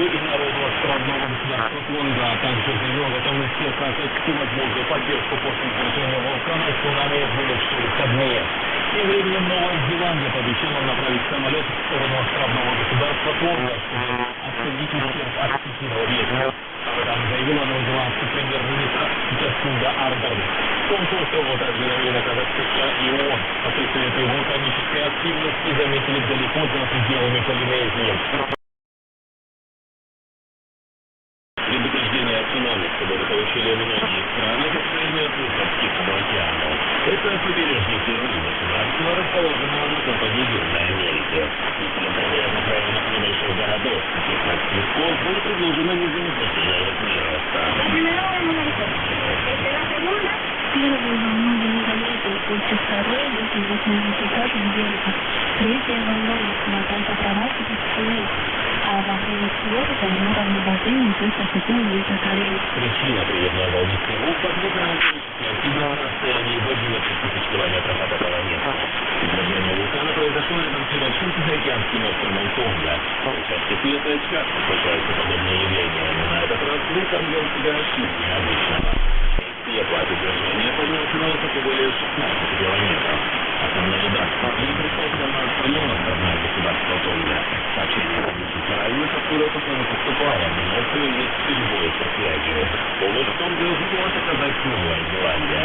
и народу островного государства Конго, а также заявил готовность оказать всю возможную поддержку после извержения вулкана и цунами в минувшие выходные. Тем временем Новая Зеландия пообещала направить самолет в сторону островного государства Конго, чтобы оценить ущерб от стихийного бедствия. Об этом заявила новозеландский премьер-министр Джасинда Ардерн. В том, что острова также намерены оказать США и ООН. Последствия этой вулканической активности заметили далеко за пределами Полинезии. Предупреждение о цунами, которые получили многие страны, последние от Тихого океана. Это побережье первого государства, расположенного на западе Южной Америки. Жителям прибрежных районов небольших городов, таких как Песков, было предложено незамедлительное эвакуироваться. Первую волну были заметили после второй, если восьмого этажа берега. Третья волна набрала аппараты предстоит, а во время четвертой на уровне воды уже ощутил ветер корей. Причина приливной волны Перу подводная активного расстояния до 11 тысяч километров от этого места. Извержение вулкана произошло рядом с небольшим тихоокеанским островом Тонга. Участки света часто случаются подобные явления, но на этот раз вулкан вел себя активнее обычного. Тепло от извержения поднялся на высоту более 16 километров. Основные данные были представлены от района островного государства Тонга. Сообщение о различных районах, откуда постоянно поступало, но появились перебои со связью. Помощь Тонга вызвалась оказать Новая Зеландия.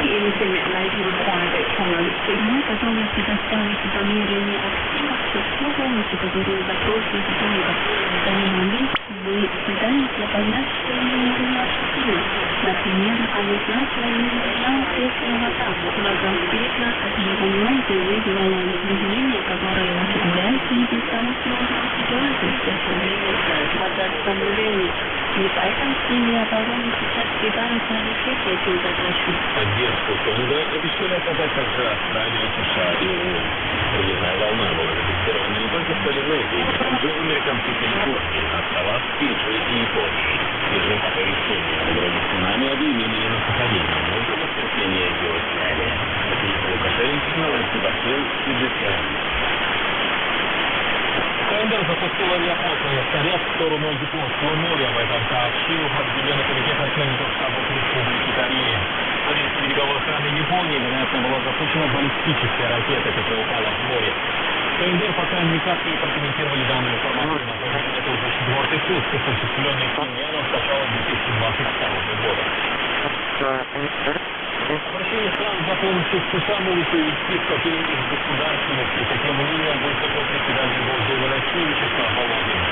Мы готовы предоставить по мере необходимости все помощи, которые запросят Тонга. В данный момент мы пытаемся понять, что именно наши силы. Например, назначили на ответственного этапа. Конкретно, как вы понимаете, вызвало изменения, которые являются не самой сложной ситуацией в состоянии восстановления. И поэтому силы обороны сейчас пытаются решить эту задачу. Поддержку Тонга обещали оказать также Австралия, США и ООН. Приливная волна была зафиксирована не только в Полинезии, но также в американской Калифорнии, на островах Фиджи и Японии. Свежие пока решения о угрозе цунами объявили на Сахалине, но до воскресенья его сняли. Это Лукашенко, Новости Басил и ДК. КНДР запустил авиафлот на вертолет в сторону Японского моря. Об этом сообщил Объединенный комитет начальников штабов Республики Корея. По версии береговой охраны Японии, вероятно, была запущена баллистическая ракета, которая упала в море. КНДР пока никак не прокомментировали данную информацию. Напомню, это уже четвертый пуск, осуществленный Пхеньяном с начала 2022 года. Обращение стран за помощью к США могут привести к потере их государственности. Таким мнением выступил председатель Госдумы России Вячеслав Володин.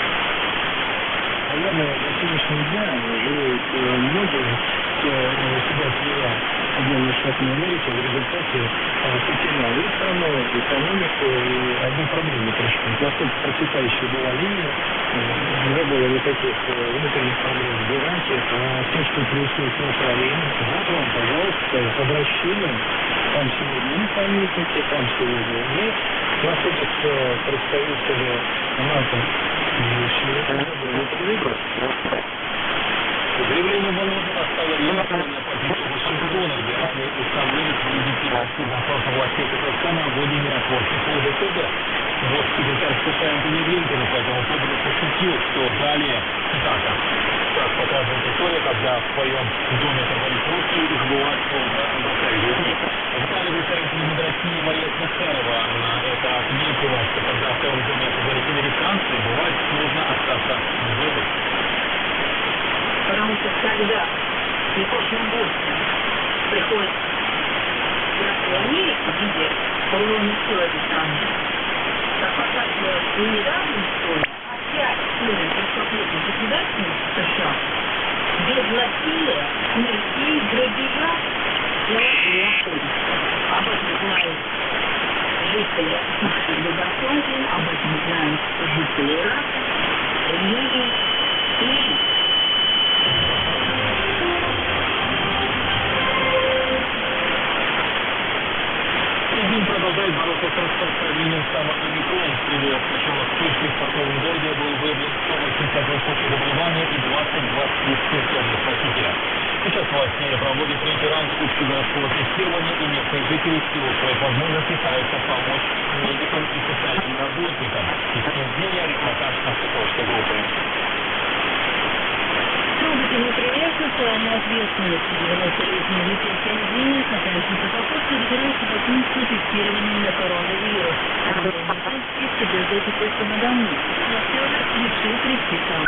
Наверное, на сегодняшний день живут многие, кто себя слила Соединенные Штаты Америки в результате потерял и страну, и экономику, и одну проблему прошли. Насколько процветающая была линия, не было никаких внутренних проблем в Ираке, а то, что происходит на Украине, вот вам, пожалуйста, обращение. Там сегодня не политики, там сегодня не находятся представители НАТО. Заявление Володина стало реакцией на позицию Вашингтона, где ранее установились легитимность вопроса властей Казахстана о вводе миротворцев ОДКБ. Вот секретарь США Антони Блинкен по этому поводу пошутил, что далее, цитата, как показывает история, когда в своем доме оторвались русские, их бывает сложно бросать руки. Виталий представитель МИД России Мария Цесарова на это отметила, что когда в своем доме оказались американцы, бывает сложно остаться дома. Потому что когда не очень быстро приходит в Америку, где половина силы этой страны, как показывает недавняя история, опять силы преступления государственности США без насилия, смертей, грабежа не находится. Об этом знают жители Югославии, об этом знают жители Ирака, Ливии и Президент продолжает бороться с распространением омикрон. Впервые сначала вспышки в портовом городе был выявлен 180 случаев заболевания и 22 смертельных носителя. Сейчас власти проводят третий раунд общегородского тестирования, и местные жители в силу своих возможностей стараются помочь медикам и социальным работникам. Из Пензеня, репортаж нашей почтой группы. ответственности 90-летний житель Тяньцзиня, катающийся по курсу, добирается до пункта тестирования на коронавирус. Он списке без эти тесты на дому, но все же решил прийти сам.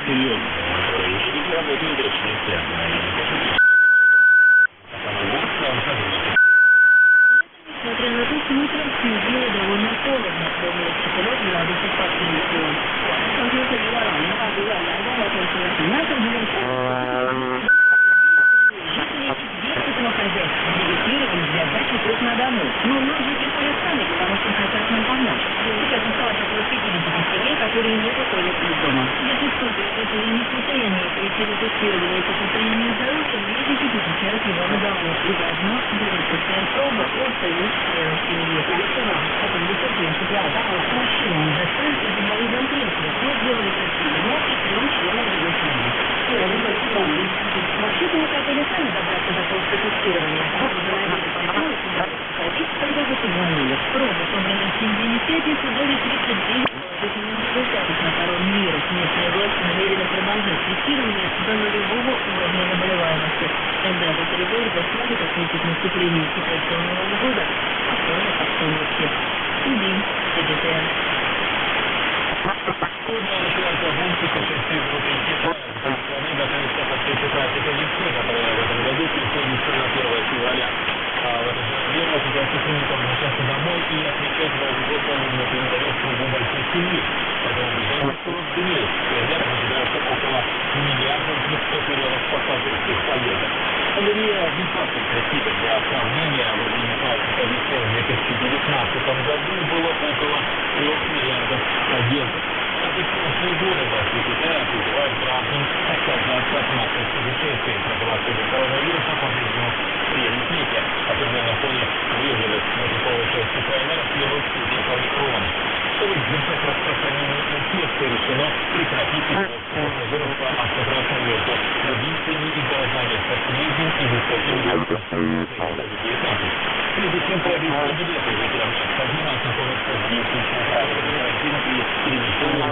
Серьезно, которые медики работают очень усердно. Несмотря на то, что утром в Тюзиле довольно холодно, до минус 4 градусов по Цельсию. Жители детского хозяйства регистрировались для дачи тут на дому. Но многие приходят сами, потому что хотят нам помочь. Сейчас осталось около 50 семей, которые не выходят из дома. Если кто-то из этого не в состоянии пройти тестирование по состоянию здоровья, медики посещают его на дому. И заодно берут пробу от союз членов семьи. Потом высокие ситуации с мужчиной за стол и инвалидом кресла. Мы сделали тестирование и 3 членов его семьи. Вообще-то мы хотели сами добраться до поста тестирования. Когда вы позвонили, пробы, собранные в Тяньцзине в пятницу, дали 39 результатов на коронавирус. Местные власти намерены продолжать тестирование до нулевого уровня заболеваемости. Тогда в этот регион сможет отметить наступление китайского Нового года, а кроме обстановки. День, ТГТН. Страны готовится подписать праздника весны, которая в этом году приходится на 1 февраля. В это же время китайских клиников возвращаться домой и отмечать Новый год на календаре в кругу большой семьи. Поэтому в ближайшие 40 дней президент ожидается около миллиарда 300 миллионов пассажирских поездок. Пандемия внезапно прикидок для сравнения во время праздника весны в 2019 году было около 3 миллиардов поездок. Так и прошлые годы власти Китая призывают граждан отказаться от массовых путешествий. Пропаганда коронавируса по-прежнему приоритете, особенно на фоне выявленных новых частей первых случаев омикрона. Чтобы избежать распространения инфекции, решено прекратить пассажиров по автотрассам между провинциями и городами со средним и высоким риском COVID-19. Прежде чем приобрести билеты, жителям необходимо ознакомиться с действующими правилами карантина при перемещении.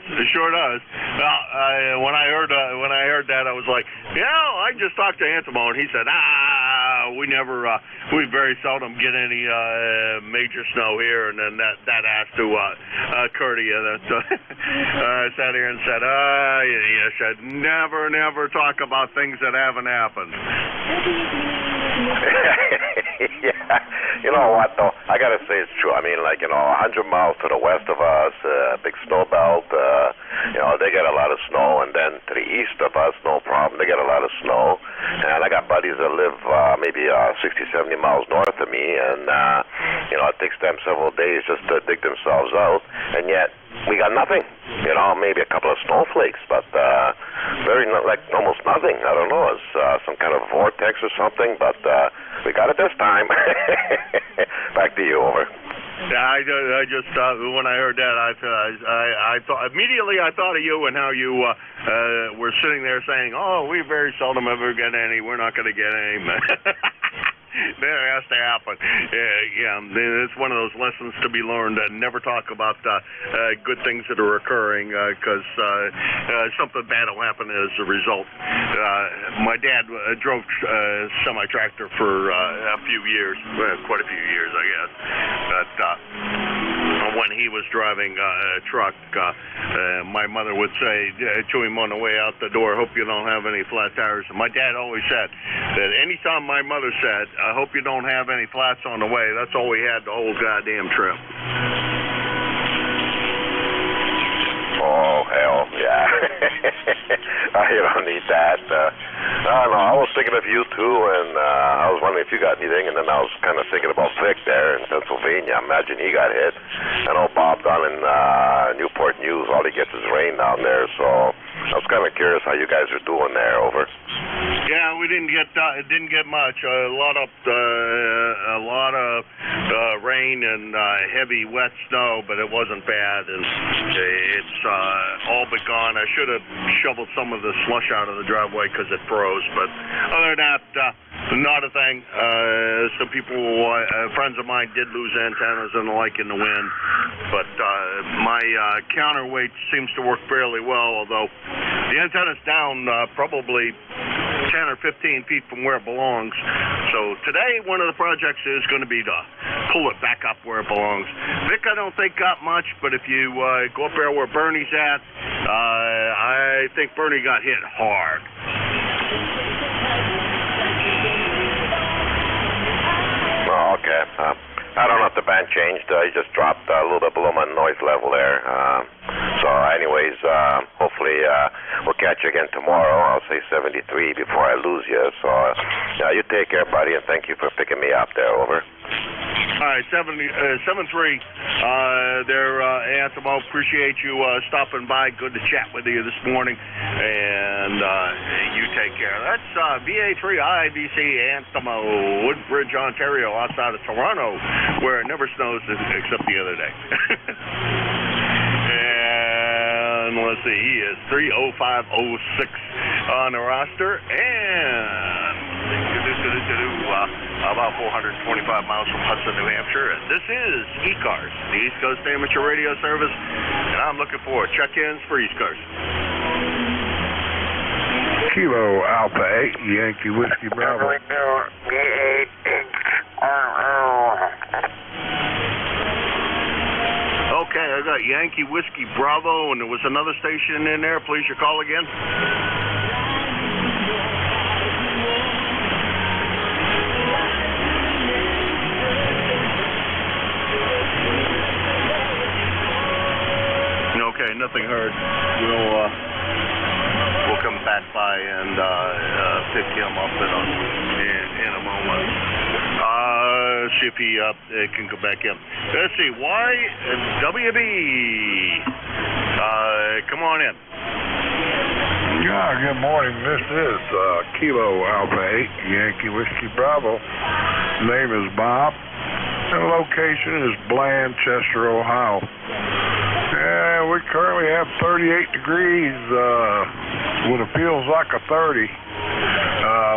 It sure does. Well, when I heard that, I was like, I just talked to Antimo, and he said, we very seldom get any major snow here, and then that has to occur to you. So I sat here and said, you should never talk about things that haven't happened. Yeah, you know what though? I gotta say it's true. I mean, 100 miles to the west of us, big snow belt. They get a lot of snow, and then to the east of us, no problem. They get a lot of snow, and I got buddies that live maybe 60, 70 miles north of me, and You know, it takes them several days just to dig themselves out, and yet we got nothing. You know, maybe a couple of snowflakes, but like almost nothing. I don't know. It's some kind of vortex or something, but we got it this time. Back to you, over. Yeah, I just when I heard that, I thought immediately. I thought of you and how you were sitting there saying, "Oh, we very seldom ever get any. We're not going to get any." That has to happen. Yeah, it's one of those lessons to be learned. Never talk about good things that are occurring because something bad will happen as a result. My dad drove semi-tractor for a few years, quite a few years, I guess. But when he was driving a truck, my mother would say to him on the way out the door, "Hope you don't have any flat tires." And my dad always said that anytime my mother said, "I hope you don't have any flats on the way," that's all we had the whole goddamn trip. Oh, hell, yeah. You don't need that. I don't know. I was thinking of you, too, and I was wondering if you got anything, and then I was kind of thinking about Vic there in Pennsylvania. Imagine he got hit. I know Bob down in Newport News, all he gets is rain down there, so I was kind of curious how you guys are doing there, over. Yeah, we didn't get much. A lot of rain and heavy wet snow, but it wasn't bad, and it's all but gone. I should have shoveled some of the slush out of the driveway because it froze, but other than that, not a thing. Some people, friends of mine, did lose antennas and the like in the wind, but my counterweight seems to work fairly well, although the antenna's down probably 10 or 15 feet from where it belongs. So today, one of the projects is going to be to pull it back up where it belongs. Vic, I don't think got much, but if you go up there where Bernie's at, I think Bernie got hit hard. Oh, okay. I don't know if the band changed. He just dropped a little bit below my noise level there. So anyways, hopefully we'll catch you again tomorrow. I'll say 73 before I lose you. So you take care, buddy, and thank you for picking me up there, over. All right, 7-3. There, Anthem. I appreciate you stopping by. Good to chat with you this morning, and you take care. That's VA3 IVC Anthem, Woodbridge, Ontario, outside of Toronto, where it never snows except the other day. And let's see, he is 30506 on the roster, and about 425 miles from Hudson, New Hampshire. And this is ECARS, the East Coast Amateur Radio Service, and I'm looking for check-ins for ECARS. Kilo Alpha 8, Yankee Whiskey Bravo. Okay, I got Yankee Whiskey Bravo, and there was another station in there. Please, your call again. Okay, nothing heard. We'll come back by and pick him up in a moment. See if he can come back in. Let's see. YWB. Come on in. Yeah, good morning. This is Kilo Alpha 8, Yankee Whiskey Bravo. Name is Bob. And location is Blanchester, Ohio. And we currently have 38 degrees when it feels like a 30.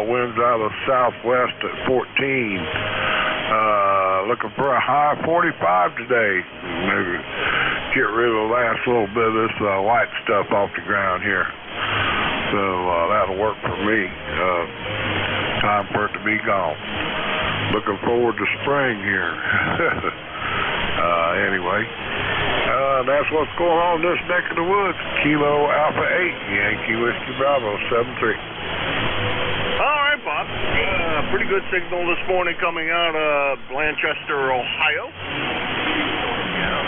Winds out of the southwest at 14. Looking for a high 45 today. Maybe get rid of the last little bit of this white stuff off the ground here. So that'll work for me. Time for it to be gone. Looking forward to spring here. Anyway, that's what's going on in this neck of the woods. Kilo Alpha 8, Yankee Whiskey Bravo, 7-3. All right, Bob. Pretty good signal this morning coming out of Blanchester, Ohio. Yeah,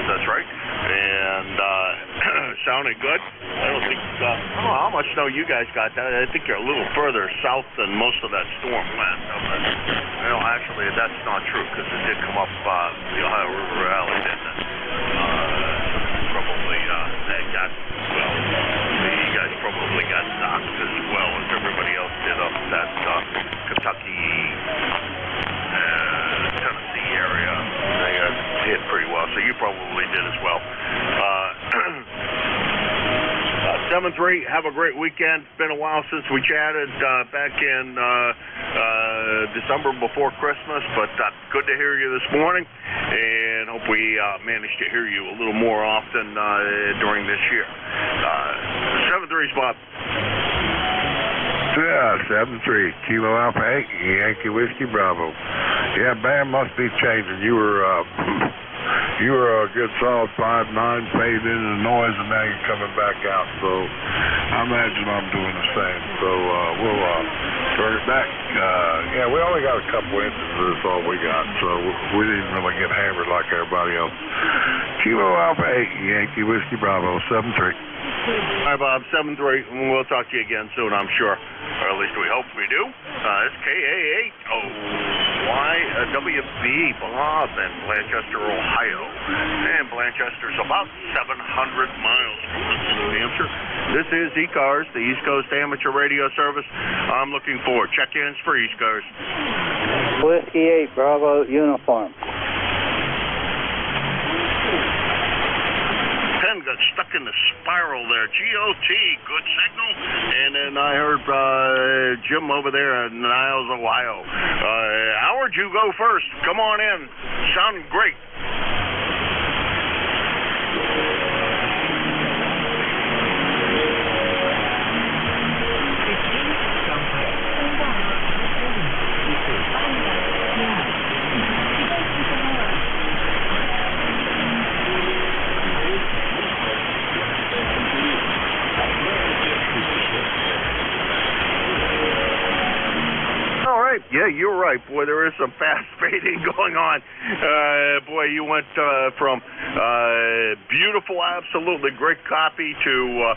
that's right. And and sounding good. I don't think, I don't know how much snow you guys got. I think you're a little further south than most of that storm went. Actually, that's not true, because it did come up the Ohio River Valley, didn't it? Probably they got, well, you guys probably got knocked as well as everybody else did up that Kentucky, Tennessee area. They got hit pretty well, so you probably did as well. 7-3, have a great weekend. It's been a while since we chatted back in December before Christmas, but good to hear you this morning, and hope we managed to hear you a little more often during this year. 7-3's Bob. Yeah, 7-3, Kilo Alpha 8, Yankee Whiskey Bravo. Yeah, band must be changing. You were a good solid 5-9, faded into the noise, and now you're coming back out. So I imagine I'm doing the same. So we'll turn it back. Yeah, we only got a couple inches. That's all we got. So we didn't really get hammered like everybody else. Kilo Alpha 8, Yankee Whiskey Bravo, 7-3. All right, Bob, 7-3. We'll talk to you again soon, I'm sure. Or at least we hope we do. It's KA8OYWB, Bob, in Blanchester, Ohio. And Blanchester's about 700 miles from New Hampshire. This is ECARS, the East Coast Amateur Radio Service. I'm looking for check-ins for ECARS. Whiskey 8, Bravo, uniform. Got stuck in the spiral there. GOT, good signal. And then I heard Jim over there in Niles, Ohio. Howard, you go first. Come on in. Sounding great. Yeah, you're right. Boy, there is some fast fading going on. Boy, you went from beautiful, absolutely great copy to,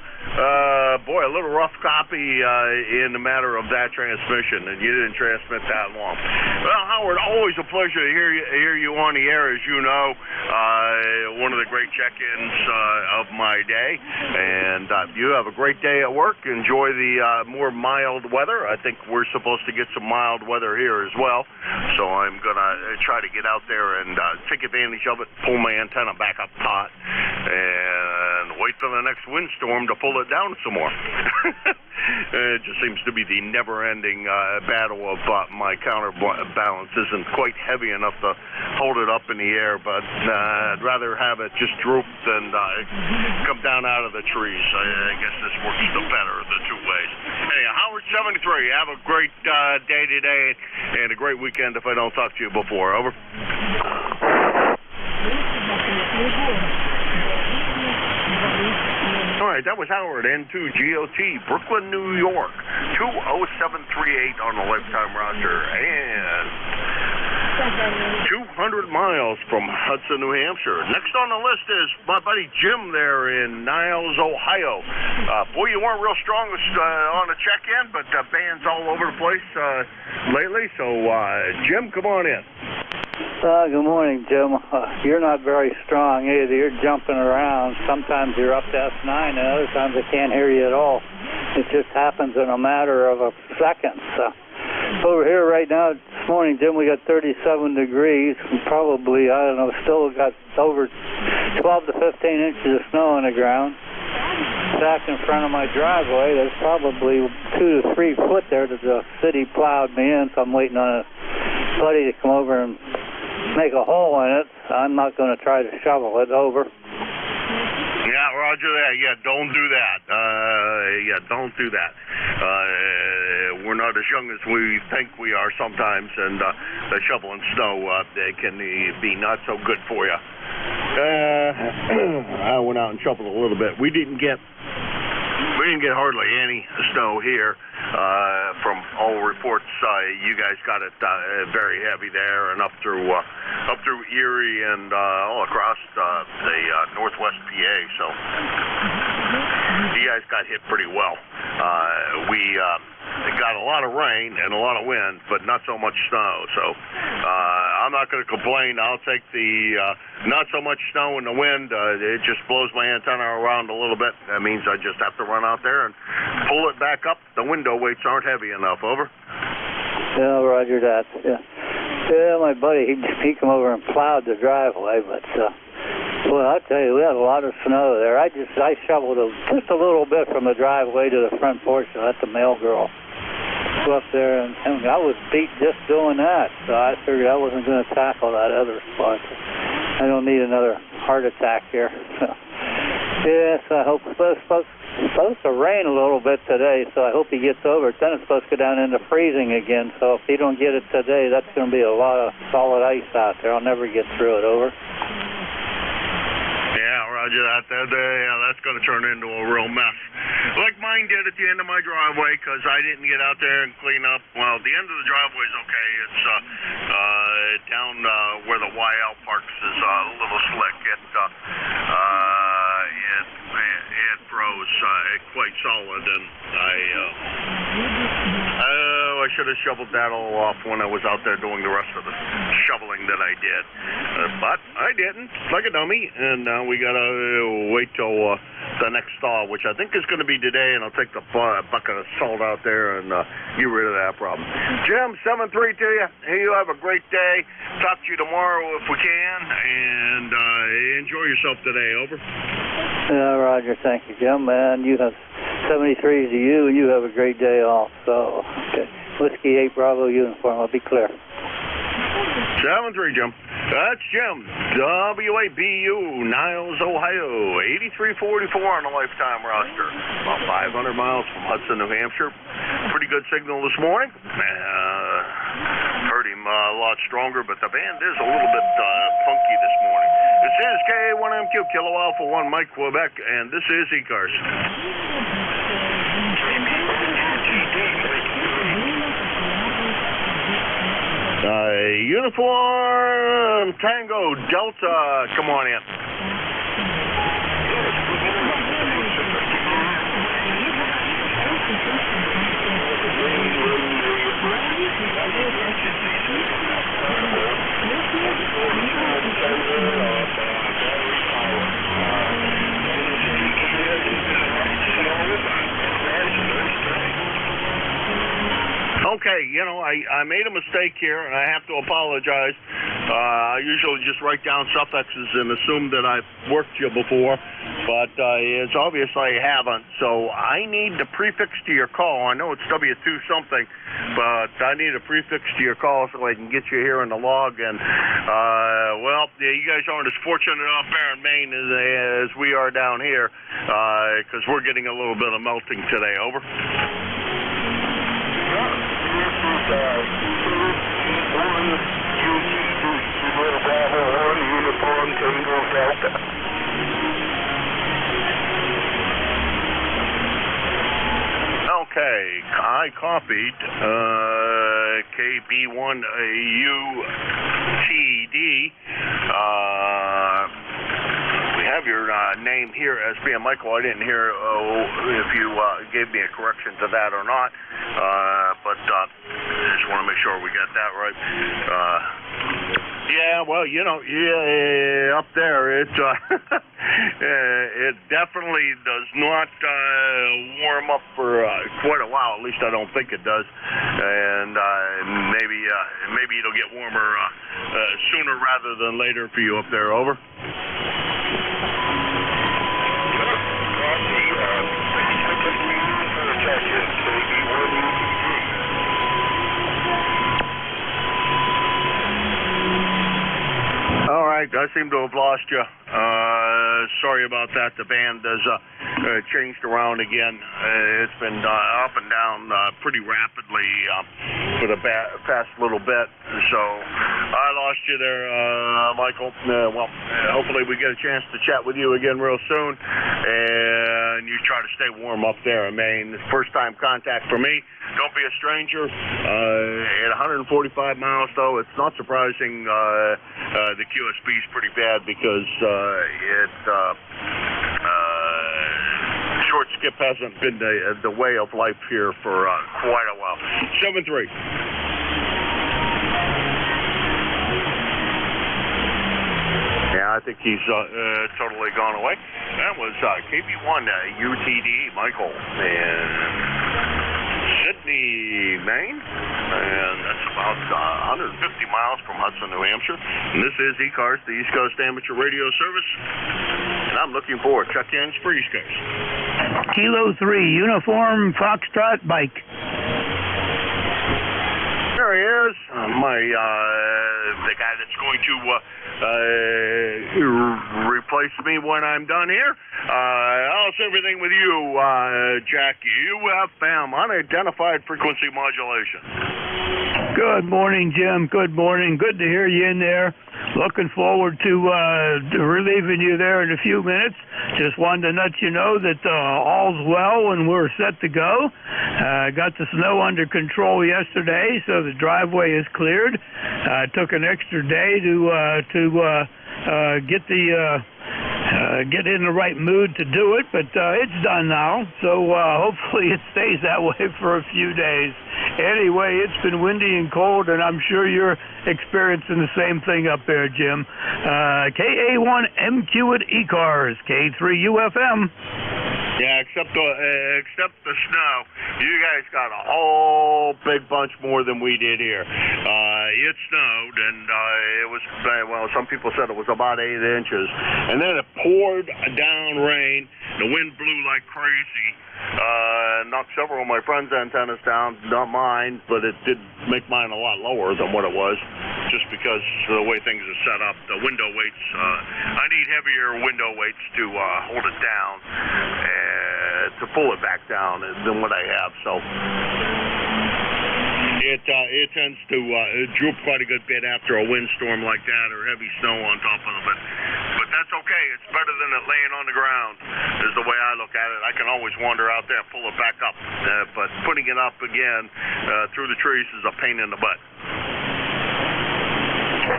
boy, a little rough copy in the matter of that transmission, and you didn't transmit that long. Well, Howard, always a pleasure to hear you on the air, as you know. One of the great check-ins of my day. And you have a great day at work. Enjoy the more mild weather. I think we're supposed to get some mild weather here as well, so I'm gonna try to get out there and take advantage of it, pull my antenna back up hot, and wait for the next windstorm to pull it down some more. It just seems to be the never-ending battle of my counterbalance isn't quite heavy enough to hold it up in the air, but I'd rather have it just droop than come down out of the trees. I guess this works the better of the two ways. Anyhow, Howard 73, have a great day today and a great weekend if I don't talk to you before. Over. All right, that was Howard, N2GOT, Brooklyn, New York, 20738 on the lifetime roster, and 200 miles from Hudson, New Hampshire. Next on the list is my buddy Jim there in Niles, Ohio. Boy, you weren't real strong on the check-in, but bands all over the place lately. So, Jim, come on in. Good morning, Jim. You're not very strong either. You're jumping around. Sometimes you're up to S9, and other times I can't hear you at all. It just happens in a matter of a second. So, over here right now, this morning, Jim, we got 37 degrees. Probably, I don't know, still got over 12 to 15 inches of snow on the ground. Back in front of my driveway, there's probably 2 to 3 foot there that the city plowed me in, so I'm waiting on a buddy to come over and make a hole in it. I'm not going to try to shovel it over. Yeah, roger that. Yeah, don't do that. Don't do that. We're not as young as we think we are sometimes, and the shoveling snow can be not so good for you. I went out and shoveled a little bit. We didn't get didn't get hardly any snow here. From all reports, you guys got it very heavy there and up through Erie and all across the northwest PA. So you guys got hit pretty well. We got a lot of rain and a lot of wind, but not so much snow. So I'm not going to complain. I'll take the not so much snow and the wind. It just blows my antenna around a little bit. That means I just have to run out there and pull it back up. The window weights aren't heavy enough. Over. Yeah, roger that. Yeah, yeah, my buddy, he come over and plowed the driveway, but well, I'll tell you, we had a lot of snow there. I shoveled just a little bit from the driveway to the front porch and let the mail girl go up there, and I was beat just doing that, so I figured I wasn't going to tackle that other spot. I don't need another heart attack here. So, yes, I hope it's supposed to rain a little bit today, so I hope he gets over it. Then it's supposed to go down into freezing again, so if he don't get it today, that's going to be a lot of solid ice out there. I'll never get through it. Over. Yeah, roger that. Yeah, that's going to turn into a real mess. Like mine did at the end of my driveway, because I didn't get out there and clean up. Well, the end of the driveway is okay. It's down where the YL parks is a little slick. It froze quite solid, and I should have shoveled that all off when I was out there doing the rest of the shoveling that I did. But I didn't, like a dummy, and now we got to wait till the next thaw, which I think is going to be today, and I'll take the bucket of salt out there and get rid of that problem. Jim, 7-3 to you. Hey, you have a great day. Talk to you tomorrow if we can, and enjoy yourself today. Over. Yeah, roger. Thank you, Jim. And you have 73 to you, and you have a great day also. Okay. Whiskey 8 Bravo uniform. I'll be clear. 7-3, Jim. That's Jim. WABU, Niles, Ohio. 8344 on the lifetime roster. About 500 miles from Hudson, New Hampshire. Pretty good signal this morning. Heard him a lot stronger, but the band is a little bit funky this morning. This is KA1MQ, Kilo Alpha 1, Mike, Quebec, and this is ECARS. Uniform Tango Delta, come on in. Okay, you know, I made a mistake here, and I have to apologize. I usually just write down suffixes and assume that I've worked you before, but it's obvious I haven't, so I need the prefix to your call. I know it's W2 something, but I need a prefix to your call so I can get you here in the log, and, well, you guys aren't as fortunate up there in Maine as we are down here, because we're getting a little bit of melting today. Over. Okay, I copied KB1UTD. We have your name here as being Michael. I didn't hear if you gave me a correction to that or not, but I just want to make sure we got that right. Yeah, well, you know, yeah, up there, it it definitely does not warm up for quite a while. At least I don't think it does. And maybe it'll get warmer sooner rather than later for you up there. Over. All right, I seem to have lost you. Sorry about that. The band has changed around again. It's been up and down pretty rapidly for the past little bit. So I lost you there, Michael. Hopefully we get a chance to chat with you again real soon. And you try to stay warm up there in Maine. It's first-time contact for me. Don't be a stranger. At 145 miles, though, it's not surprising the QSB is pretty bad because short skip hasn't been the way of life here for quite a while. 7-3. Yeah, I think he's totally gone away. That was KB1 UTD, Michael, in Sydney, Maine. And that's about 150 miles from Hudson, New Hampshire. And this is ECARS, the East Coast Amateur Radio Service. And I'm looking for check-ins for East Coast. Kilo 3, Uniform Foxtrot Bike. There he is, the guy that's going to replace me when I'm done here. How's everything with you, Jack? UFM, unidentified frequency modulation. Good morning, Jim. Good morning. Good to hear you in there. Looking forward to relieving you there in a few minutes. Just wanted to let you know that all's well and we're set to go. Got the snow under control yesterday, so the driveway is cleared. Took an extra day to get in the right mood to do it, but it's done now. So hopefully it stays that way for a few days. Anyway, it's been windy and cold, and I'm sure you're experiencing the same thing up there, Jim. KA1MQ at ECARS, K3UFM. Yeah, except the snow. You guys got a whole big bunch more than we did here. It snowed, and it was, well, some people said it was about 8 inches. And then it poured down rain. The wind blew like crazy. Knocked several of my friends' antennas down, not mine, but it did make mine a lot lower than what it was, just because of the way things are set up. The window weights, I need heavier window weights to hold it down, to pull it back down than what I have, so it tends to droop quite a good bit after a windstorm like that or heavy snow on top of it. But that's okay. It's better than it laying on the ground, is the way I look at it. I can always wander out there and pull it back up. But putting it up again through the trees is a pain in the butt.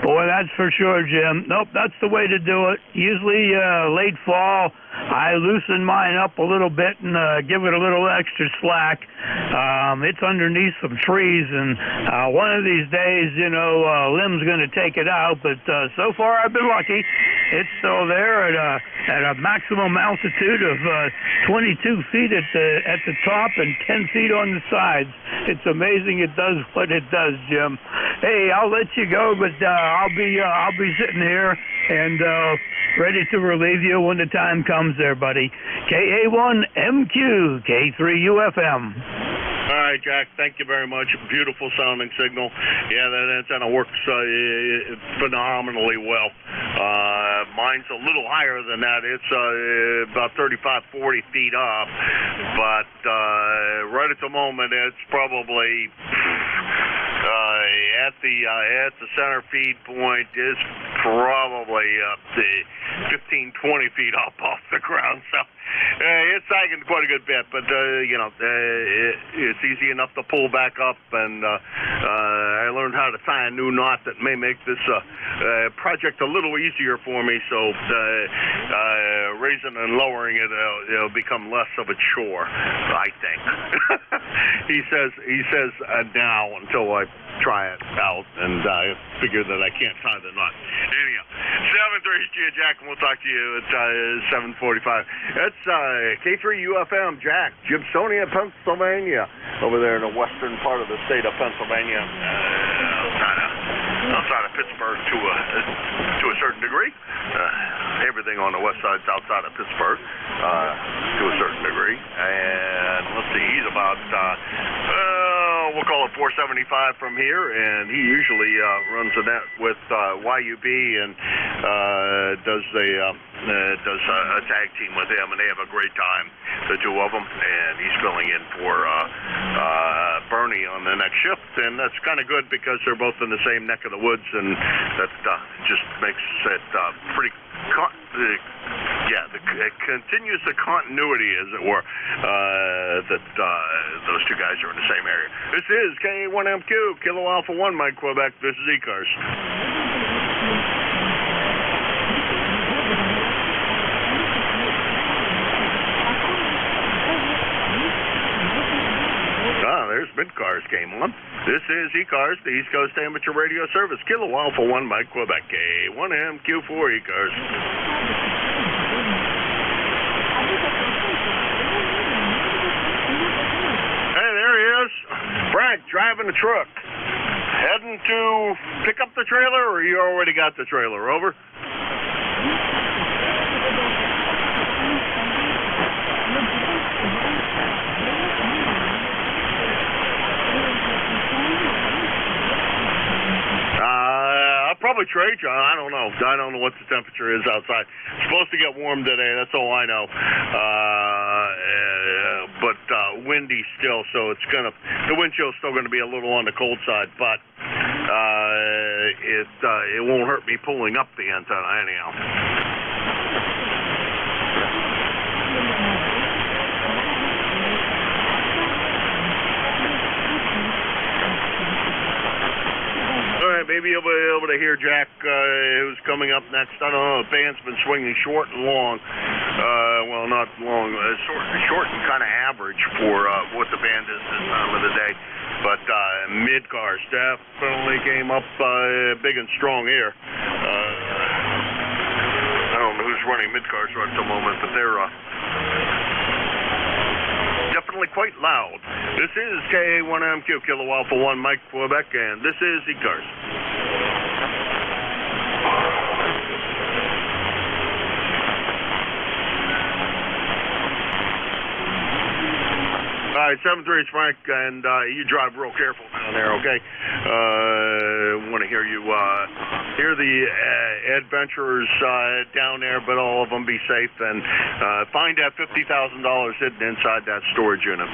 Boy, that's for sure, Jim. Nope, that's the way to do it. Usually late fall, I loosen mine up a little bit and give it a little extra slack. It's underneath some trees, and one of these days, you know, Lim's going to take it out, but so far I've been lucky. It's still there at a maximum altitude of 22 feet at the top and 10 feet on the sides. It's amazing it does what it does, Jim. Hey, I'll let you go, but I'll be sitting here and ready to relieve you when the time comes there, buddy. KA1MQ, K3UFM. All right, Jack, thank you very much. Beautiful sounding signal. Yeah, that antenna works phenomenally well. Mine's a little higher than that. It's about 35, 40 feet up. But right at the moment, it's probably at the center feed point is probably up to 15, 20 feet up off the ground. So it's sagging quite a good bit, but you know, it's easy enough to pull back up, and I learned how to tie a new knot that may make this project a little easier for me. So raising and lowering it, it'll become less of a chore, I think. He says now until I try it out and figure that I can't tie the knot. Anyhow, 7-3 Jack, and we'll talk to you at 7:45. That's K3UFM, Jack, Gibsonia, Pennsylvania, over there in the western part of the state of Pennsylvania, outside of Pittsburgh to a certain degree. Everything on the west side's outside of Pittsburgh to a certain degree. And let's see, he's about we'll call it 475 from here, and he usually runs the net with YUB and does a tag team with him, and they have a great time, the two of them, and he's filling in for Bernie on the next shift, and that's kind of good because they're both in the same neck of the woods, and that just makes it pretty it continues the continuity, as it were, that those two guys are in the same area. This is K1MQ, Kilo Alpha 1, Mike Quebec. This is ECARS. There's MidCars came on. This is ECARS, the East Coast Amateur Radio Service. Kilo Alpha 1, Mike Quebec. K1MQ4 ECARS. Hey, there he is. Frank, driving the truck. Heading to pick up the trailer, or you already got the trailer? Over. Probably trade you. I don't know. I don't know what the temperature is outside. It's supposed to get warm today. That's all I know. But windy still, so it's the wind chill's still gonna be a little on the cold side. But it won't hurt me pulling up the antenna anyhow. Maybe you'll be able to hear Jack, who's coming up next. I don't know. The band's been swinging short and long. Well, not long. Short and kind of average for what the band is this time of the day. But MidCars definitely came up big and strong here. I don't know who's running MidCars right at the moment, but they're definitely quite loud. This is K1MQ, Kilo Alpha 1, Mike Quebec, and this is ECARS. All right, 73 is Frank, and you drive real careful down there, okay? Want to hear you hear the adventurers down there, but all of them be safe, and find that $50,000 hidden inside that storage unit.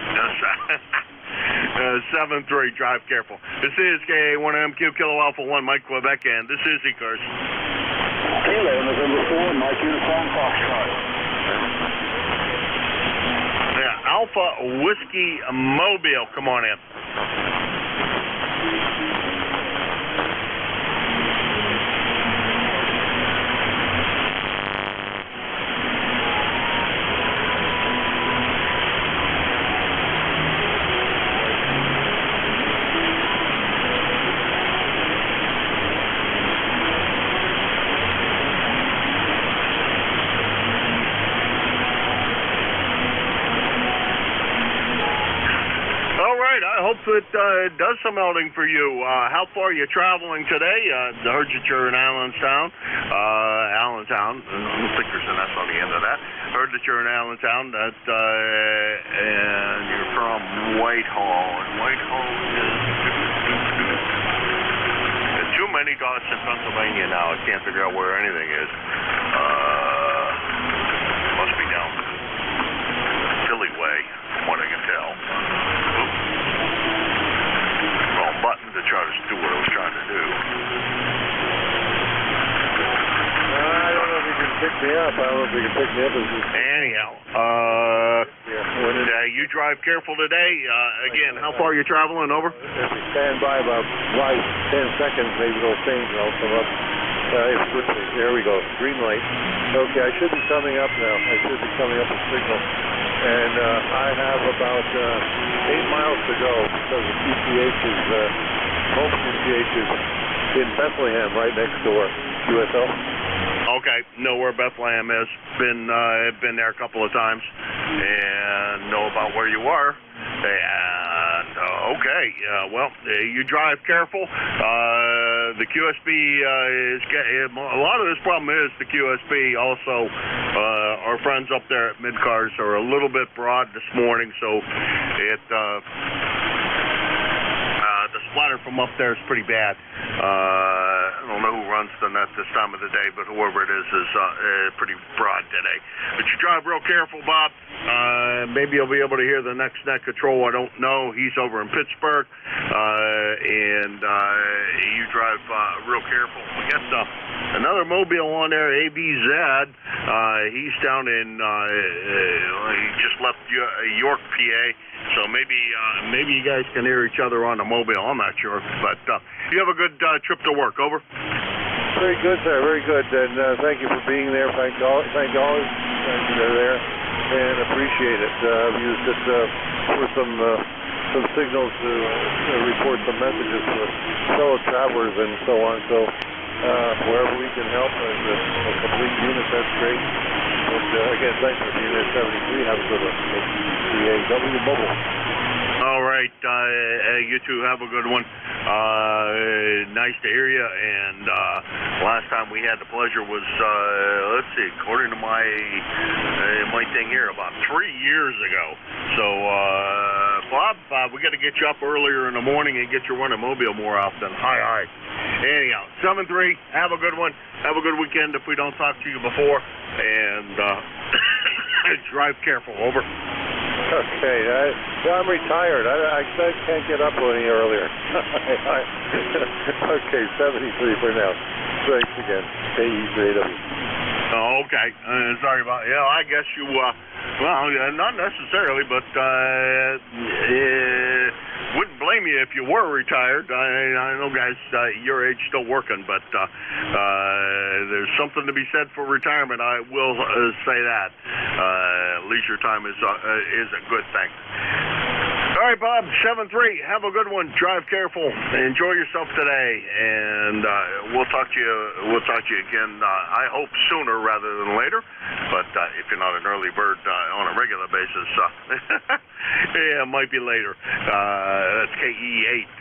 73, drive careful. This is K1MQ, Kilo Alpha 1, Mike Quebec, and this is ECARS. Kilo, November 4, Mike Uniform Foxtrot. Alpha Whiskey Mobile, come on in. I hope it does some outing for you. How far are you traveling today? I heard that you're in Allentown. Allentown. I don't think there's an S on the end of that. Heard that you're in Allentown. And you're from Whitehall. And Whitehall is too many dots in Pennsylvania now. I can't figure out where anything is. Must be down Philly way, from what I can tell. Button to try to do what I was trying to do. I don't know if you can pick me up. I don't know if you can pick me up. Anyhow, you drive careful today. Again, how far are you traveling? Over? If you stand by about 10 seconds, maybe it'll change and I'll come up. There we go. Green light. Okay, I should be coming up now. I should be coming up a signal. And I have about 8 miles to go because the QCH is, home QCH is in Bethlehem, right next door. QSL. Okay, know where Bethlehem is. Been there a couple of times and know about where you are. And okay, well, you drive careful. The QSB is a lot of this problem is the QSB. Also, our friends up there at MidCars are a little bit broad this morning, so it splatter from up there is pretty bad. I don't know who runs the net this time of the day, but whoever it is pretty broad today. But you drive real careful, Bob. Maybe you'll be able to hear the next net control. I don't know. He's over in Pittsburgh, and you drive real careful. We got another mobile on there, ABZ. He's down in, he just left York, PA. So maybe you guys can hear each other on the mobile. I'm not sure, but you have a good trip to work. Over. Very good, sir. Very good. And thank you for being there. Thank you all. Thank you they're there, and appreciate it. I've used it for some signals to report some messages to fellow travelers and so on. So wherever we can help as a complete unit, that's great. And again, thanks for being there. 73. Have a good one. CAW Mobile. All right, you two have a good one. Nice to hear you. And last time we had the pleasure was, let's see, according to my thing here, about 3 years ago. So, Bob, we got to get you up earlier in the morning and get you running mobile more often. Hi. Anyhow, 7-3. Have a good one. Have a good weekend if we don't talk to you before. And drive careful. Over. Okay, I'm retired. I can't get up any earlier. Okay, 73 for now. Thanks again. KEJW. Oh, okay. Sorry about it. Yeah, I guess you, well, not necessarily, but wouldn't blame you if you were retired. I know guys your age still working, but there's something to be said for retirement. I will say that. Leisure time is a good thing. All right, Bob, 7-3. Have a good one. Drive careful. Enjoy yourself today, and we'll talk to you. We'll talk to you again. I hope sooner rather than later. But if you're not an early bird on a regular basis, yeah, it might be later. That's KE8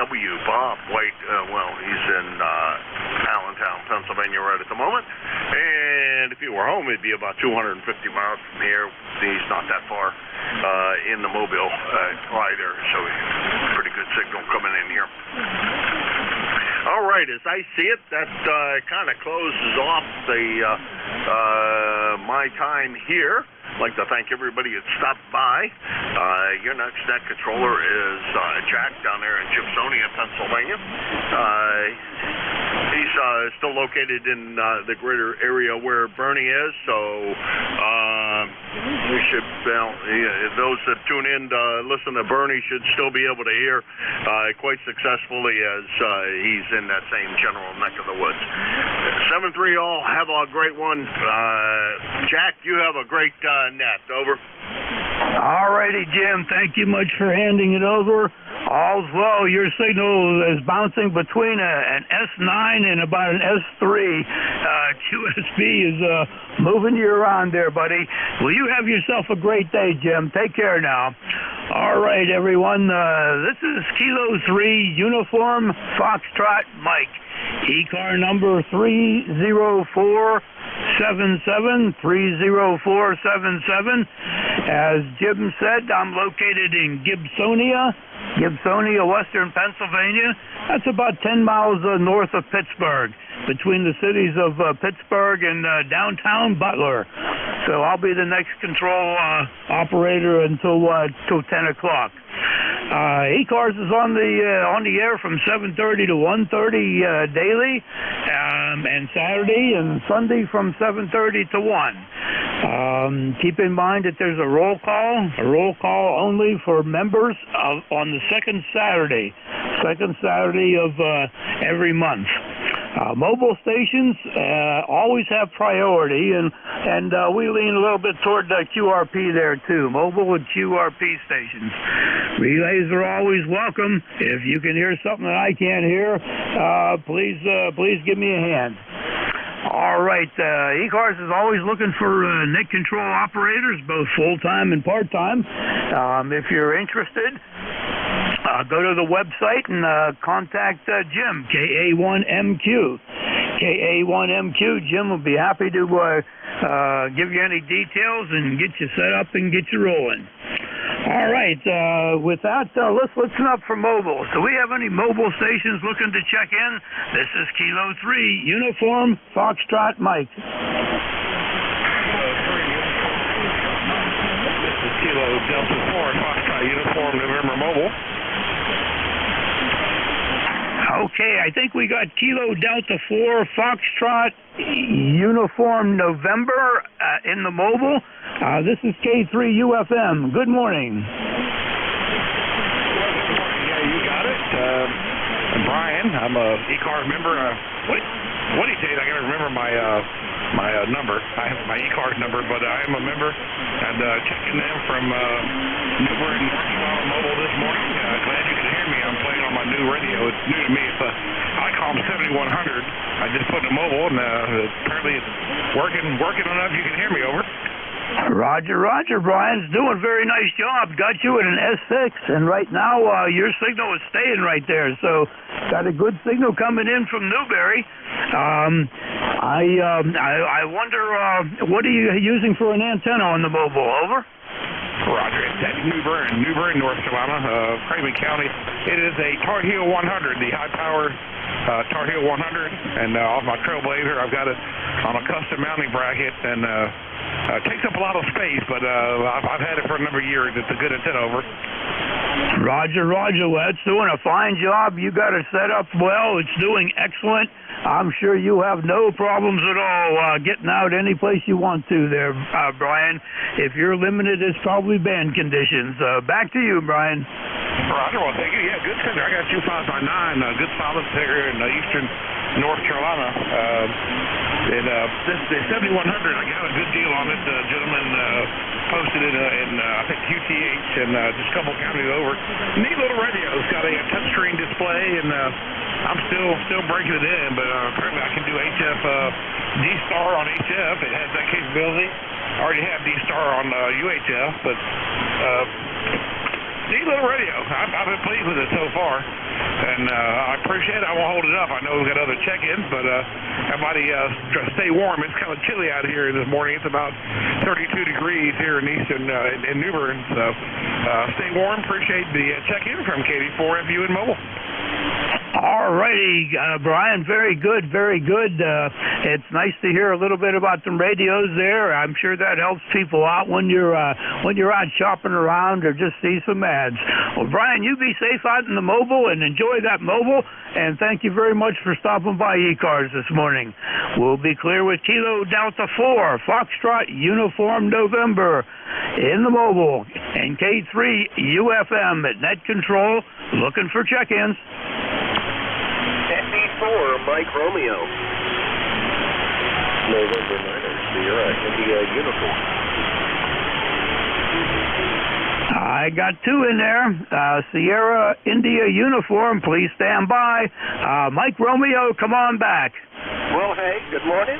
AW Bob White. Well, he's in Allentown, Pennsylvania, right at the moment. And if he were home, it'd be about 250 miles from here. He's not that far in the Mobile either, so pretty good signal coming in here. All right, as I see it, that kind of closes off the my time here. I'd like to thank everybody that stopped by. Your next net controller is Jack down there in Gibsonia, Pennsylvania. He's still located in the greater area where Bernie is, so we should, well, those that tune in to listen to Bernie should still be able to hear quite successfully as he's in that same general neck of the woods. 7-3 all, have a great one. Jack, you have a great net. Over. All righty, Jim. Thank you much for handing it over. All's well. Your signal is bouncing between an S9 and about an S3. QSB is moving you around there, buddy. Well, you have yourself a great day, Jim. Take care now. All right, everyone. This is Kilo 3 Uniform Foxtrot Mike. ECAR number 30477, 30477. As Jim said, I'm located in Gibsonia, Western Pennsylvania. That's about 10 miles north of Pittsburgh, between the cities of Pittsburgh and downtown Butler. So I'll be the next control operator until 10 o'clock. ECARS is on the air from 7:30 to 1:30 daily, and Saturday and Sunday from 7:30 to 1. Keep in mind that there's a roll call only for members on the second Saturday of every month. Mobile stations always have priority, and we lean a little bit toward QRP there too. Mobile and QRP stations. Relays are always welcome. If you can hear something that I can't hear, please give me a hand. All right, ECARS is always looking for net control operators, both full-time and part-time. If you're interested, go to the website and contact Jim, KA1MQ. KA1MQ. Jim will be happy to give you any details and get you set up and get you rolling. All right. With that, let's listen up for mobile. So we have any mobile stations looking to check in? This is Kilo 3, Uniform Foxtrot Mike. This is Kilo Delta 4, Foxtrot Uniform November Mobile. Okay, I think we got Kilo Delta 4, Foxtrot Uniform November in the mobile. This is K3UFM. Good morning. Yeah, you got it. I'm Brian. I'm a ECARS member. What do you say? I got to remember my number. I have my ECARS number, but I am a member and checking in from Newburgh and North Carolina Mobile this morning. Glad you can hear me. I'm playing on my new radio. It's new to me. It's a ICOM 7100. I just put in a mobile, and apparently it's working enough. You can hear me. Over. Roger, Brian's doing a very nice job. Got you at an S6, and right now your signal is staying right there. So got a good signal coming in from Newberry. I wonder what are you using for an antenna on the mobile? Over. Roger, it's at Newberry, North Carolina, Craven County. It is a Tar Heel 100, the high-power Tar Heel 100, and off my Trailblazer, I've got it on a custom mounting bracket, and it takes up a lot of space, but I've had it for a number of years. It's a good antenna. Over. Roger. Well, it's doing a fine job. You got it set up well. It's doing excellent. I'm sure you have no problems at all getting out any place you want to there, Brian. If you're limited, it's probably band conditions. Back to you, Brian. Roger, well, thank you. Yeah, good center. I got 25x9, good solid there in eastern North Carolina. This 7100, I got a good deal on it. The gentleman posted it in I think QTH and just a couple counties over. Neat little radio. It's got a touchscreen display, and I'm still breaking it in, but currently I can do HF D-Star on HF. It has that capability. I already have D-Star on UHF, but neat little radio. I've been pleased with it so far, and I appreciate it. I won't hold it up. I know we've got other check-ins, but everybody stay warm. It's kind of chilly out here this morning. It's about 32 degrees here in eastern in Newburgh, so stay warm. Appreciate the check-in from KD4FU and Mobile. All righty, Brian, very good. It's nice to hear a little bit about some radios there. I'm sure that helps people out when you're out shopping around or just see some ads. Well, Brian, you be safe out in the mobile and enjoy that mobile, and thank you very much for stopping by ECARS this morning. We'll be clear with Kilo Delta 4, Foxtrot Uniform November in the mobile, and K3UFM at Net Control, looking for check-ins. NJ2US Mike Romeo. November 9ers, Sierra India Uniform. I got two in there. Sierra India Uniform, please stand by. Mike Romeo, come on back. Well, hey, good morning.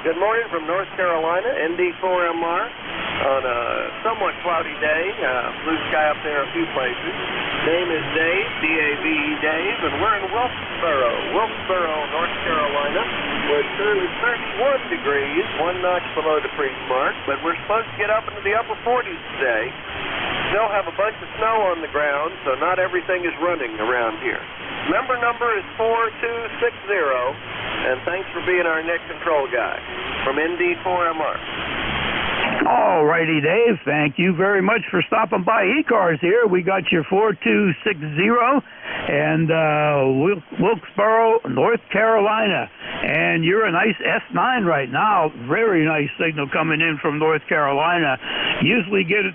Good morning from North Carolina, ND4MR, on a somewhat cloudy day. Blue sky up there a few places. Name is Dave, D-A-V-E Dave, and we're in Wilkesboro, North Carolina, where it's currently 31 degrees, 1 notch below the freeze mark, but we're supposed to get up into the upper 40s today. Still have a bunch of snow on the ground, so not everything is running around here. Member number is 4260, and thanks for being our net control guy from ND4MR. All righty, Dave. Thank you very much for stopping by ECARS here. We got your 4260 and Wilkesboro, North Carolina. And you're a nice S9 right now. Very nice signal coming in from North Carolina. Usually get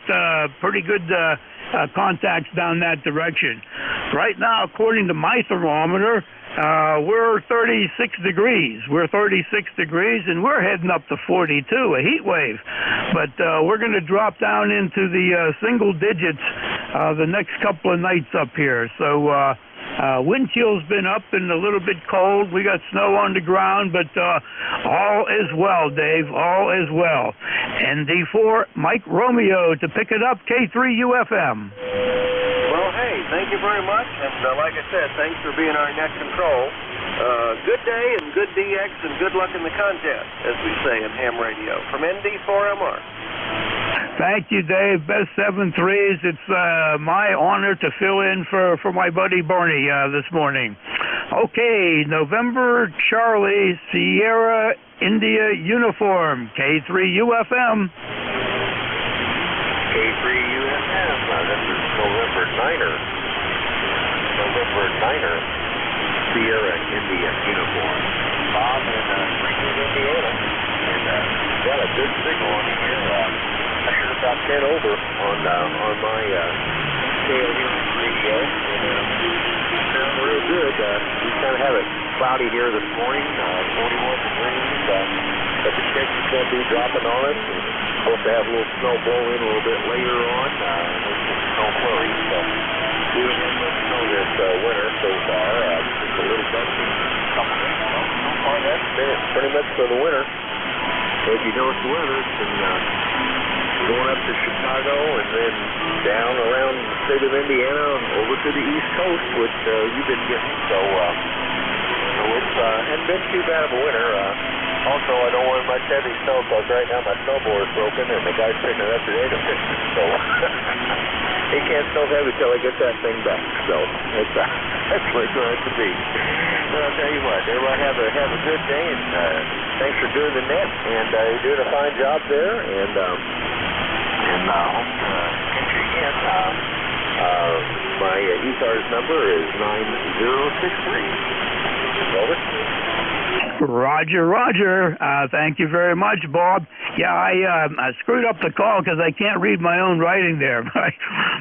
pretty good contacts down that direction. Right now, according to my thermometer, we're 36 degrees. We're 36 degrees, and we're heading up to 42, a heat wave. But we're going to drop down into the single digits the next couple of nights up here. So wind chill's been up and a little bit cold. We got snow on the ground, but all is well, Dave. All is well. ND4, Mike Romeo to pick it up, K3UFM. Well, hey, thank you very much, and like I said, thanks for being our net control. Good day and good DX and good luck in the contest, as we say in ham radio, from ND4MR. Thank you, Dave. Best 7-3s. It's my honor to fill in for my buddy Barney this morning. Okay, November Charlie, Sierra India Uniform, K3UFM. K3UFM, this is November Niner, Sierra India Uniform. Bob in Springfield, Indiana, and got a good signal on here. I heard about 10 over on my scale here on the radio, and sounds real good. We kind of have it cloudy here this morning, 41 degrees, but the temperature's going to be dropping on us. We're supposed to have a little snow blow in a little bit later on, with some snow flurries. So doing in the snow this winter so far. Just a little dusty couple days. Well, so far that's been it pretty much for the winter. As you notice the weather, it's been going up to Chicago and then down around the state of Indiana and over to the East Coast, which you've been getting. So it's hasn't been too bad of a winter. Also, I don't want much heavy snow because right now my snowboard is broken and the guy's picking it up today to fix it. So he can't snow heavy till I get that thing back. So it's that's what it's going to be. But I'll tell you what, everybody have a good day, and thanks for doing the net, and you're doing a fine job there, and hope to catch you again. My ECARS number is 9063. Over. Roger. Thank you very much, Bob. Yeah, I screwed up the call because I can't read my own writing there.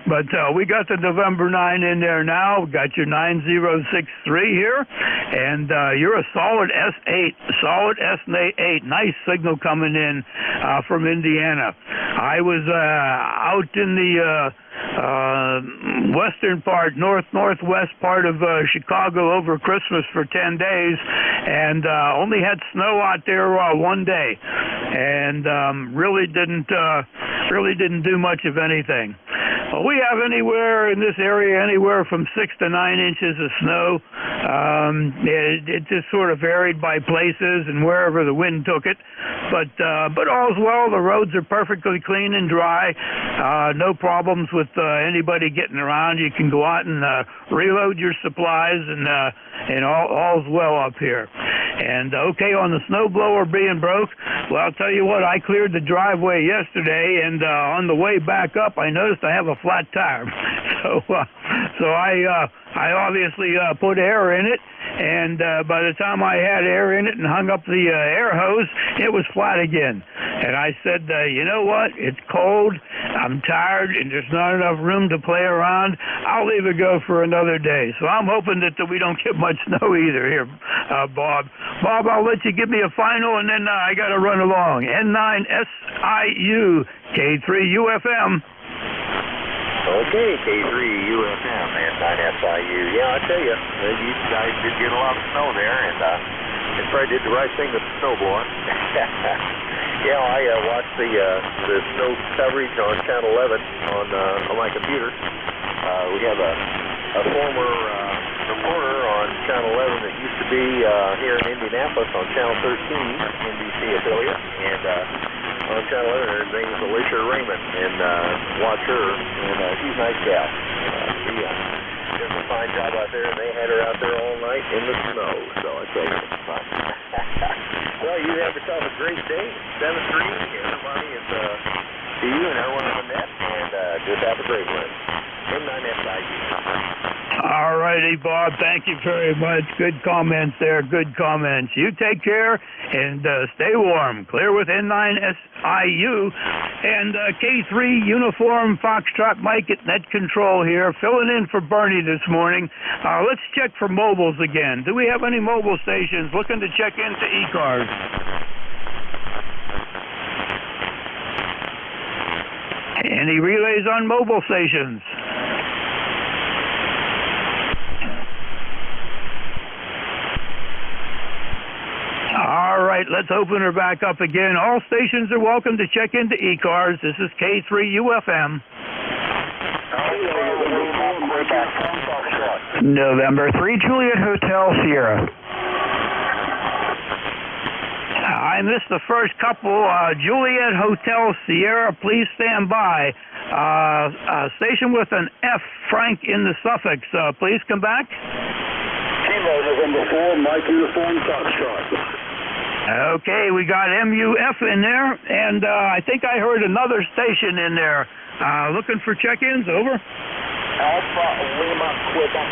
But we got the November 9 in there now. We got your 9063 here. And you're a solid S8, solid S8. Nice signal coming in from Indiana. I was out in the western part, northwest part of Chicago over Christmas for 10 days, and only had snow out there one day, and really didn't do much of anything. We have anywhere in this area anywhere from 6 to 9 inches of snow. It just sort of varied by places and wherever the wind took it, but all's well. The roads are perfectly clean and dry. No problems with anybody getting around. You can go out and reload your supplies, and all's well up here. And okay, on the snowblower being broke, well, I'll tell you what, I cleared the driveway yesterday, and on the way back up, I noticed I have a flat tire. So I obviously put air in it, and by the time I had air in it and hung up the air hose, it was flat again. And I said, you know what? It's cold, I'm tired, and there's not enough room to play around. I'll leave it go for another day. So I'm hoping that we don't get much snow either here, Bob. Bob, I'll let you give me a final, and then I got to run along. N9SIU, K3UFM. Okay, K3UFM and 9SIU. Yeah, I tell you, you guys did get a lot of snow there, and you probably did the right thing with the snowblowing. Yeah, I watched the snow coverage on Channel 11 on my computer. We have a former reporter on Channel 11 that used to be here in Indianapolis on Channel 13, NBC affiliate, and on Channel 11, her name is Alicia Raymond, and watch her, and she's a nice gal. She does a fine job out there, and they had her out there all night in the snow, so I tell you, it's fun. Well, you have yourself a great day, 7-3, everybody, and to you and everyone on the net, and just have a great one. N9SIU. All righty, Bob. Thank you very much. Good comments there. Good comments. You take care and stay warm. Clear with N9SIU and K3 Uniform Foxtrot Mike at Net Control here, filling in for Bernie this morning. Let's check for mobiles again. Do we have any mobile stations looking to check into ECARS? Any relays on mobile stations? All right, let's open her back up again. All stations are welcome to check into ECARS. This is K3UFM. November 3, Juliet Hotel, Sierra. I I missed the first couple. Juliet Hotel Sierra, please stand by. Station with an F, Frank in the suffix. Please come back. Kilo November 4, Mike Uniform Foxtrot. Okay, we got MUF in there, and I think I heard another station in there. Looking for check-ins, over. Alpha Lima, Quebec.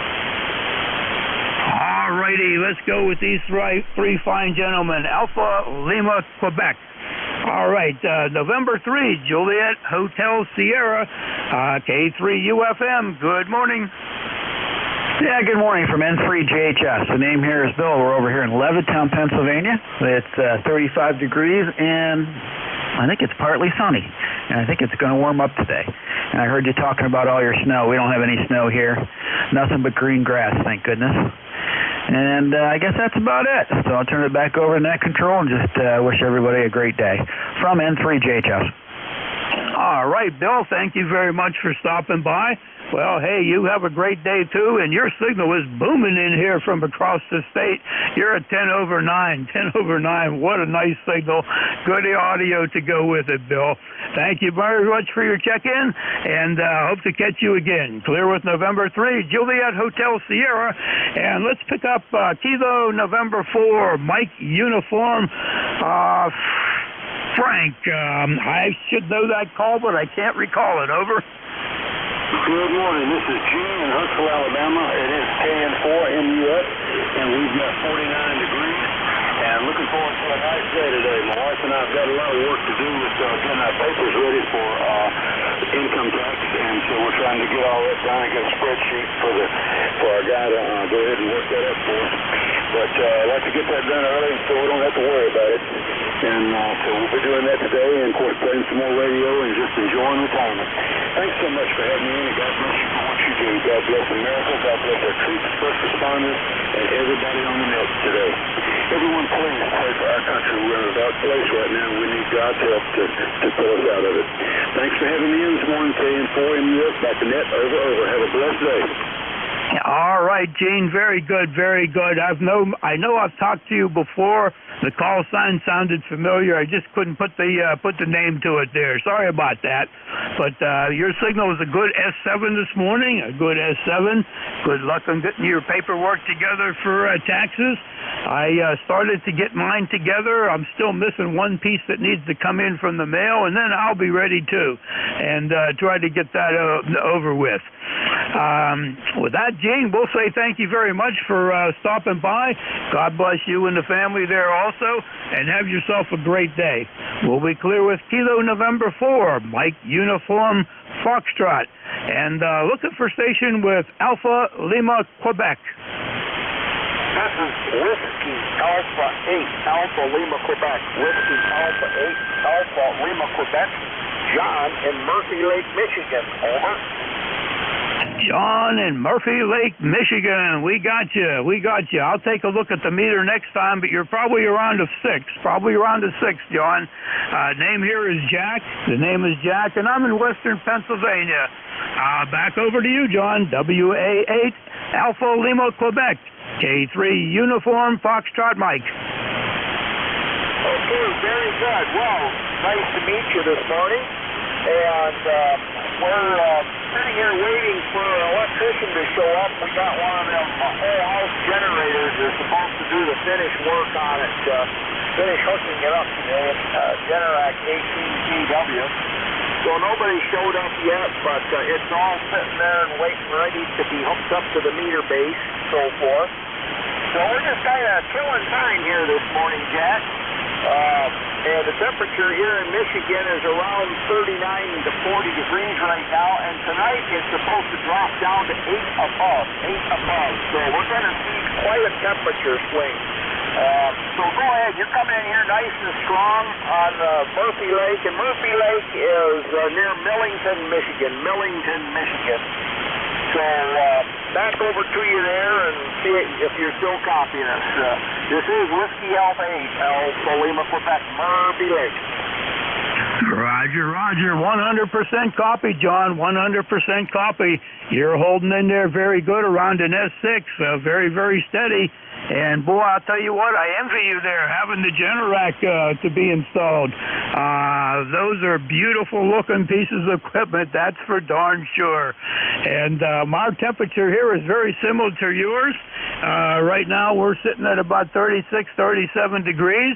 All righty, let's go with these three fine gentlemen. Alpha Lima, Quebec. All right, November 3, Juliet Hotel Sierra, K3UFM. Good morning. Yeah, good morning from N3JHS. The name here is Bill. We're over here in Levittown, Pennsylvania. It's 35 degrees, and I think it's partly sunny. And I think it's going to warm up today. And I heard you talking about all your snow. We don't have any snow here. Nothing but green grass, thank goodness. And I guess that's about it. So I'll turn it back over to Net Control and just wish everybody a great day. From N3JHS. All right, Bill, thank you very much for stopping by. Well, hey, you have a great day, too, and your signal is booming in here from across the state. You're at 10 over 9. What a nice signal. Good audio to go with it, Bill. Thank you very much for your check-in, and hope to catch you again. Clear with November 3, Juliet Hotel Sierra, and let's pick up Kilo November 4, Mike Uniform, Frank. I should know that call, but I can't recall it. Over. Good morning. This is Gene in Huntsville, Alabama. It is KN4MUS, and we've got 49 degrees. And looking forward to a nice day today. My wife and I have got a lot of work to do with getting our papers ready for income tax, and so we're trying to get all that done and get a spreadsheet for our guy to go ahead and work that up for us. But I'd like to get that done early so we don't have to worry about it. And so we'll be doing that today, and of course playing some more radio and just enjoying retirement. Thanks so much for having me in, and God bless you for what you do. God bless America, God bless our troops, first responders, and everybody on the net today. Everyone, please pray for our country. We're in a dark place right now, and we need God's help to pull us out of it. Thanks for having me in this morning, KN4MUS, back to net, over. Have a blessed day. All right, Gene, very good, very good. I know I've talked to you before. The call sign sounded familiar. I just couldn't put the name to it there. Sorry about that. But your signal was a good S7 this morning, a good S7. Good luck on getting your paperwork together for taxes. I started to get mine together. I'm still missing one piece that needs to come in from the mail, and then I'll be ready too, and try to get that over with. With that, Gene, we'll say thank you very much for stopping by. God bless you and the family there also, and have yourself a great day. We'll be clear with Kilo November 4, Mike Uniform Foxtrot, and looking for station with Alpha Lima, Quebec. This is Whiskey Alpha 8, Alpha Lima, Quebec. Whiskey Alpha 8, Alpha Lima, Quebec. John in Murphy Lake, Michigan. Over. John in Murphy Lake, Michigan. We got you. I'll take a look at the meter next time, but you're probably around a 6. John. Name here is Jack. The name is Jack, and I'm in western Pennsylvania. Back over to you, John. WA8, Alpha Lima, Quebec. K3 Uniform Foxtrot Mike. Okay, very good. Well, nice to meet you this morning. And we're sitting here waiting for an electrician to show up. We got one of them whole house generators. They're supposed to do the finish work on it, finish hooking it up today. Generac 18GW. So nobody showed up yet, but it's all sitting there and waiting ready to be hooked up to the meter base, so forth. So we're just kind of killing time here this morning, Jack. And the temperature here in Michigan is around 39 to 40 degrees right now, and tonight it's supposed to drop down to 8 above. So we're going to see quite a temperature swing. So go ahead, you're coming in here nice and strong on Murphy Lake, and Murphy Lake is near Millington, Michigan. So back over to you there and see if you're still copying us. This is Whiskey Alpha 8, Alpha Lima, Quebec, Murphy Lake. Roger. 100% copy, John. 100% copy. You're holding in there very good around an S6. Very, very steady. And boy, I'll tell you what, I envy you there having the Generac to be installed. Those are beautiful looking pieces of equipment, that's for darn sure. And our temperature here is very similar to yours. Right now we're sitting at about 36, 37 degrees,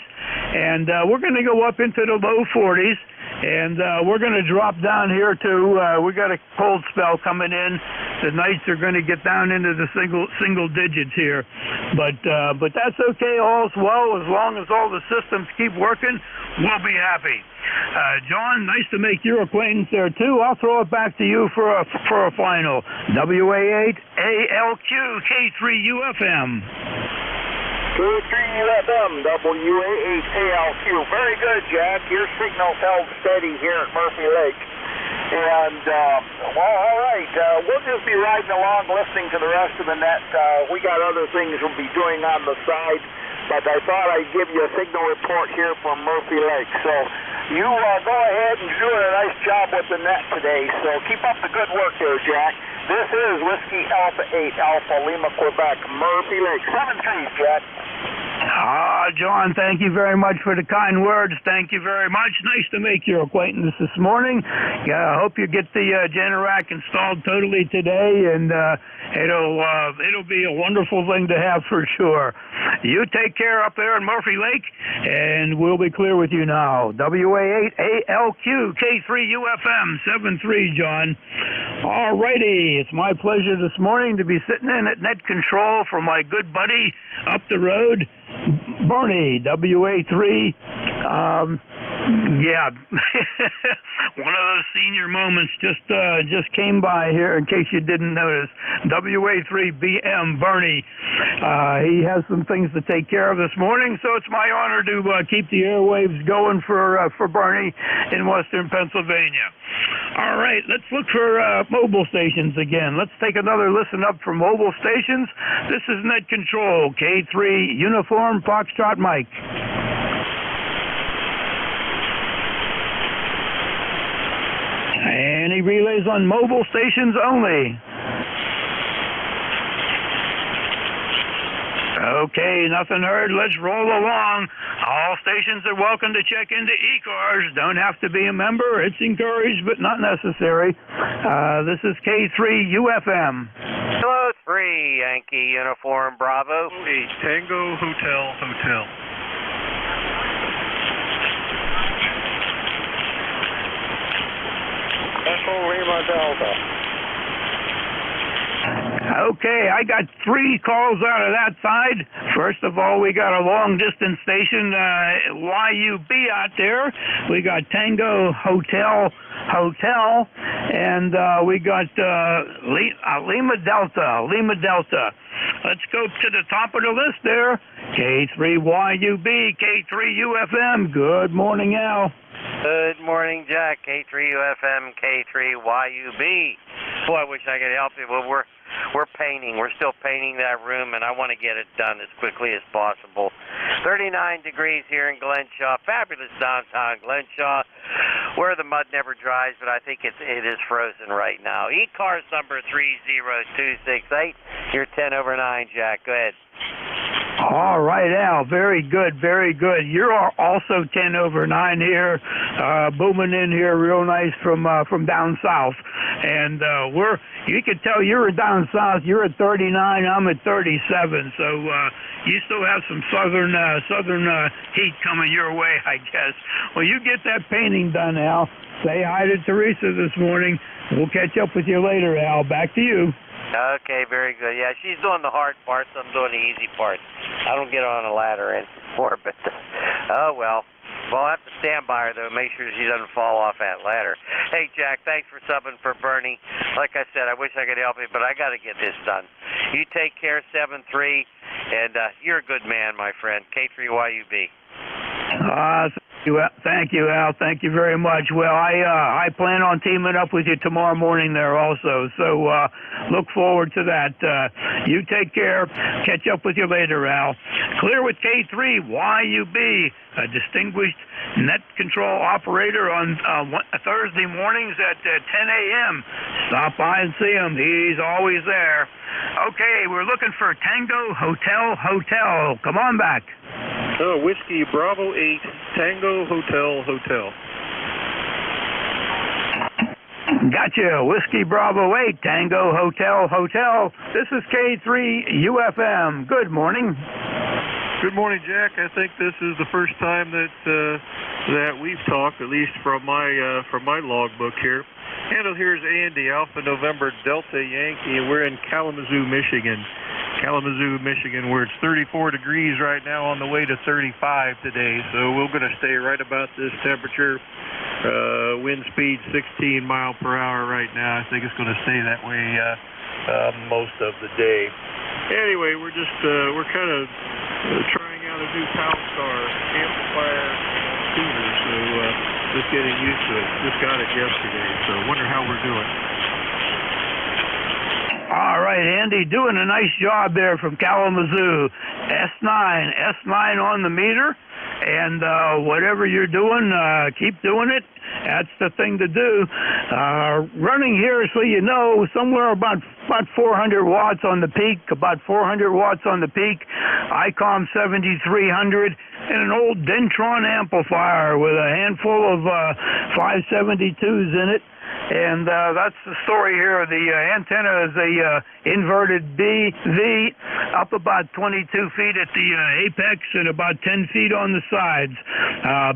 and we're going to go up into the low 40s. And we're going to drop down here to, we got a cold spell coming in. The nights are going to get down into the single digits here. But that's okay, all's well, as long as all the systems keep working, we'll be happy. John, nice to make your acquaintance there too. I'll throw it back to you for a final. WA8 ALQ K3UFM. K3UFM, WA8 ALQ. Very good, Jack. Your signal's held steady here at Murphy Lake. And, well, all right. We'll just be riding along listening to the rest of the net. We got other things we'll be doing on the side, but I thought I'd give you a signal report here from Murphy Lake. So you go ahead and do a nice job with the net today. So keep up the good work there, Jack. This is Whiskey Alpha 8 Alpha Lima, Quebec, Murphy Lake. 7-3, Jack. John, thank you very much for the kind words. Thank you very much. Nice to make your acquaintance this morning. I hope you get the Generac installed totally today, and it'll be a wonderful thing to have for sure. You take care up there in Murphy Lake, and we'll be clear with you now. WA8 ALQ K3UFM 73, John. All righty, it's my pleasure this morning to be sitting in at net control for my good buddy up the road, Bernie, WA3. Yeah, one of those senior moments just came by here, in case you didn't notice. WA3BM Bernie. He has some things to take care of this morning, so it's my honor to keep the airwaves going for Bernie in Western Pennsylvania. All right, let's look for mobile stations again. Let's take another listen up for mobile stations. This is Net Control, K3 Uniform Foxtrot Mike. Any relays on mobile stations only? Okay, nothing heard. Let's roll along. All stations are welcome to check into ECARS. Don't have to be a member. It's encouraged, but not necessary. This is K3UFM. Hello, 3 Yankee Uniform Bravo. Tango Hotel. Echo Lima Delta. Okay, I got 3 calls out of that side. First of all, we got a long-distance station, YUB out there. We got Tango Hotel, and we got Lima Delta. Let's go to the top of the list there. K3YUB, K3UFM. Good morning, Al. Good morning, Jack. K3UFM, K3YUB. Boy, I wish I could help you, but we're painting. We're still painting that room, and I want to get it done as quickly as possible. 39 degrees here in Glenshaw. Fabulous downtown Glenshaw, where the mud never dries, but I think it is frozen right now. ECARS number 30268. You're 10 over 9, Jack. Go ahead. All right, Al. Very good, very good. You're also 10 over 9 here, booming in here real nice from down south. And you can tell you're down south. You're at 39. I'm at 37. So you still have some southern heat coming your way, I guess. Well, you get that painting done, Al. Say hi to Teresa this morning. We'll catch up with you later, Al. Back to you. Okay, very good. Yeah, she's doing the hard parts. I'm doing the easy parts. I don't get on a ladder anymore, but oh well. Well, I'll have to stand by her, though, make sure she doesn't fall off that ladder. Hey, Jack, thanks for subbing for Bernie. Like I said, I wish I could help you, but I got to get this done. You take care, 7-3, and you're a good man, my friend. K3YUB. Thank you, Al. Thank you very much. Well, I plan on teaming up with you tomorrow morning there also, so look forward to that. You take care. Catch up with you later, Al. Clear with K3YUB, a distinguished net control operator on Thursday mornings at 10 a.m. Stop by and see him. He's always there. Okay, we're looking for Tango Hotel. Come on back. Whiskey Bravo 8, Tango Hotel. Gotcha. Whiskey Bravo 8, Tango Hotel. This is K3UFM. Good morning. Good morning, Jack. I think this is the first time that we've talked, at least from my logbook here. Handle here is Andy, Alpha November Delta Yankee, and we're in Kalamazoo, Michigan, where it's 34 degrees right now, on the way to 35 today. So we're going to stay right about this temperature. Wind speed 16 mile per hour right now. I think it's going to stay that way most of the day. Anyway, we're kind of trying out a new Powerstar amplifier tuner, so just getting used to it. Just got it yesterday, so wonder how we're doing. All right, Andy, doing a nice job there from Kalamazoo. S9 on the meter, and whatever you're doing, keep doing it. That's the thing to do. Running here, so you know, somewhere about 400 watts on the peak, ICOM 7300, and an old Dentron amplifier with a handful of 572s in it. And that's the story here. The antenna is a inverted BV, up about 22 feet at the apex and about 10 feet on the sides.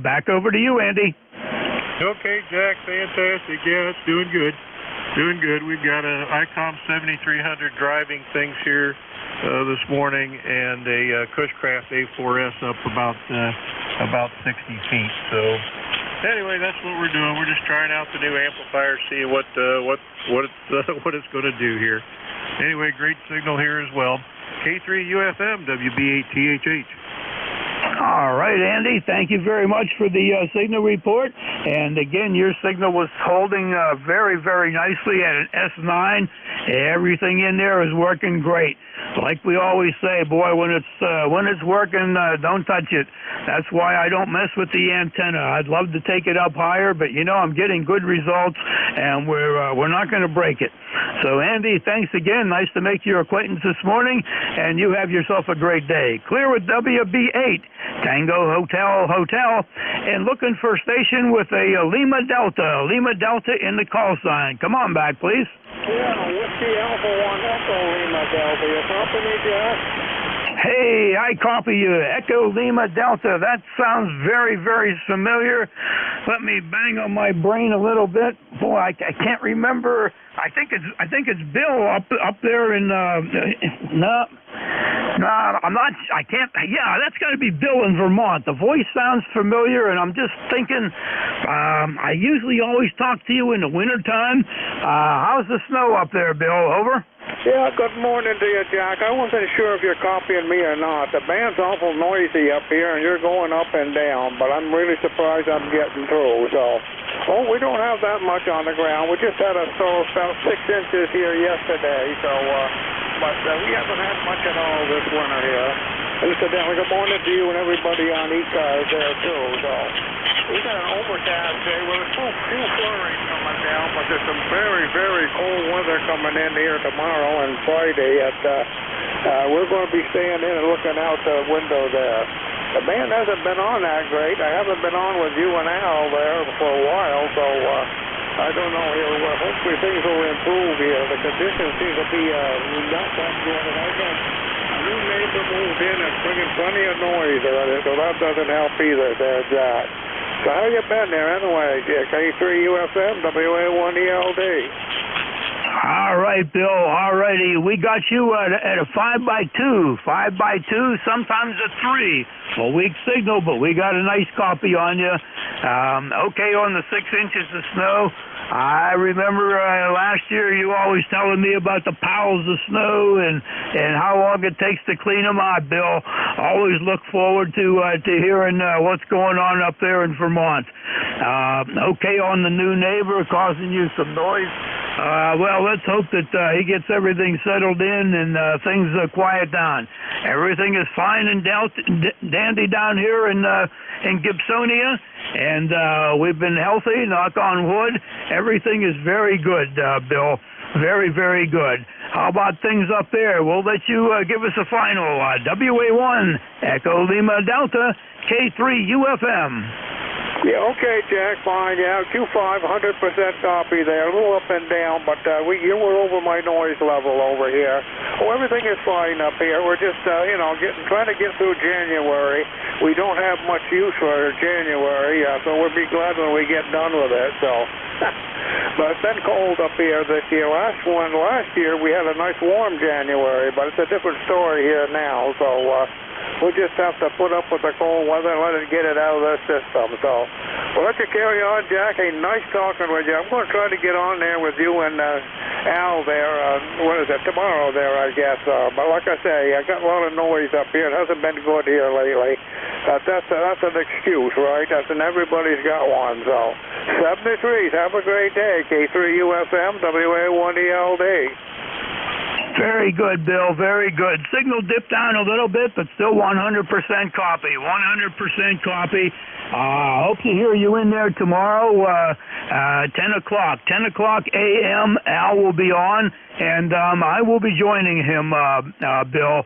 Back over to you, Andy. Okay, Jack, fantastic. Yeah, it's doing good. We've got a ICOM 7300 driving things here this morning, and a Cushcraft A4S up about 60 feet. So anyway, that's what we're doing. We're just trying out the new amplifier, seeing what it's going to do here. Anyway, great signal here as well. K3UFM, WB8THH. All right, Andy, thank you very much for the signal report. And again, your signal was holding very, very nicely at an S9. Everything in there is working great. Like we always say, boy, when it's working, don't touch it. That's why I don't mess with the antenna. I'd love to take it up higher, but you know I'm getting good results, and we're not going to break it. So, Andy, thanks again. Nice to make your acquaintance this morning, and you have yourself a great day. Clear with WB8, Tango Hotel, and looking for a station with a Lima Delta in the call sign. Come on back, please. Yeah, Whiskey Alpha 1 Echo Lima Delta. You copy me, Jack? Hey, I copy you. Echo Lima Delta. That sounds very, very familiar. Let me bang on my brain a little bit. Boy, I can't remember. I think it's Bill up there in no, I'm not. I can't. Yeah, that's got to be Bill in Vermont. The voice sounds familiar, and I'm just thinking. I usually always talk to you in the wintertime. How's the snow up there, Bill? Over. Yeah, good morning to you, Jack. I wasn't sure if you're copying me or not. The band's awful noisy up here, and you're going up and down, but I'm really surprised I'm getting through. So, we don't have that much on the ground. We just had a storm about 6 inches here yesterday, so, but we haven't had much at all this winter here. Incidentally, good morning to you and everybody on ECARS there, too. So, we got an overcast day with a few flurries coming down, but there's some very, very cold weather coming in here tomorrow and Friday. We're going to be staying in and looking out the window there. The band hasn't been on that great. I haven't been on with you and Al there for a while, so I don't know here. Well, hopefully things will improve here. The conditions seem to be not that good. And I got a new neighbor moved in and bringing plenty of noise already, so that doesn't help either there, Jack. So how you been there anyway? K3UFM, WA1ELD. All right, Bill. All righty. We got you at a 5x2. 5x2, sometimes a 3. A weak signal, but we got a nice copy on you. Okay, on the 6 inches of snow. I remember last year you always telling me about the piles of snow and how long it takes to clean them out, Bill. Always look forward to hearing what's going on up there in Vermont. Okay, on the new neighbor causing you some noise. Well, let's hope that he gets everything settled in and things quiet down. Everything is fine and dandy down here in Gibsonia, and we've been healthy, knock on wood. Everything is very good, Bill. Very, very good. How about things up there? We'll let you give us a final. WA1, Echo Lima Delta, K3 UFM. Yeah, okay, Jack, fine. Yeah, Q5, 100% copy there. A little up and down, but you were over my noise level over here. Oh, everything is fine up here. We're just, trying to get through January. We don't have much use for January, so we'll be glad when we get done with it. So, but it's been cold up here this year. Last year we had a nice warm January, but it's a different story here now. So. We'll just have to put up with the cold weather and let it get it out of the system. So we'll let you carry on, Jack. Hey, nice talking with you. I'm going to try to get on there with you and Al there. Tomorrow there, I guess. But like I say, I got a lot of noise up here. It hasn't been good here lately. That's an excuse, right? Everybody's got one. So 73s, have a great day. K3 UFM, WA1ELD. Very good, Bill. Very good. Signal dipped down a little bit, but still 100% copy. 100% copy. Hope to hear you in there tomorrow, 10 o'clock. 10 o'clock a.m. Al will be on, and I will be joining him, Bill.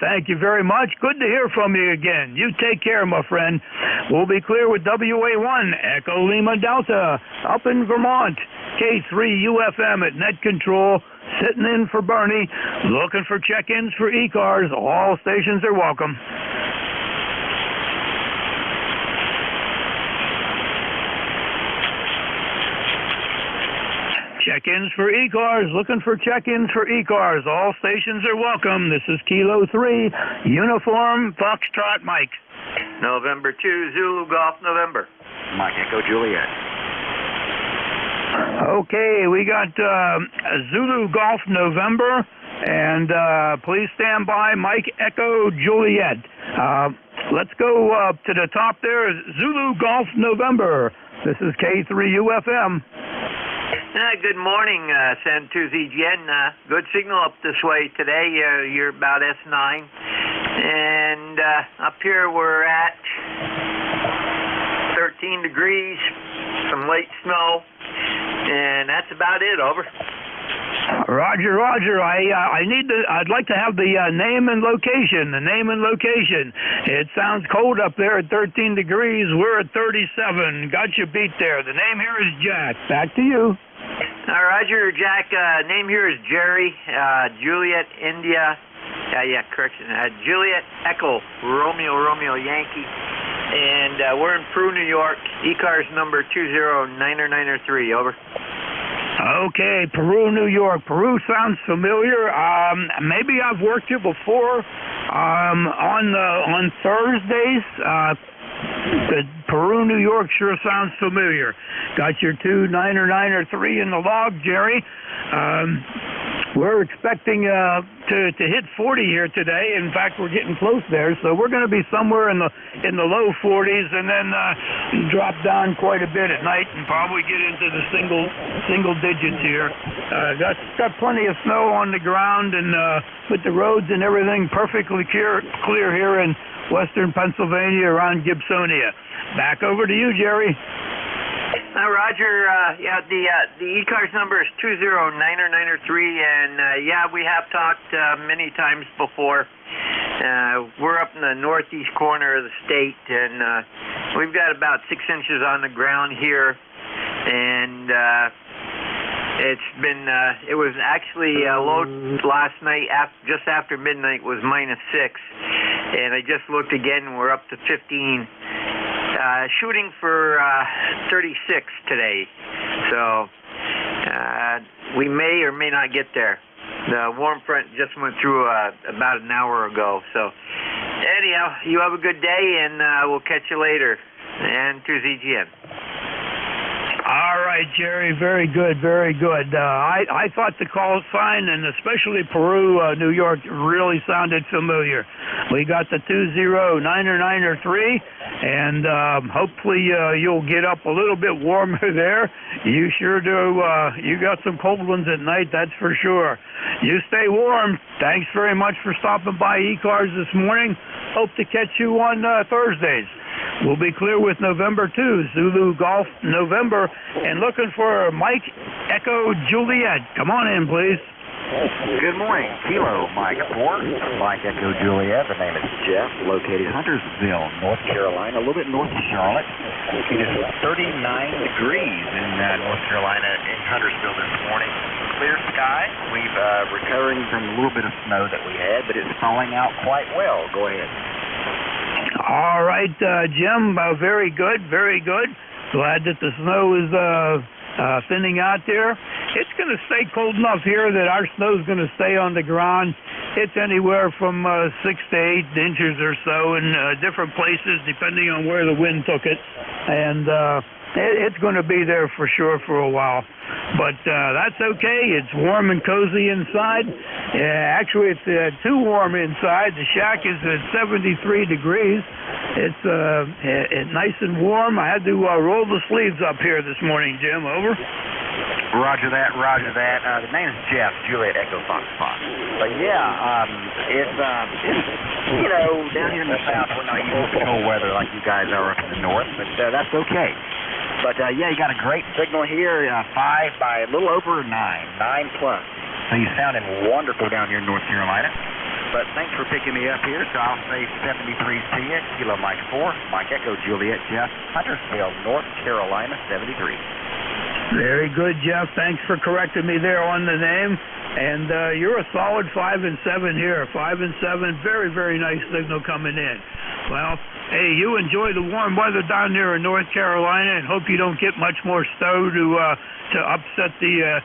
Thank you very much. Good to hear from you again. You take care, my friend. We'll be clear with WA1, Echo Lima Delta, up in Vermont. K3 UFM at net control. Sitting in for Bernie, looking for check-ins for ECARS. All stations are welcome. Check-ins for ECARS, looking for check-ins for ECARS. All stations are welcome. This is Kilo 3, Uniform Foxtrot Mike. November 2, Zulu Golf November. Mike Echo Juliet. Okay, we got Zulu Golf November, and please stand by, Mike Echo Juliet. Let's go to the top there, Zulu Golf November. This is K3 UFM. Good morning, Santuzi Jen. Good signal up this way today. You're about S9. And up here we're at 13 degrees, some late snow. And that's about it. Over. Roger, Roger. I'd like to have the name and location. The name and location. It sounds cold up there at 13 degrees. We're at 37. Got you beat there. The name here is Jack. Back to you. Roger, Jack. Name here is Jerry. Juliet India. Correction. Juliet Echo Romeo Yankee. And we're in Peru, New York. ECARS number 20993. Over. Okay, Peru, New York. Peru sounds familiar. Maybe I've worked here before on Thursdays. The Peru, New York sure sounds familiar. Got your 29993 in the log, Jerry. We're expecting to hit 40 here today. In fact, we're getting close there. So we're going to be somewhere in the low 40s, and then drop down quite a bit at night, and probably get into the single digits here. Got plenty of snow on the ground, and with the roads and everything perfectly clear here in western Pennsylvania around Gibsonia. Back over to you, Jerry. Roger, the ECARS number is 20993, and we have talked many times before. We're up in the northeast corner of the state, and we've got about 6 inches on the ground here, and it was actually low last night, just after midnight was -6, and I just looked again, and we're up to 15. Shooting for 36 today. So We may or may not get there. The warm front just went through about an hour ago. So, anyhow, you have a good day, and we'll catch you later. And to ZGN. All right, Jerry. Very good, very good. I thought the call sign, and especially Peru, New York, really sounded familiar. We got the 20993, and hopefully you'll get up a little bit warmer there. You sure do. You got some cold ones at night, that's for sure. You stay warm. Thanks very much for stopping by ECARS this morning. Hope to catch you on Thursdays. We'll be clear with November 2, Zulu Golf November, and looking for Mike Echo Juliet. Come on in, please. Good morning. Kilo Mike 4, Mike Echo Juliet. The name is Jeff, located Huntersville, North Carolina, a little bit north of Charlotte. It is 39 degrees in North Carolina in Huntersville this morning. Clear sky. We've recovering from a little bit of snow that we had, but it's thawing out quite well. Go ahead. All right, Jim, very good, very good. Glad that the snow is thinning out there. It's going to stay cold enough here that our snow is going to stay on the ground. It's anywhere from 6 to 8 inches or so in different places, depending on where the wind took it. And it's going to be there for sure for a while. But that's okay. It's warm and cozy inside. Actually, it's too warm inside. The shack is at 73 degrees. It's nice and warm. I had to roll the sleeves up here this morning, Jim. Over. Roger that, roger that. The name is Jeff, Juliet Echo Fox Fox. But yeah, it's down here in the south, we're not used to cold weather like you guys are up in the north, but that's okay. But yeah, you got a great signal here, 5 by a little over 9 plus. So you're sounding wonderful down here in North Carolina. But thanks for picking me up here, so I'll say 73 to you. Kilo Mike 4, Mike Echo Juliet Jeff, Huntersville, North Carolina, 73. Very good, Jeff. Thanks for correcting me there on the name. And you're a solid 5 and 7 here. 5 and 7, very, very nice signal coming in. Well, hey, you enjoy the warm weather down there in North Carolina, and hope you don't get much more snow to upset the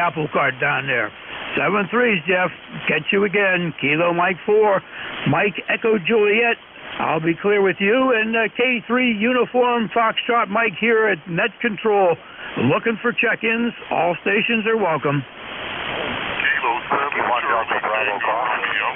apple cart down there. 7-3s, Jeff. Catch you again. Kilo Mike 4, Mike Echo Juliet. I'll be clear with you, and K3 Uniform Foxtrot Mike here at Net Control. Looking for check-ins. All stations are welcome. Kilo 7, Charlie Tango Romeo.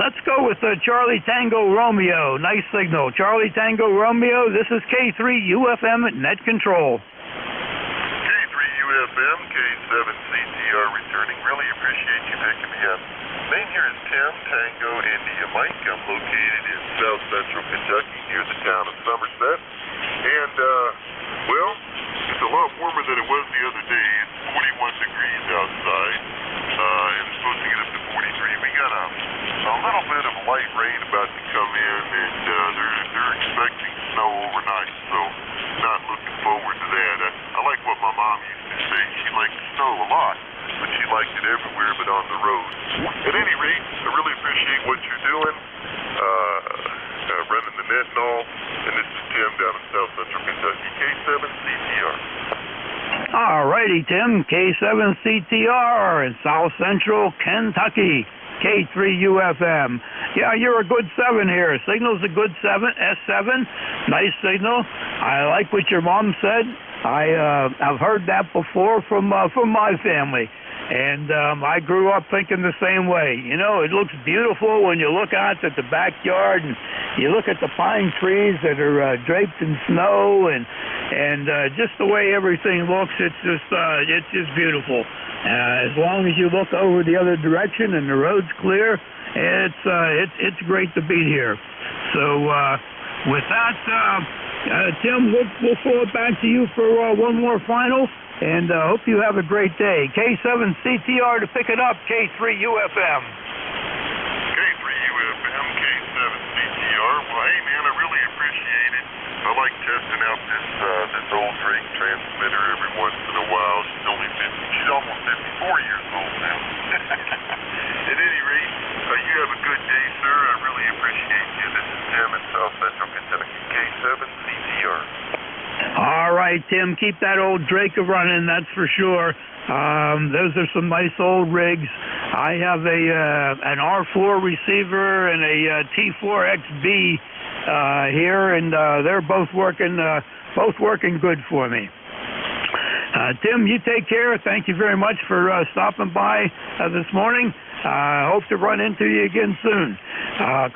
Let's go with Charlie Tango Romeo. Nice signal. Charlie Tango Romeo, this is K3 UFM at Net Control. K3 UFM, K7 CTR returning. Really appreciate you picking me up. Name here is Tim Tango India Mike. I'm located in South Central Kentucky near the town of Somerset. And, well, it's a lot warmer than it was the other day. It's 41 degrees outside, and it's supposed to get up to 43. We got a little bit of light rain about to come in, and they're expecting snow overnight, so not looking forward to that. I like what my mom used to say. She liked snow a lot, but she liked it everywhere but on the road. At any rate, I really appreciate what you're doing, running the net and all, and this is Tim down in South Central Kentucky, K7 CTR. All righty, Tim, K7 CTR in South Central Kentucky, K3 UFM. Yeah, you're a good 7 here. Signal's a good 7, S7, nice signal. I like what your mom said. I've heard that before from my family. And I grew up thinking the same way. You know, it looks beautiful when you look out at the backyard and you look at the pine trees that are draped in snow, and just the way everything looks, it's just beautiful. As long as you look over the other direction and the road's clear, it's great to be here. So with that, Tim, we'll throw it back to you for one more final. And hope you have a great day. K7 CTR to pick it up, K3 UFM. K3 UFM, K7 CTR. Well, hey, man, I really appreciate it. I like testing out this old Drake transmitter every once in a while. She's almost 54 years old now. At any rate, you have a good day, sir. I really appreciate you. This is Tim in South Central Kentucky, K7 CTR. All right. right, Tim. Keep that old Drake running, that's for sure. Those are some nice old rigs. I have an R4 receiver and a T4XB here, and they're both working good for me. Tim, you take care. Thank you very much for stopping by this morning. Hope to run into you again soon.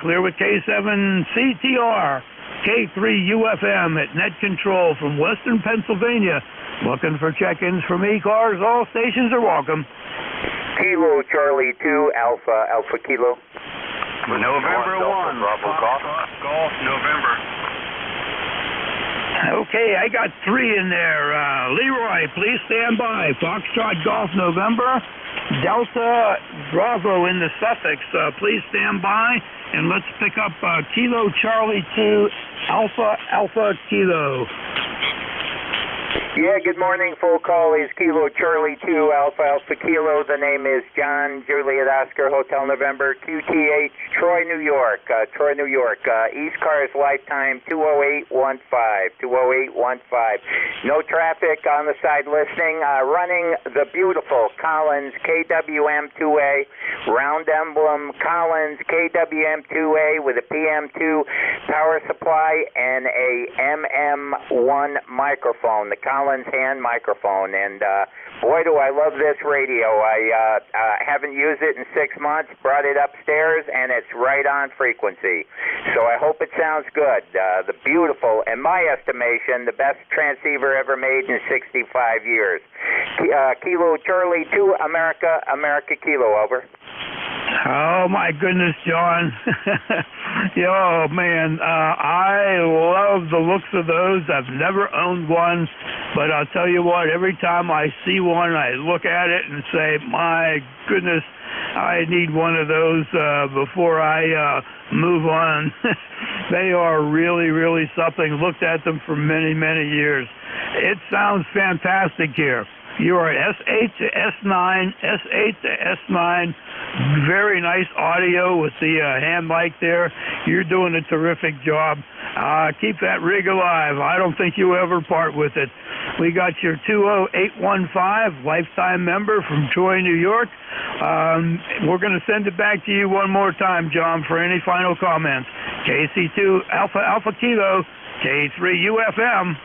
Clear with K7CTR, K3UFM at Net Control from Western Pennsylvania. Looking for check-ins from ECARS. All stations are welcome. Kilo Charlie 2 Alpha Alpha Kilo. November 1. Bravo Golf. Golf November. Okay, I got 3 in there. Leroy, please stand by. Foxtrot Golf November. Delta Bravo in the suffix. Please stand by. And let's pick up Kilo Charlie 2 Alpha Alpha Kilo. Yeah, good morning. Full call is Kilo Charlie 2 Alpha Alpha Kilo. The name is John Juliet Oscar Hotel November QTH Troy, New York. Troy, New York. ECARS lifetime 20815. 20815. No traffic on the side listening. Running the beautiful Collins KWM2A. Round emblem Collins KWM2A with a PM2 power supply and a MM1 microphone. The Collins hand microphone, and boy, do I love this radio. I haven't used it in 6 months, brought it upstairs, and it's right on frequency. So I hope it sounds good. The beautiful, in my estimation, the best transceiver ever made in 65 years. Kilo Charlie 2 America, America Kilo, over. Oh, my goodness, John. Oh, man, I love the looks of those. I've never owned one, but I'll tell you what, every time I see one, I look at it and say, my goodness, I need one of those before I move on. They are really, really something. Looked at them for many, many years. It sounds fantastic here. You are S8 to S9, S8 to S9. Very nice audio with the hand mic there. You're doing a terrific job. Keep that rig alive. I don't think you ever part with it. We got your 20815 lifetime member from Troy, New York. We're going to send it back to you one more time, John, for any final comments. KC2 Alpha Alpha Kilo, K3UFM.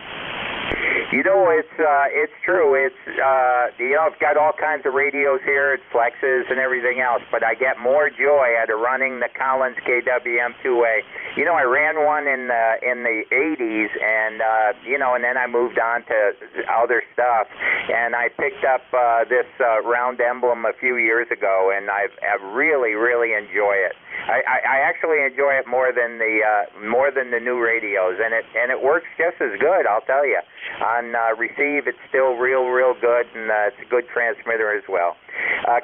You know, it's true. It's I've got all kinds of radios here, Flexes and everything else, but I get more joy out of running the Collins KWM2A. You know, I ran one in the 80s, and and then I moved on to other stuff, and I picked up this round emblem a few years ago, and I've really, really enjoy it. I actually enjoy it more than the new radios, and it works just as good, I'll tell you. On receive, it's still real good, and it's a good transmitter as well.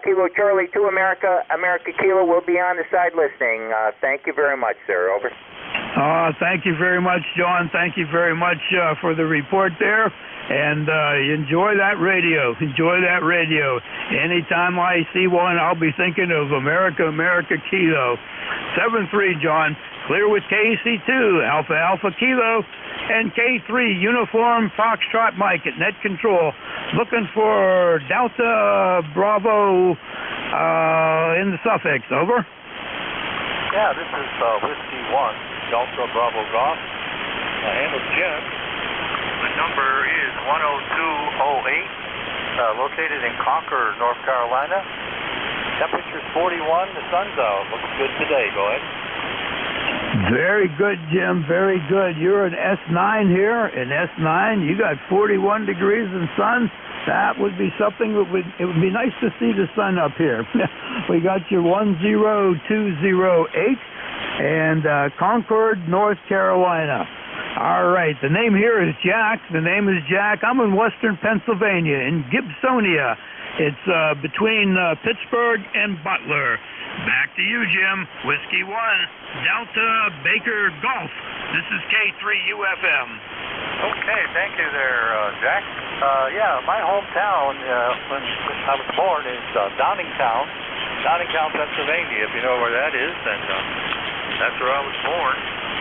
Kilo Charlie 2 America, America Kilo will be on the side listening. Thank you very much, sir. Over. Thank you very much, John. Thank you very much for the report there. And enjoy that radio. Enjoy that radio. Anytime I see one, I'll be thinking of America, America Kilo. 7-3, John. Clear with KC2, Alpha Alpha Kilo, and K3 Uniform Foxtrot Mike at Net Control. Looking for Delta Bravo in the suffix. Over. Yeah, this is Whiskey 1, Delta Bravo Golf. Handles Jim. The number is 10208, located in Concord, North Carolina. Temperature's 41, the sun's out. Looks good today. Go ahead. Very good, Jim. Very good. You're an S9 here. In S9, you got 41 degrees in sun. That would be something that it would be nice to see the sun up here. We got your 10208 and Concord, North Carolina. All right. The name here is Jack. The name is Jack. I'm in Western Pennsylvania, in Gibsonia. It's between Pittsburgh and Butler. Back to you, Jim. Whiskey 1, Delta Baker Golf. This is K3UFM. Okay, thank you there, Jack. Yeah, my hometown when I was born is Downingtown, Pennsylvania, if you know where that is. And that's where I was born.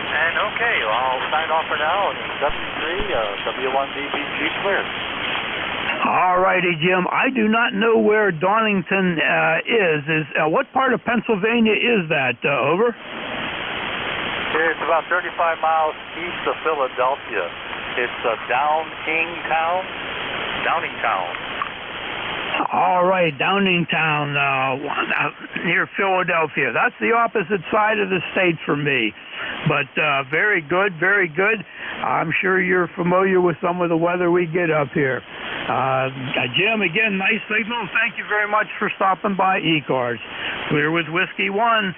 And okay, I'll sign off for now. And W3, W1DBG clear. All righty, Jim. I do not know where Donington is. What part of Pennsylvania is that? Over. It's about 35 miles east of Philadelphia. It's Downingtown. All right, Downingtown, near Philadelphia. That's the opposite side of the state for me. But very good, very good. I'm sure you're familiar with some of the weather we get up here. Jim, again, nice signal. Thank you very much for stopping by ECARS. Clear with Whiskey 1,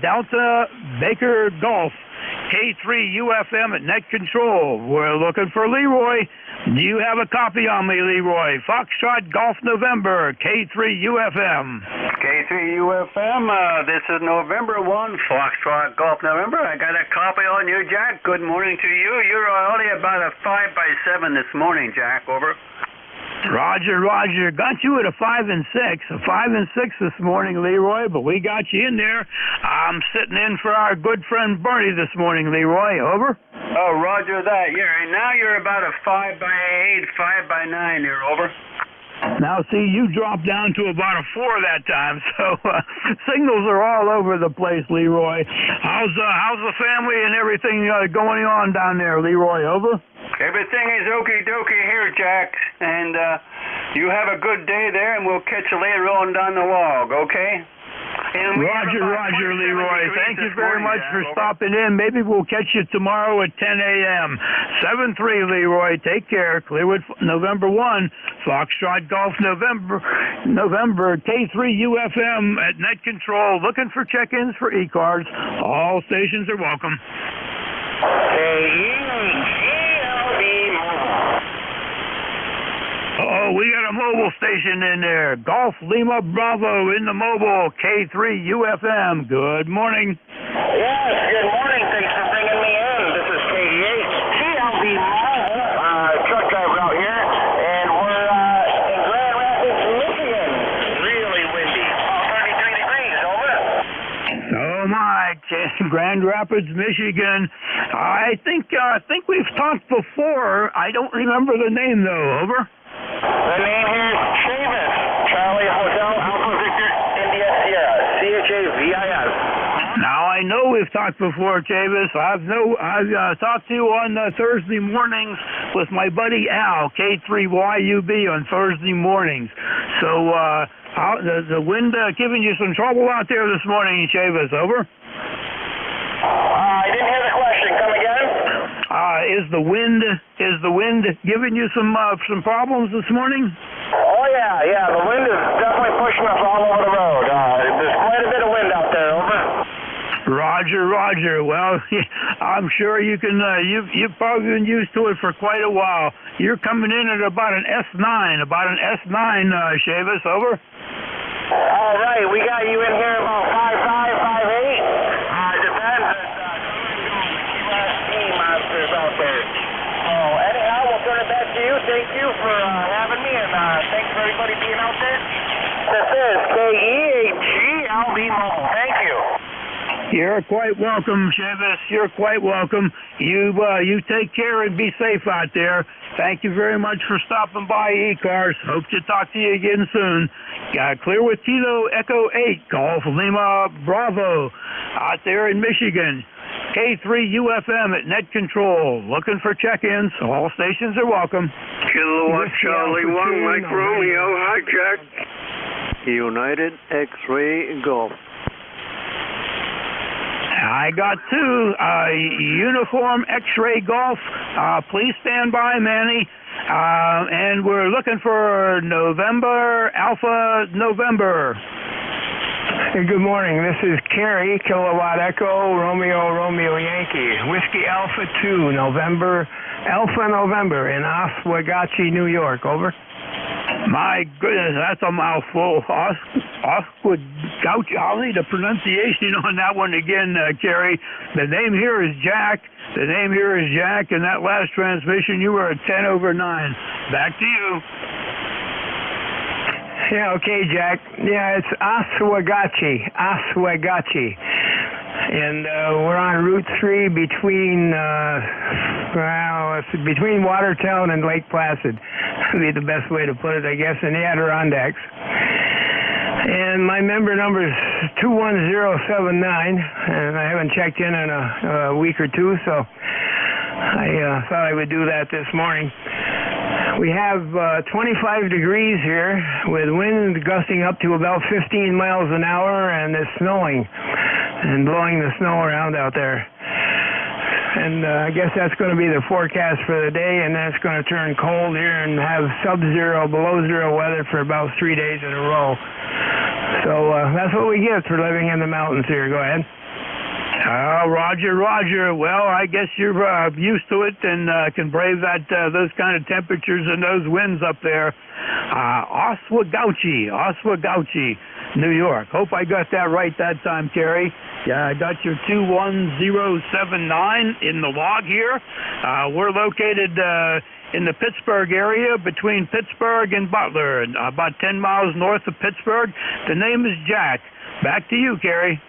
Delta Baker Golf, K3UFM at net control. We're looking for Leroy. Do you have a copy on me, Leroy? Foxtrot Golf November, K3UFM. K3UFM, this is November 1, Foxtrot Golf November. I got a copy on you, Jack. Good morning to you. You're only about a 5x7 this morning, Jack. Over. Roger, Roger. Got you at a 5 and 6. A 5 and 6 this morning, Leroy, but we got you in there. I'm sitting in for our good friend Bernie this morning, Leroy. Over. Oh, roger that. Yeah, now you're about a 5x8, 5x9 here. Over. Now, see, you dropped down to about a 4 that time, so signals are all over the place, Leroy. How's the family and everything going on down there, Leroy? Over. Everything is okie dokie here, Jack, and you have a good day there, and we'll catch you later on down the log, okay? Roger, Roger, Leroy. Thank you very much for stopping in. Maybe we'll catch you tomorrow at 10 a.m. 7-3, Leroy. Take care. Clearwood, November 1, Foxtrot Golf November, K3UFM at net control. Looking for check-ins for ECARS. All stations are welcome. Oh, we got a mobile station in there. Golf Lima Bravo in the mobile, K3UFM. Good morning. Yes, good morning. Thanks for bringing me in. This is KDH. GLB truck driver out here, and we're in Grand Rapids, Michigan. Really windy. 33 degrees, over. Oh, my. Grand Rapids, Michigan. I think we've talked before. I don't remember the name, though. Over. The name here is Chavis. Charlie Hotel Alpha Victor India Sierra. CHAVIS. Now I know we've talked before, Chavis. I've talked to you on Thursday mornings with my buddy Al, K3YUB on Thursday mornings. So the wind giving you some trouble out there this morning, Chavis? Over. I didn't hear the question. Come again? Is the wind giving you some problems this morning? Oh yeah. The wind is definitely pushing us all over the road. There's quite a bit of wind out there. Over. Roger. Well, I'm sure you can. You've probably been used to it for quite a while. You're coming in at about an S9, Chavis. Over. All right, we got you in here about 5'5", 5'8". Depends. Monsters out there. So anyhow, we'll turn it back to you. Thank you for having me, and thanks for everybody being out there. This is KEHGLB Mobile. Thank you. You're quite welcome, Chavis. You're quite welcome. You take care and be safe out there. Thank you very much for stopping by ECARS. Hope to talk to you again soon. Clear with Kilo Echo 8, Golf Lima Bravo, out there in Michigan. K3UFM at net control. Looking for check-ins. All stations are welcome. Kilowatt Charlie 1, Mike Romeo. Hi, Jack. United X-Ray Golf. I got 2. Uniform X-Ray Golf. Please stand by, Manny. And we're looking for November, Alpha November. Hey, good morning. This is Kerry, Kilowatt Echo, Romeo Yankee. Whiskey Alpha 2, Alpha November in Oswegatchie, New York. Over. My goodness, that's a mouthful. Oswegatchie. I'll need a pronunciation on that one again, Kerry. The name here is Jack. And that last transmission, you were at 10 over 9. Back to you. Yeah, okay, Jack. Yeah, it's Oswegatchie. And we're on Route 3 between Watertown and Lake Placid. Would be the best way to put it, I guess, in the Adirondacks. And my member number is 21079, and I haven't checked in a week or two, so I thought I would do that this morning. We have 25 degrees here with wind gusting up to about 15 miles an hour, and it's snowing and blowing the snow around out there. And I guess that's going to be the forecast for the day, and then it's going to turn cold here and have sub-zero, below zero weather for about 3 days in a row. So that's what we get for living in the mountains here. Go ahead. Roger, Roger. Well, I guess you're used to it and can brave that those kind of temperatures and those winds up there. Oswegatchie, New York. Hope I got that right that time, Terry. Yeah, I got your 21079 in the log here. We're located in the Pittsburgh area between Pittsburgh and Butler, and about 10 miles north of Pittsburgh. The name is Jack. Back to you, Kerry.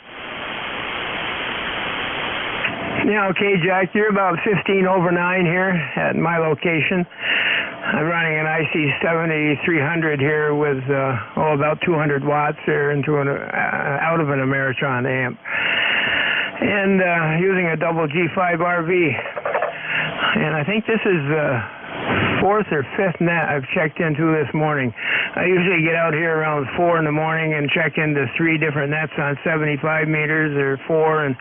Yeah, okay, Jack, you're about 15 over 9 here at my location. I'm running an IC 7300 here with, about 200 watts there into out of an Ameritron amp. And using a double G5 RV. And I think this is fourth or fifth net I've checked into this morning. I usually get out here around 4 in the morning and check into 3 different nets on 75 meters or 4, and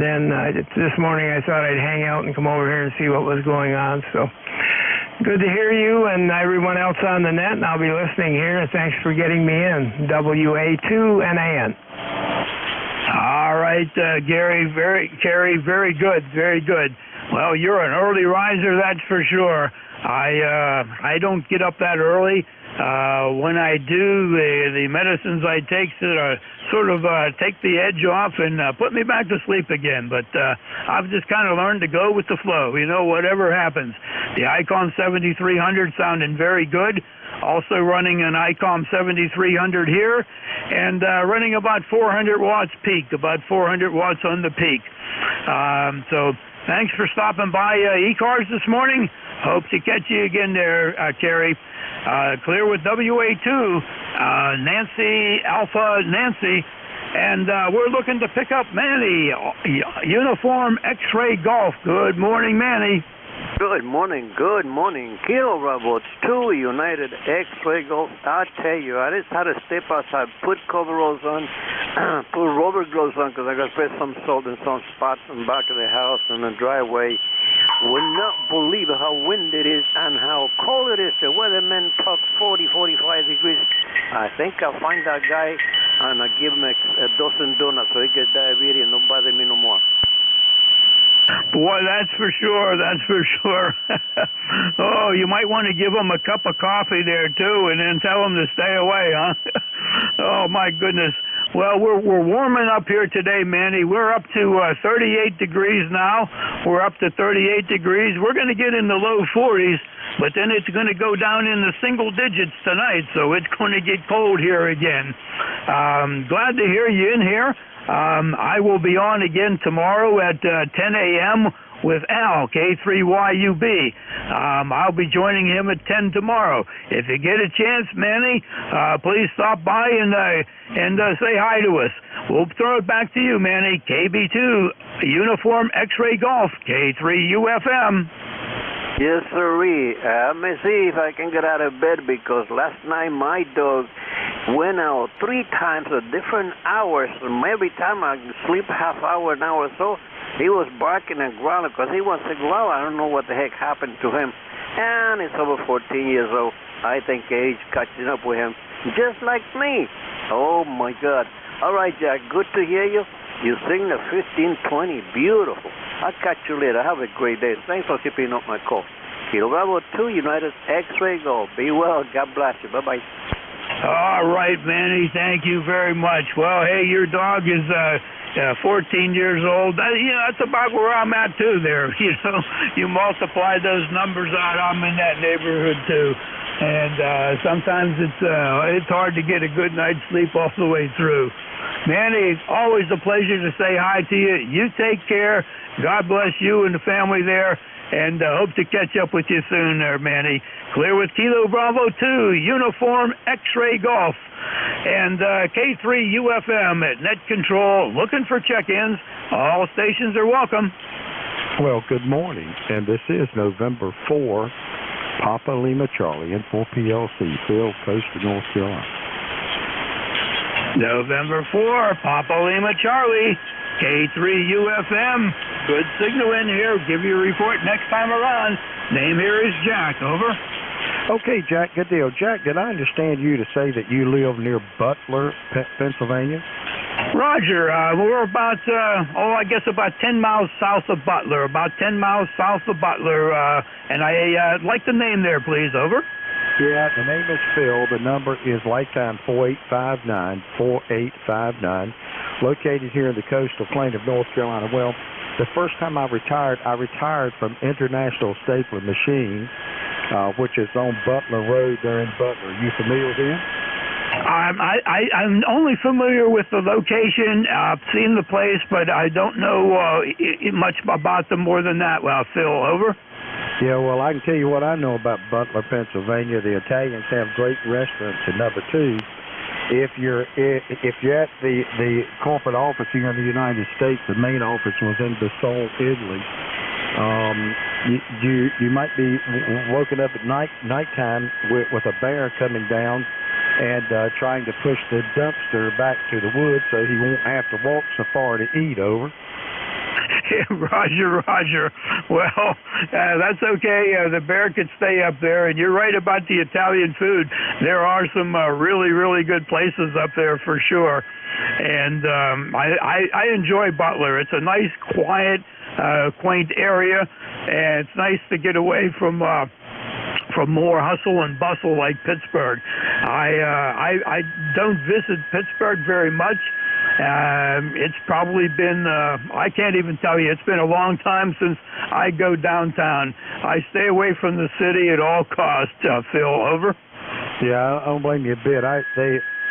then this morning I thought I'd hang out and come over here and see what was going on. So good to hear you and everyone else on the net, and I'll be listening here. Thanks for getting me in. WA2NAN. All right, Kerry, very good, very good. Well, you're an early riser, that's for sure. I don't get up that early. When I do, the medicines I take sort of take the edge off and put me back to sleep again. But I've just kind of learned to go with the flow, whatever happens. The ICOM 7300 sounding very good. Also running an ICOM 7300 here, and running about 400 watts peak, about 400 watts on the peak. So thanks for stopping by ECARS this morning. Hope to catch you again there, Kerry. Clear with WA2, Nancy, Alpha Nancy, and we're looking to pick up Manny, Uniform X-Ray Golf. Good morning, Manny. Good morning. Kilo Robots 2, United X-Ray Golf. I tell you, I just had to step outside, put coveralls on, put rubber gloves on, because I got to spread some salt in some spots in the back of the house and the driveway. Would not believe how windy it is and how cold it is. The weathermen talk 40, 45 degrees. I think I'll find that guy and I'll give him a dozen donuts so he gets diabetes and don't bother me no more. Boy, that's for sure. Oh, you might want to give them a cup of coffee there, too, and then tell them to stay away, huh? Oh, my goodness. Well, we're warming up here today, Manny. We're up to 38 degrees now. We're up to 38 degrees. We're going to get in the low 40s, but then it's going to go down in the single digits tonight, so it's going to get cold here again. Glad to hear you in here. I will be on again tomorrow at 10 a.m. with Al, K3YUB. I'll be joining him at 10 tomorrow. If you get a chance, Manny, please stop by and say hi to us. We'll throw it back to you, Manny. KB2, Uniform X-Ray Golf, K3UFM. Yes, sirree. Let me see if I can get out of bed, because last night my dog went out 3 times at different hours. And every time I sleep half hour, an hour or so, he was barking and growling because he wants to go out. I don't know what the heck happened to him. And he's over 14 years old. I think age catching up with him, just like me. Oh, my God. All right, Jack, good to hear you. You sing the 1520. Beautiful. I'll catch you later. Have a great day. Thanks for keeping up my call. Kilo Bravo 2, United X-Ray Go. Be well. God bless you. Bye-bye. All right, Manny. Thank you very much. Well, hey, your dog is 14 years old. That's about where I'm at, too, there. You multiply those numbers out, I'm in that neighborhood, too. And sometimes it's hard to get a good night's sleep all the way through. Manny, always a pleasure to say hi to you. You take care. God bless you and the family there, and hope to catch up with you soon there, Manny. Clear with Kilo Bravo 2, Uniform X-Ray Golf, and K3UFM at Net Control, looking for check-ins. All stations are welcome. Well, good morning, and this is November 4, Papa Lima Charlie, N4 PLC, Phil, Coast of North Carolina. November 4, Papa Lima Charlie, K3UFM. Good signal in here. Give you a report next time around. Name here is Jack. Over. Okay, Jack, good deal. Jack, did I understand you to say that you live near Butler, Pennsylvania? Roger. We're about, I guess about 10 miles south of Butler. About 10 miles south of Butler. And I'd like the name there, please. Over. Yeah, the name is Phil. The number is Lifetime 4859, located here in the coastal plain of North Carolina. Well, the first time I retired from International Stapler Machine, which is on Butler Road there in Butler. Are you familiar with him? I'm only familiar with the location. I've seen the place, but I don't know much about them more than that. Well, Phil, over. Yeah, well, I can tell you what I know about Butler, Pennsylvania. The Italians have great restaurants. And number two, if you're at the corporate office here in the United States, the main office was in Basel, Italy. You might be woken up at nighttime with a bear coming down and trying to push the dumpster back to the woods so he won't have to walk so far to eat. Over. Roger. Well, that's okay. The bear could stay up there, and you're right about the Italian food. There are some really, really good places up there for sure. And I enjoy Butler. It's a nice, quiet, quaint area, and it's nice to get away from more hustle and bustle like Pittsburgh. I don't visit Pittsburgh very much. It's probably been, I can't even tell you, it's been a long time since I go downtown. I stay away from the city at all costs, Phil. Over. Yeah, I don't blame you a bit. I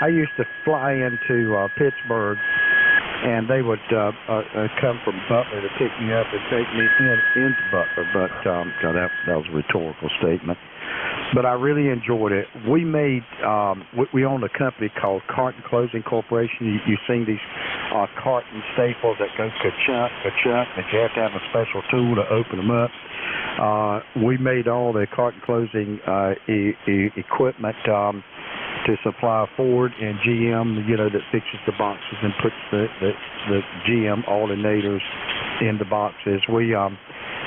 used to fly into Pittsburgh, and they would come from Butler to pick me up and take me into Butler, but that was a rhetorical statement. But I really enjoyed it. We made, we own a company called Carton Closing Corporation. You've seen these carton staples that go ka-chunk, that you have to have a special tool to open them up. We made all the carton closing equipment to supply Ford and GM, that fixes the boxes and puts the GM alternators in the boxes. We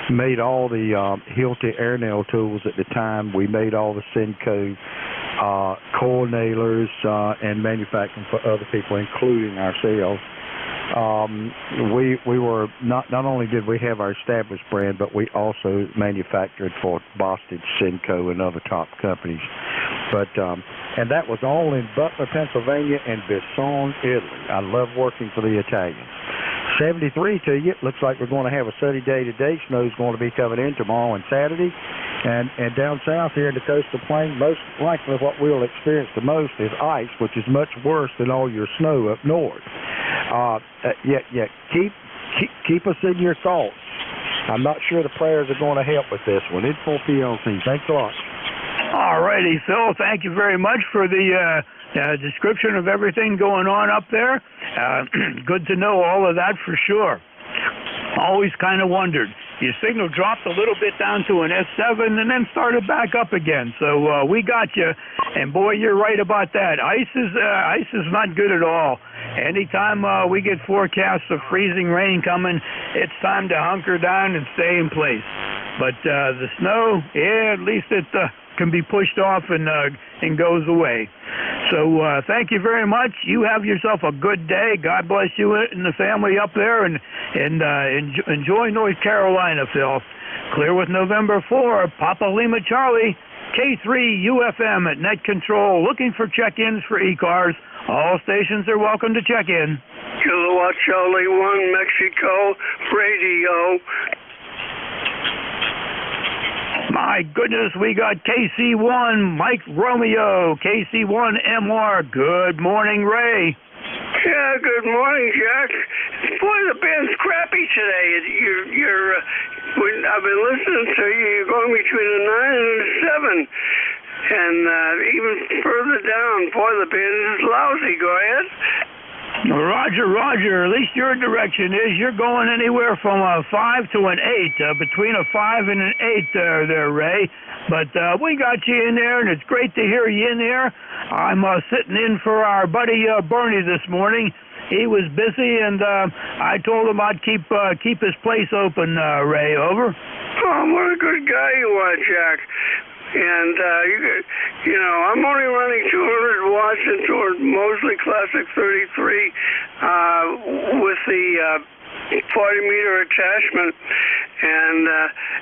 made all the Hilti air nail tools at the time. We made all the Senko coil nailers and manufacturing for other people, including ourselves. We were not only did we have our established brand, but we also manufactured for Boston, Senko, and other top companies. But and that was all in Butler, Pennsylvania, and Basson, Italy. I love working for the Italians. 73 to you. It looks like we're going to have a sunny day today. Snow's going to be coming in tomorrow and Saturday. And down south here in the coastal plain, most likely what we'll experience the most is ice, which is much worse than all your snow up north. Keep us in your thoughts. I'm not sure the prayers are going to help with this one. It's for PLC. Thanks a lot. All righty, Phil. Thank you very much for the description of everything going on up there. Good to know all of that for sure. Always kind of wondered. Your signal dropped a little bit down to an S7 and then started back up again. So we got you. And boy, you're right about that. Ice is not good at all. Anytime we get forecasts of freezing rain coming, it's time to hunker down and stay in place. But the snow, at least it can be pushed off and goes away. So thank you very much. You have yourself a good day. God bless you and the family up there, and enjoy North Carolina, Phil. Clear with November 4, Papa Lima Charlie, K3UFM at Net Control, looking for check-ins for ECARS. All stations are welcome to check in. Kilowatt Charlie 1, Mexico, radio. My goodness, we got KC1, Mike Romeo, KC1MR. Good morning, Ray. Yeah, good morning, Jack. Boy, the band's crappy today. When I've been listening to you, you're going between a 9 and a 7. And even further down, boy, the band is lousy. Go ahead. Roger. At least your direction is you're going anywhere from a 5 to an 8, between a 5 and an 8 there, Ray. But we got you in there, and it's great to hear you in there. I'm sitting in for our buddy Bernie this morning. He was busy, and I told him I'd keep his place open, Ray. Over. Oh, what a good guy you are, Jack. And, I'm only running 200 watts into a Mosley Classic 33 with the 40-meter attachment. And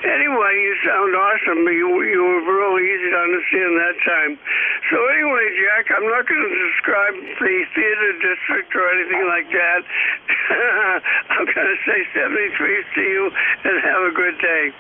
anyway, you sound awesome. You were really easy to understand that time. So anyway, Jack, I'm not going to describe the theater district or anything like that. I'm going to say 73 to you and have a good day.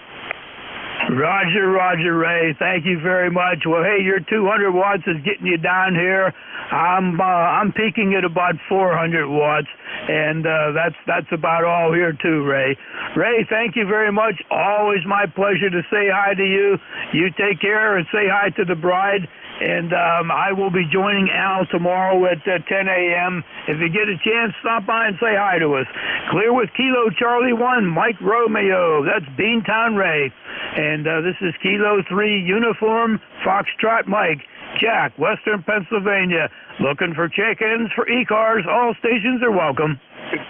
Roger, Ray. Thank you very much. Well, hey, your 200 watts is getting you down here. I'm peaking at about 400 watts, and that's about all here too, Ray. Ray, thank you very much. Always my pleasure to say hi to you. You take care and say hi to the bride. And I will be joining Al tomorrow at 10 a.m. If you get a chance, stop by and say hi to us. Clear with Kilo Charlie 1, Mike Romeo. That's Beantown Ray. And this is Kilo 3 Uniform Foxtrot Mike. Jack, Western Pennsylvania. Looking for check-ins for ECARS. All stations are welcome.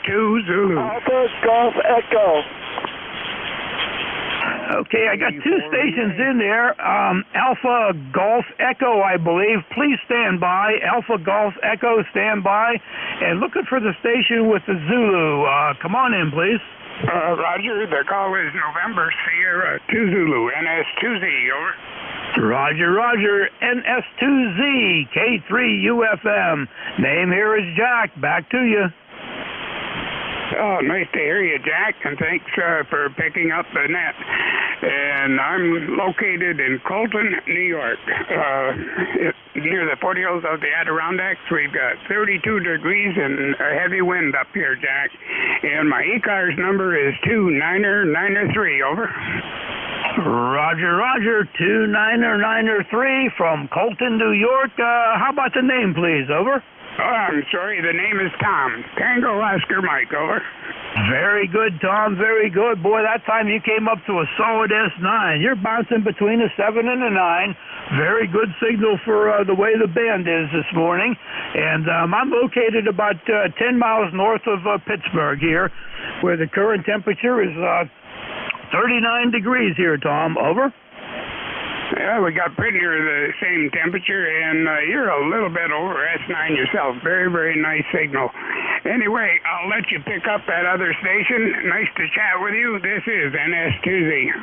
2 Zulu. Alpha Golf Echo. Okay, I got 2 stations in there. Alpha Golf Echo, I believe. Please stand by. Alpha Golf Echo, stand by. And looking for the station with the Zulu. Come on in, please. Roger, the call is November Sierra 2 Zulu, NS2Z, over. Roger, NS2Z, K3UFM. Name here is Jack. Back to you. Oh, nice to hear you, Jack, and thanks for picking up the net. And I'm located in Colton, New York, near the foothills of the Adirondacks. We've got 32 degrees and a heavy wind up here, Jack. And my ECARS number is 29903, over. Roger, 29903 from Colton, New York. How about the name, please, over? Oh, I'm sorry, the name is Tom. Tango Oscar Mike, over. Very good, Tom, very good. Boy, that time you came up to a solid S9. You're bouncing between a 7 and a 9. Very good signal for the way the band is this morning. And I'm located about 10 miles north of Pittsburgh here, where the current temperature is 39 degrees here, Tom. Over. Yeah, we got pretty near the same temperature, and you're a little bit over S9 yourself. Very, very nice signal. Anyway, I'll let you pick up that other station. Nice to chat with you. This is NS2Z.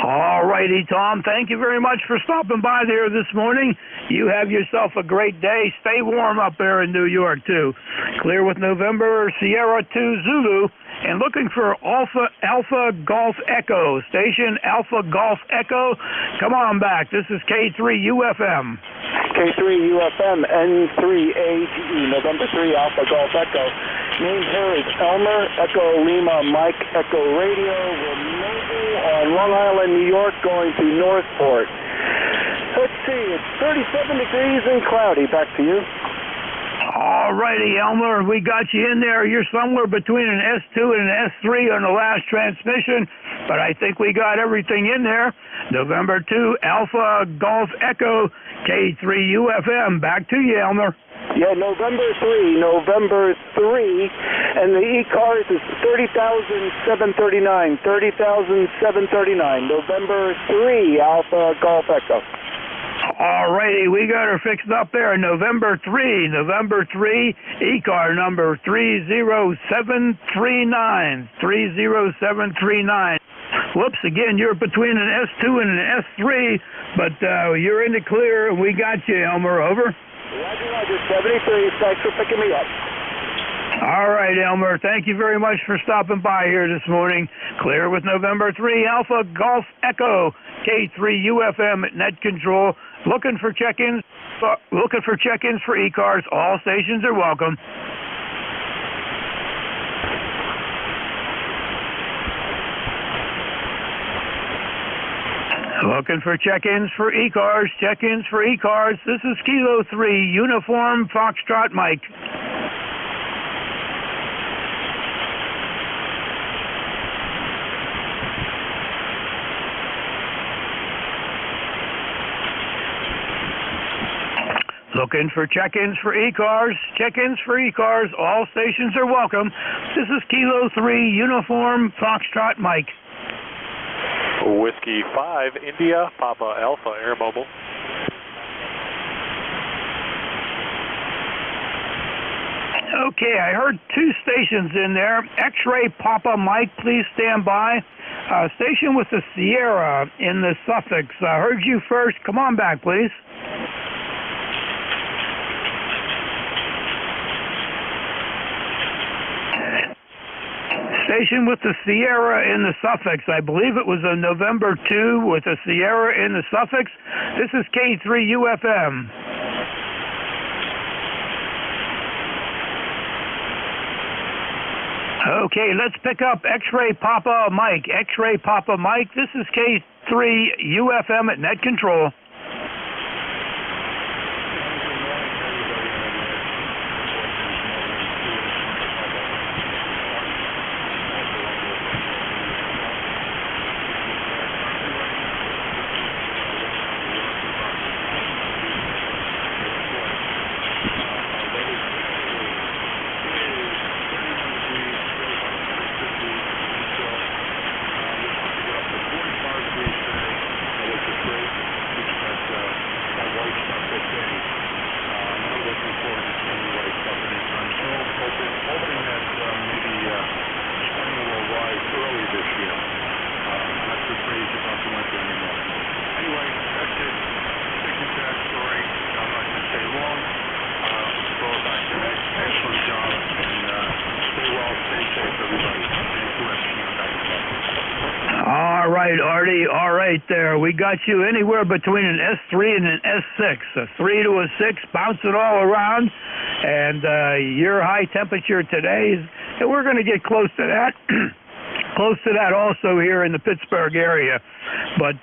All righty, Tom. Thank you very much for stopping by there this morning. You have yourself a great day. Stay warm up there in New York, too. Clear with November Sierra 2 Zulu. And looking for Alpha Golf Echo, station Alpha Golf Echo. Come on back. This is K3UFM. K3UFM, N3AGE, November 3, Alpha Golf Echo. Name here is Elmer, Echo Lima, Mike, Echo Radio. We're mobile on Long Island, New York, going to Northport. Let's see, it's 37 degrees and cloudy. Back to you. All righty, Elmer, we got you in there. You're somewhere between an S2 and an S3 on the last transmission, but I think we got everything in there. November 2, Alpha Golf Echo, K3UFM. Back to you, Elmer. Yeah, November 3, and the ECARS is 30,739, 30,739, November 3, Alpha Golf Echo. All righty, we got her fixed up there. November 3, ECAR number 30739, 30739. Whoops, again, you're between an S2 and an S3, but you're in the clear. We got you, Elmer, over. Roger, 73. Thanks for picking me up. All right, Elmer. Thank you very much for stopping by here this morning. Clear with November 3, Alpha Golf Echo, K3UFM at net control. Looking for check-ins for ECARS. All stations are welcome. Looking for check-ins for ECARS. Check-ins for ECARS. This is Kilo 3, Uniform Foxtrot Mike. Looking for check-ins for ECARS. Check-ins for ECARS. All stations are welcome. This is Kilo 3, Uniform Foxtrot Mike. Whiskey 5, India, Papa Alpha, Air Mobile. Okay, I heard two stations in there. X-Ray Papa Mike, please stand by. Station with the Sierra in the suffix. I heard you first. Come on back, please. Station with the Sierra in the suffix. I believe it was a November 2 with a Sierra in the suffix. This is K3UFM. Okay, let's pick up X-Ray Papa Mike. X-Ray Papa Mike, this is K3UFM at Net Control. All right, Artie. All right there. We got you anywhere between an S3 and an S6. A 3 to a 6, bounce it all around. And your high temperature today, and we're going to get close to that. Close to that also here in the Pittsburgh area. But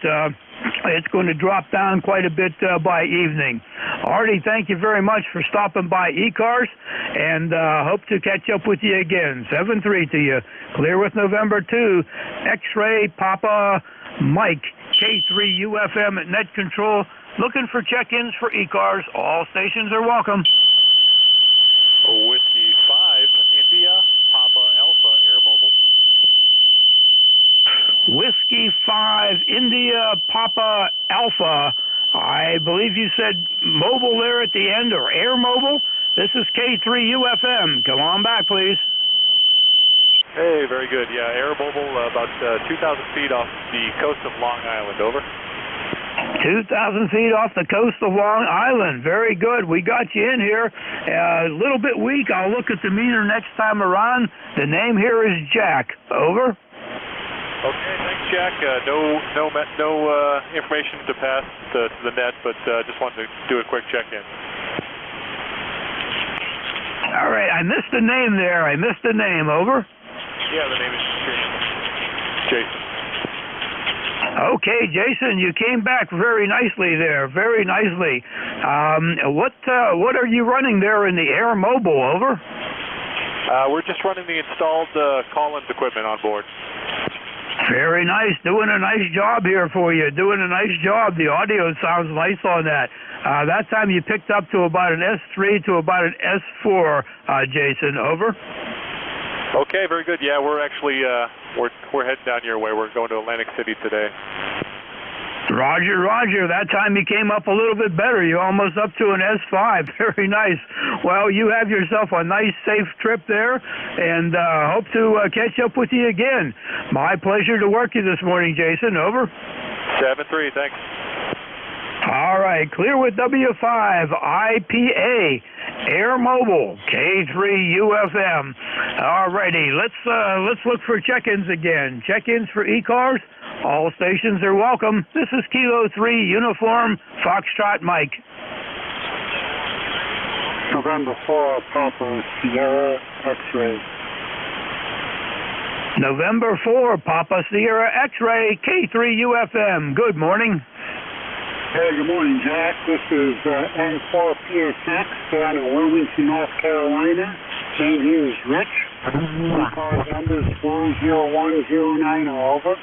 it's going to drop down quite a bit by evening. Artie, thank you very much for stopping by ECARS, and hope to catch up with you again. 7-3 to you. Clear with November 2. X-Ray Papa Mike, K3UFM at Net Control. Looking for check-ins for ECARS. All stations are welcome. Whiskey 5, India, Papa Alpha, Air Mobile. Whiskey 5, India, Papa Alpha. I believe you said mobile there at the end, or air mobile. This is K3UFM. Come on back, please. Hey, very good. Yeah, air mobile, about 2,000 feet off the coast of Long Island. Over. 2,000 feet off the coast of Long Island. Very good. We got you in here. A little bit weak. I'll look at the meter next time around. The name here is Jack. Over. Okay, thanks, Jack. No information to pass to the net, but just wanted to do a quick check-in. All right, I missed the name there. I missed the name. Over. Yeah, the name is Jason. Okay, Jason, you came back very nicely there. Very nicely. What are you running there in the air mobile? Over. We're just running the installed Collins equipment on board. Very nice. Doing a nice job here for you. Doing a nice job. The audio sounds nice on that. That time you picked up to about an S3 to about an S4, Jason. Over. Okay, very good. Yeah, we're actually we're heading down your way. We're going to Atlantic City today. Roger, Roger. That time you came up a little bit better. You're almost up to an S5. Very nice. Well, you have yourself a nice, safe trip there, and hope to catch up with you again. My pleasure to work you this morning, Jason. Over. 7-3, thanks. All right, clear with W5, IPA, Air Mobile, K3UFM. All righty, let's look for check-ins again. Check-ins for ECARS. All stations are welcome. This is Kilo 3, Uniform, Foxtrot Mike. November 4, Papa Sierra, X-Ray. November 4, Papa Sierra X-Ray, K3UFM. Good morning. Hey, good morning, Jack. This is N4PSX down in Wilmington, North Carolina. Name here is Rich. Call number is 40109 over.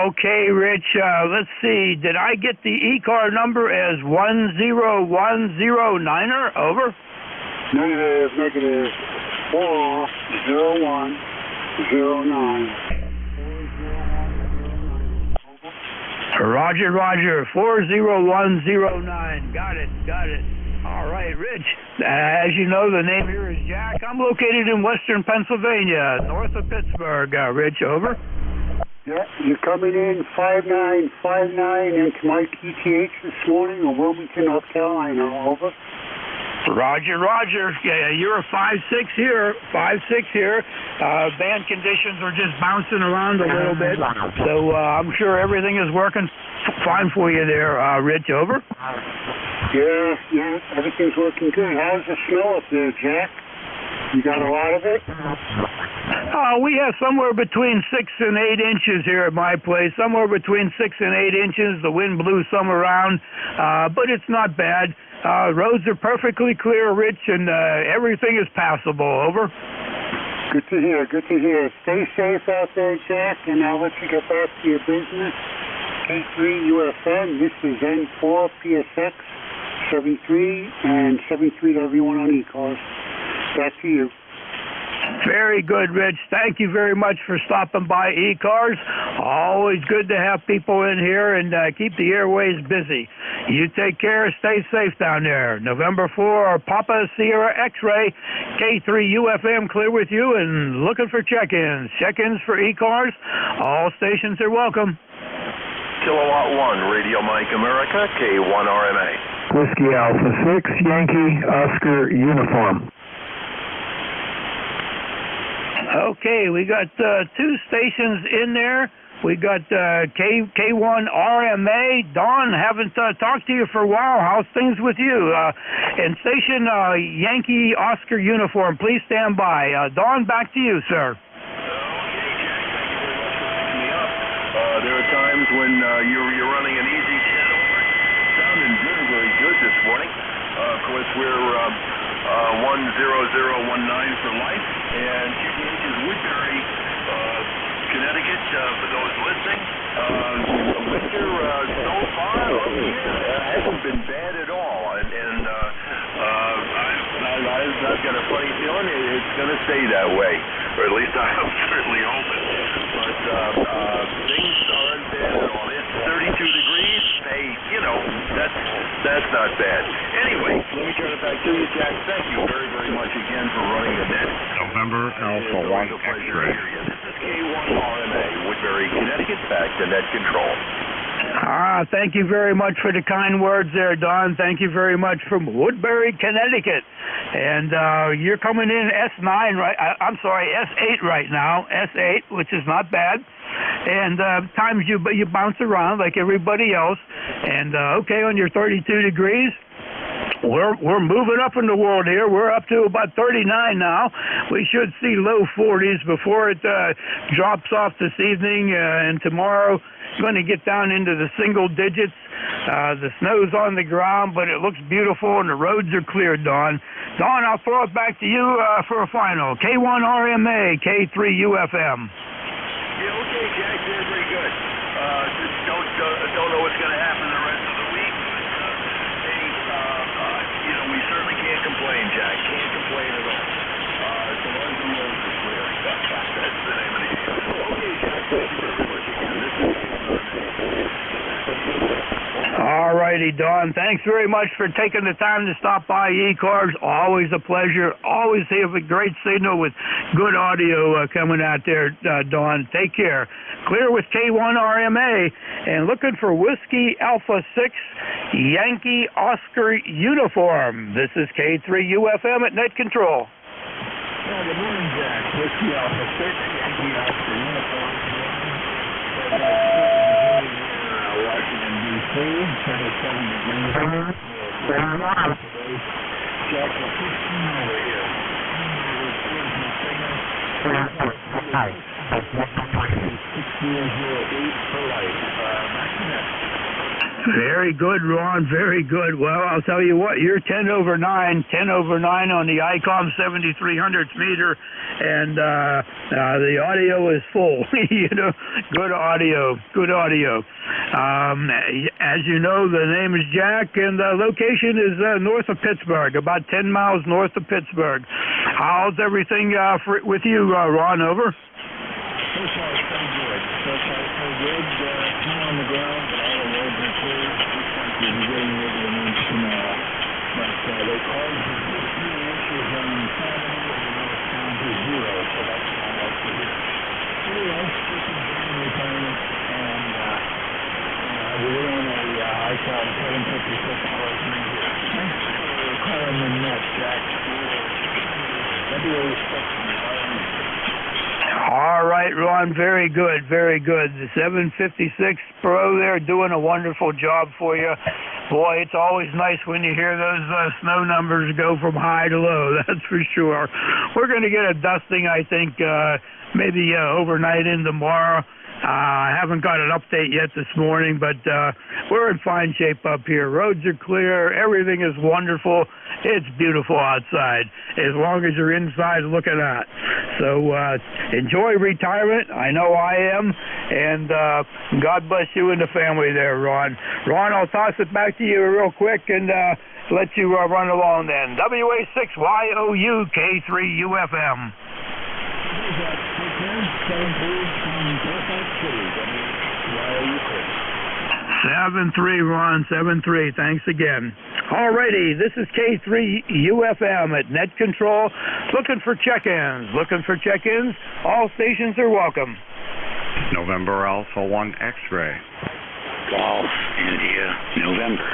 Okay, Rich, let's see. Did I get the ECAR number as 10109er? Over. Negative 40109. Roger, 40109. Got it. All right, Rich. As you know, the name here is Jack. I'm located in western Pennsylvania, north of Pittsburgh. Rich, over. Yeah, you're coming in 5959 into my PTH this morning in Wilmington, North Carolina. Over. Roger. Yeah, you're a 5-6 here. Band conditions are just bouncing around a little bit, so I'm sure everything is working fine for you there, Rich. Over. Yeah, everything's working good. How's the snow up there, Jack? You got a lot of it? We have somewhere between 6 and 8 inches here at my place. Somewhere between 6 and 8 inches. The wind blew some around, but it's not bad. Roads are perfectly clear, Rich, and everything is passable. Over. Good to hear. Stay safe out there, Jack, and I'll let you get back to your business. K3UFM, this is N4PSX, 73 and 73 to everyone on ECARS. Back to you. Very good, Rich. Thank you very much for stopping by ECARS. Always good to have people in here and keep the airways busy. You take care. Stay safe down there. November 4, Papa Sierra X-Ray, K3UFM clear with you and looking for check-ins. Check-ins for ECARS. All stations are welcome. Kilowatt 1, Radio Mike America, K1RMA. Whiskey Alpha 6, Yankee Oscar Uniform. Okay, we got 2 stations in there. We got K1 RMA. Don, haven't talked to you for a while. How's things with you? And station Yankee Oscar Uniform, please stand by. Don, back to you, sir. There are times when you're running an easy channel. Sounding very good this morning. Of course, we're 10019 for life, and QTH is Woodbury, Connecticut. For those listening, winter so far hasn't been bad at all, and I've got a funny feeling it's going to stay that way, or at least I'm certainly hoping. But things aren't bad at all. It's 32 degrees. Hey, that's not bad. Anyway, let me turn it back to you, Jack. Thank you very much again for running the net. November Alpha 1 X-Ray. This is K1RMA, Woodbury, Connecticut, back to net control. Thank you very much for the kind words there, Don. Thank you very much from Woodbury, Connecticut. And you're coming in S9, right? I'm sorry, S8 right now. S8, which is not bad. And times you bounce around like everybody else. And okay, on your 32 degrees. We're moving up in the world here. We're up to about 39 now. We should see low 40s before it drops off this evening, and tomorrow it's going to get down into the single digits. The snow's on the ground, but it looks beautiful, and the roads are clear, Don. Don, I'll throw it back to you for a final. K1 RMA, K3 UFM. Yeah, okay, Jack, very good. Just don't know what's going to happen the rest of the week. We certainly can't complain, Jack. Can't complain at all. So long as the roads are clear. That's the name of the game. Okay, Jack, thank you very much again. This is All righty, Don. Thanks very much for taking the time to stop by ECARS. Always a pleasure. Always have a great signal with good audio coming out there, Don. Take care. Clear with K1 RMA and looking for Whiskey Alpha 6 Yankee Oscar Uniform. This is K3 UFM at Net Control. Good morning, Jack. Whiskey Alpha 6 Yankee Oscar Uniform. Washington, D.C. 27 degrees. Jack, 15 over here. Hi. 6008 for life. Back to net. Very good, Ron. Very good. Well, I'll tell you what, you're 10 over 9 on the ICOM 7300 meter, and the audio is full. You know, good audio. As you know, the name is Jack, and the location is north of Pittsburgh, about 10 miles north of Pittsburgh. How's everything with you, Ron? Over. So far, so good. Snow on the ground, but all the roads are clear. Looks like we'll be getting maybe an inch tomorrow. But they called for 15 inches on Saturday, and now it's down to 0, so that's not nice to hear. Anyway, this is John retirement, and we're on a ICOM 756 hours from here. Thanks for calling the net, Jack. All right, Ron, very good. The 756 Pro there doing a wonderful job for you. Boy, it's always nice when you hear those snow numbers go from high to low, that's for sure. We're going to get a dusting, I think, maybe overnight in tomorrow. I haven't got an update yet this morning, but we're in fine shape up here. Roads are clear. Everything is wonderful. It's beautiful outside, as long as you're inside looking at. So enjoy retirement. I know I am. And God bless you and the family there, Ron. Ron, I'll toss it back to you real quick and let you run along then. WA6YOU K3UFM. 7-3, Ron, 7-3. Thanks again. Alrighty, this is K3UFM at Net Control. Looking for check-ins. All stations are welcome. November Alpha 1 X-ray. Golf, India, November.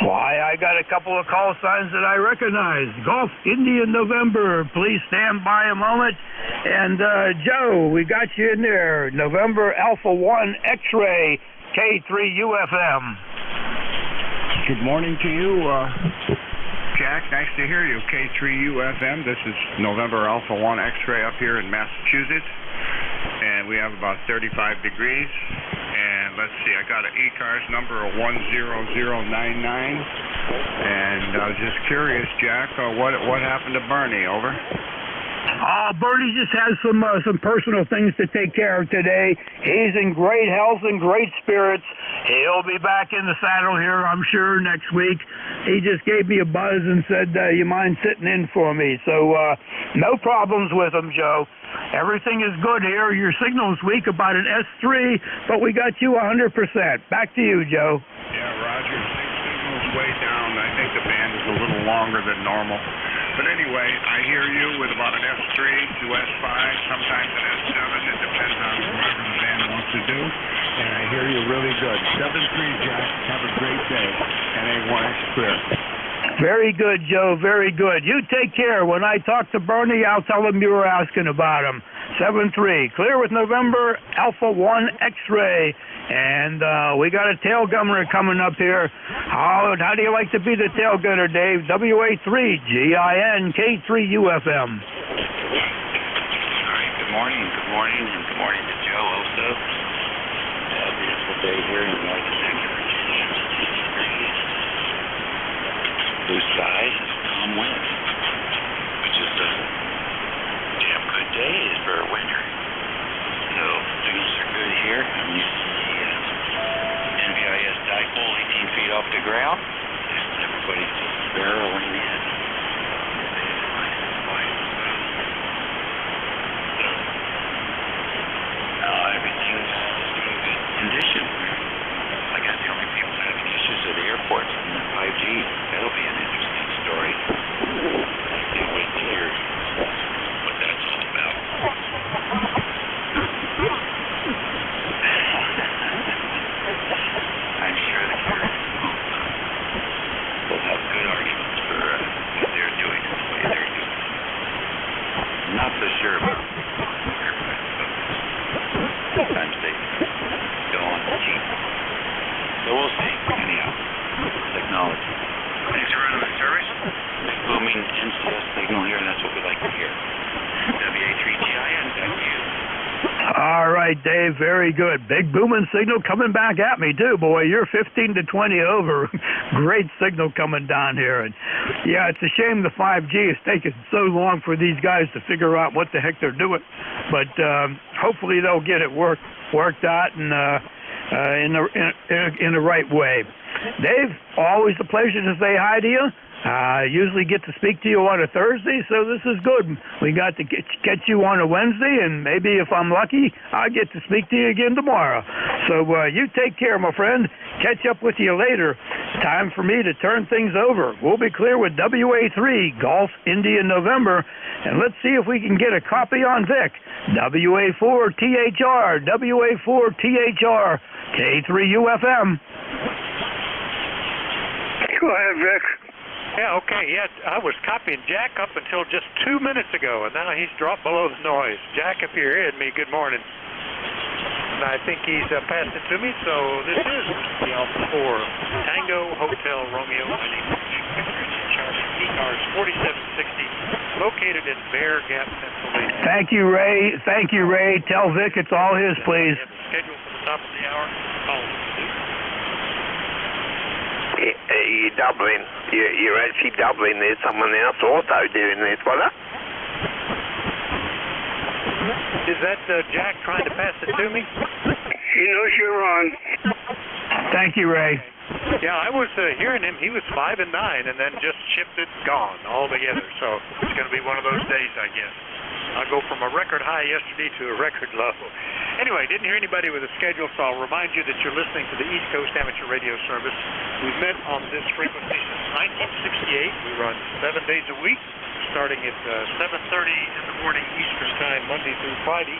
Why, I got a couple of call signs that I recognize. Golf, India, November. Please stand by a moment. And, Joe, we got you in there. November Alpha 1 X-ray, K3UFM. Good morning to you, Jack. Nice to hear you. K3UFM. This is November Alpha 1 X-ray up here in Massachusetts. And we have about 35 degrees. And let's see, I got an ECARS number of 10099. And I was just curious, Jack, what happened to Bernie? Over. Bernie just has some personal things to take care of today. He's in great health and great spirits. He'll be back in the saddle here, I'm sure, next week. He just gave me a buzz and said, you mind sitting in for me? So no problems with him, Joe. Everything is good here. Your signal's weak about an S3, but we got you 100%. Back to you, Joe. Yeah, Roger. Signal's way down. I think the band is a little longer than normal. But anyway, I hear you with about an S3 to S5, sometimes an S7. It depends on whatever the band wants to do. And I hear you really good. 7-3, Jack. Have a great day. And A1 is clear. Very good, Joe. Very good. You take care. When I talk to Bernie, I'll tell him you were asking about him. 7-3. Clear with November Alpha 1 X-ray. And we got a tail gunner coming up here. How do you like to be the tail gunner, Dave? WA3GIN K3UFM. All right, good morning, and good morning to Joe also. Beautiful day here in Northern Virginia. Blue skies, calm wind, which is a damn good day for a winter. So signals are good here. I'm used to the NVIS dipole 18 feet off the ground. Everybody's just barreling in. Everything is in good condition. I guess the only people having issues are the airports and the 5G. That'll be an interesting story. I can't wait to hear what that's all about. I'm sure that we'll have good arguments for what they're doing and the way they're doing it. I'm not so sure about sometimes they go on the cheap. So we'll see. Anyhow, technology. Thanks for running the service. Booming NCS signal here, and that's what we like to hear. WA3GI. All right, Dave, very good. Big booming signal coming back at me, too, boy. You're 15 to 20 over. Great signal coming down here. And yeah, it's a shame the 5G is taking so long for these guys to figure out what the heck they're doing. But hopefully they'll get it worked out and in the right way. Dave, always a pleasure to say hi to you. I usually get to speak to you on a Thursday, so this is good. We got to get you on a Wednesday, and maybe if I'm lucky, I get to speak to you again tomorrow. So you take care, my friend. Catch up with you later. Time for me to turn things over. We'll be clear with WA3, Golf India November, and let's see if we can get a copy on Vic. WA4THR, WA4THR, K3UFM. Go ahead, Vic. Yeah, okay. Yeah, I was copying Jack up until just 2 minutes ago, and now he's dropped below the noise. Jack, if you're hearing me, good morning. And I think he's passed it to me, so this is the Alpha 4 Tango Hotel Romeo. My name is Charlie ECARS 4760, located in Bear Gap, Pennsylvania. Thank you, Ray. Thank you, Ray. Tell Vic it's all his, please. Schedule for the top of the hour. Call him. You're doubling. You're actually doubling. There's someone else also doing this, brother. Is that Jack trying to pass it to me? He knows you're on. Thank you, Ray. Yeah, I was hearing him. He was 5 and 9, and then just shifted, gone altogether. So it's going to be one of those days, I guess. I'll go from a record high yesterday to a record low. Anyway, didn't hear anybody with a schedule, so I'll remind you that you're listening to the East Coast Amateur Radio Service. We've met on this frequency since 1968. We run 7 days a week, starting at 7:30 in the morning Eastern Time, Monday through Friday,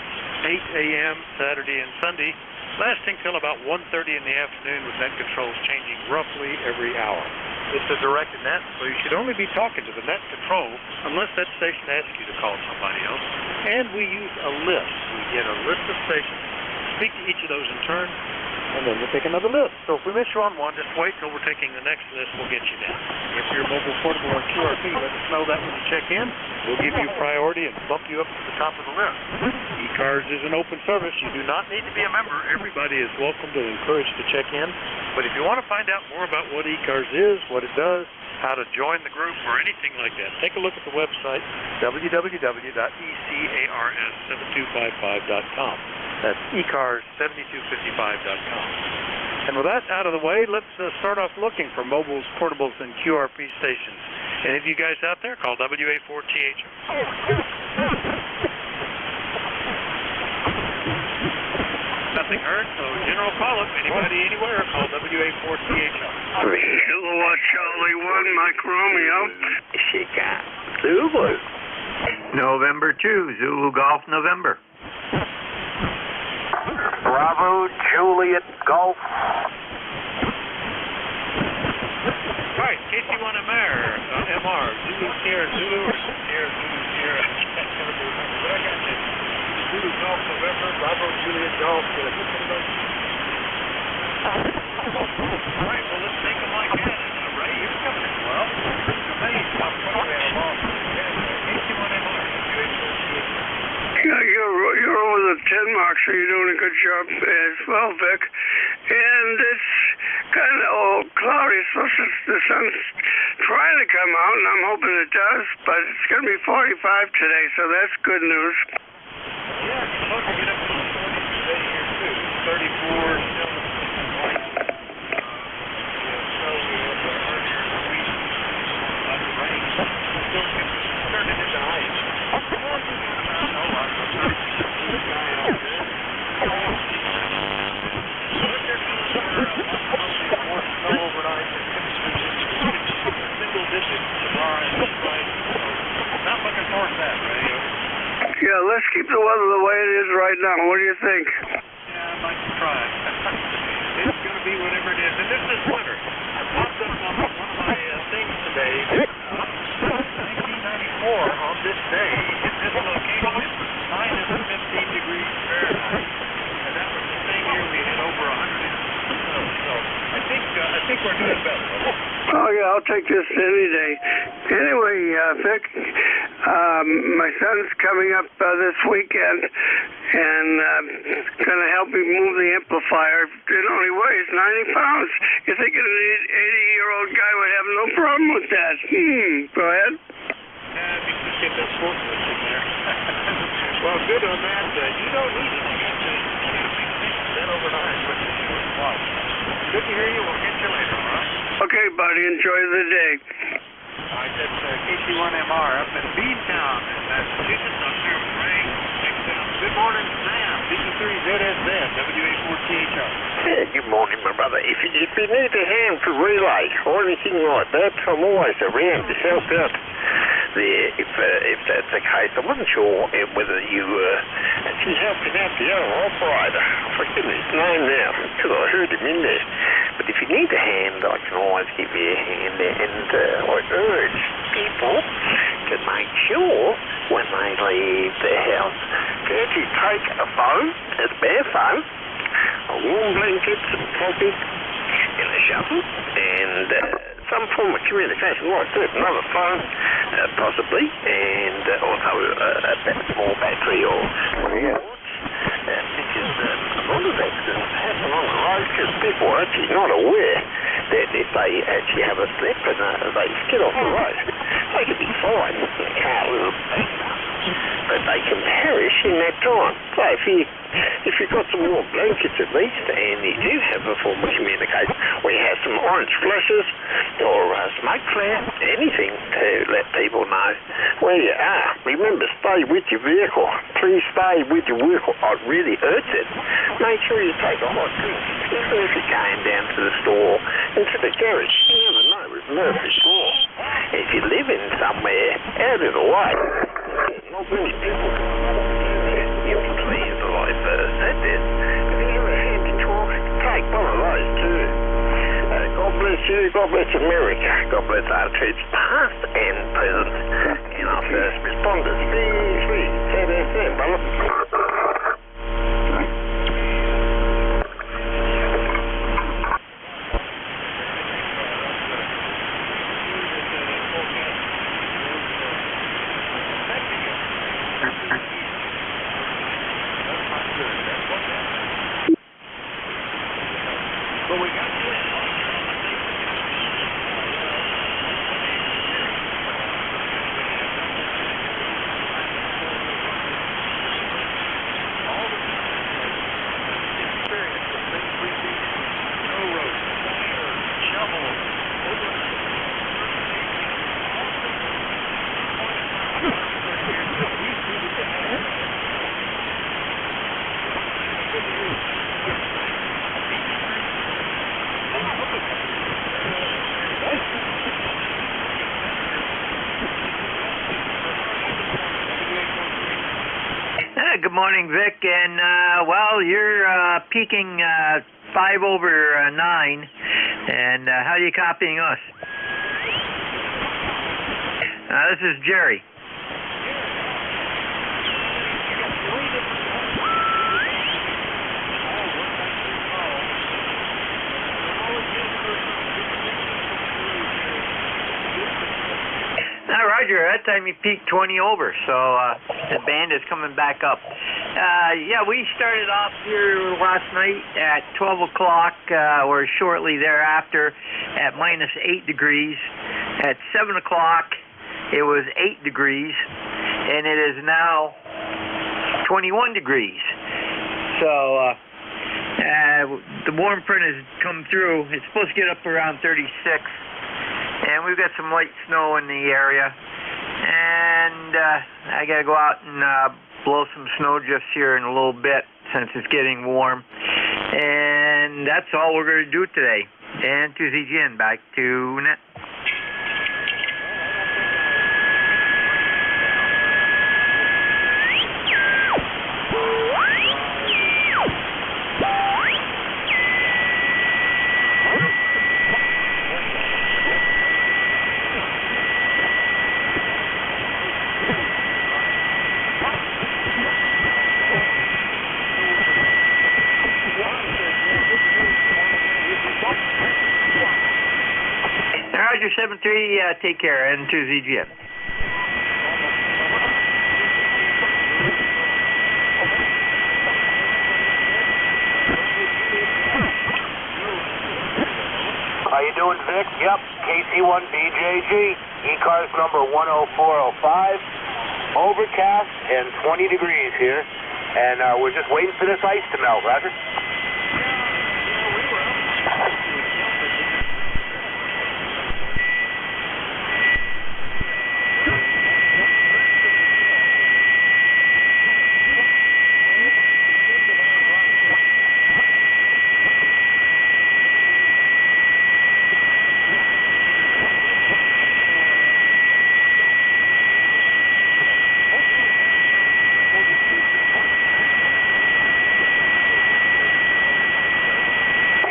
8 a.m. Saturday and Sunday, lasting till about 1:30 in the afternoon with net controls changing roughly every hour. It's a directed net, so you should only be talking to the net control unless that station asks you to call somebody else. And we use a list. We get a list of stations, speak to each of those in turn, and then we'll take another list. So if we miss you on one, just wait till we're taking the next list. We'll get you down. If you're mobile, portable, or QRP, let us know that when you check in. We'll give you priority and bump you up to the top of the list. ECARS is an open service. You do not need to be a member. Everybody is welcome and encouraged to check in. But if you want to find out more about what ECARS is, what it does, how to join the group, or anything like that, take a look at the website, www.ECARS7255.com. That's ECARS7255.com. And with that out of the way, let's start off looking for mobiles, portables, and QRP stations. Any of you guys out there, call WA4TH. Nothing heard, so general call-up. Anybody, anywhere, call WA4TH. Kilowatt Charlie 1, Mike Romeo. Chicago. Zulu. November 2, Zulu Golf November. Bravo, Juliet, Golf. Right, KC1MR, MR, Zulu Sierra Zulu, or Sierra Zulu Sierra. I can't remember, but I got this. Zulu Golf November, Bravo, Juliet, Golf. Did I miss anybody? All right, well, let's make them like that. Ray, you're coming in well. It's amazing how far we are off. KC1MR, Yeah, you're over the 10 mark, so you're doing a good job as well, Vic. And it's kind of all cloudy, so the sun's trying to come out, and I'm hoping it does, but it's going to be 45 today, so that's good news. Yeah, it's supposed to get up to the 40s today here, too. 34 still. Snow earlier in the week. The rain still turning into ice. More snow overnight. Single digits tomorrow and Friday. Not looking forward to that, Ray. Yeah, let's keep the weather the way it is right now. What do you think? Yeah, I'd like to try. It's going to be whatever it is. And this is winter. I popped up on one of my things today. 1994 on this day. Hit this location. Minus 15 degrees Fahrenheit. And that was the same year we hit over 100 inches of snow. So I think we're doing better. Oh, yeah, I'll take this any day. Anyway, Vic, My son's coming up this weekend and going to help me move the amplifier. It only weighs 90 pounds. You think an 80-year-old guy would have no problem with that? Go ahead. Just get that forklift in there. Well, good on that. You don't need it. You got to set overnight. Good to hear you. We'll catch you later, all right? Okay, buddy. Enjoy the day. I said KC1MR up in Beantown, Massachusetts. I'm here with Ray. Good morning, Sam. DC3ZSZ, WA4THR. Yeah, good morning, my brother. If you need a hand for relay or anything like that, I'm always around to help out. If that's the case, I wasn't sure whether you actually helping out the other operator. I forget his name now, because I heard him in there. But if you need a hand, I can always give you a hand. And I urge people to make sure when they leave their house to actually take a phone, a spare phone, a warm blanket, some coffee, and a shovel, and some form of communication like that, another phone, possibly, and also a small battery or whatever. Because a lot of accidents happen on the road because people are actually not aware that if they actually have a slip and they skid off the road, they could be fine in a car with a but they can perish in that time. So if you've got some more blankets at least, and you do have a form of communication, we have some orange flashes or smoke flare, anything to let people know where you are. Remember, stay with your vehicle. Please stay with your vehicle. It really hurts it. Make sure you take a hot drink, even if you're going down to the store and to the garage. You never know with Murphy's Law. If you live in somewhere out of the way, not many people can influence the life said this. If you ever had to talk, take one of those too. God bless you, God bless America, God bless our troops past and present, and our first responders. Free, ZSM, brother. Good morning, Vic, and well, you're peaking 5 over 9, and how are you copying us? This is Jerry. Roger, that time you peaked 20 over, so the band is coming back up. Yeah, we started off here last night at 12 o'clock, or shortly thereafter, at -8 degrees. At 7 o'clock, it was 8 degrees, and it is now 21 degrees. So the warm front has come through. It's supposed to get up around 36. And we've got some light snow in the area, and I got to go out and blow some snow drifts here in a little bit since it's getting warm. And that's all we're going to do today. And to ZGN, back to net. Roger 7-3, take care, and to ZGN. Vic. Yep, KC1BJG, ECARS number 10405. Overcast and 20 degrees here. And we're just waiting for this ice to melt, Roger.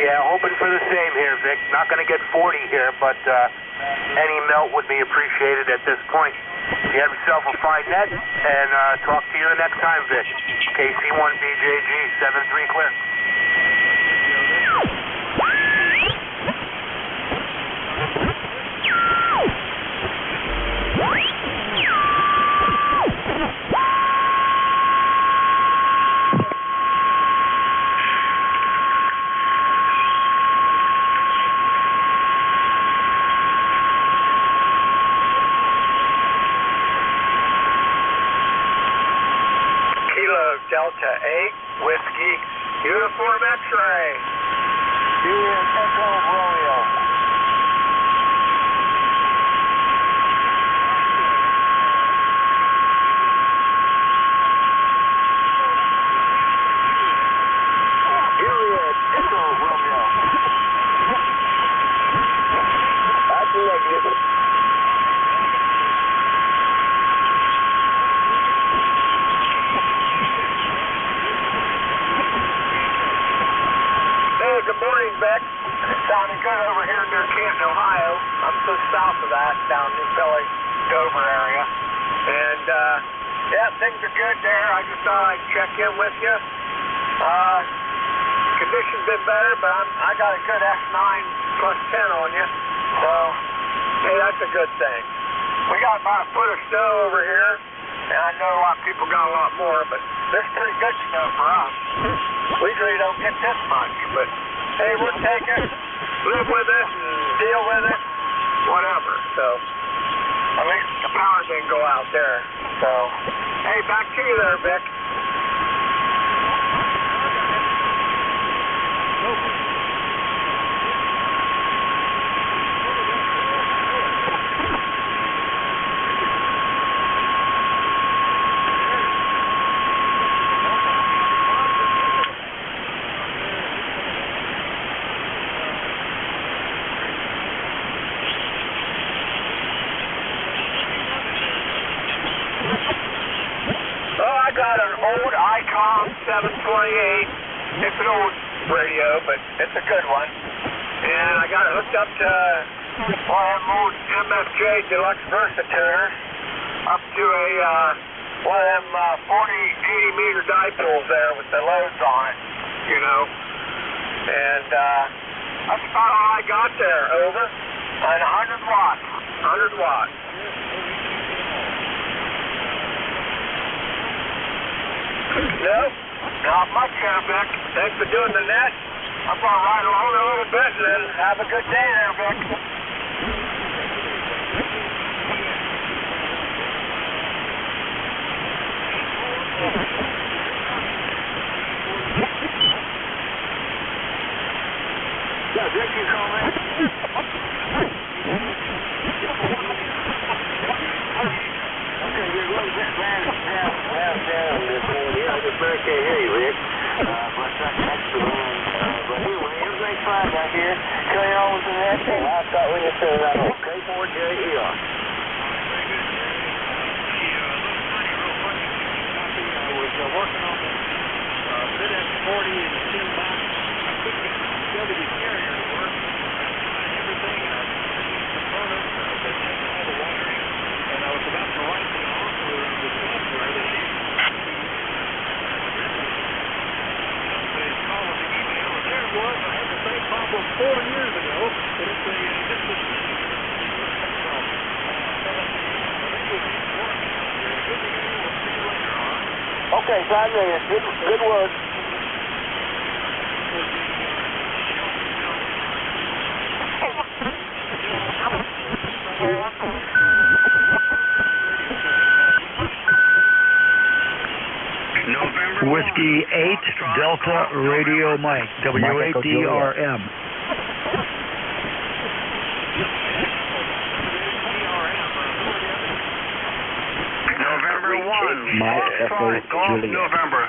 Yeah, hoping for the same here, Vic. Not going to get 40 here, but any melt would be appreciated at this point. You have yourself a fine net, and talk to you the next time, Vic. KC1BJG, 7-3 clear. Delta 8, Whiskey, Uniform X-Ray. Juliet Echo Romeo. Juliet Echo Romeo. That's negative. Good morning, Beck. Sounding good over here near Canton, Ohio. I'm just south of that, down New Philly, Dover area. And, yeah, things are good there. I just thought I'd check in with you. Conditions been better, but I got a good S9 plus 10 on you. So, hey, that's a good thing. We got about a foot of snow over here, and I know a lot of people got a lot more, but this is pretty good snow for us. We really don't get this much, but hey, we'll take it, live with it, deal with it, whatever. So, at least the power didn't go out there. So, hey, back to you there, Vic. I got an old ICOM 728. It's an old radio, but it's a good one. And I got it hooked up to one of them old MFJ Deluxe Versatures up to a one of them 40, 80 meter dipoles there with the loads on it, you know. And that's about all I got there, over. And 100 watts. 100 watts. No, not much here, Vic. Thanks for doing the net. I'm going to ride along a little bit and then have a good day there, Vic. Yeah, Vic, you call me? Okay, you're a little bit down this morning. I just barely can't hear you, Rick. But that's the one. But anyway, everything's fine out here. Carry on with the next thing. I'll start with you soon. I'm K4JER. I was working on the bit F40 and the steam box. I couldn't get the W carrier to work. Everything, components, they checked all the wiring, and I was about to write the offer of the software that they call the email, and there it was. I had the same problem 4 years ago, but it's a distance. Okay, 5 minutes. Good work. Whiskey 8 Delta Radio Mike, WADRM. November 1. Mike Echo Juliet. November.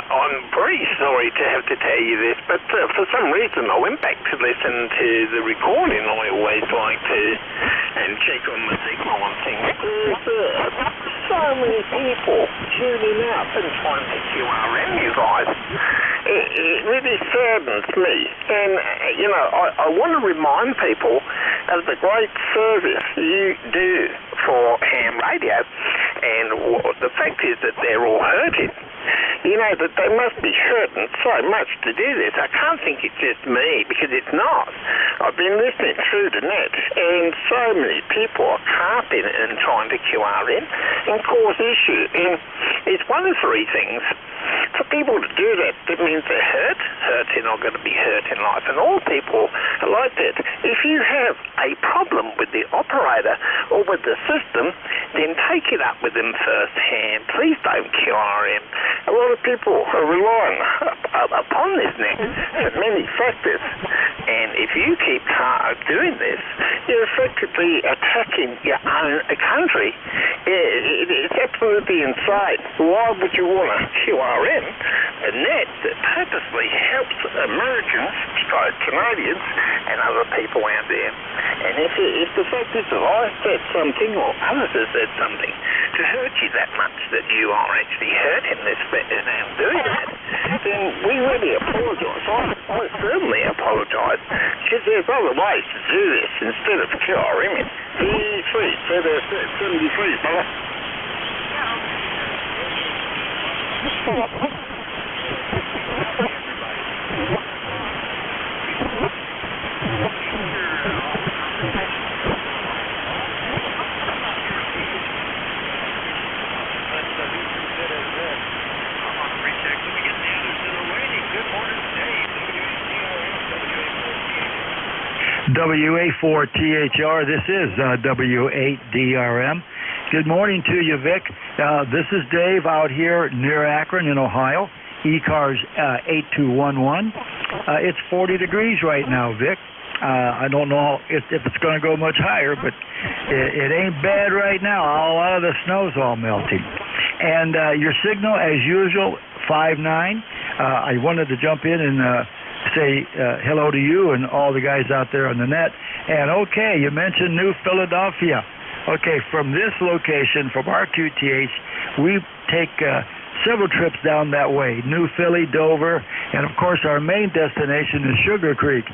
I'm very sorry to have to tell you this, but for some reason I went back to listen to the recording. I always like to and check on the signal and things. There's so many people tuning up and trying to QRM you guys. It really saddens me. And, you know, I want to remind people of the great service you do for ham radio. And the fact is that they're all hurting. You know, that they must be hurting so much to do this. I can't think it's just me, because it's not. I've been listening through the net, and so many people are carping and trying to QRN and cause issue. And it's one of three things. For people to do that, that means they're hurting or going to be hurt in life. And all people are like that. If you have a problem with the operator or with the system, then take it up with them firsthand. Please don't QRM. A lot of people are relying upon this net for many factors. And if you keep doing this, you're effectively attacking your own country. It's absolutely insane. Why would you want to QRM a net that purposely helps Americans, Canadians, and other people out there? And if the fact is that I said something or others have said something to hurt you that much that you are actually hurting this and doing that, then we really apologise. I certainly apologise, because there's other ways to do this instead of QRMing. 73, brother. WA4THR, this is W8DRM. Good morning to you, Vic. This is Dave out here near Akron in Ohio, ECARS 8211. It's 40 degrees right now, Vic. I don't know if it's going to go much higher, but it ain't bad right now. A lot of the snow's all melting. And your signal, as usual, 5.9. I wanted to jump in and say hello to you and all the guys out there on the net. And okay, you mentioned New Philadelphia. Okay, from this location, from our QTH, we take several trips down that way, New Philly, Dover, and of course our main destination is Sugar Creek.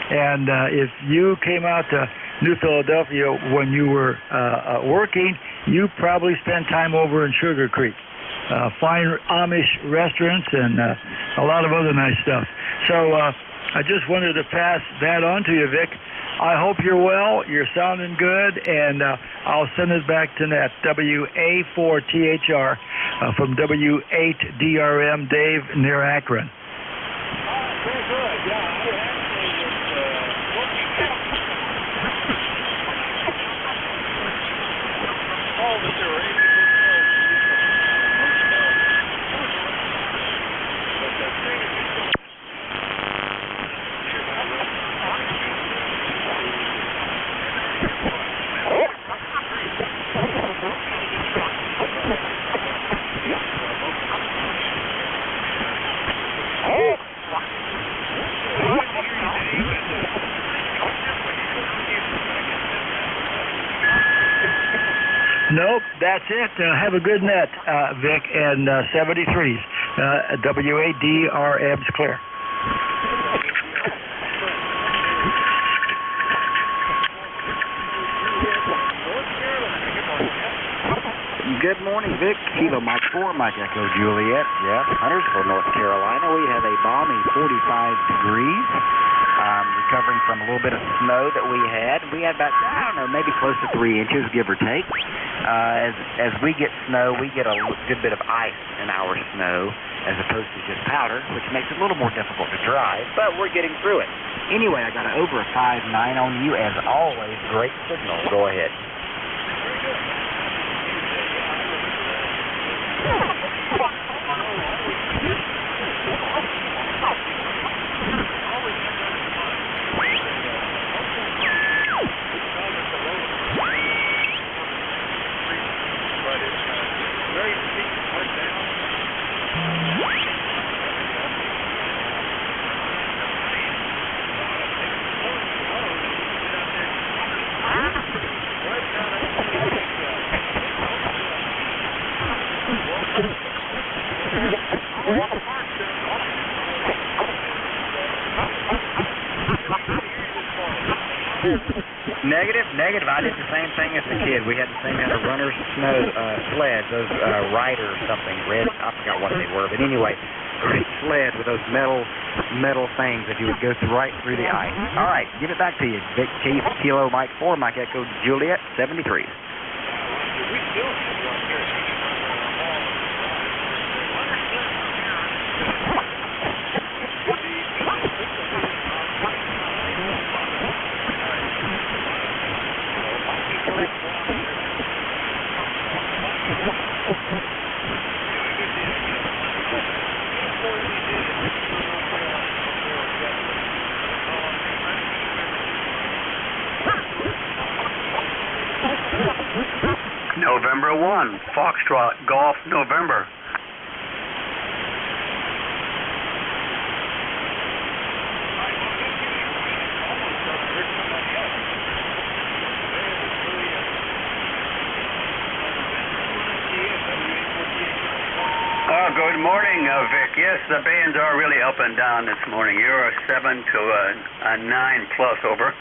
And if you came out to New Philadelphia when you were working, you probably spent time over in Sugar Creek. Fine Amish restaurants and a lot of other nice stuff. So I just wanted to pass that on to you, Vic. I hope you're well, you're sounding good, and I'll send it back to net, WA4THR from W8DRM, Dave, near Akron. Very good, yeah. Nope, that's it. Have a good net, Vic, and 73s. WADRM's clear. Good morning, Vic. Kilo Mike 4, Mike Echo Juliet, Jeff, Huntersville, North Carolina. We have a balmy 45 degrees. Recovering from a little bit of snow that we had. We had about, I don't know, maybe close to 3 inches, give or take. as we get snow, we get a good bit of ice in our snow as opposed to just powder, which makes it a little more difficult to drive, but we're getting through it. Anyway, I got an over a 5.9 on you, as always. Great signal. Go ahead. Negative. I did the same thing as a kid. We had the same kind of runner snow sleds, those rider something, red, I forgot what they were. But anyway, great sled with those metal things that you would go right through the ice. All right, give it back to you. Vic Chief, Kilo Mike 4, Mike Echo Juliet, 73. November 1, Foxtrot, Golf, November. Good morning, Vic. Yes, the bands are really up and down this morning. You're a 7 to a 9 plus, over.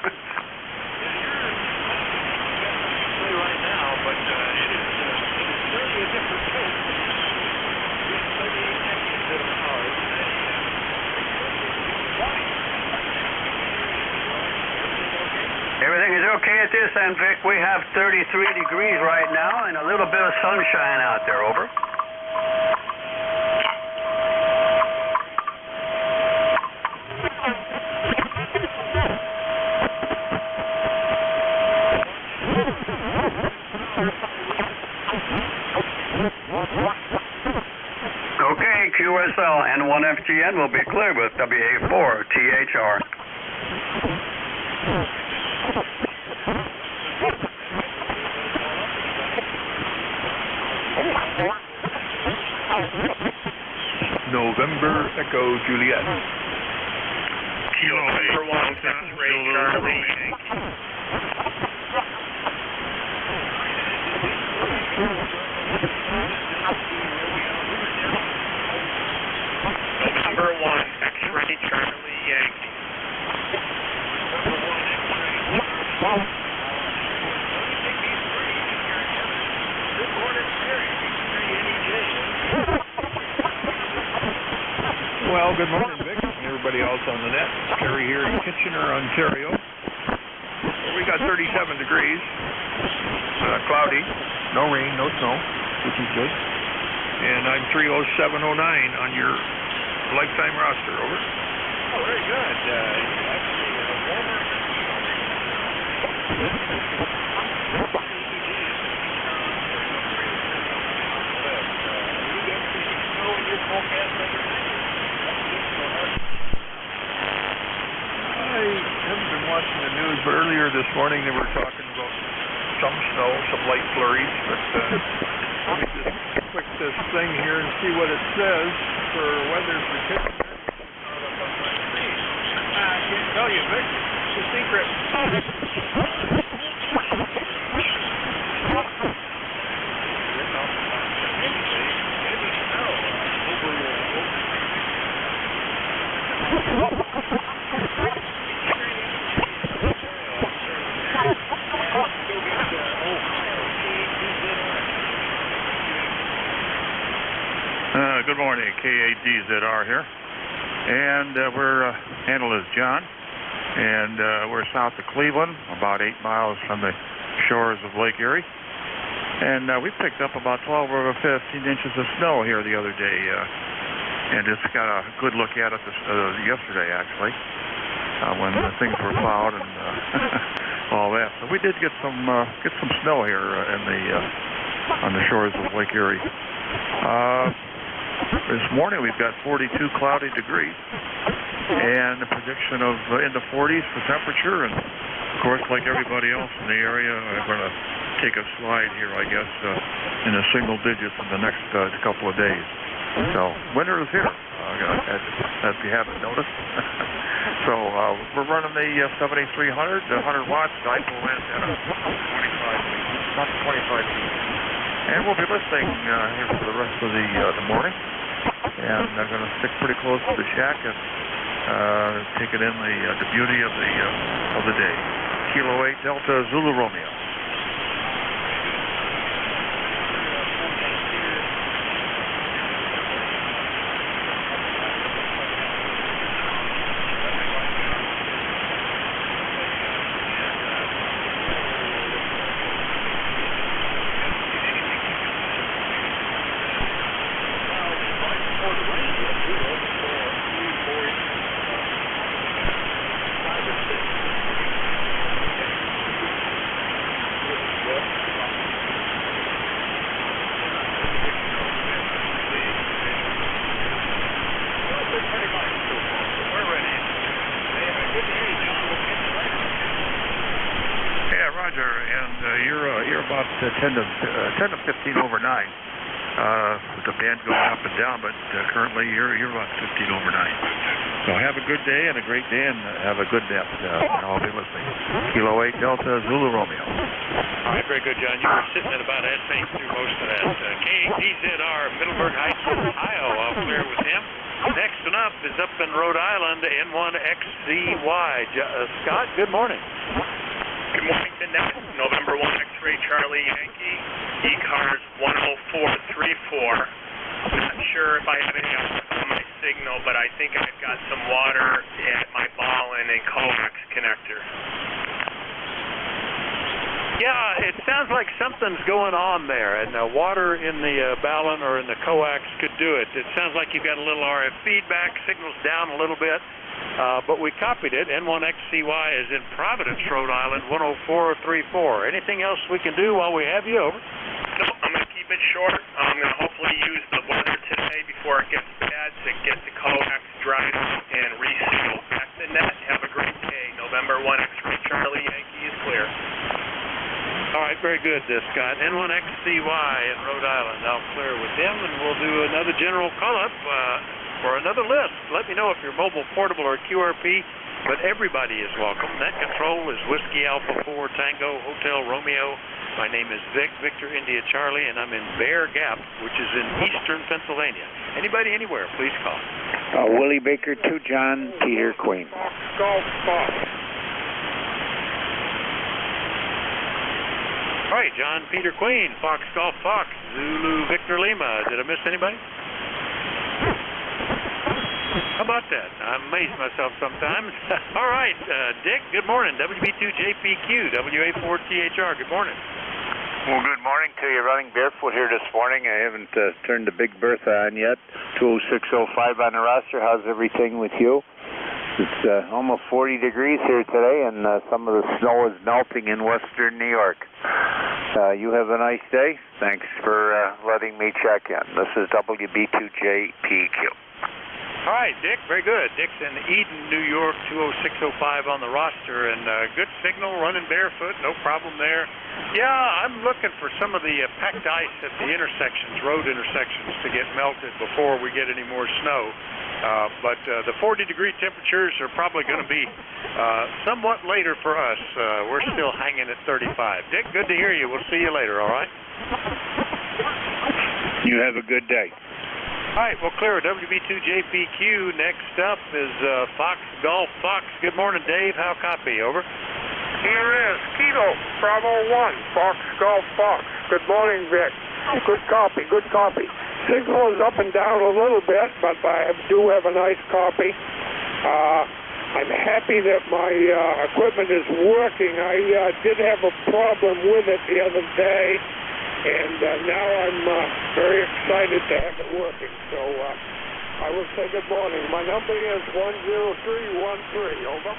Everything is okay at this end, Vic. We have 33 degrees right now and a little bit of sunshine out there, over. Okay, QSL and 1FGN will be clear with WA4 THR. November Echo Juliet. Kilo November 1, X-ray Charlie. November 1, X-ray Charlie Yankee. Well, good morning, Vic, and everybody else on the net. Terry here in Kitchener, Ontario. We got 37 degrees, cloudy, no rain, no snow, which is good. And I'm 30709 on your lifetime roster, over. Oh, very good. I haven't been watching the news, but earlier this morning they were talking about some snow, some light flurries, but let me just click this thing here and see what it says for weather for Kitchener. I can't tell you, Vic. It's a secret. Good morning, KADZR here, and we're handle is John, and we're south of Cleveland, about 8 miles from the shores of Lake Erie, And we picked up about 12 or 15 inches of snow here the other day, and just got a good look at it yesterday, actually, when things were plowed and all that. So we did get some snow here on the shores of Lake Erie. This morning we've got 42 cloudy degrees, and a prediction of in the 40s for temperature, and of course, like everybody else in the area, we're going to take a slide here, I guess, in the single digits in the next couple of days. So winter is here, if you haven't noticed. So we're running the 7300, 100 watts dipole antenna, 25 feet. And we'll be listening here for the rest of the morning. And I'm going to stick pretty close to the shack and take it in the beauty of the day. Kilo 8 Delta Zulu Romeo. You're about 10 to 15 over 9. With the band going up and down, but currently you're about 15 over 9. So have a good day and a great day, and have a good nap. I'll be listening. Kilo 8 Delta Zulu Romeo. All right, very good, John. You were sitting at about S8 through most of that. KZR, Middleburg Heights, Ohio. I'll clear with him. Next one up is up in Rhode Island, N1XCY. Scott, good morning. Good morning to Nat, November 1 X-ray Charlie Yankee, ECARS 10434. Not sure if I have any on my signal, but I think I've got some water at my ballon and coax connector. Yeah, it sounds like something's going on there, and water in the ballon or in the coax could do it. It sounds like you've got a little RF feedback, signals down a little bit. But we copied it. N1XCY is in Providence, Rhode Island, 10434. Anything else we can do while we have you over? No, I'm going to keep it short. I'm going to hopefully use the weather today before it gets bad to get the coax dried out and resealed. Back to net. Have a great day. November 1 X-ray Charlie Yankee is clear. All right, very good, Scott. N1XCY in Rhode Island. I'll clear with them, and we'll do another general call-up for another list. Let me know if you're mobile, portable, or QRP, but everybody is welcome. Net control is Whiskey Alpha 4 Tango Hotel Romeo. My name is Vic, Victor India Charlie, and I'm in Bear Gap, which is in eastern Pennsylvania. Anybody, anywhere, please call. Willie Baker, 2 John, Peter Queen. Golf Fox. All right, John Peter Queen, Fox Golf Fox, Zulu Victor Lima. Did I miss anybody? How about that? I amaze myself sometimes. All right, Dick, good morning. WB2JPQ, WA4THR, good morning. Well, good morning to you. Running barefoot here this morning. I haven't turned the Big Bertha on yet. 20605 on the roster. How's everything with you? It's almost 40 degrees here today, and some of the snow is melting in western New York. You have a nice day. Thanks for letting me check in. This is WB2JPQ. All right, Dick, very good. Dick's in Eden, New York, 20605 on the roster, and good signal, running barefoot, no problem there. Yeah, I'm looking for some of the packed ice at the intersections, road intersections, to get melted before we get any more snow. But the 40-degree temperatures are probably going to be somewhat later for us. We're still hanging at 35. Dick, good to hear you. We'll see you later, all right? You have a good day. All right, well, clear. WB2JPQ. Next up is Fox Golf Fox. Good morning, Dave. How copy? Over. Here is Kilo Bravo 1, Fox Golf Fox. Good morning, Vic. Good copy, good copy. Signal is up and down a little bit, but I do have a nice copy. I'm happy that my equipment is working. I did have a problem with it the other day, And now I'm very excited to have it working. So I will say good morning. My number is 10313. Over.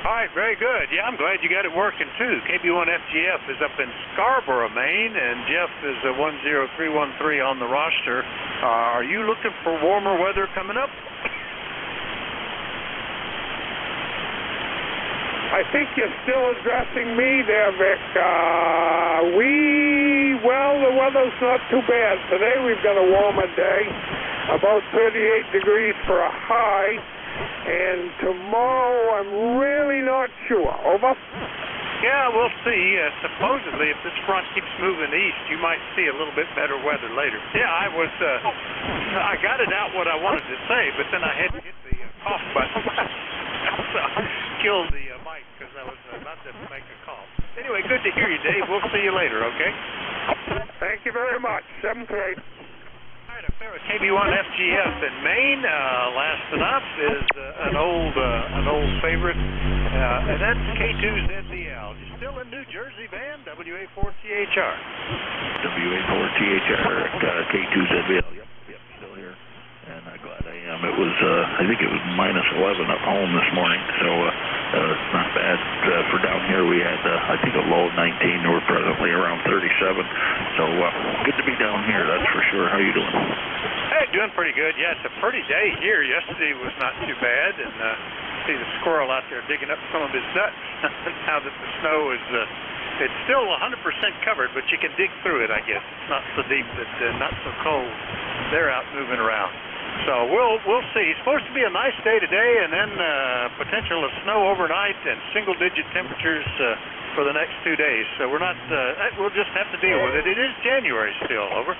All right, very good. Yeah, I'm glad you got it working, too. KB1FGF is up in Scarborough, Maine, and Jeff is 10313 on the roster. Are you looking for warmer weather coming up? I think you're still addressing me there, Vic. Well, the weather's not too bad. Today we've got a warmer day, about 38 degrees for a high. And tomorrow, I'm really not sure. Over? Yeah, we'll see. Supposedly, if this front keeps moving east, you might see a little bit better weather later. Yeah, I got it out what I wanted to say, but then I had to hit the cough button. So killed the mic because I was about to make a call. Anyway, good to hear you, Dave. We'll see you later, okay? Thank you very much. 7-8. All right, up there with KB1FGF in Maine. Last enough is an old favorite, and that's K2ZBL. You're still in New Jersey, Van? WA4THR. WA4THR at K2ZBL. Yep, still here. And glad I am. It was, I think it was -11 up home this morning, so it's not bad for down here. We had, I think, a low of 19. We're presently around 37. So good to be down here, that's for sure. How you doing? Hey, doing pretty good. Yeah, it's a pretty day here. Yesterday was not too bad, and see the squirrel out there digging up some of his nuts. Now that the snow is, it's still 100% covered, but you can dig through it, I guess. It's not so deep, but not so cold. They're out moving around. So we'll see. It's supposed to be a nice day today, and then potential of snow overnight and single-digit temperatures for the next 2 days. So we're not. We'll just have to deal with it. It is January still. Over.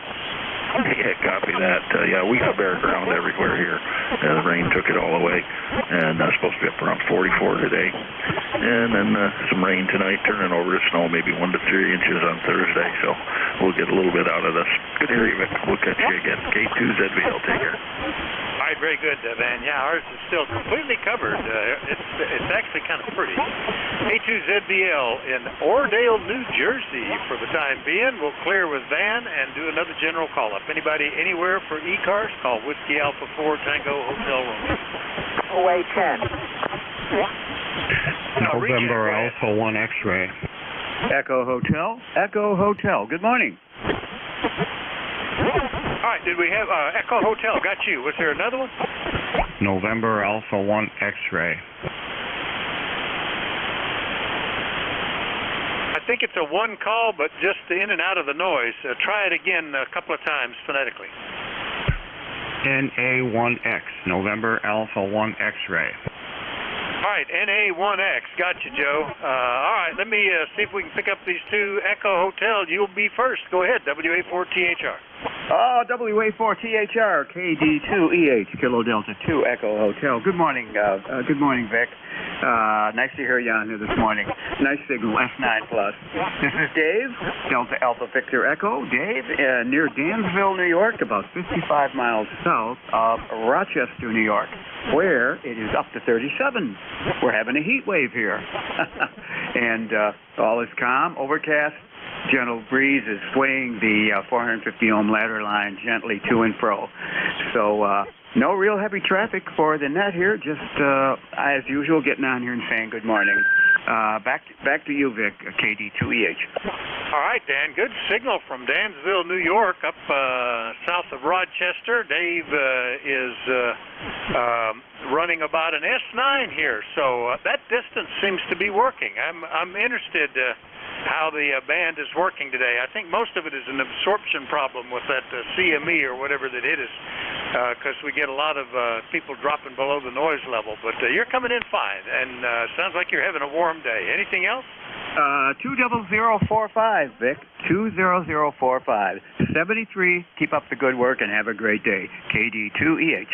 Yeah, copy that. Yeah, we got bare ground everywhere here. The rain took it all away, and it's supposed to be up around 44 today. And then some rain tonight, turning over to snow, maybe 1 to 3 inches on Thursday. So we'll get a little bit out of this. Good to hear you, Vic. We'll catch you again. K2ZBL, take care. All right, very good, Van. Yeah, ours is still completely covered. It's actually kind of pretty. K2ZBL in Oredale, New Jersey for the time being. We'll clear with Van and do another general call-up. Anybody anywhere for ECARS? Call Whiskey Alpha 4 Tango Hotel Room. OA10. November Alpha 1 X-ray. Echo Hotel. Echo Hotel. Good morning. All right, did we have Echo Hotel? Got you. Was there another one? November Alpha 1 X-ray. I think it's a one call, but just in and out of the noise. Try it again a couple of times phonetically. NA1X, November Alpha 1 X-ray. All right, NA1X. Got you, Joe. All right, let me see if we can pick up these two. Echo Hotel, you'll be first. Go ahead, WA4THR. WA4THR, KD2EH, Kilo Delta 2 Echo Hotel. Good morning, Vic. Nice to hear you on here this morning. Nice signal, F9 plus. This is Dave, Delta Alpha Victor Echo. Dave, near Dansville, New York, about 55 miles south of Rochester, New York, where it is up to 37. We're having a heat wave here. And all is calm, overcast. Gentle breeze is swaying the 450-ohm ladder line gently to and fro. So no real heavy traffic for the net here, just as usual getting on here and saying good morning. Back to you, Vic, KD2EH. All right, Dan. Good signal from Dansville, New York, up south of Rochester. Dave is running about an S9 here, so that distance seems to be working. I'm interested how the band is working today. I think most of it is an absorption problem with that CME or whatever that hit us, because we get a lot of people dropping below the noise level. But you're coming in fine, and sounds like you're having a warm day. Anything else? 20045, Vic. 20045. 73. Keep up the good work and have a great day. KD2EH.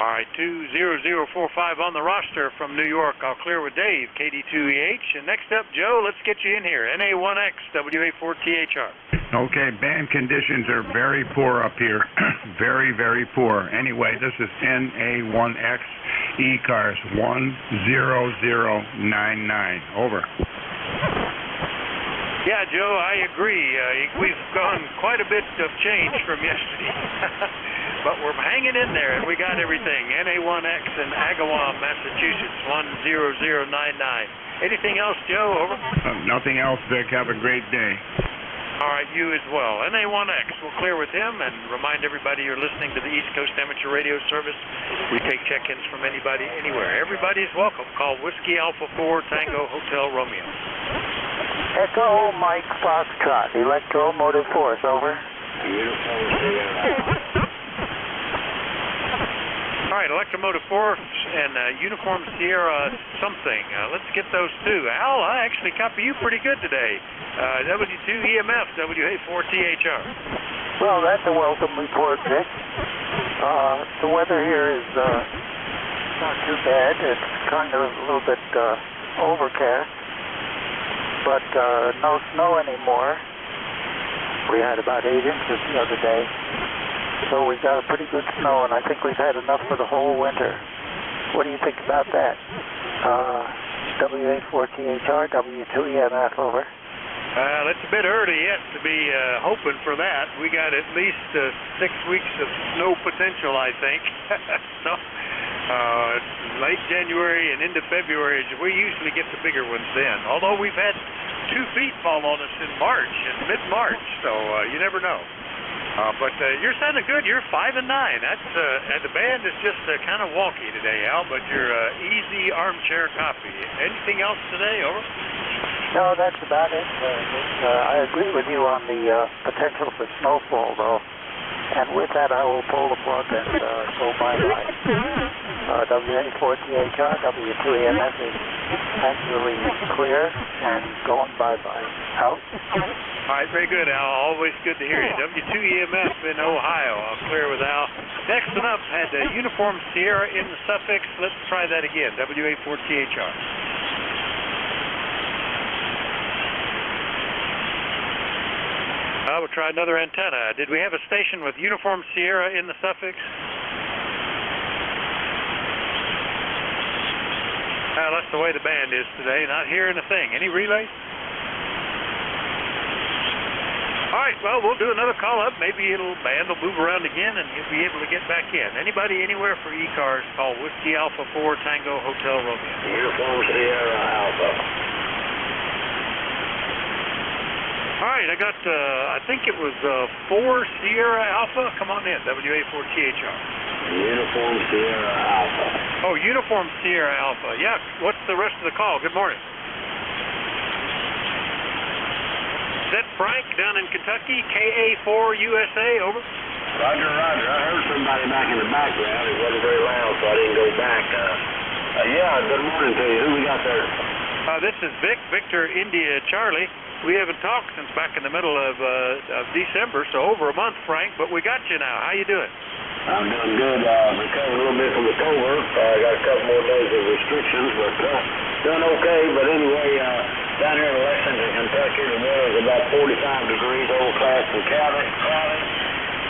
All right, 20045 on the roster from New York. I'll clear with Dave, KD2EH. And next up, Joe, let's get you in here. NA1X, WA4THR. Okay, band conditions are very poor up here. Very, very poor. Anyway, this is NA1X, ECARS 10099. Over. Yeah, Joe, I agree. We've gone quite a bit of change from yesterday. But we're hanging in there, and we got everything. NA1X in Agawam, Massachusetts, 10099. Anything else, Joe? Over. Nothing else, Vic. Have a great day. All right, you as well. NA1X, we'll clear with him and remind everybody you're listening to the East Coast Amateur Radio Service. We take check-ins from anybody, anywhere. Everybody's welcome. Call Whiskey Alpha 4 Tango Hotel Romeo. Echo Mike Foxtrot, Electromotive Force, over. All right, Electromotive Force and Uniform Sierra something. Let's get those two. Al, I actually copy you pretty good today. W2EMF, WA4THR. Well, that's a welcome report, Vic. The weather here is not too bad. It's kind of a little bit overcast, but no snow anymore. We had about 8 inches the other day, so we got a pretty good snow, and I think we've had enough for the whole winter. What do you think about that? WA4THR, W2EMF, over. It's a bit early yet to be hoping for that. We got at least 6 weeks of snow potential, I think. So, late January and into February, we usually get the bigger ones then. Although we've had 2 feet fall on us in March, in mid-March, so you never know. But you're sounding good. You're 5 and 9. That's the band is just kind of wonky today, Al. But you're easy armchair copy. Anything else today? Over. No, that's about it. I agree with you on the potential for snowfall, though. And with that, I will pull the plug and go bye-bye. WA4THR, W2EMF is actually clear and going bye-bye. Out. All right, very good, Al. Always good to hear you. W2EMF in Ohio. I'll clear with Al. Next one up had Uniform Sierra in the suffix. Let's try that again. WA4THR. We'll try another antenna. Did we have a station with Uniform Sierra in the suffix? That's the way the band is today. Not hearing a thing. Any relays? All right, well, we'll do another call up. Maybe band will move around again, and he'll be able to get back in. Anybody anywhere for ECARS, call Whiskey Alpha 4 Tango Hotel Romeo. Uniform Sierra Alpha. All right, I got, I think it was 4 Sierra Alpha. Come on in, WA4THR. Uniform Sierra Alpha. Oh, Uniform Sierra Alpha. Yeah, what's the rest of the call? Good morning. Is that Frank down in Kentucky, KA4 USA, over? Roger, roger. I heard somebody back in the background. It wasn't very loud, so I didn't go back. Yeah, good morning to you. Who we got there? This is Vic, Victor, India, Charlie. We haven't talked since back in the middle of December, so over a month, Frank, but we got you now. How you doing? I'm doing good. Recovering a little bit from the cold. I got a couple more days of restrictions, but doing okay. But anyway, down here in Lexington, Kentucky, the weather is about 45 degrees, overcast and cloudy.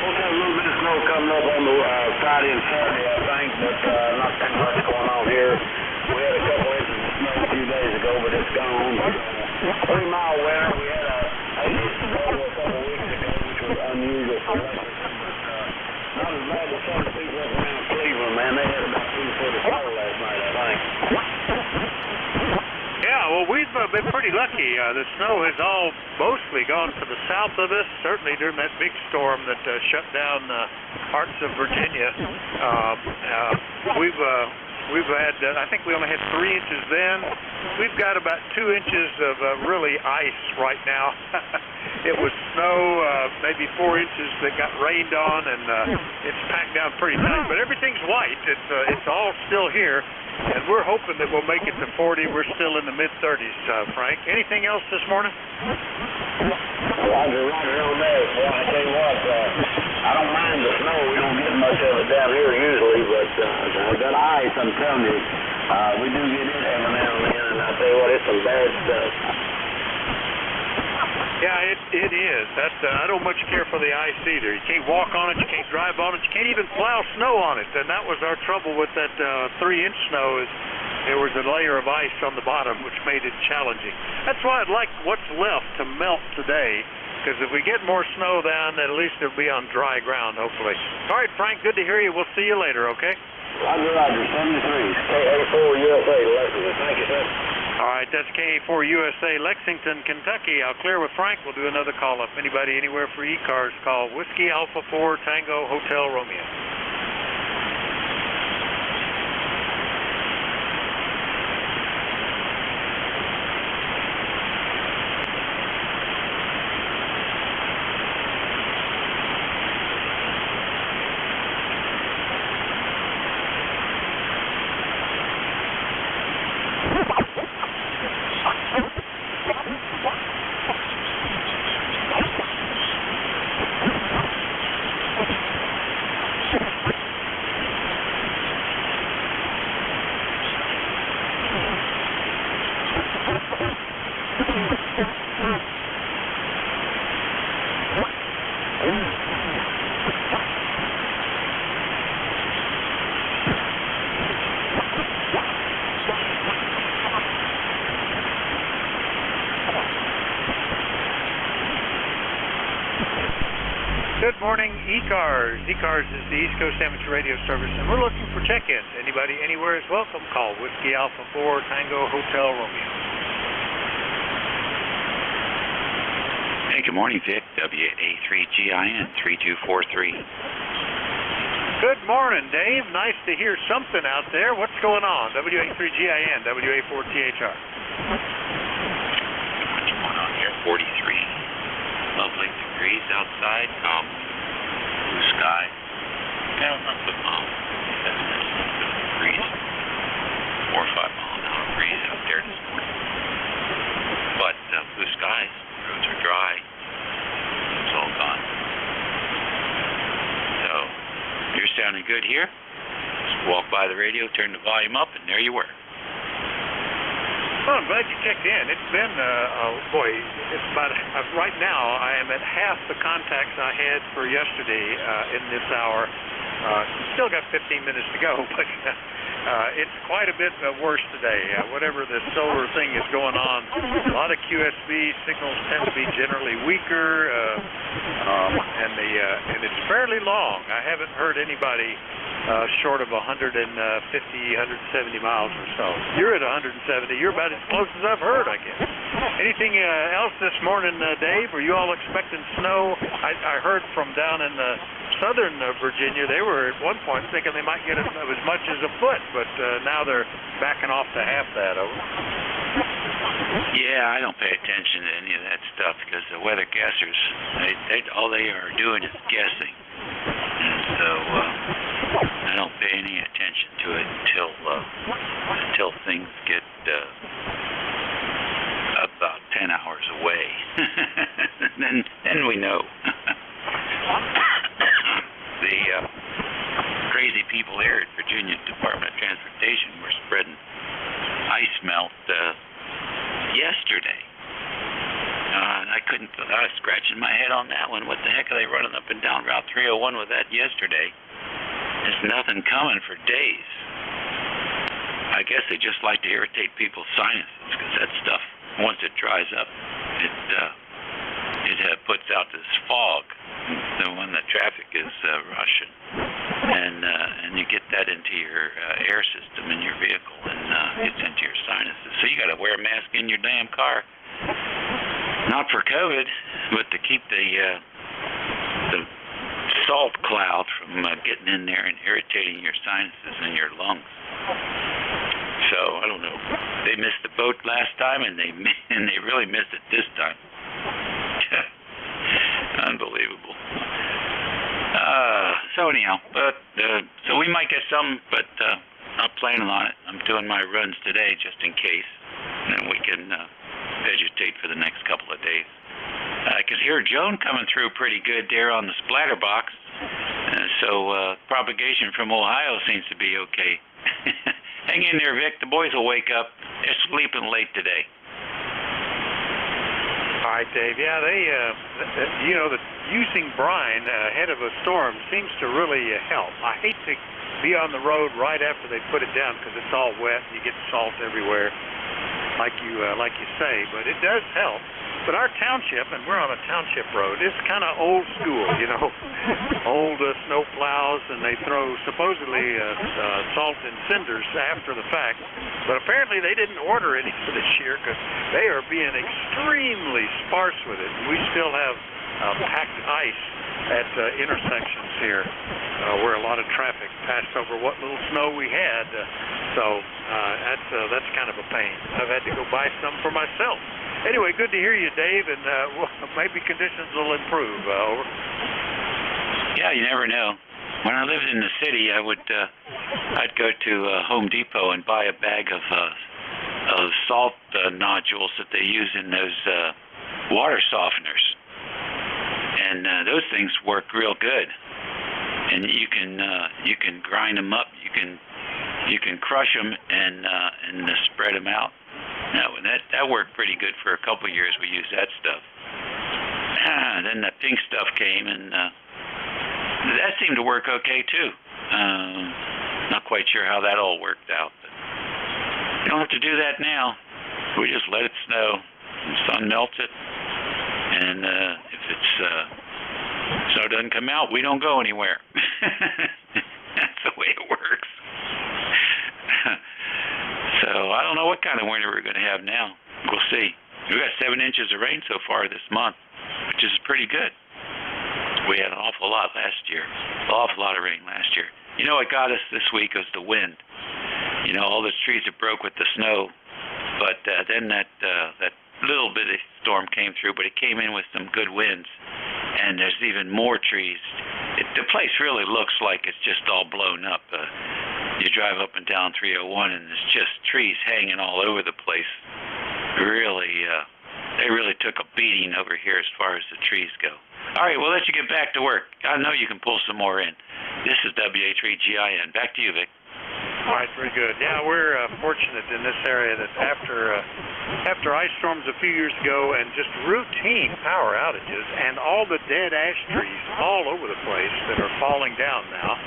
We'll have a little bit of snow coming up on the Friday and Saturday, I think, but not too much going on here. We had a couple inches of snow a few days ago, but it's gone. Pretty mild winter. We had a snow a couple weeks ago, which was unusual for Lexington, but not as bad as some people up around Cleveland, man. They had about 2 foot of snow last night, I think. Yeah, well, we've been pretty lucky. The snow has all mostly gone to the south of us, certainly during that big storm that shut down parts of Virginia. We've had, I think we only had 3 inches then. We've got about 2 inches of really ice right now. It was snow, maybe 4 inches that got rained on, and it's packed down pretty tight. But everything's white. It's all still here, and we're hoping that we'll make it to 40. We're still in the mid-30s, Frank. Anything else this morning? Roger on that. Well, I tell you what, I don't mind the snow. We don't get much of it down here usually, but that ice, I'm telling you, we do get it every now and then, and I tell you what, it's some bad stuff. Yeah, it is. I don't much care for the ice either. You can't walk on it, you can't drive on it, you can't even plow snow on it. And that was our trouble with that 3-inch snow is there was a layer of ice on the bottom, which made it challenging. That's why I'd like what's left to melt today, because if we get more snow down, at least it'll be on dry ground, hopefully. All right, Frank, good to hear you. We'll see you later, okay? Roger, 73. KA4USA, Lexington. Thank you, sir. All right, that's KA4USA, Lexington, Kentucky. I'll clear with Frank. We'll do another call-up. Anybody anywhere for ECARS, call Whiskey Alpha 4 Tango Hotel Romeo. Good morning, ECARS. ECARS is the East Coast Amateur Radio Service, and we're looking for check-ins. Anybody anywhere is welcome. Call Whiskey Alpha 4 Tango Hotel Romeo. Hey, good morning, Vic. WA3GIN 3243. Good morning, Dave. Nice to hear something out there. What's going on? WA3GIN, WA4THR. What's going on here? 43. Lovely degrees outside. Blue sky. Yeah, not so calm. 7 degrees. 4 or 5 mile an hour breeze out there this morning. But blue skies. Roads are dry. It's all gone. So, you're sounding good here. Just walk by the radio, turn the volume up, and there you were. Well, I'm glad you checked in. It's been, boy, it's about, right now I am at half the contacts I had for yesterday in this hour. Still got 15 minutes to go, but it's quite a bit worse today. Whatever the solar thing is going on, a lot of QSB signals tend to be generally weaker, and it's fairly long. I haven't heard anybody short of 150, 170 miles or so. You're at 170. You're about as close as I've heard, I guess. Anything else this morning, Dave? Were you all expecting snow? I heard from down in southern Virginia, they were at one point thinking they might get as much as a foot, but now they're backing off to half that. Over. Yeah, I don't pay attention to any of that stuff because the weather guessers, all they are doing is guessing. And so I don't pay any attention to it until things get about 10 hours away. then we know. The crazy people here at Virginia Department of Transportation were spreading ice melt yesterday. I was scratching my head on that one. What the heck are they running up and down Route 301 with that yesterday? There's nothing coming for days. I guess they just like to irritate people's sinuses because that stuff, once it dries up, it puts out this fog. So when the traffic is rushing, and you get that into your air system in your vehicle, and gets into your sinuses. So you got to wear a mask in your damn car. Not for COVID, but to keep the salt cloud from getting in there and irritating your sinuses and your lungs. So I don't know. They missed the boat last time, and they really missed it this time. Unbelievable. So anyhow, so we might get some, but not planning on it. I'm doing my runs today just in case, and then we can vegetate for the next couple of days. I can hear Joan coming through pretty good there on the splatter box, so propagation from Ohio seems to be okay. Hang in there, Vic. The boys will wake up. They're sleeping late today. All right, Dave. Yeah, using brine ahead of a storm seems to really help. I hate to be on the road right after they put it down because it's all wet. You get salt everywhere, like you say. But it does help. But our township, and we're on a township road, it's kind of old school, you know, old snow plows, and they throw supposedly salt and cinders after the fact. But apparently they didn't order any for this year because they are being extremely sparse with it. And we still have packed ice at intersections here where a lot of traffic passed over what little snow we had. So that's kind of a pain. I've had to go buy some for myself. Anyway, good to hear you, Dave, and maybe conditions will improve. Over. Yeah, you never know. When I lived in the city, I'd go to Home Depot and buy a bag of salt nodules that they use in those water softeners, and those things work real good. And you can grind them up. You can crush them and spread them out. No, that worked pretty good for a couple of years. We used that stuff. Then the pink stuff came, and that seemed to work okay too. Not quite sure how that all worked out. But we don't have to do that now. We just let it snow. The sun melts it, and if snow doesn't come out, we don't go anywhere. That's the way it works. So I don't know what kind of winter we're going to have now. We'll see. We got 7 inches of rain so far this month, which is pretty good. We had an awful lot last year. An awful lot of rain last year. You know what got us this week was the wind. You know, all those trees that broke with the snow. But then that little bit of storm came through, but it came in with some good winds. And there's even more trees. The place really looks like it's just all blown up. You drive up and down 301, and there's just trees hanging all over the place. Really, they really took a beating over here as far as the trees go. All right, we'll let you get back to work. I know you can pull some more in. This is WA3GIN. Back to you, Vic. All right, very good. Yeah, we're fortunate in this area that after ice storms a few years ago and just routine power outages and all the dead ash trees all over the place that are falling down now,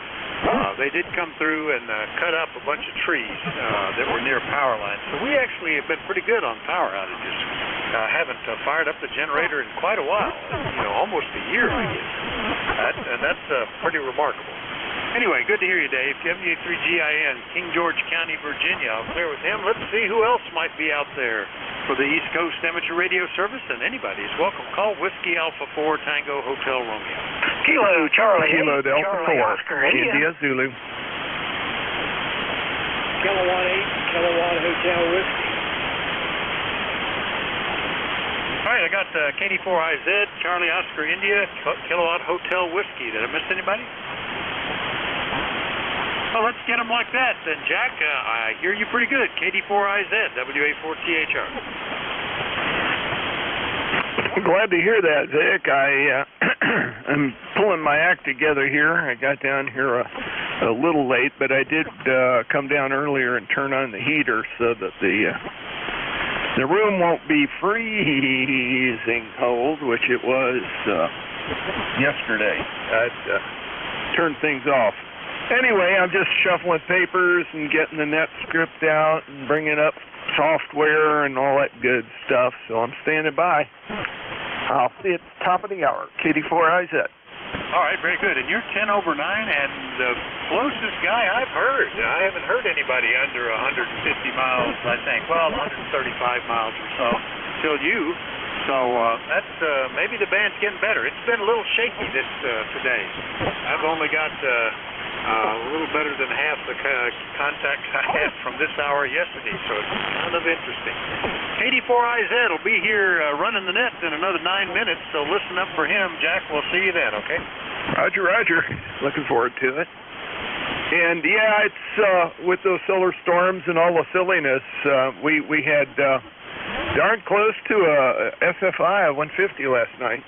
they did come through and cut up a bunch of trees that were near power lines. So we actually have been pretty good on power outages. Haven't fired up the generator in quite a while, almost a year, I guess. And that's pretty remarkable. Anyway, good to hear you, Dave. WA3GIN, King George County, Virginia. I'll clear with him. Let's see who else might be out there for the East Coast Amateur Radio Service, and anybody is welcome. Call Whiskey Alpha 4 Tango Hotel Romeo. Kilo Charlie. Kilo Delta Charlie 4. Oscar, India Zulu. Kilowatt 8, Kilowatt Hotel Whiskey. All right, I got KD4IZ, Charlie Oscar India, Kilowatt Hotel Whiskey. Did I miss anybody? Well, let's get them like that then, Jack. I hear you pretty good. KD4IZ, WA4THR. I'm glad to hear that, Vic. I'm pulling my act together here. I got down here a little late, but I did come down earlier and turn on the heater so that the room won't be freezing cold, which it was yesterday. I'd turned things off. Anyway, I'm just shuffling papers and getting the net script out and bringing up software and all that good stuff, so I'm standing by. I'll see you at the top of the hour. KD4IZ. All right, very good. And you're 10 over 9, and the closest guy I've heard. I haven't heard anybody under 150 miles, I think. Well, 135 miles or so till you. So that's maybe the band's getting better. It's been a little shaky today. I've only got a little better than half the contacts I had from this hour yesterday, so it's kind of interesting. KD4IZ will be here running the net in another 9 minutes, so listen up for him. Jack, we'll see you then, okay? Roger, roger. Looking forward to it. And yeah, it's with those solar storms and all the silliness, we had darn close to a SFI of 150 last night,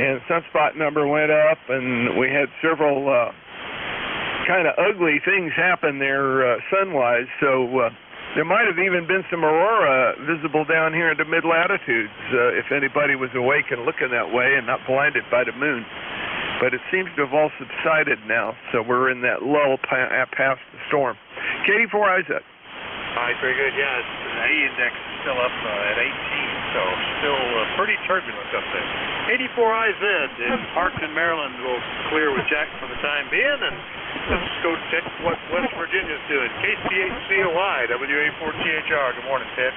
and sunspot number went up, and we had several kind of ugly things happen there sun-wise, so there might have even been some aurora visible down here in the mid-latitudes if anybody was awake and looking that way and not blinded by the moon. but it seems to have all subsided now, so we're in that lull past the storm. Katie, 4IZ. All right, very good. Yeah, the A index is still up at 18, so still pretty turbulent up there. 84IZ in Parkton, Maryland will clear with Jack for the time being, and let's go check what West Virginia's doing. KCHCOI, WA4THR. Good morning, Ted.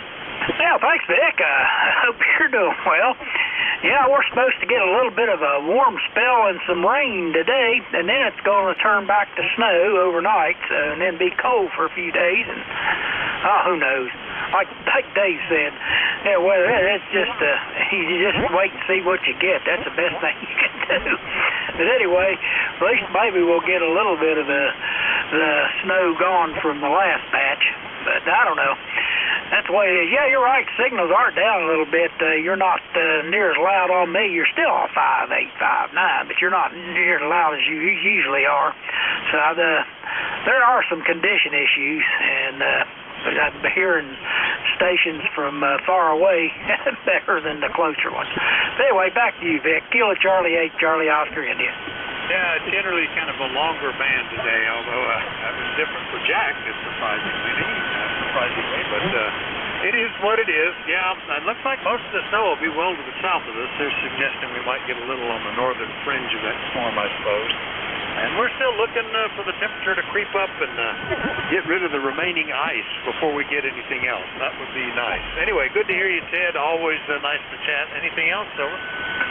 Yeah, thanks, Vic. I hope you're doing well. Yeah, we're supposed to get a little bit of a warm spell and some rain today, and then it's going to turn back to snow overnight, and then be cold for a few days, and who knows? Like Dave said, yeah, well, it's just you just wait and see what you get. That's the best thing you can do. But anyway, at least maybe we'll get a little bit of the snow gone from the last batch. But I don't know. That's the way it is. Yeah, you're right. Signals are down a little bit. You're not near as loud on me. You're still on 5, 8, 5, 9, but you're not near as loud as you usually are. So there are some condition issues, and I'm hearing stations from far away better than the closer ones. But anyway, back to you, Vic. Kilo Charlie 8, Charlie Oscar, India. Yeah, generally kind of a longer band today, although that was different for Jack, surprisingly, but it is what it is. Yeah, it looks like most of the snow will be well to the south of us. They're suggesting we might get a little on the northern fringe of that storm, I suppose. And we're still looking for the temperature to creep up and get rid of the remaining ice before we get anything else. That would be nice. Anyway, good to hear you, Ted. Always nice to chat. Anything else, Silver?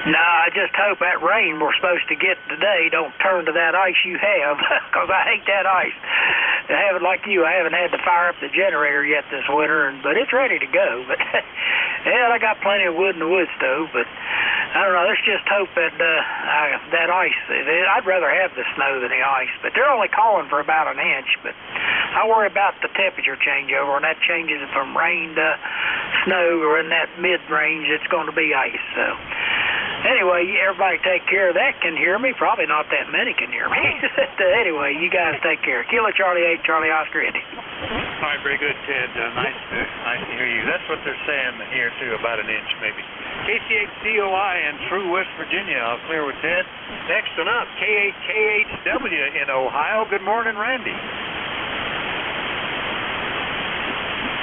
No, I just hope that rain we're supposed to get today don't turn to that ice you have, because I hate that ice. I haven't, like you, I haven't had to fire up the generator yet this winter, but it's ready to go. But yeah, I got plenty of wood in the wood stove, but I don't know. Let's just hope that that ice. I'd rather have the snow than the ice, but they're only calling for about an inch. But I worry about the temperature changeover, and that changes it from rain to snow, or in that mid-range, it's going to be ice. So anyway, everybody take care of that. Can hear me? Probably not that many can hear me. Anyway, you guys take care. Kilo Charlie 8, Charlie Oscar, Indy. All right, very good, Ted. Nice to hear you. That's what they're saying here, too, about an inch, maybe. KCHCOI and through West Virginia. I'll clear with Ted. Next one up, KHW in Ohio. Good morning, Randy.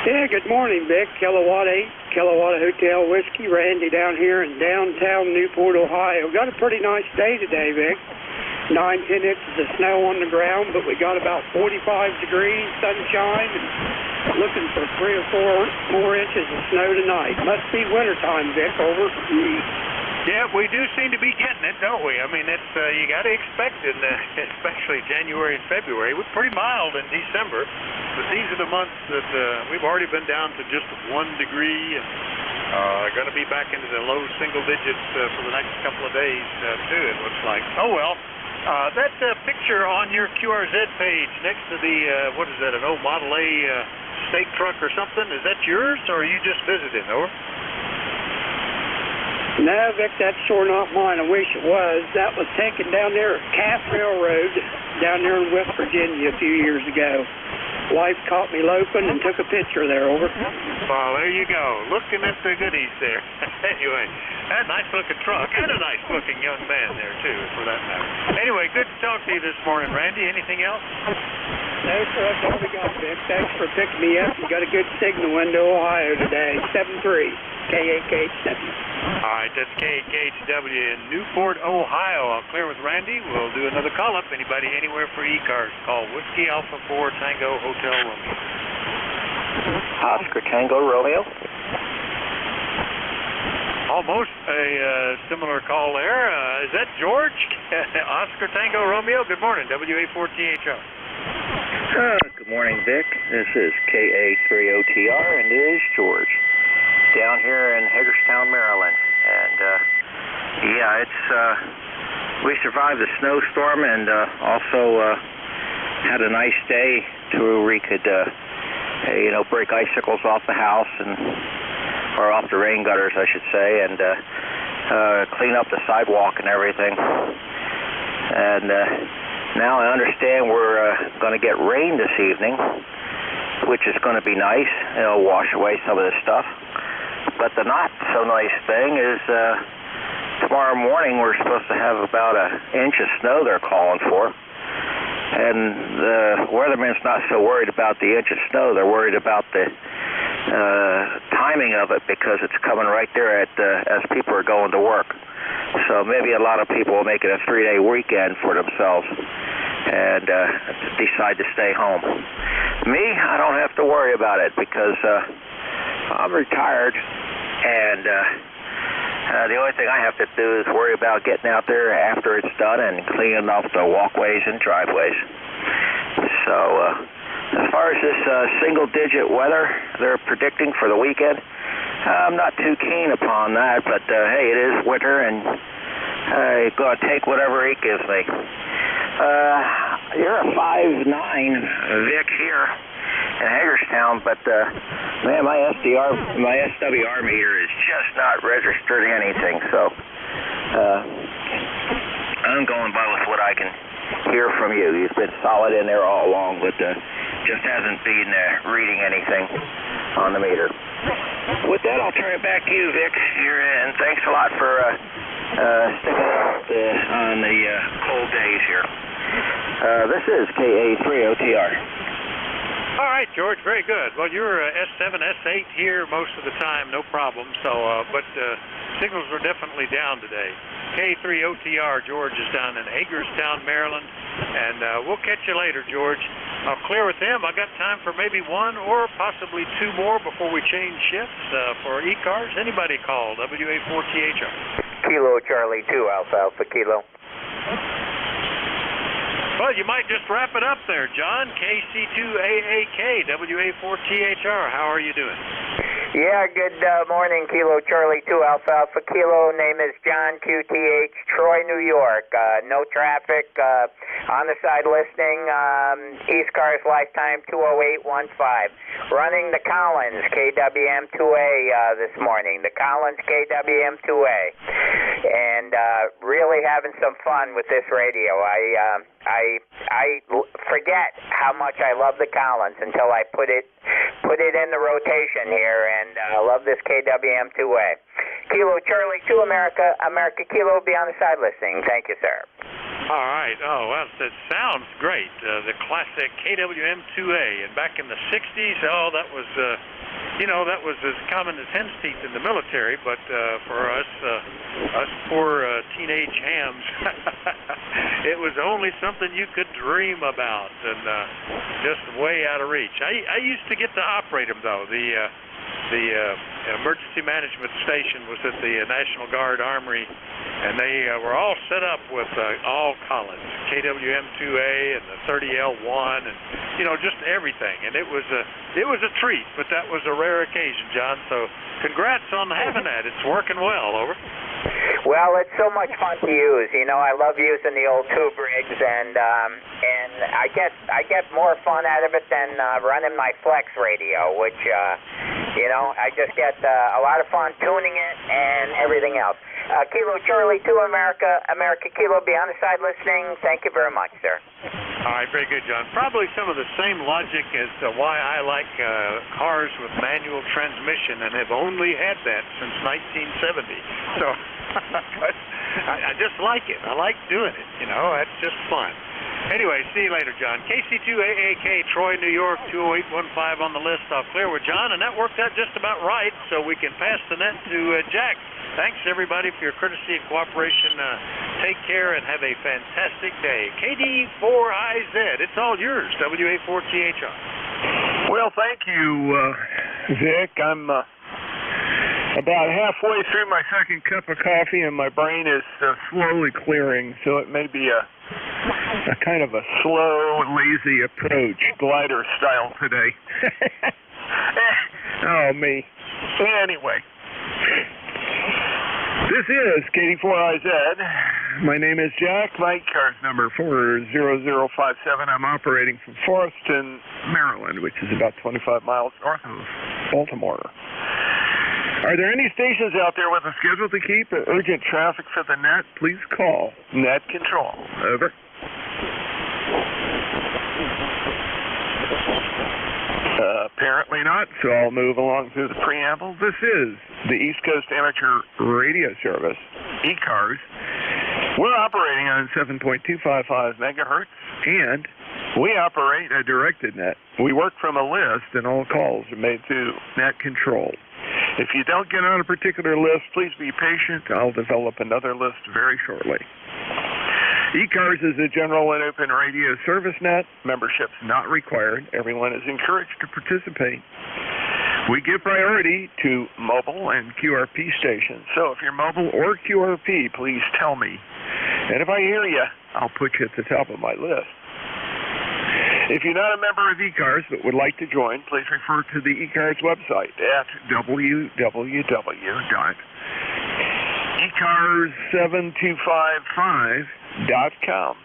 Yeah, good morning, Vic. Kilowatt 8, Kilowatt Hotel Whiskey. Randy down here in downtown Newport, Ohio. Got a pretty nice day today, Vic. 9-10 inches of snow on the ground, but we got about 45 degrees, sunshine, and looking for 3 or 4 more inches of snow tonight. Must be wintertime, Vic. Over. Yeah, we do seem to be getting it, don't we? I mean, it's you got to expect it, especially January and February. We're pretty mild in December, but these are the months that we've already been down to just 1 degree, and going to be back into the low single digits for the next couple of days, too, it looks like. Oh, well. That picture on your QRZ page next to the, what is that, an old Model A steak truck or something, is that yours, or are you just visiting, over? No, Vic, that's sure not mine. I wish it was. That was taken down there at Calf Railroad down there in West Virginia a few years ago. Wife caught me loafing and took a picture there, over. Well, there you go. Looking at the goodies there. Anyway, that nice-looking truck and a nice-looking young man there, too, for that matter. Anyway, good to talk to you this morning, Randy. Anything else? No, sir, that's all we got, Vic. Thanks for picking me up. You got a good signal into Ohio today. 7-3, KHW. All right, that's KHW in Newport, Ohio. I'll clear with Randy. We'll do another call-up. Anybody anywhere for ECARS, call Whiskey Alpha 4 Tango Hotel Romeo. Oscar Tango Romeo. Almost a similar call there. Is that George? Oscar Tango Romeo. Good morning, WA4THR. Good morning, Vic. This is KA3OTR, and it is George. Down here in Hagerstown, Maryland. And, yeah, it's, we survived the snowstorm and also had a nice day to where we could, you know, break icicles off the house or off the rain gutters, I should say, and clean up the sidewalk and everything. And now I understand we're going to get rain this evening, which is going to be nice. It'll wash away some of this stuff. But the not so nice thing is tomorrow morning we're supposed to have about an inch of snow they're calling for. And the weatherman's not so worried about the inch of snow. They're worried about the timing of it because it's coming right there as people are going to work. So maybe a lot of people will make it a 3-day weekend for themselves and decide to stay home. Me, I don't have to worry about it because I'm retired, and the only thing I have to do is worry about getting out there after it's done and cleaning off the walkways and driveways. So as far as this single-digit weather they're predicting for the weekend, I'm not too keen upon that, but hey, it is winter, and I'm going to take whatever it gives me. You're a 5'9", Vic, here in Hagerstown, but man, my SWR meter is just not registering anything, so I'm going by with what I can hear from you. You've been solid in there all along, but just hasn't been reading anything on the meter. With that, I'll turn it back to you, Vic, here, and thanks a lot for sticking out on the cold days here. This is KA3OTR. All right, George, very good. Well, you're S7, S8 here most of the time, no problem. So, but signals are definitely down today. K3OTR, George is down in Hagerstown, Maryland, and we'll catch you later, George. I'll clear with them. I got time for maybe one or possibly two more before we change shifts for ECARS. Anybody call WA4THR. Kilo Charlie 2, Alpha Kilo. Well, you might just wrap it up there, John. KC2AAK, WA4THR. How are you doing? Yeah, good morning, Kilo Charlie 2, Alpha Kilo. Name is John QTH, Troy, New York. No traffic, on the side listening, ECARS lifetime 20815. Running the Collins KWM2A this morning, the Collins KWM2A. And really having some fun with this radio. I forget how much I love the Collins until I put it in the rotation here, and I love this KWM2A. Kilo Charlie 2 America Kilo, be on the side listening. Thank you, sir. All right. Oh, well, that sounds great. The classic KWM2A. And back in the 60s, that was, that was as common as hen's teeth in the military. But for us poor teenage hams, it was only something you could dream about and just way out of reach. I used to get to operate them, though. The emergency management station was at the National Guard Armory, and they were all set up with all Collins, KWM2A and the 30L1, and just everything. And it was a treat, but that was a rare occasion, John. So congrats on having that. It's working well. Over. Well, it's so much fun to use. I love using the old tube rigs, and I get more fun out of it than running my flex radio, which I just get a lot of fun tuning it and everything else. Kilo Charlie 2 America Kilo, be on the side listening. Thank you very much, sir. All right, very good, John. Probably some of the same logic as to why I like cars with manual transmission and have only had that since 1970. So I just like it. I like doing it. That's just fun. Anyway, see you later, John. KC2AAK, Troy, New York, 20815 on the list. I'll clear with John, and that worked out just about right, so we can pass the net to Jack. Thanks, everybody, for your courtesy and cooperation. Take care and have a fantastic day. KD4IZ, it's all yours, WA4THR. Well, thank you, Vic. I'm about halfway through my second cup of coffee, and my brain is slowly clearing, so it may be a kind of a slow, lazy approach, glider style today. Oh, me. Anyway, this is KD4IZ. My name is Jack. My ECARS number 40057. I'm operating from Forreston, Maryland, which is about 25 miles north of Baltimore. Are there any stations out there with a schedule to keep urgent traffic for the net? Please call net control. Over. Apparently not, so I'll move along through the preamble. This is the East Coast Amateur Radio Service. ECARS. We're operating on 7.255 megahertz, and we operate a directed net. We work from a list, and all calls are made through net control. If you don't get on a particular list, please be patient. I'll develop another list very shortly. ECARS is a general and open radio service net. Membership's not required. Everyone is encouraged to participate. We give priority to mobile and QRP stations. So if you're mobile or QRP, please tell me. And if I hear you, I'll put you at the top of my list. If you're not a member of ECARS but would like to join, please refer to the ECARS website at www.ecars7255.com.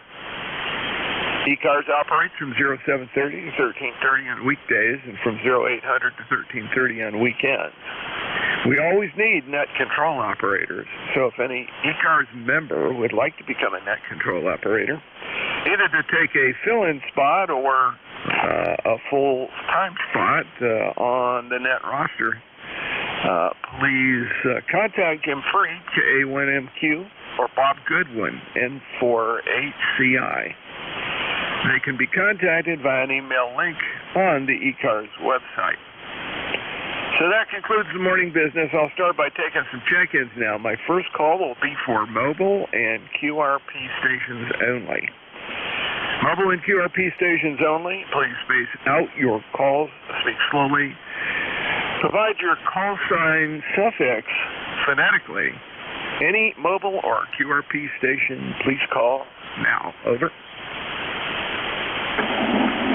ECARS operates from 0730 to 1330 on weekdays and from 0800 to 1330 on weekends. We always need net control operators, so if any ECARS member would like to become a net control operator, either to take a fill-in spot or a full-time spot on the net roster, please contact Jim Freak, A1MQ, or Bob Goodwin, N4HCI. They can be contacted via an email link on the ECARS website. So that concludes the morning business. I'll start by taking some check-ins now. My first call will be for mobile and QRP stations only. Mobile and QRP stations only. Please space out your calls. Speak slowly. Provide your call sign suffix phonetically. Any mobile or QRP station, please call now. Over.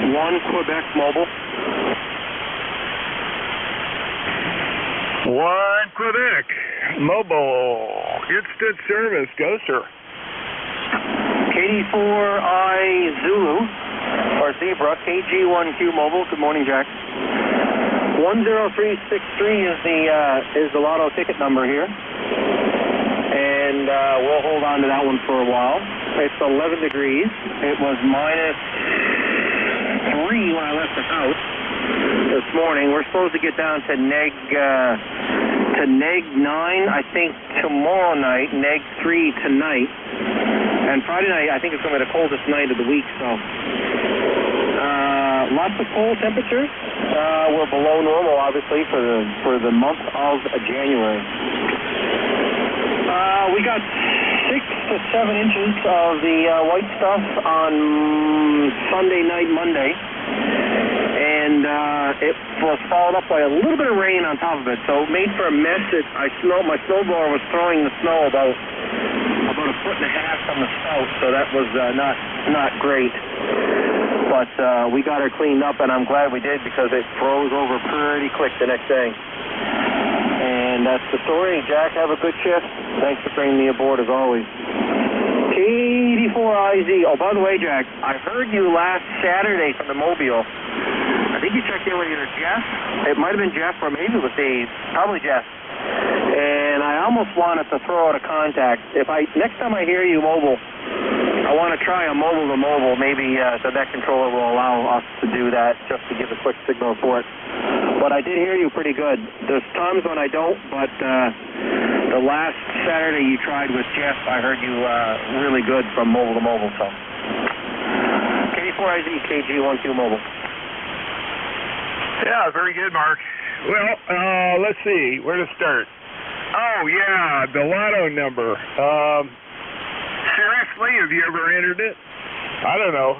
1 Quebec Mobile. 1 Quebec Mobile. Instant service. Go, sir. KD4I Zulu, or Zebra, KG1Q Mobile. Good morning, Jack. 10363 is the lotto ticket number here, and we'll hold on to that one for a while. It's 11 degrees. It was -3 when I left the house this morning. We're supposed to get down to neg 9, I think, tomorrow night, neg 3 tonight. And Friday night, I think it's going to be the coldest night of the week, so lots of cold temperatures. We're below normal, obviously, for the month of January. We got 6 to 7 inches of the white stuff on Sunday night, Monday, and it was followed up by a little bit of rain on top of it, so it made for a mess. My snowblower was throwing the snow about 1.5 foot from the south, so that was not great. But we got her cleaned up, and I'm glad we did, because it froze over pretty quick the next day. And that's the story. Jack, have a good shift. Thanks for bringing me aboard, as always. KD4IZ. Oh, by the way, Jack, I heard you last Saturday from the Mobile. I think you checked in with either Jeff. It might have been Jeff, or maybe it was Dave. Probably Jeff. And I almost wanted to throw out a contact. Next time I hear you mobile, I want to try a mobile to mobile. Maybe the net controller will allow us to do that, just to give a quick signal report. But I did hear you pretty good. There's times when I don't, but the last Saturday you tried with Jeff, I heard you really good from mobile to mobile. So KD4IZ, KG1Q Mobile. Yeah, very good, Mark. Well, let's see, where to start? Oh, yeah, the lotto number. Seriously, have you ever entered it? I don't know.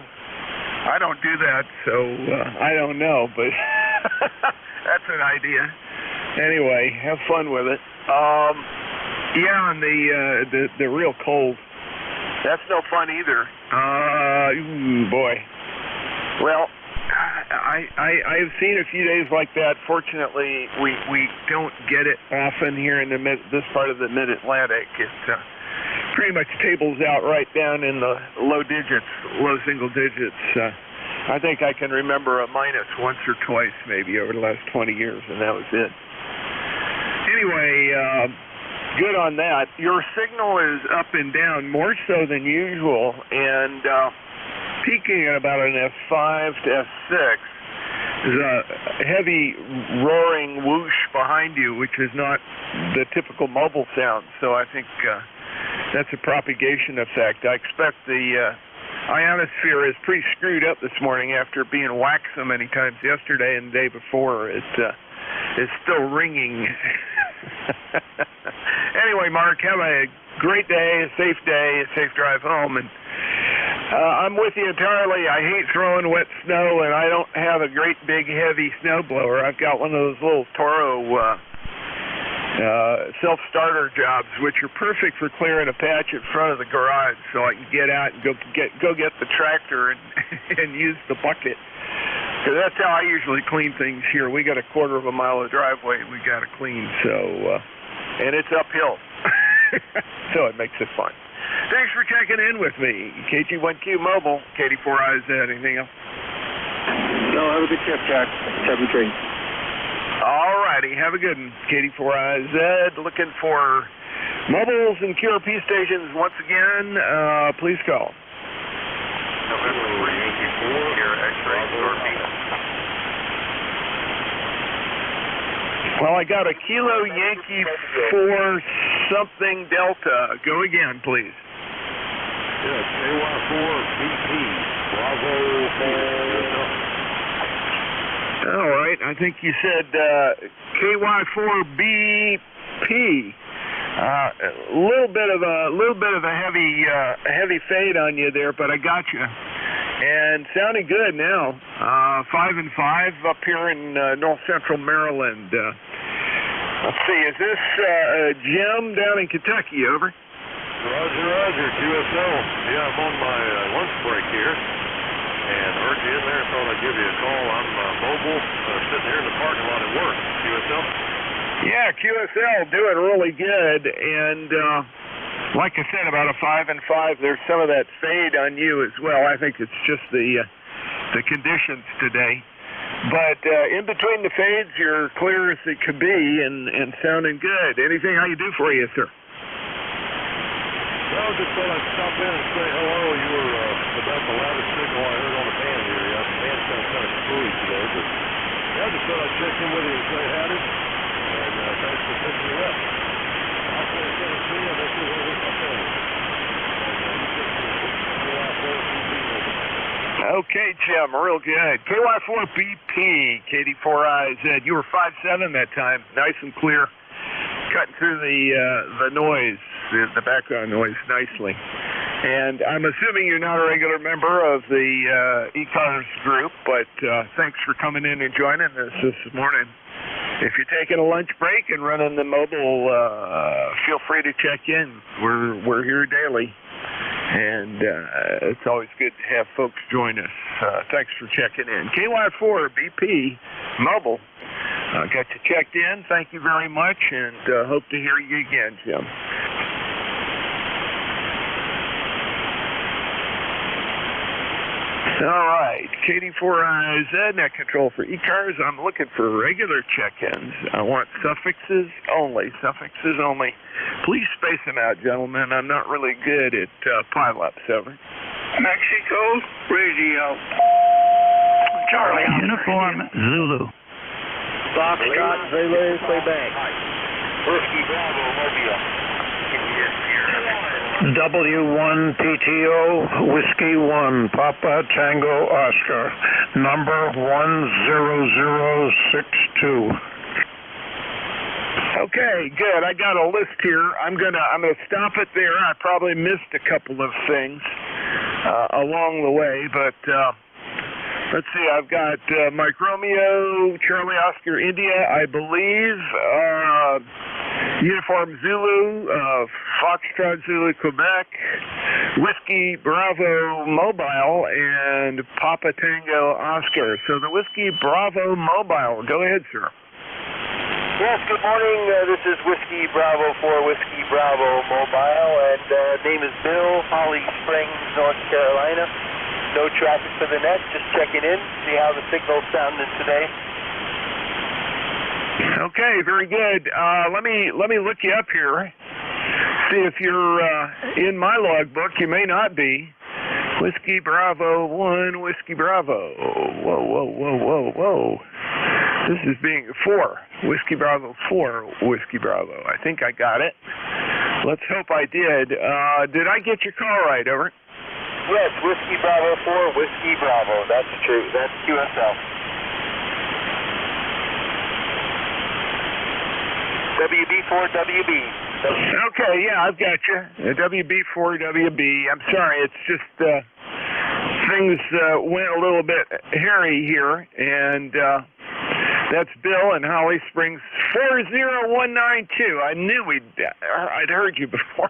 I don't do that, so I don't know, but that's an idea. Anyway, have fun with it. Yeah, and the real cold. That's no fun either. Ooh, boy. Well, I've seen a few days like that. Fortunately, we don't get it often here in this part of the Mid-Atlantic. It pretty much tables out right down in the low single digits. I think I can remember a minus once or twice maybe over the last 20 years, and that was it. Anyway, good on that. Your signal is up and down more so than usual, and peaking at about an S5 to S6. There's a heavy roaring whoosh behind you, which is not the typical mobile sound, so I think That's a propagation effect. I expect the ionosphere is pretty screwed up this morning after being whacked so many times yesterday and the day before. It is still ringing. Anyway, Mark, have a great day, a safe drive home, and I'm with you entirely. I hate throwing wet snow, and I don't have a great big heavy snow blower. I've got one of those little Toro self-starter jobs, which are perfect for clearing a patch in front of the garage, so I can get out and go get the tractor and use the bucket. Because that's how I usually clean things here. We got a quarter of a mile of driveway we got to clean, so and it's uphill, so it makes it fun. Thanks for checking in with me. KG1Q Mobile, KD4IZ, anything else? No, have a good trip, Jack. 7-3. All righty, have a good one. KD4IZ, looking for mobiles and QRP stations once again. Please call. November 384, here X-ray QRP. Well, I got a Kilo Yankee 4 something Delta. Go again, please. Yes, KY4 BP, Bravo 4. All right, I think you said KY4 BP. A little bit of a heavy fade on you there, but I got you. And sounding good now. 5 and 5 up here in north central Maryland. Let's see, is this Jim down in Kentucky? Over. Roger, QSL. Yeah, I'm on my lunch break here. And heard you in there, thought I'd give you a call. I'm mobile, sitting here in the parking lot at work. QSL? Yeah, QSL doing really good. And like I said, about a 5 and 5. There's some of that fade on you as well. I think it's just the conditions today. But in between the fades, you're clear as it could be and sounding good. Anything I can do for you, sir? Well, just thought I'd stop in and say hello. You were about the loudest signal I heard on the band here. Yeah, the band's kind of screwy today, but yeah, I just thought I'd check in with you and say howdy. And thanks for picking me up. I'll say something to you. This is over my phone. Okay, Jim, real good. KY4BP, KD4IZ. You were 5'7" that time. Nice and clear. Cutting through the noise, the background noise nicely. And I'm assuming you're not a regular member of the ECARS group, but thanks for coming in and joining us this morning. If you're taking a lunch break and running the mobile, feel free to check in. We're here daily. And it's always good to have folks join us. Thanks for checking in. KY4 BP Mobile. Got you checked in. Thank you very much, and hope to hear you again, Jim. All right, KD4IZ, net control for ECARS. I'm looking for regular check-ins. I want suffixes only. Please space them out, gentlemen. I'm not really good at pile-ups, over. Mexico, radio. Charlie. Uniform, Zulu. Foxtrot, Zulu, play back. Whiskey Bravo, Mobile. W1 PTO, Whiskey 1, Papa Tango Oscar, number 10062. Okay, good. I got a list here. I'm gonna stop it there. I probably missed a couple of things along the way, but let's see. I've got Mike Romeo, Charlie Oscar India, I believe. Uniform Zulu, Foxtrot Zulu Quebec, Whiskey Bravo Mobile, and Papa Tango Oscar. So the Whiskey Bravo Mobile. Go ahead, sir. Yes, good morning. This is Whiskey Bravo for Whiskey Bravo Mobile, and name is Bill, Holly Springs, North Carolina. No traffic for the net, just checking in, see how the signal's sounding today. Okay, very good. Let me look you up here. See if you're in my logbook. You may not be. Whiskey Bravo 1, Whiskey Bravo. Whoa. This is being 4. Whiskey Bravo 4, Whiskey Bravo. I think I got it. Let's hope I did. Did I get your call right? Over. Yes, Whiskey Bravo 4, Whiskey Bravo. That's true. That's QSL. WB4WB. Okay, yeah, I've got you. WB4WB. I'm sorry, it's just things went a little bit hairy here, and that's Bill in Holly Springs 40192. I knew I'd heard you before.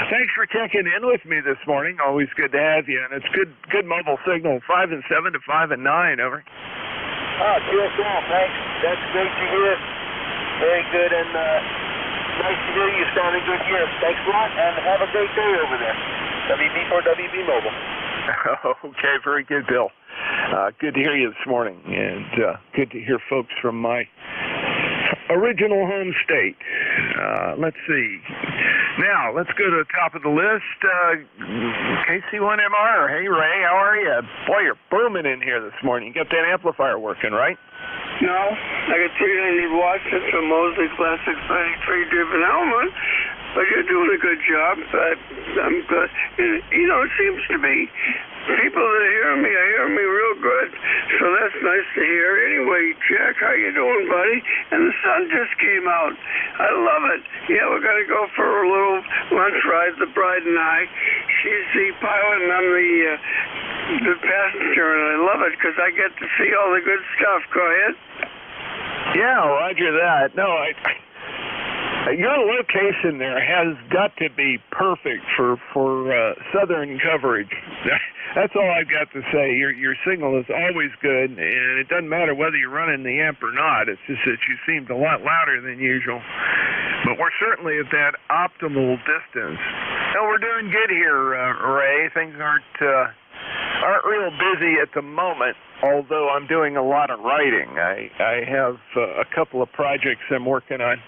Thanks for checking in with me this morning. Always good to have you, and it's good mobile signal. 5 and 7 to 5 and 9. Over. QSL. Thanks. That's great to hear. Very good, and nice to hear you sounding good here. Thanks a lot, and have a great day over there. WB4WB Mobile. Okay, very good, Bill. Good to hear you this morning, and good to hear folks from my original home state. Let's see. Now, let's go to the top of the list. KC1MR. Hey, Ray, how are you? Boy, you're booming in here this morning. You got that amplifier working, right? No, I got 300 watts. It's a Mosley Classic 93 driven element, but you're doing a good job. I'm good. You know, it seems to be people that hear me real good, so that's nice to hear. Anyway, Jack, how you doing, buddy? And the sun just came out. I love it. Yeah, we're going to go for a little lunch ride, the bride and I. She's the pilot and I'm the passenger, and I love it because I get to see all the good stuff. Go ahead. Yeah, roger that. No, your location there has got to be perfect for southern coverage. That's all I've got to say. Your signal is always good, and it doesn't matter whether you're running the amp or not. It's just that you seemed a lot louder than usual. But we're certainly at that optimal distance. No, we're doing good here, Ray. Things aren't real busy at the moment, although I'm doing a lot of writing. I have a couple of projects I'm working on,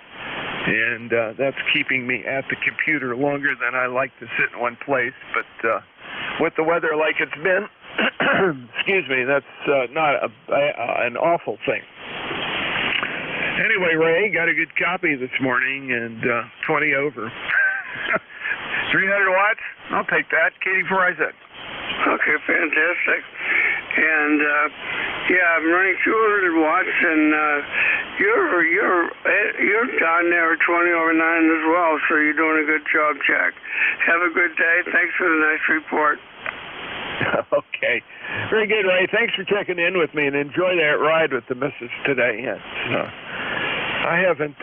and that's keeping me at the computer longer than I like to sit in one place. But with the weather like it's been, excuse me, that's not an awful thing. Anyway, Ray, got a good copy this morning, and 20 over. 300 watts? I'll take that. Katie, before I said. Okay, fantastic. And yeah, I'm running 200 watts, and you're down there at 20 over 9 as well. So you're doing a good job, Jack. Have a good day. Thanks for the nice report. Okay, very good, Ray. Thanks for checking in with me, and enjoy that ride with the missus today. Yes. I haven't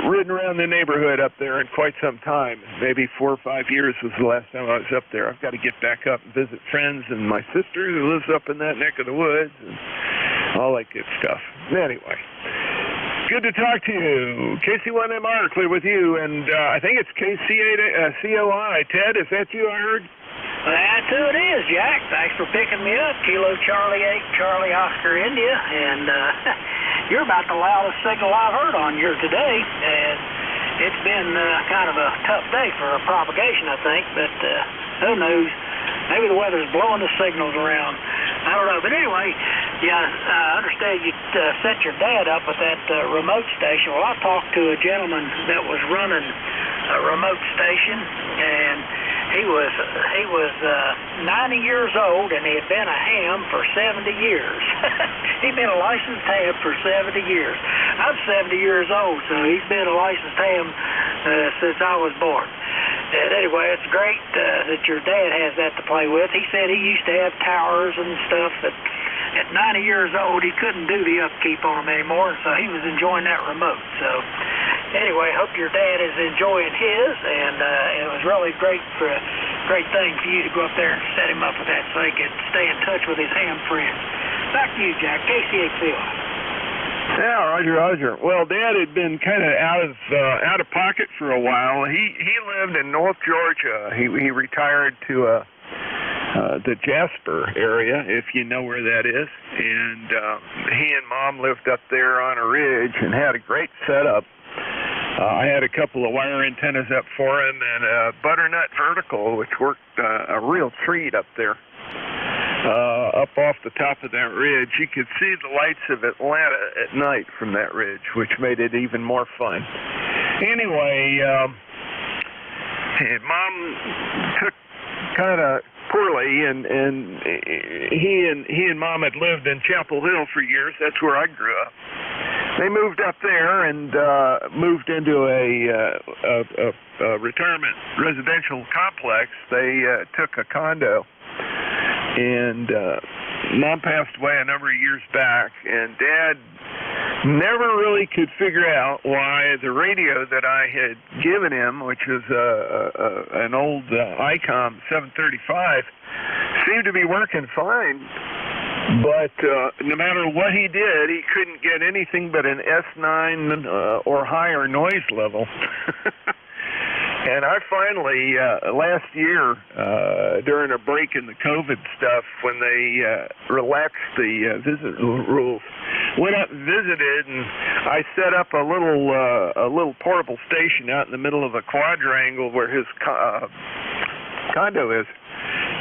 ridden around the neighborhood up there in quite some time. Maybe 4 or 5 years was the last time I was up there. I've got to get back up and visit friends and my sister who lives up in that neck of the woods and all that good stuff. Anyway, good to talk to you. KC1MR, clear with you, and I think it's KC8COI. Ted, is that you I heard? That's who it is, Jack. Thanks for picking me up. Kilo Charlie 8, Charlie Oscar India, and you're about the loudest signal I've heard on here today, and it's been kind of a tough day for propagation, I think, but who knows? Maybe the weather's blowing the signals around. I don't know, but anyway, yeah, I understand you set your dad up with that remote station. Well, I talked to a gentleman that was running a remote station, and he was 90 years old, and he had been a ham for 70 years. He'd been a licensed ham for 70 years. I'm 70 years old, so he's been a licensed ham since I was born. And anyway, it's great that your dad has that to play with. He said he used to have towers and stuff that at 90 years old he couldn't do the upkeep on them anymore, so he was enjoying that remote. So anyway, hope your dad is enjoying his, and it was really great thing for you to go up there and set him up with that so he could stay in touch with his ham friends. Back to you, Jack. KC8COI. Yeah, Roger. Well, Dad had been kind of out of pocket for a while. He lived in North Georgia. He retired to the Jasper area, if you know where that is, and he and Mom lived up there on a ridge and had a great setup. I had a couple of wire antennas up for him and a butternut vertical, which worked a real treat up there. Up off the top of that ridge, you could see the lights of Atlanta at night from that ridge, which made it even more fun. Anyway, And Mom took kind of poorly, and he and Mom had lived in Chapel Hill for years. That's where I grew up. They moved up there and moved into a retirement residential complex. They took a condo, and Mom passed away a number of years back, and Dad never really could figure out why the radio that I had given him, which was an old ICOM 735, seemed to be working fine. But no matter what he did, he couldn't get anything but an S9 or higher noise level. And I finally, last year, during a break in the COVID stuff, when they relaxed the visit rules, went up and visited, and I set up a little portable station out in the middle of a quadrangle where his condo is.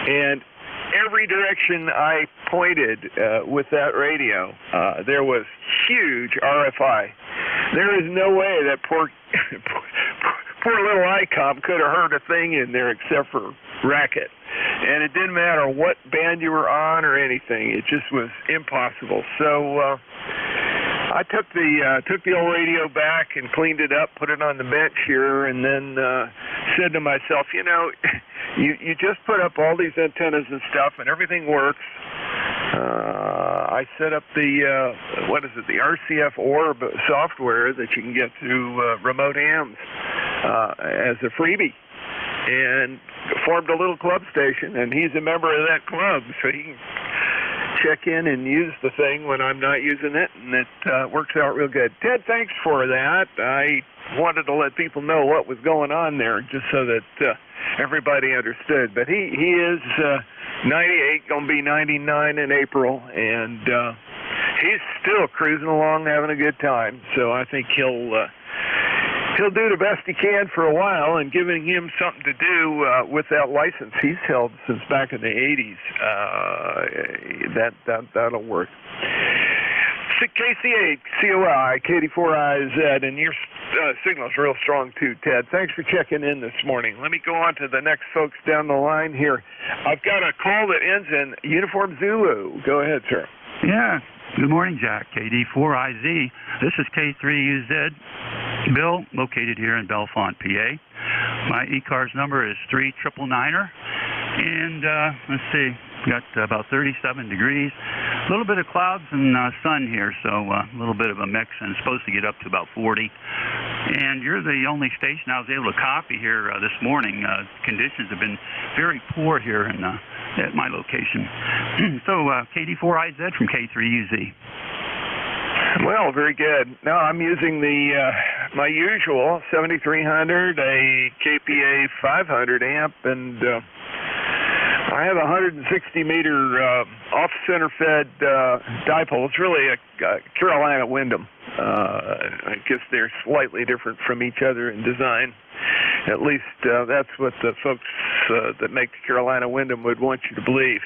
And every direction I pointed with that radio, there was huge RFI. There is no way that poor little ICOM could have heard a thing in there except for racket. And it didn't matter what band you were on or anything. It just was impossible. So I took the old radio back and cleaned it up, put it on the bench here, and then said to myself, you know, you just put up all these antennas and stuff, and everything works. I set up the RCF Orb software that you can get through remote hams as a freebie, and formed a little club station, and he's a member of that club, so he can check in and use the thing when I'm not using it, and it works out real good. Ted, thanks for that. I wanted to let people know what was going on there, just so that everybody understood. But he is 98, going to be 99 in April, and he's still cruising along, having a good time. So I think he'll do the best he can for a while, and giving him something to do with that license he's held since back in the 80s, that'll work. KCA-COI, KD4IZ, and your signal's real strong too, Ted. Thanks for checking in this morning. Let me go on to the next folks down the line here. I've got a call that ends in Uniform Zulu. Go ahead, sir. Yeah. Good morning, Jack. KD4IZ. This is K3UZ. Bill, located here in Bellefonte, PA. My ECARS number is 3999er. And let's see, got about 37 degrees. A little bit of clouds and sun here, so a little bit of a mix, and it's supposed to get up to about 40. And you're the only station I was able to copy here this morning. Conditions have been very poor here in, at my location. So KD4IZ from K3UZ. Well, very good. Now I'm using the my usual 7300, a KPA 500 amp, and I have a 160-meter off-center fed dipole. It's really a Carolina Wyndham. I guess they're slightly different from each other in design. At least that's what the folks that make the Carolina Wyndham would want you to believe.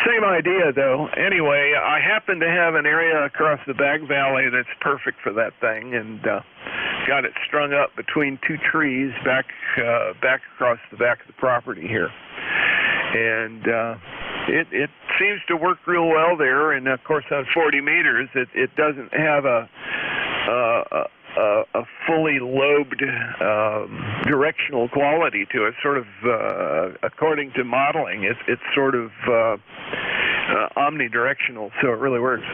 Same idea, though. Anyway, I happen to have an area across the back valley that's perfect for that thing, and got it strung up between two trees back across the back of the property here. And it seems to work real well there. And of course, on 40 meters, it doesn't have a fully lobed directional quality to it. Sort of according to modeling, it's sort of omnidirectional, so it really works.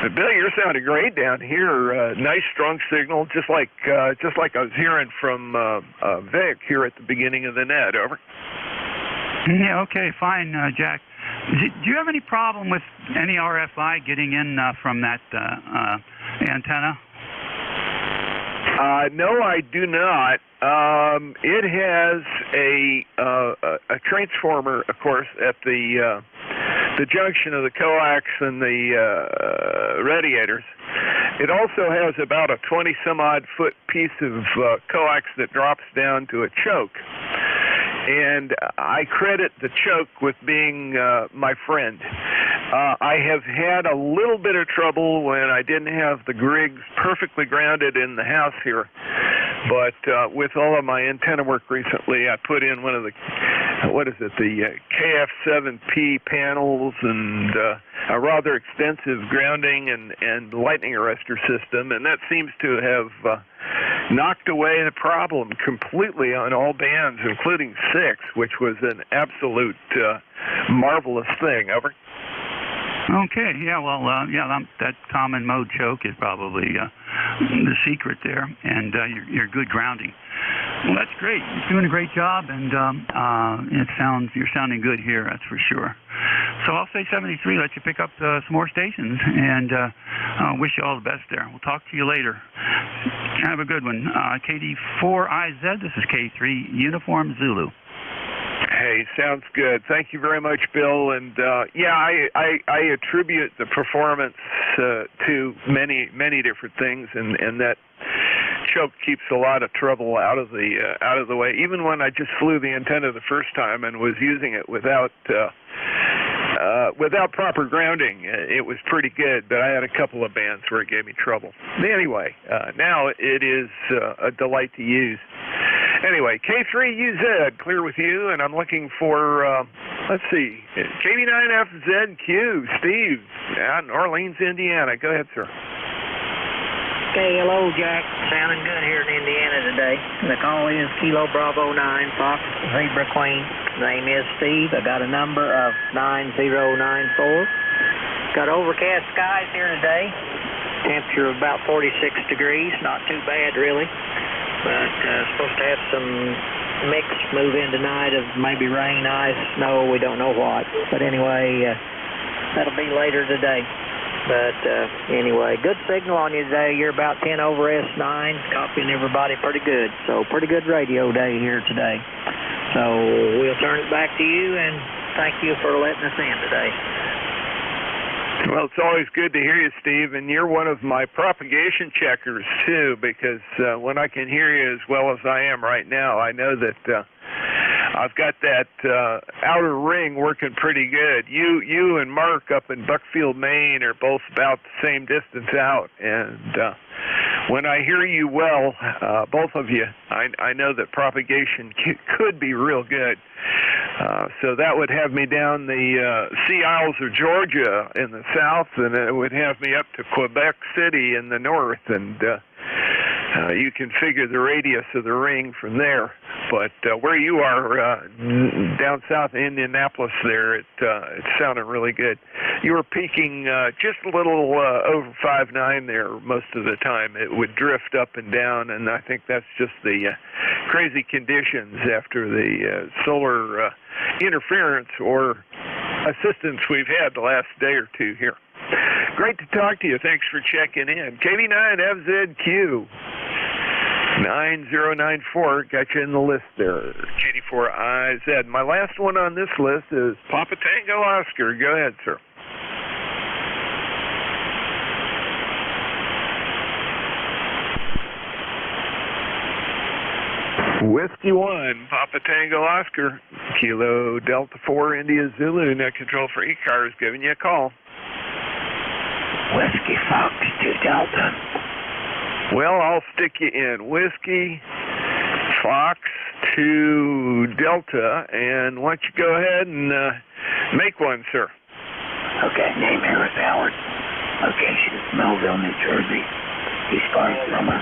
But Bill, you're sounding great down here. Nice strong signal, just like I was hearing from Vic here at the beginning of the net. Over. Yeah, okay, fine, Jack. Do you have any problem with any RFI getting in from that antenna? No, I do not. It has a transformer, of course, at the junction of the coax and the radiators. It also has about a 20-some-odd foot piece of coax that drops down to a choke. And I credit the choke with being my friend. I have had a little bit of trouble when I didn't have the Griggs perfectly grounded in the house here. But with all of my antenna work recently, I put in one of the, the KF7P panels and a rather extensive grounding and lightning arrestor system, and that seems to have knocked away the problem completely on all bands, including 6, which was an absolute marvelous thing. Over. Okay, yeah, well, that common mode choke is probably the secret there, and your good grounding. Well, that's great. You're doing a great job, and you're sounding good here, that's for sure. So I'll say 73, let you pick up some more stations, and wish you all the best there. We'll talk to you later. Have a good one. KD4IZ, this is K3 Uniform Zulu. Hey, sounds good. Thank you very much, Bill. And I attribute the performance to many different things, and that choke keeps a lot of trouble out of the way. Even when I just flew the antenna the first time and was using it without proper grounding, it was pretty good. But I had a couple of bands where it gave me trouble. Anyway, now it is a delight to use. Anyway, K3UZ, clear with you, and I'm looking for, let's see, KB9FZQ, Steve, out in Orleans, Indiana. Go ahead, sir. Okay, hello, Jack. Sounding good here in Indiana today. The call is Kilo Bravo 9, Fox Zebra Queen. Name is Steve. I got a number of 9094. Got overcast skies here today. Temperature of about 46 degrees. Not too bad, really. But supposed to have some mix move in tonight of maybe rain, ice, snow, we don't know what. But anyway, that'll be later today. But anyway, good signal on you today. You're about 10 over S9, copying everybody pretty good. So pretty good radio day here today. So we'll turn it back to you, and thank you for letting us in today. Well, it's always good to hear you, Steve, and you're one of my propagation checkers, too, because when I can hear you as well as I am right now, I know that I've got that outer ring working pretty good. You and Mark up in Buckfield, Maine are both about the same distance out, and when I hear you well, both of you, I know that propagation could be real good. So that would have me down the Sea Isles of Georgia in the south, and it would have me up to Quebec City in the north, and you can figure the radius of the ring from there. But where you are, down south in Indianapolis there, it's sounding really good. You were peaking just a little over 5.9 there most of the time. It would drift up and down, and I think that's just the crazy conditions after the solar interference or assistance we've had the last day or two here. Great to talk to you. Thanks for checking in. KB9FZQ 9094, got you in the list there. KD4IZ. My last one on this list is Papa Tango Oscar. Go ahead, sir. Whiskey 1, Papa Tango Oscar, Kilo Delta 4, India Zulu, net control for ECARS, giving you a call. Whiskey Fox 2 Delta. Well, I'll stick you in. Whiskey, Fox 2 Delta, and why don't you go ahead and make one, sir. Okay, name here is Howard. Location is Melville, New Jersey. He's calling from a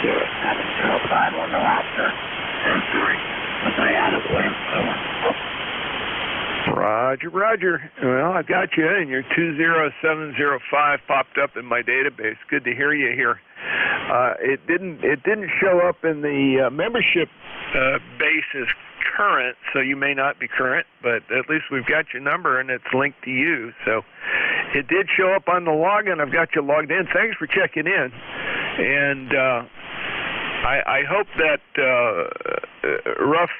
20705 on the roster. I'm sorry, was I out of order? Roger, Roger. Well, I got you, and your 20705 popped up in my database. Good to hear you here. It didn't show up in the membership base as current, so you may not be current, but at least we've got your number and it's linked to you. So it did show up on the login. I've got you logged in. Thanks for checking in. And I hope that rough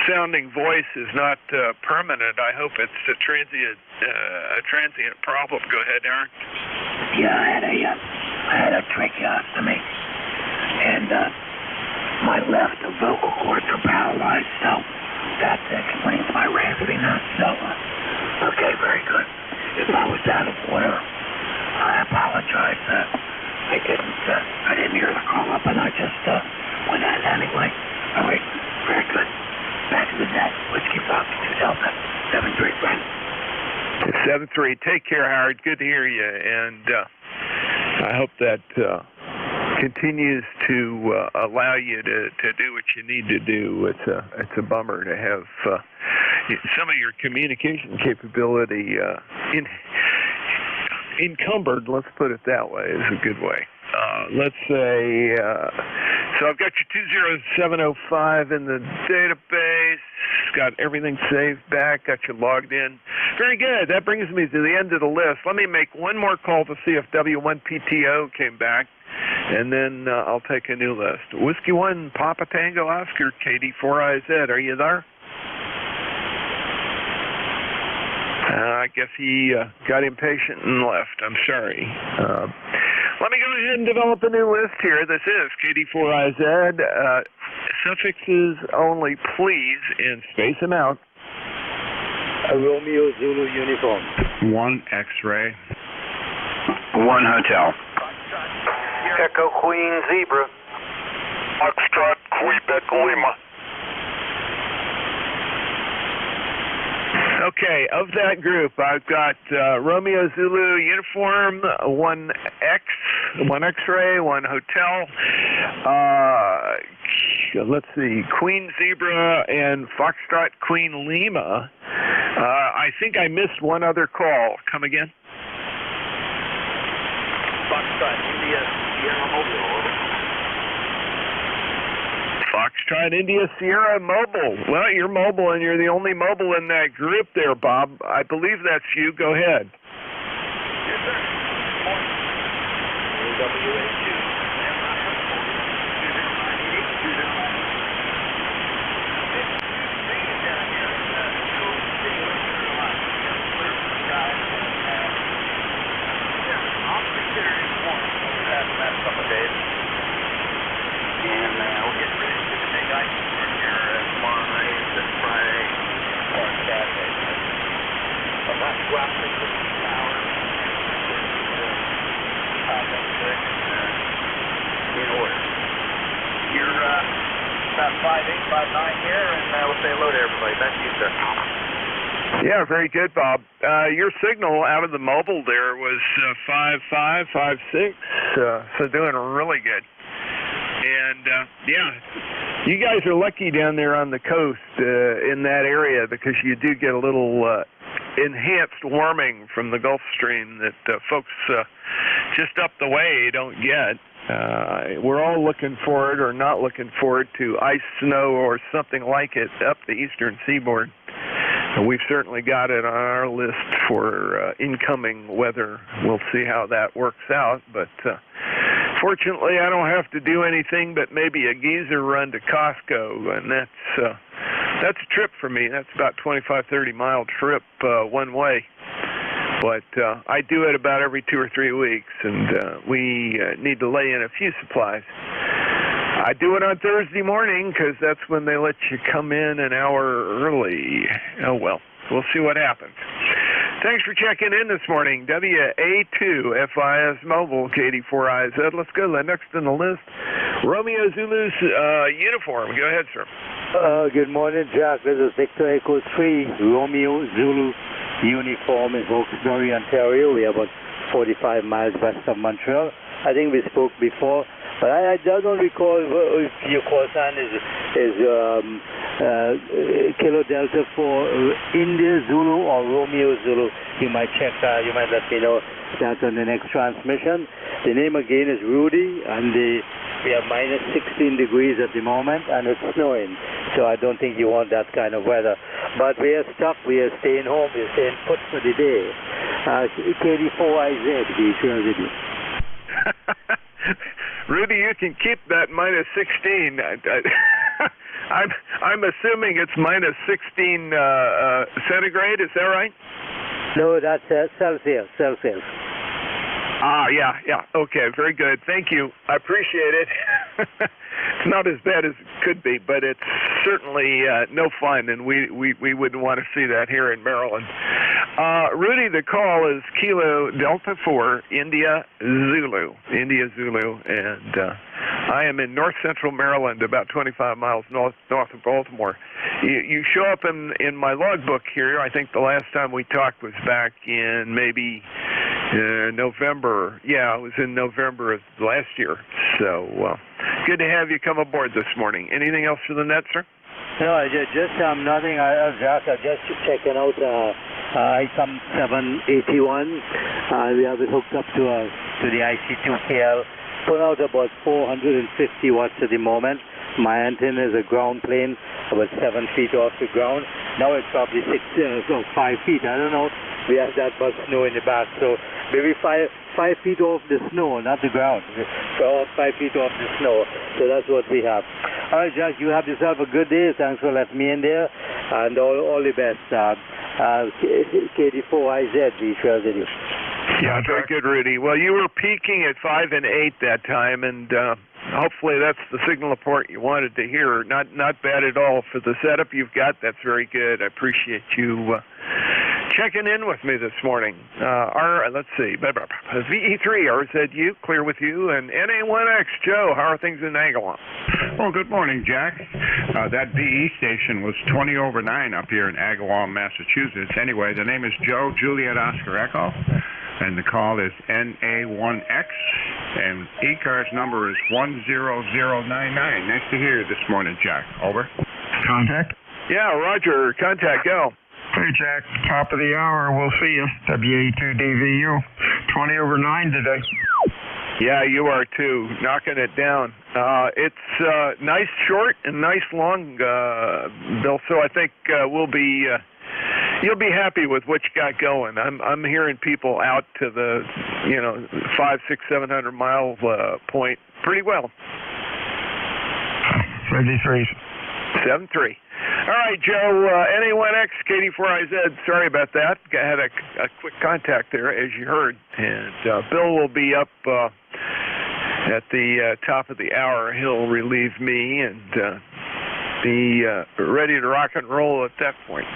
sounding voice is not permanent. I hope it's a transient problem. Go ahead, Aaron. Yeah, I had a tracheostomy, and my left vocal cords are paralyzed, so that explains my raspiness. So, okay, very good. If I was out of order, I apologize. I didn't hear the call up, and I just went at it anyway. All right, very good. Back to the net. Whiskey Fox 2 Delta 73, friend. 7-3. Take care, Howard. Good to hear you, and I hope that continues to allow you to do what you need to do. It's a bummer to have some of your communication capability encumbered. Let's put it that way. Is a good way. Let's say so. I've got your 20705 in the database. Got everything saved back. Got you logged in. Very good. That brings me to the end of the list. Let me make one more call to see if W1PTO came back, and then I'll take a new list. Whiskey 1, Papa Tango Oscar, KD4IZ. Are you there? I guess he got impatient and left. I'm sorry. Let me go ahead and develop a new list here. This is KD4IZ. Suffixes only, please, and space them out. Romeo Zulu uniform. 1 X-ray. 1 hotel. Echo Queen Zebra. Foxtrot Quebec Lima. Okay, of that group, I've got Romeo Zulu uniform, 1X, 1 X-ray, 1 hotel. Let's see, Queen Zebra and Foxtrot Queen Lima. I think I missed one other call. Come again? Foxtrot India Sierra Mobile. Foxtrot India Sierra Mobile. Well, you're mobile, and you're the only mobile in that group there, Bob. I believe that's you. Go ahead. Yes, sir. WA2. Yeah, very good, Bob. Your signal out of the mobile there was 5.5, 5.6, so doing really good. And, yeah, you guys are lucky down there on the coast in that area because you do get a little enhanced warming from the Gulf Stream that folks just up the way don't get. We're all looking forward or not looking forward to ice, snow, or something like it up the eastern seaboard. We've certainly got it on our list for incoming weather. We'll see how that works out. But fortunately, I don't have to do anything but maybe a geezer run to Costco, and that's a trip for me. That's about 25, 30-mile trip one way. But I do it about every 2 or 3 weeks, and we need to lay in a few supplies. I do it on Thursday morning because that's when they let you come in an hour early. Oh, well, we'll see what happens. Thanks for checking in this morning. WA2FIS Mobile, KD4IZ. Let's go to the next on the list. Romeo Zulu's uniform. Go ahead, sir. Good morning, Jack. This is Victor Echo 3, Romeo Zulu uniform in Hawkesbury, Ontario. We are about 45 miles west of Montreal. I think we spoke before, but I don't recall if your call sign is Kilo Delta for India Zulu or Romeo Zulu. You might check that. You might let me know that on the next transmission. The name again is Rudy, and we have minus 16 degrees at the moment, and it's snowing. So I don't think you want that kind of weather. But we are stuck. We are staying home. We are staying put for the day. KD4IZ, be sure with you. Rudy, you can keep that minus 16. I'm assuming it's minus 16 centigrade. Is that right? No, that's Celsius. Yeah. Okay, very good. Thank you. I appreciate it. It's not as bad as it could be, but it's certainly no fun, and we wouldn't want to see that here in Maryland. Rudy, the call is Kilo Delta 4, India Zulu, and I am in north central Maryland, about 25 miles north of Baltimore. You show up in my logbook here. I think the last time we talked was back in maybe November. Yeah, it was in November of last year. So good to have you come aboard this morning. Anything else for the net, sir? No, just nothing. Jack, just checking out ICOM 781. We have it hooked up to the IC2KL. Put out about 450 watts at the moment. My antenna is a ground plane, about 7 feet off the ground. Now it's probably 5 feet. I don't know. We have that much snow in the back, so maybe 5 feet off the snow, not the ground. So 5 feet off the snow. So that's what we have. All right, Jack, you have yourself a good day. Thanks for letting me in there, and all the best. KD4IZ, we shall with you. Yeah, very good, Rudy. Well, you were peaking at 5 and 8 that time, and hopefully that's the signal report you wanted to hear. Not bad at all for the setup you've got. That's very good. I appreciate you checking in with me this morning. Let's see, VE3 RZU, clear with you, and NA1X Joe. How are things in Agawam? Well, good morning, Jack. That VE station was 20 over 9 up here in Agawam, Massachusetts. Anyway, the name is Joe Juliet Oscar Echo, and the call is NA1X, and ECARS number is 10099. Nice to hear you this morning, Jack. Over. Contact? Yeah, Roger. Contact, go. Hey, Jack. Top of the hour. We'll see you. WA2DVU. 20 over 9 today. Yeah, you are too. Knocking it down. It's nice short and nice long, Bill. So I think you'll be happy with what you got going. I'm hearing people out to the 500, 600, 700 mile point pretty well. 33. 7-3. All right, Joe, NA1X, KD4IZ, sorry about that. I had a quick contact there, as you heard. And Bill will be up at the top of the hour. He'll relieve me and be ready to rock and roll at that point.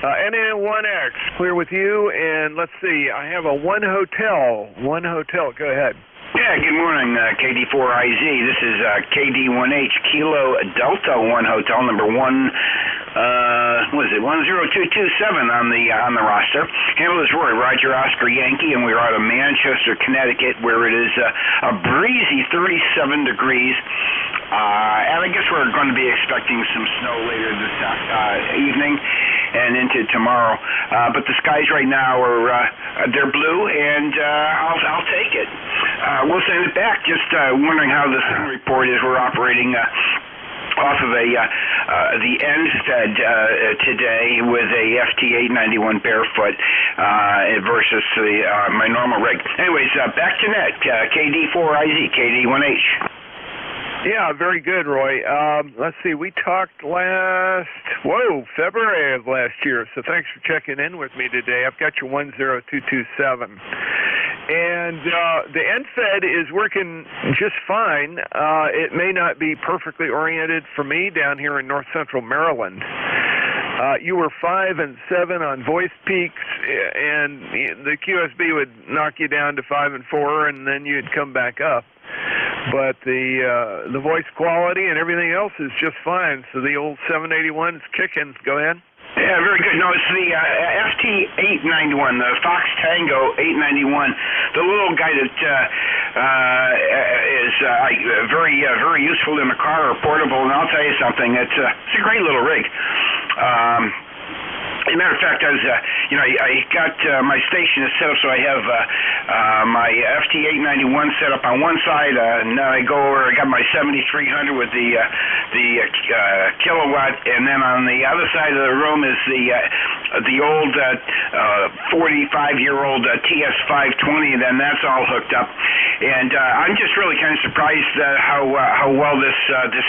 NA1X, clear with you. And let's see, I have a one hotel. Go ahead. Yeah, good morning, KD4IZ. This is KD1H, Kilo Delta 1 Hotel, number 1, 10227 on the roster. Handle is Roy, Roger Oscar Yankee, and we're out of Manchester, Connecticut, where it is a breezy 37 degrees. And I guess we're going to be expecting some snow later this evening and into tomorrow. But the skies right now they're blue, and I'll take it. We'll send it back. Just wondering how the signal report is. We're operating off of the NFED today with a FT891 barefoot versus my normal rig. Anyways, back to net. KD4IZ, KD1H. Yeah, very good, Roy. Let's see, we talked February of last year, so thanks for checking in with me today. I've got your 10227. And the NFED is working just fine. It may not be perfectly oriented for me down here in north central Maryland. You were 5 and 7 on voice peaks, and the QSB would knock you down to 5 and 4, and then you'd come back up. But the voice quality and everything else is just fine. So the old 781 is kicking. Go ahead. Yeah, very good. No, it's the FT891, the Fox Tango 891, the little guy that is very useful in the car or portable. And I'll tell you something, it's a great little rig. As a matter of fact, I got my station is set up so I have my FT891 set up on one side, and now I go over. I got my 7300 with the kilowatt, and then on the other side of the room is the old 45-year-old TS520. Then that's all hooked up, and I'm just really kind of surprised how well this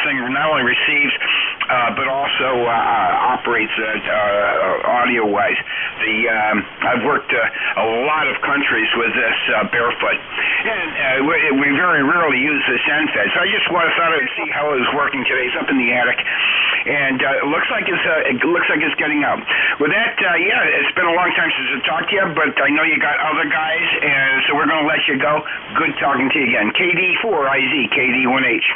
thing not only receives but also operates audio-wise. I've worked a lot of countries with this barefoot, and we very rarely use this end fed. So I just thought I'd see how it was working today. It's up in the attic, and it looks like it's getting out. With that, it's been a long time since I talked to you, but I know you got other guys, and so we're going to let you go. Good talking to you again. KD4IZ, KD1H.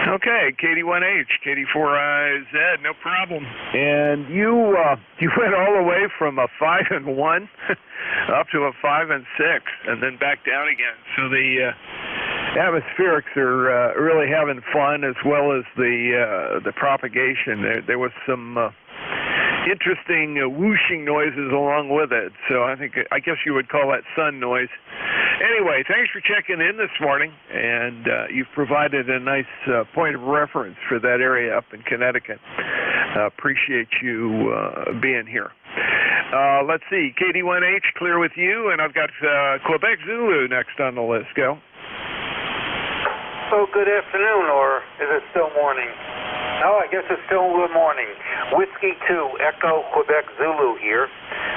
Okay, KD1H, KD4IZ, no problem. And you went all the way from a 5-1 up to a 5-6, and then back down again. So the atmospherics are really having fun, as well as the propagation. There was some interesting whooshing noises along with it. So I guess you would call that sun noise. Anyway, thanks for checking in this morning, and you've provided a nice point of reference for that area up in Connecticut. Appreciate you being here. Let's see, KD1H, clear with you, and I've got Quebec Zulu next on the list. Go. Oh, good afternoon, or is it still morning? No, I guess it's still good morning. Whiskey 2, Echo, Quebec Zulu here.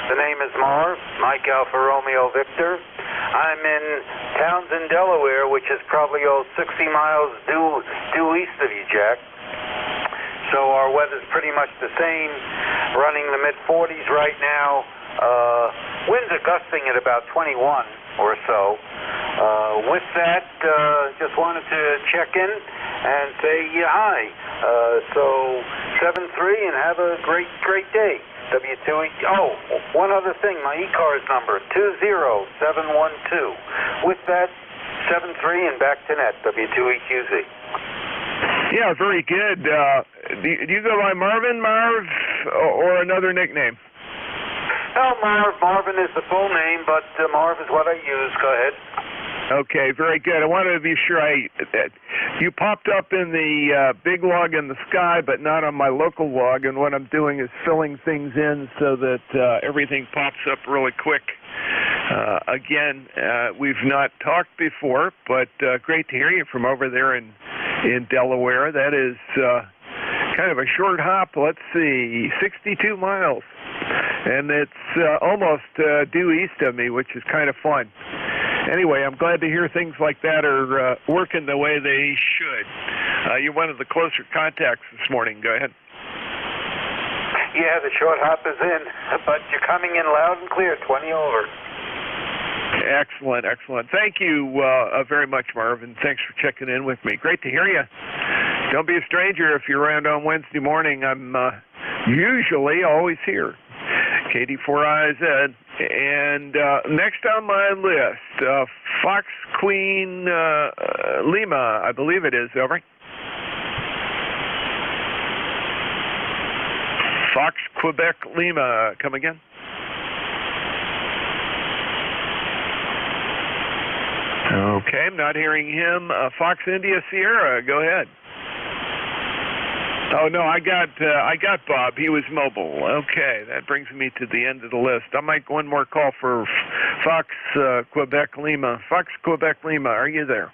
The name is Marv, Mike Alpha Romeo Victor. I'm in Townsend, Delaware, which is probably 60 miles due east of you, Jack. So our weather's pretty much the same, running the mid-40s right now. Winds are gusting at about 21 or so. With that, just wanted to check in and say hi. So 7-3 and have a great day. W2E. Oh, one other thing, my ECARS number 20712. With that, 7-3 and back to net. W2EQZ. Yeah, very good. Do you go by Marv, or another nickname? No, Marvin is the full name, but Marv is what I use. Go ahead. Okay, very good. I wanted to be sure you popped up in the big log in the sky, but not on my local log, and what I'm doing is filling things in so that everything pops up really quick. Again, we've not talked before, but great to hear you from over there in Delaware. That is kind of a short hop. Let's see, 62 miles. And it's almost due east of me, which is kind of fun. Anyway, I'm glad to hear things like that are working the way they should. You're one of the closer contacts this morning. Go ahead. Yeah, the short hop is in, but you're coming in loud and clear, 20 over. Excellent, excellent. Thank you very much, Marvin. Thanks for checking in with me. Great to hear you. Don't be a stranger if you're around on Wednesday morning. I'm usually always here. KD4IZ. And next on my list, Fox Queen Lima, I believe it is, over. Fox Quebec Lima, come again? Okay, I'm not hearing him. Fox India Sierra, go ahead. Oh no, I got Bob. He was mobile. Okay, that brings me to the end of the list. I'll make one more call for Fox Quebec Lima. Fox Quebec Lima, are you there?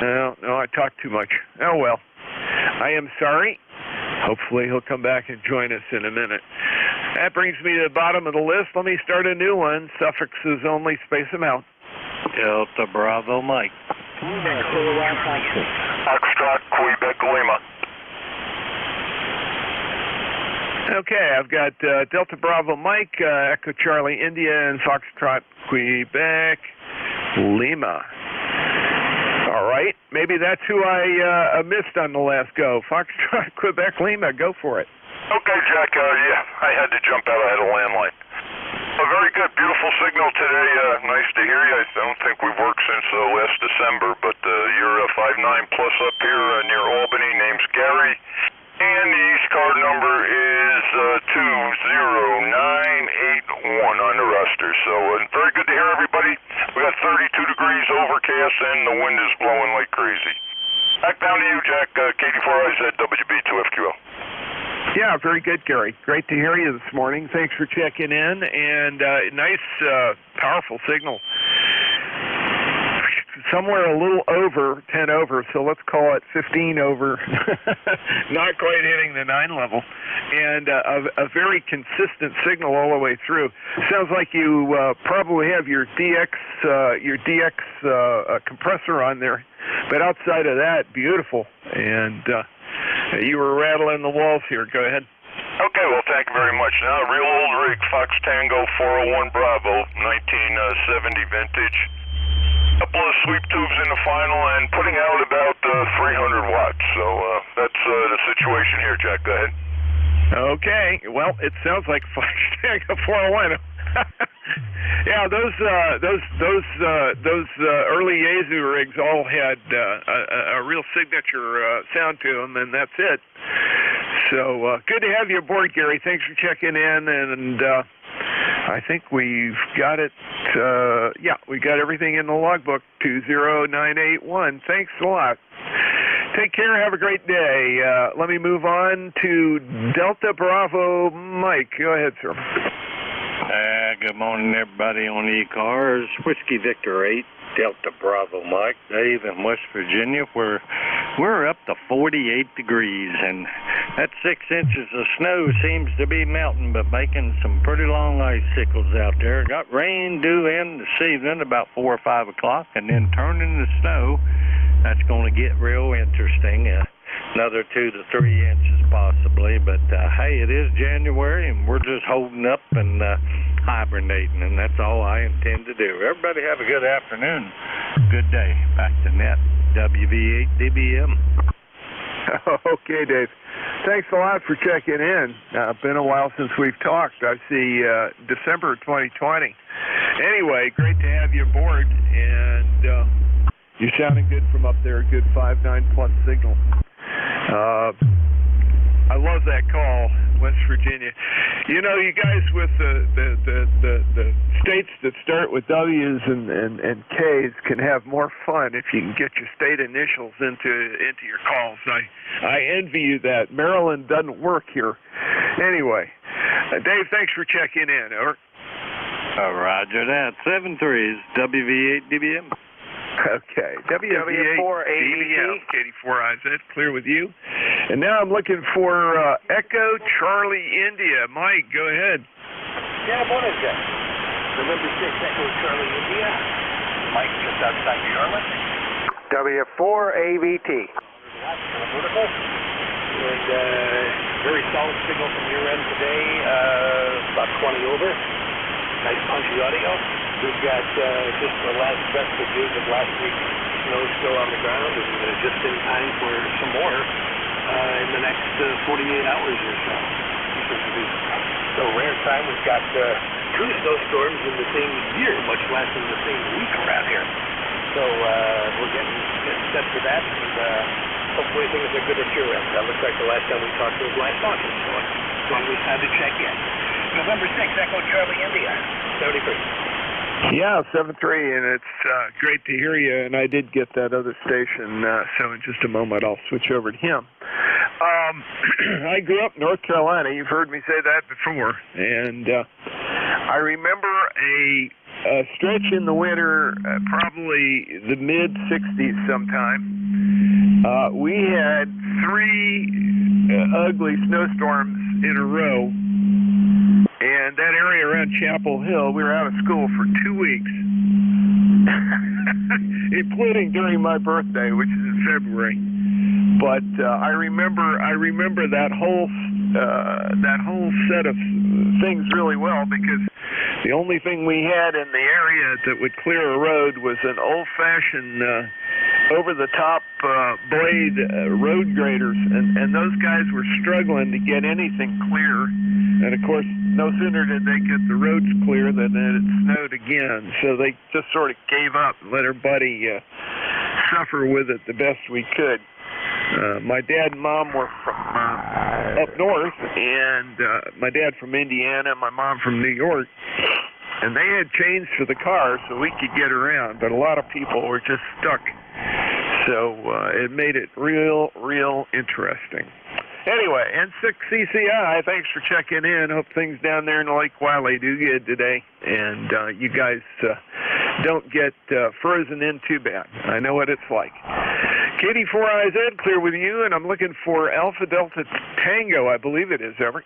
No, I talked too much. Oh well, I am sorry. Hopefully he'll come back and join us in a minute. That brings me to the bottom of the list. Let me start a new one. Suffixes only, space them out. Delta Bravo Mike. Foxtrot, Quebec, Lima. Okay, I've got Delta Bravo Mike, Echo Charlie India, and Foxtrot, Quebec, Lima. All right, maybe that's who I missed on the last go. Foxtrot, Quebec, Lima, go for it. Okay, Jack, yeah, I had to jump out. I had a landline. Very good. Beautiful signal today. Nice to hear you. I don't think we've worked since last December, but you're 5'9" plus up here near Albany. Name's Gary. And the ECARS number is 20981 on the roster. So very good to hear everybody. We got 32 degrees overcast and the wind is blowing like crazy. Back down to you, Jack. KD4IZ, WB2FQL. Yeah, very good, Gary. Great to hear you this morning. Thanks for checking in, and nice, powerful signal. somewhere a little over 10 over, so let's call it 15 over, not quite hitting the 9 level, and a very consistent signal all the way through. Sounds like you probably have your DX compressor on there, but outside of that, beautiful. And you were rattling the walls here. Go ahead. Okay, well, thank you very much. Now, real old rig, Fox Tango 401 Bravo, 1970 vintage. Couple of sweep tubes in the final and putting out about 300 watts. So that's the situation here, Jack. Go ahead. Okay. Well, it sounds like Fox Tango 401. Yeah, those early Yaesu rigs all had a real signature sound to them, and that's it. So good to have you aboard, Gary. Thanks for checking in, and I think we've got it. Yeah, we got everything in the logbook. 20981. Thanks a lot. Take care. Have a great day. Let me move on to Delta Bravo Mike. Go ahead, sir. Good morning, everybody on ECARS. Whiskey Victor 8, Delta Bravo Mike, Dave in West Virginia, where we're up to 48 degrees, and that 6 inches of snow seems to be melting, but making some pretty long icicles out there. Got rain due in this evening about 4 or 5 o'clock, and then turning to snow. That's going to get real interesting. Another 2 to 3 inches possibly, but hey, it is January, and we're just holding up and hibernating, and that's all I intend to do. Everybody have a good afternoon. Good day. Back to net. WV8DBM. Okay, Dave. Thanks a lot for checking in. Been a while since we've talked. I see December 2020. Anyway, great to have you aboard, and you're sounding good from up there. Good 5.9 plus signal. I love that call, West Virginia. You know, you guys with the states that start with W's and K's can have more fun if you can get your state initials into your calls. I envy you that. Maryland doesn't work here. Anyway, Dave, thanks for checking in. Over. Roger that. 7-3 is WV8DBM. Okay, W4ABM, KD4IZ, clear with you. And now I'm looking for Echo Charlie India. Mike, go ahead. Yeah, morning, Jeff. November 6, Echo Charlie India. Mike, just outside New Orleans. W4AVT. Vertical. And very solid signal from your end today, about 20 over. Nice punchy audio. We've got just the last vestiges of last week's snow still on the ground, and just in time for some more in the next 48 hours or so. So rare time. We've got 2 snowstorms in the same year, much less in the same week around here. So we're getting set for that, and hopefully things are good at your end. That looks like the last time we talked was last August, so it's always time to check in. November 6, Echo Charlie India, 73. Yeah, 7-3, and it's great to hear you, and I did get that other station, so in just a moment I'll switch over to him. I grew up in North Carolina. You've heard me say that before, and I remember a stretch in the winter, probably the mid-60s sometime. We had 3 ugly snowstorms in a row. And that area around Chapel Hill, we were out of school for 2 weeks, including during my birthday, which is in February. But I remember that whole set of things really well, because the only thing we had in the area that would clear a road was an old-fashioned over-the-top blade road graders, and those guys were struggling to get anything clear. And of course, no sooner did they get the roads clear than it snowed again. So they just sort of gave up and let everybody suffer with it the best we could. My dad and mom were from up north, and my dad from Indiana, my mom from New York. And they had chains for the car so we could get around, but a lot of people were just stuck. So it made it real interesting. Anyway, N6CCI, thanks for checking in. Hope things down there in Lake Wiley do good today. And you guys don't get frozen in too bad. I know what it's like. KD4IZ, clear with you, and I'm looking for Alpha Delta Tango, I believe it is, over.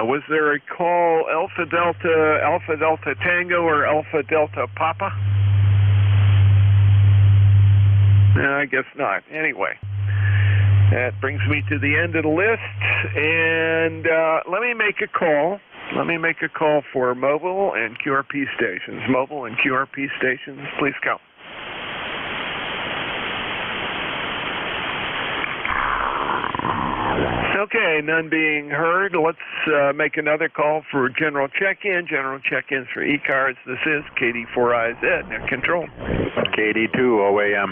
Was there a call Alpha Delta Tango, or Alpha Delta Papa? No, I guess not. Anyway, that brings me to the end of the list, and let me make a call. Let me make a call for mobile and QRP stations. Mobile and QRP stations, please come. Okay, none being heard. Let's make another call for general check-in. General check-ins for ECARS. This is KD4IZ at control. KD2 OAM.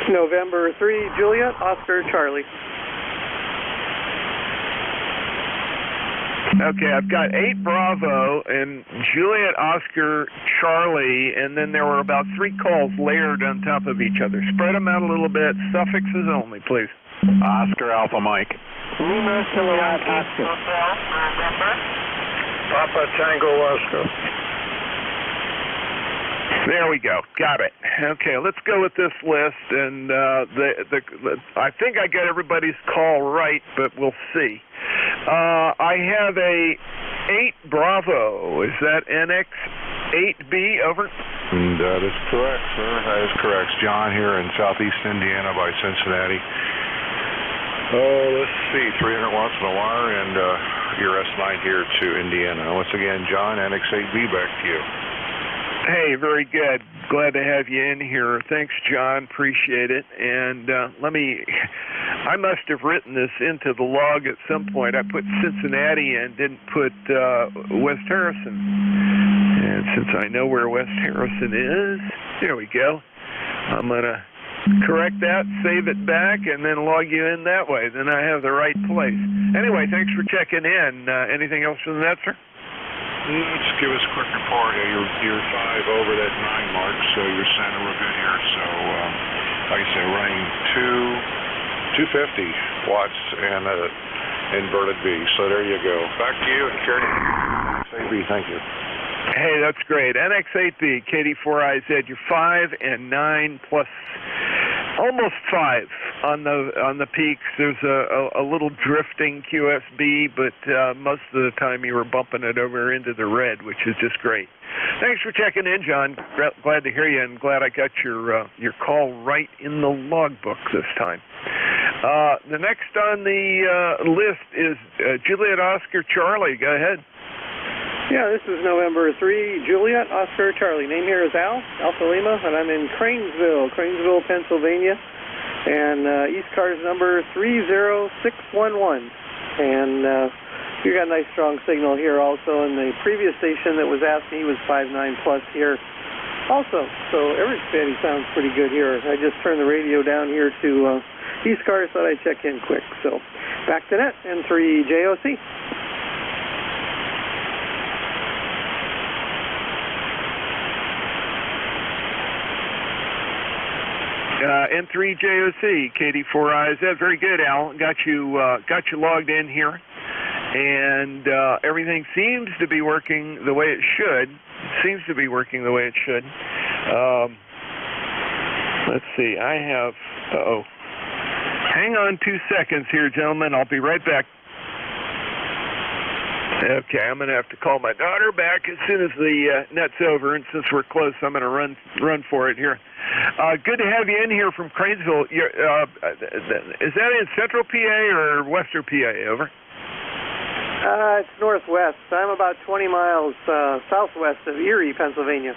November 3, Juliet, Oscar, Charlie. Okay, I've got 8 Bravo and Juliet, Oscar, Charlie, and then there were about 3 calls layered on top of each other. Spread them out a little bit. Suffixes only, please. Oscar, Alpha Mike. Lima, Kilowatt, Oscar. Papa, Tango, Oscar. There we go. Got it. Okay, let's go with this list, and I think I got everybody's call right, but we'll see. I have a 8 Bravo. Is that NX8B? Over. That is correct, sir. That is correct. John here in southeast Indiana by Cincinnati. Oh, let's see, 300 watts on the wire, and your S9 here to Indiana. Once again, John, NX8B, back to you. Hey, very good. Glad to have you in here. Thanks, John. Appreciate it. And I must have written this into the log at some point. I put Cincinnati and didn't put West Harrison. And since I know where West Harrison is, there we go. I'm going to correct that, save it back, and then log you in that way. Then I have the right place. Anyway, thanks for checking in. Anything else from that, sir? Just give us a quick report. You're 5 over that 9 mark, so you're sounding real good here. So, like I say, running 250 watts and inverted V. So there you go. Back to you and carry on. NX8B, thank you. Hey, that's great. NX8B, KD4IZ, you're 5 and 9 plus almost 5 on the peaks. There's a little drifting QSB, but most of the time you were bumping it over into the red, which is just great. Thanks for checking in, John. Glad to hear you, and glad I got your call right in the logbook this time. The next on the list is Juliet, Oscar, Charlie. Go ahead. Yeah, this is November 3, Juliet, Oscar, Charlie. Name here is Al, Alpha Lima, and I'm in Cranesville, Pennsylvania. And ECARS number 30611. And you got a nice strong signal here also. And the previous station that was asking, he was 5.9 plus here also. So everybody sounds pretty good here. I just turned the radio down here to ECARS, thought I'd check in quick. So back to that, N3JOC. N3JOC, KD4IZ. Very good, Al. Got you logged in here, and everything seems to be working the way it should. Let's see. I have. Hang on 2 seconds here, gentlemen. I'll be right back. Okay, I'm going to have to call my daughter back as soon as the net's over, and since we're close, I'm going to run for it here. Good to have you in here from Cranesville. Is that in Central PA or Western PA? Over. It's northwest. I'm about 20 miles southwest of Erie, Pennsylvania.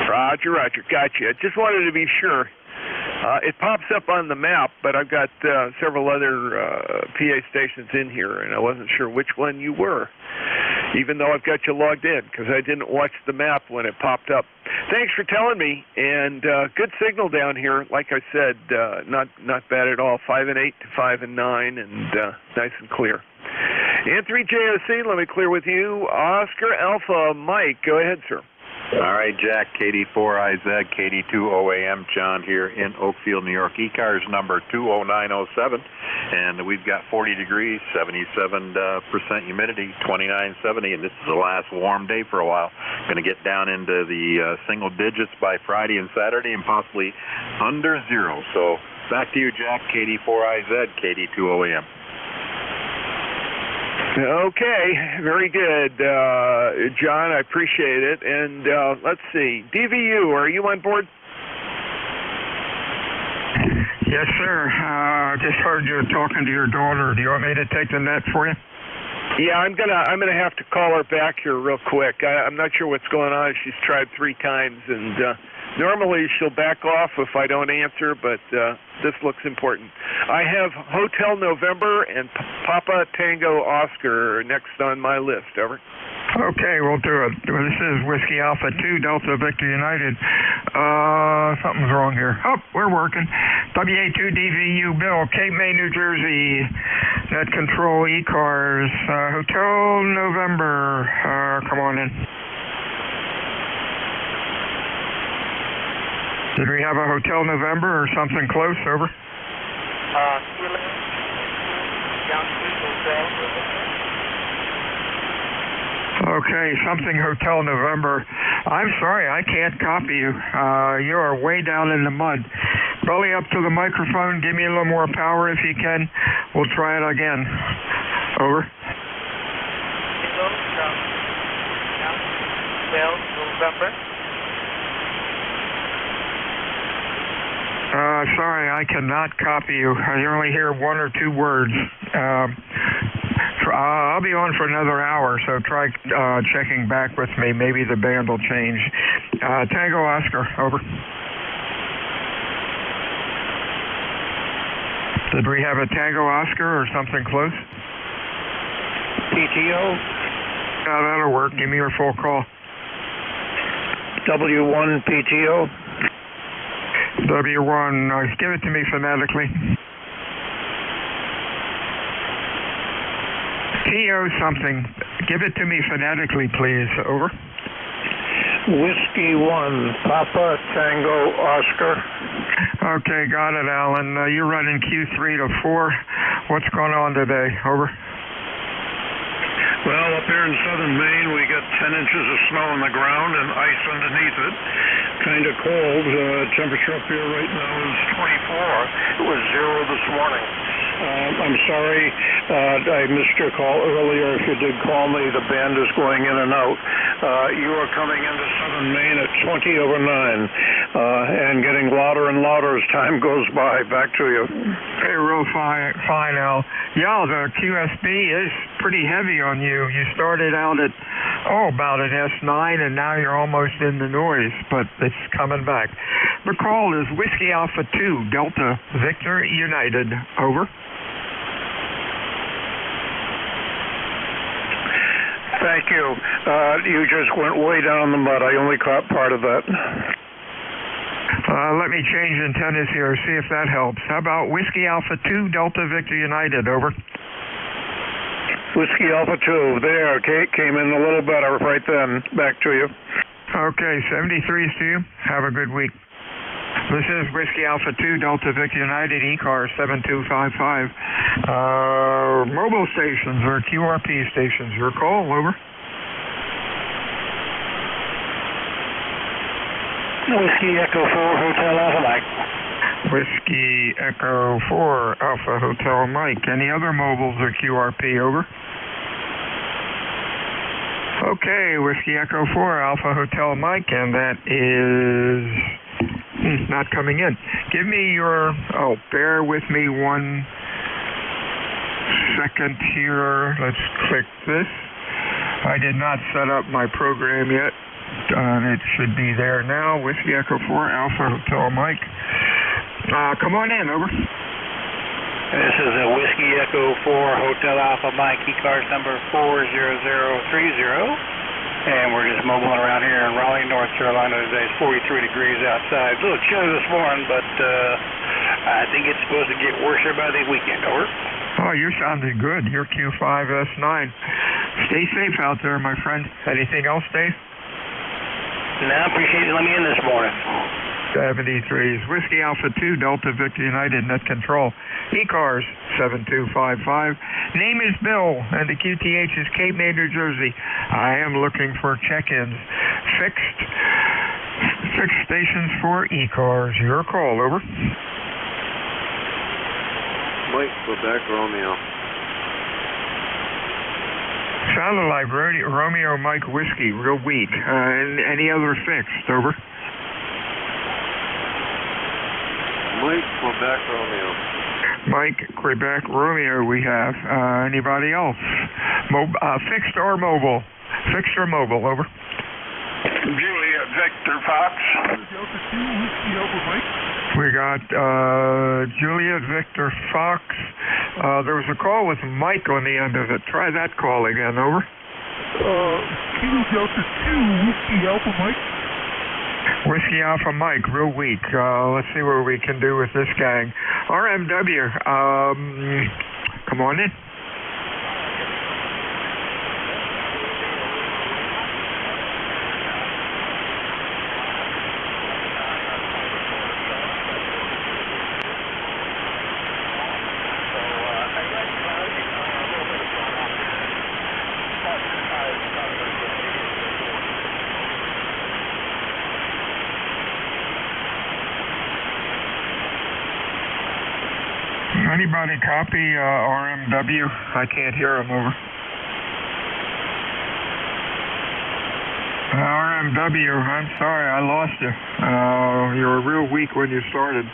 Roger. Gotcha. I just wanted to be sure. It pops up on the map, but I've got several other PA stations in here, and I wasn't sure which one you were, even though I've got you logged in, because I didn't watch the map when it popped up. Thanks for telling me, and good signal down here. Like I said, not bad at all. 5 and 8 to 5 and 9, and nice and clear. N3JOC, let me clear with you. Oscar Alpha Mike, go ahead, sir. All right, Jack, KD4IZ, KD2OAM, John here in Oakfield, New York. ECARS number 20907, and we've got 40 degrees, 77% humidity, 2970, and this is the last warm day for a while. Going to get down into the single digits by Friday and Saturday, and possibly under zero. So back to you, Jack, KD4IZ, KD2OAM. Okay, very good, John. I appreciate it. And let's see, DVU, are you on board? Yes, sir. Just heard you talking to your daughter. Do you want me to take the net for you? Yeah, I'm gonna have to call her back here real quick. I'm not sure what's going on. She's tried 3 times, and normally she'll back off if I don't answer, but this looks important. I have Hotel November and Papa Tango Oscar next on my list. Over. Okay, we'll do it. This is Whiskey Alpha 2, Delta Victor United. Something's wrong here. Oh, we're working. WA2DVU Bill, Cape May, New Jersey. Net Control, ECARS. Hotel November. Come on in. Did we have a Hotel November or something close? Over. Okay, something Hotel November. I'm sorry, I can't copy you. You are way down in the mud. Belly up to the microphone. Give me a little more power if you can. We'll try it again. Over. November. Sorry, I cannot copy you. I only hear 1 or 2 words. I'll be on for another hour, so try checking back with me. Maybe the band will change. Tango Oscar, over. Did we have a Tango Oscar or something close? PTO? That'll work. Give me your full call. W1 PTO? W1, give it to me phonetically. TO something. Give it to me phonetically, please. Over. Whiskey 1, Papa Tango Oscar. Okay, got it, Alan. You're running Q3 to 4. What's going on today? Over. Well, up here in southern Maine, we got 10 inches of snow on the ground and ice underneath it. Kind of cold. Temperature up here right now is 24. It was 0 this morning. I'm sorry I missed your call earlier. If you did call me, the band is going in and out. You are coming into southern Maine at 20 over 9 and getting louder and louder as time goes by. Back to you. Hey, real fine, Al. Yeah, the QSB is pretty heavy on you. You started out at, about an S9, and now you're almost in the noise, but it's coming back. The call is Whiskey Alpha 2, Delta Victor United. Over. Thank you. You just went way down in the mud. I only caught part of that. Let me change antennas here, see if that helps. How about Whiskey Alpha 2, Delta Victor United? Over. Whiskey Alpha 2, there, came in a little better right then. Back to you. Okay, 73s to you. Have a good week. This is Whiskey Alpha 2, Delta Victor United, ECARS 7255. Mobile stations or QRP stations. Your call, over. Whiskey Echo 4, Hotel Alpha Mike. Whiskey Echo 4, Alpha Hotel Mike. Any other mobiles or QRP, over? Okay, Whiskey Echo 4, Alpha Hotel Mike, and that is not coming in. Give me your, bear with me 1 second here. Let's click this. I did not set up my program yet. It should be there now. Whiskey Echo 4, Alpha Hotel Mike. Come on in, over. This is a Whiskey Echo 4 Hotel Alpha Mike, ECARS number 40030. And we're just mobiling around here in Raleigh, North Carolina today. It's 43 degrees outside. A little chilly this morning, but I think it's supposed to get worse here by the weekend. Over. Oh, you're sounding good. You're Q5S9. Stay safe out there, my friend. Anything else, Dave? No, I appreciate you letting me in this morning. 73 is Whiskey Alpha 2, Delta Victor United, Net Control. ECARS 7255. Name is Bill, and the QTH is Cape May, New Jersey. I am looking for check-ins. Fixed stations for ECARS. Your call, over. Mike, Quebec, Romeo. Sounded like Romeo Mike Whiskey, real weak. Any other fixed, over? Mike, Quebec, Romeo. Mike, Quebec, Romeo we have. Anybody else? Fixed or mobile? Fixed or mobile, over. Juliet Victor Fox. We got Juliet Victor Fox. There was a call with Mike on the end of it. Try that call again, over. Kilo Delta 2, Whiskey Alpha Mike. Whiskey Alpha Mike, real weak. Let's see what we can do with this gang. RMW, come on in. Anybody copy RMW? I can't hear him, over. RMW, I'm sorry, I lost you. You were real weak when you started.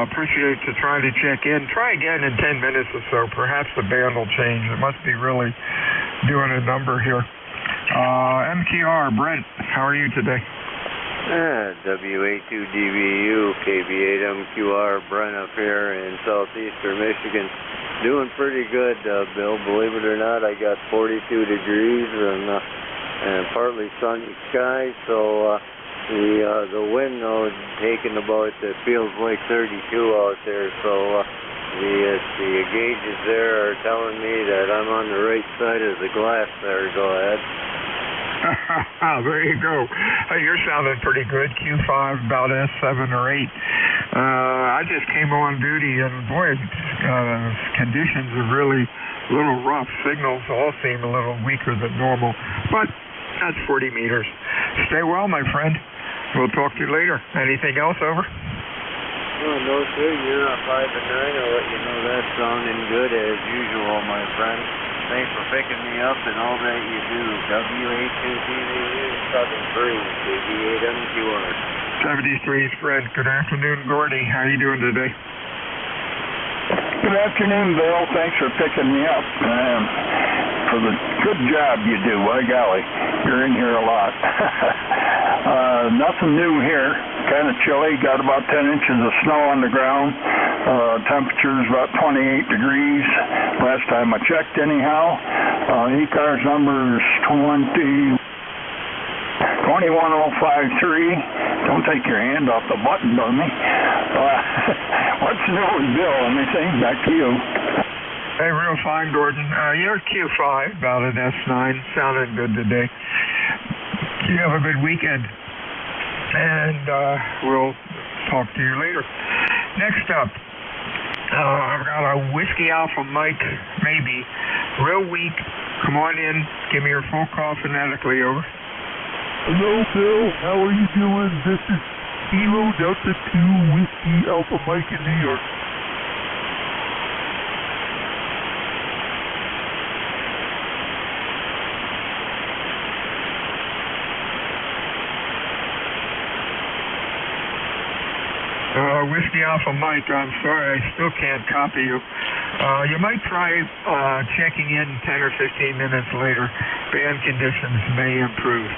Appreciate you trying to check in. Try again in 10 minutes or so. Perhaps the band will change. It must be really doing a number here. MTR, Brent, how are you today? WA2DVU, KB8MQR, Brent up here in southeastern Michigan. Doing pretty good, Bill. Believe it or not, I got 42 degrees and partly sunny skies, so the wind taking about, it feels like 32 out there, so the gauges there are telling me that I'm on the right side of the glass there. Go ahead. There you go. You're sounding pretty good. Q5, about S7 or 8. I just came on duty, and boy, conditions are really a little rough. Signals all seem a little weaker than normal, but that's 40 meters. Stay well, my friend. We'll talk to you later. Anything else, over? No, sir. You're at 5 and 9. I'll let you know that's sounding good as usual, my friend. Thanks for picking me up and all that you do. WA2DVU, Southern Breeze, KB8MQR. 73's Fred. Good afternoon, Gordy. How are you doing today? Good afternoon, Bill. Thanks for picking me up. For the good job you do. By golly, you're in here a lot. Nothing new here. Kind of chilly. Got about 10 inches of snow on the ground. Temperature's about 28 degrees. Last time I checked, anyhow. ECARS number is 21053. Don't take your hand off the button on me. What's new with Bill? Anything? Back to you. Hey, real fine, Gordon. You're Q5, about an S9. Sounding good today. You have a good weekend. And we'll talk to you later. Next up, I've got a Whiskey Alpha Mike, maybe. Real weak. Come on in. Give me your full call phonetically, over. Hello, Bill. How are you doing? This is Kilo Delta 2 Whiskey Alpha Mike in New York. Whiskey Alpha Mike, I'm sorry, I still can't copy you. You might try checking in 10 or 15 minutes later. Band conditions may improve.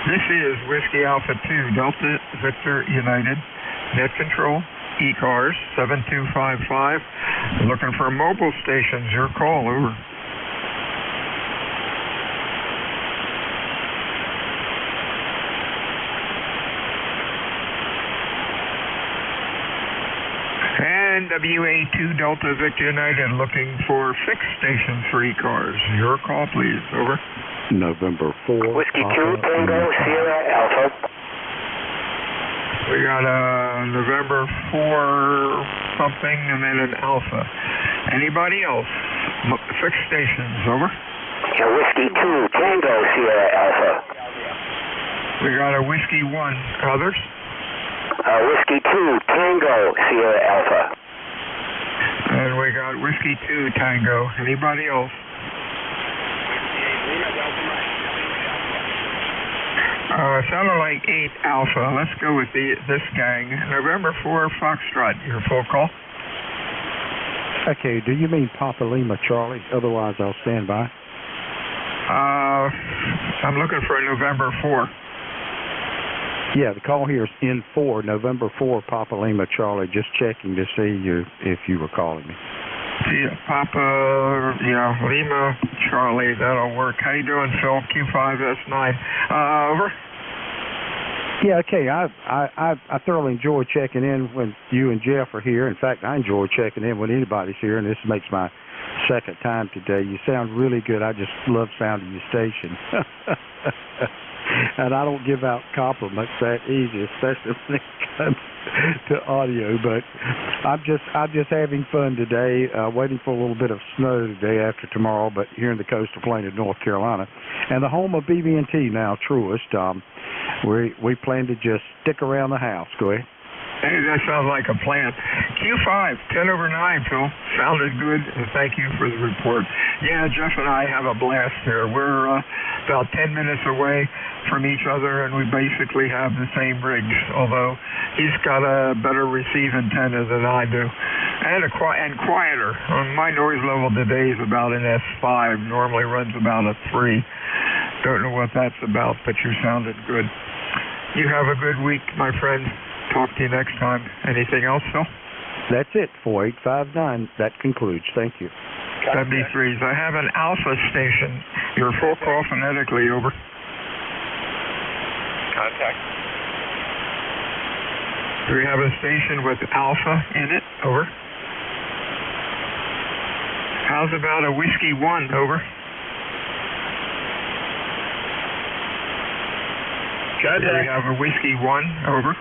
This is Whiskey Alpha 2, Delta Victor United, Net Control, ECARS 7255. Looking for mobile stations. Your call, over. NWA2 Delta Victor United, looking for fixed stations for ECARS. Your call, please. Over. November 4. Whiskey 2 Tango Sierra We got a November 4 something and then an Alpha. Anybody else? Fixed stations, over. Whiskey 2 Tango Sierra Alpha. We got a Whiskey 1. Others? Whiskey 2 Tango Sierra Alpha. And we got Whiskey 2 Tango. Anybody else? Satellite 8 Alpha. Let's go with this gang. November 4 Foxtrot. Your full call. Okay, do you mean Papa Lima Charlie? Otherwise, I'll stand by. I'm looking for November 4. Yeah, the call here is N4, November 4, Papa Lima Charlie. Just checking to see if you were calling me. Yeah, Papa, Lima Charlie, that'll work. How you doing, Phil? Q5S9. Over. Yeah, okay. I thoroughly enjoy checking in when you and Jeff are here. In fact, I enjoy checking in when anybody's here, and this makes my second time today. You sound really good. I just love sounding your station. And I don't give out compliments that easy, especially when it comes to audio. But I'm just having fun today. Waiting for a little bit of snow today after tomorrow, but here in the coastal plain of North Carolina, and the home of BB&T now, Truist. We plan to just stick around the house. Go ahead. Hey, that sounds like a plan. Q5, 10 over 9, Phil. Sounded good, and thank you for the report. Yeah, Jeff and I have a blast here. We're about 10 minutes away from each other, and we basically have the same rigs, although he's got a better receive antenna than I do, and quieter. My noise level today is about an S5, normally runs about a 3. Don't know what that's about, but you sounded good. You have a good week, my friend. Talk to you next time. Anything else, Phil? That's it. 4859. That concludes. Thank you. 73s. I have an Alpha station. Your full call phonetically, over. Contact. Do we have a station with Alpha in it? Over. How's about a Whiskey 1? Over. Contact. Do we have a Whiskey 1? Over.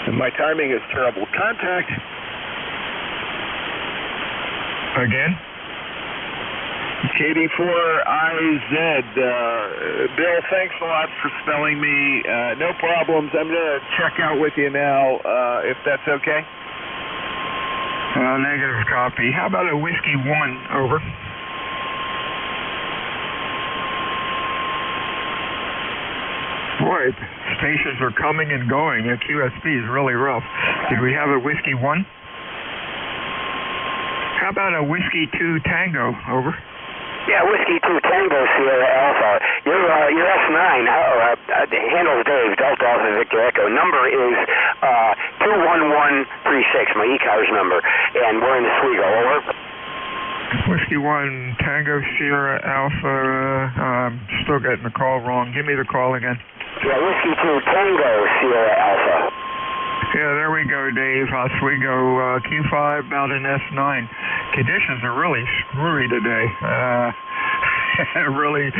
My timing is terrible. Contact. Again? KD4IZ. Bill, thanks a lot for spelling me. No problems. I'm going to check out with you now, if that's okay. Negative copy. How about a Whiskey 1? Over. Boy, stations are coming and going. The QSP is really rough. Did we have a Whiskey 1? How about a Whiskey 2 Tango? Over. Yeah, Whiskey 2 Tango Sierra Alpha. Your S9 handles Dave, Delta Alpha Victor Echo. Number is 21136, my ECARS number, and we're in the Oswego. Over. Whiskey 1 Tango Sierra Alpha. Still getting the call wrong. Give me the call again. Yeah, Whiskey 2 Tango Sierra Alpha. Yeah, there we go, Dave. Oswego Q5 about an S9. Conditions are really screwy today. Really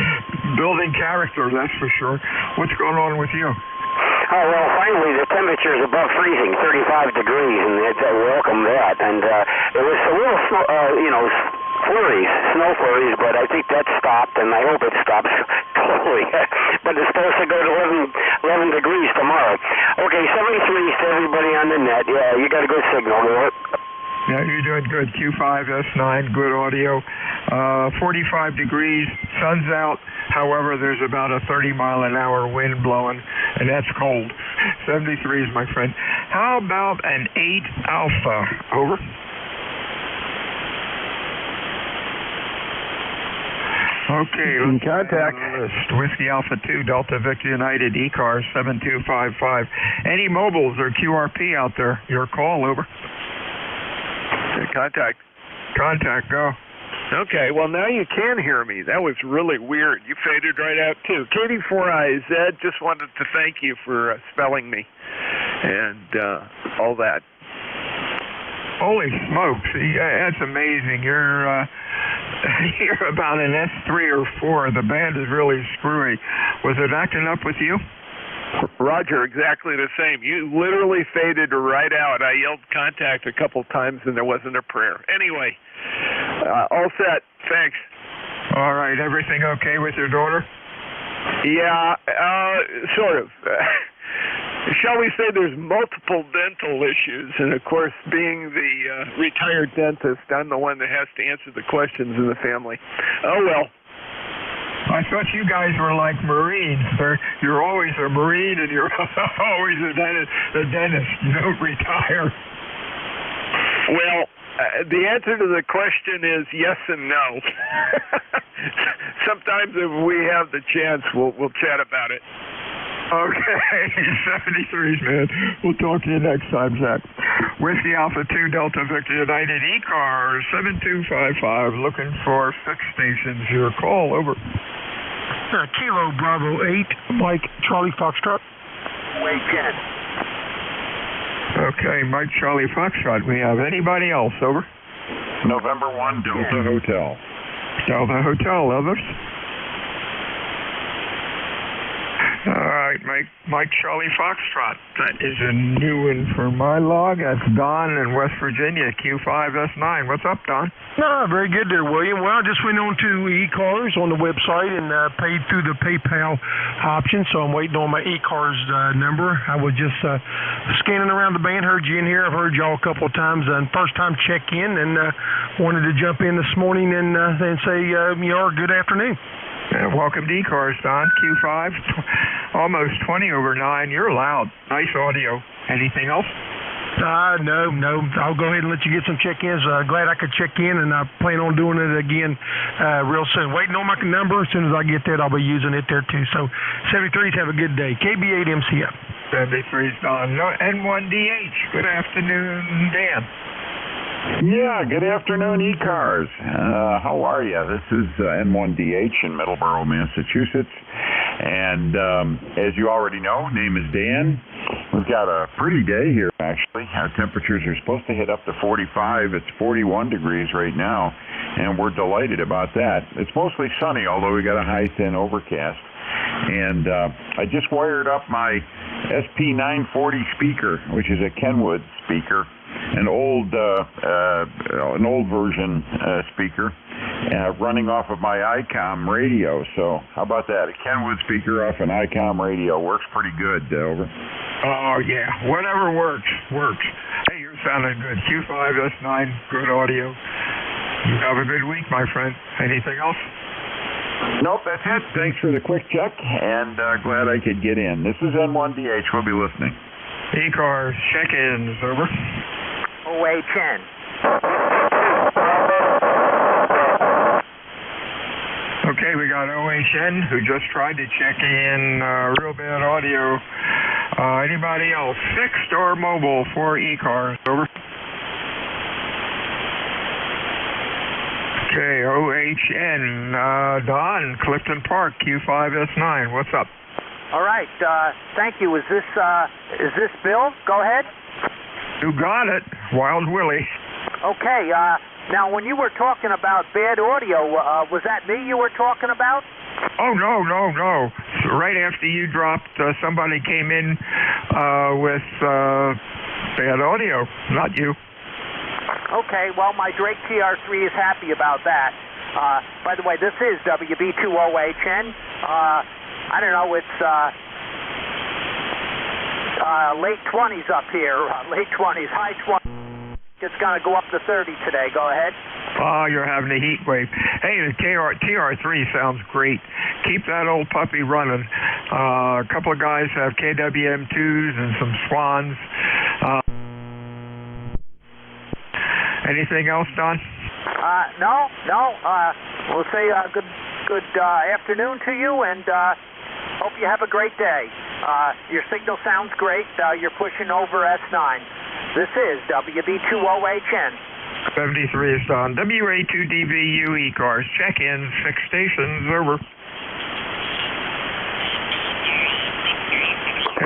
building character, that's for sure. What's going on with you? Oh, well, finally the temperature is above freezing, 35 degrees, and welcome that. And it was a little, flurries, snow flurries, but I think that stopped, and I hope it stops totally. But it's supposed to go to 11 degrees tomorrow. Okay, 73s to everybody on the net. Yeah, you got a good signal. Yeah, you're doing good. Q5S9, good audio. 45 degrees, sun's out. However, there's about a 30-mile-an-hour wind blowing, and that's cold. 73s, my friend. How about an 8 Alpha? Over. Okay, let's contact. Whiskey Alpha 2, Delta Victor United, ECARS 7255. Any mobiles or QRP out there? Your call, over. Contact. Contact, go. Okay, well, now you can hear me. That was really weird. You faded right out, too. KD4IZ, just wanted to thank you for spelling me and all that. Holy smokes, that's amazing. You're about an S3 or 4. The band is really screwy. Was it acting up with you? Roger, exactly the same. You literally faded right out. I yelled contact a couple times and there wasn't a prayer. Anyway, all set. Thanks. All right, everything okay with your daughter? Yeah, sort of. Shall we say there's multiple dental issues, and of course, being the retired dentist, I'm the one that has to answer the questions in the family. Oh well. I thought you guys were like Marines. You're always a Marine, and you're always a dentist. You don't retire. Well, the answer to the question is yes and no. Sometimes if we have the chance, we'll chat about it. Okay, 73s, man. We'll talk to you next time, Zach. Whiskey Alpha 2 Delta Victor United ECARS 7255, looking for fixed stations. Your call, over. Kilo Bravo 8, Mike Charlie Foxtrot. Wait, 10. Okay, Mike Charlie Foxtrot. We have anybody else, over? November 1, Delta Hotel. Delta Hotel, others? All right, Mike Charlie Foxtrot. That is a new one for my log. That's Don in West Virginia, Q5S9. What's up, Don? No, very good there, William. Well, I just went on to ECARS on the website and paid through the PayPal option, so I'm waiting on my ECARS number. I was just scanning around the band, heard you in here. I've heard y'all a couple of times, and first time check in, and wanted to jump in this morning and say, good afternoon. Welcome to ECARS, Don. Q5, almost 20 over 9. You're loud. Nice audio. Anything else? No. I'll go ahead and let you get some check-ins. Glad I could check in, and I plan on doing it again real soon. Waiting on my number. As soon as I get that, I'll be using it there, too. So, 73s, have a good day. KB8MCF. 73s, Don. N1DH. Good afternoon, Dan. Yeah, good afternoon, ECARS. How are you? This is N1DH in Middleborough, Massachusetts. And as you already know, name is Dan. We've got a pretty day here, actually. Our temperatures are supposed to hit up to 45. It's 41 degrees right now, and we're delighted about that. It's mostly sunny, although we got a high thin overcast. And I just wired up my SP940 speaker, which is a Kenwood speaker. An old version speaker running off of my ICOM radio. So how about that? A Kenwood speaker off an ICOM radio works pretty good. Over. Oh yeah, whatever works. Hey, you're sounding good. Q5S9, good audio. You have a good week, my friend. Anything else? Nope, that's it. Thanks for the quick check, and glad I could get in. This is N1DH. We'll be listening. ECARS, check-ins, over. OA 10. Okay, we got OHN who just tried to check in real bad audio. Anybody else? Fixed or mobile for ECARS, over. Okay, OHN, Don, Clifton Park, Q5S9. What's up? All right, thank you. Is this Bill? Go ahead. You got it, Wild Willie. Okay, now when you were talking about bad audio, was that me you were talking about? Oh, no. So right after you dropped, somebody came in with bad audio, not you. Okay, well, my Drake TR3 is happy about that. By the way, this is WB2OHN. I don't know, it's late 20s up here, late 20s, high 20s. It's going to go up to 30 today. Go ahead. Oh, you're having a heat wave. Hey, the TR3 sounds great. Keep that old puppy running. A couple of guys have KWM2s and some Swans. Anything else, Don? No. We'll say good afternoon to you, and hope you have a great day. Your signal sounds great. You're pushing over S9. This is WB2OHN. 73 is Don. WA2DVU ECARS. Check-in, 6 stations, over.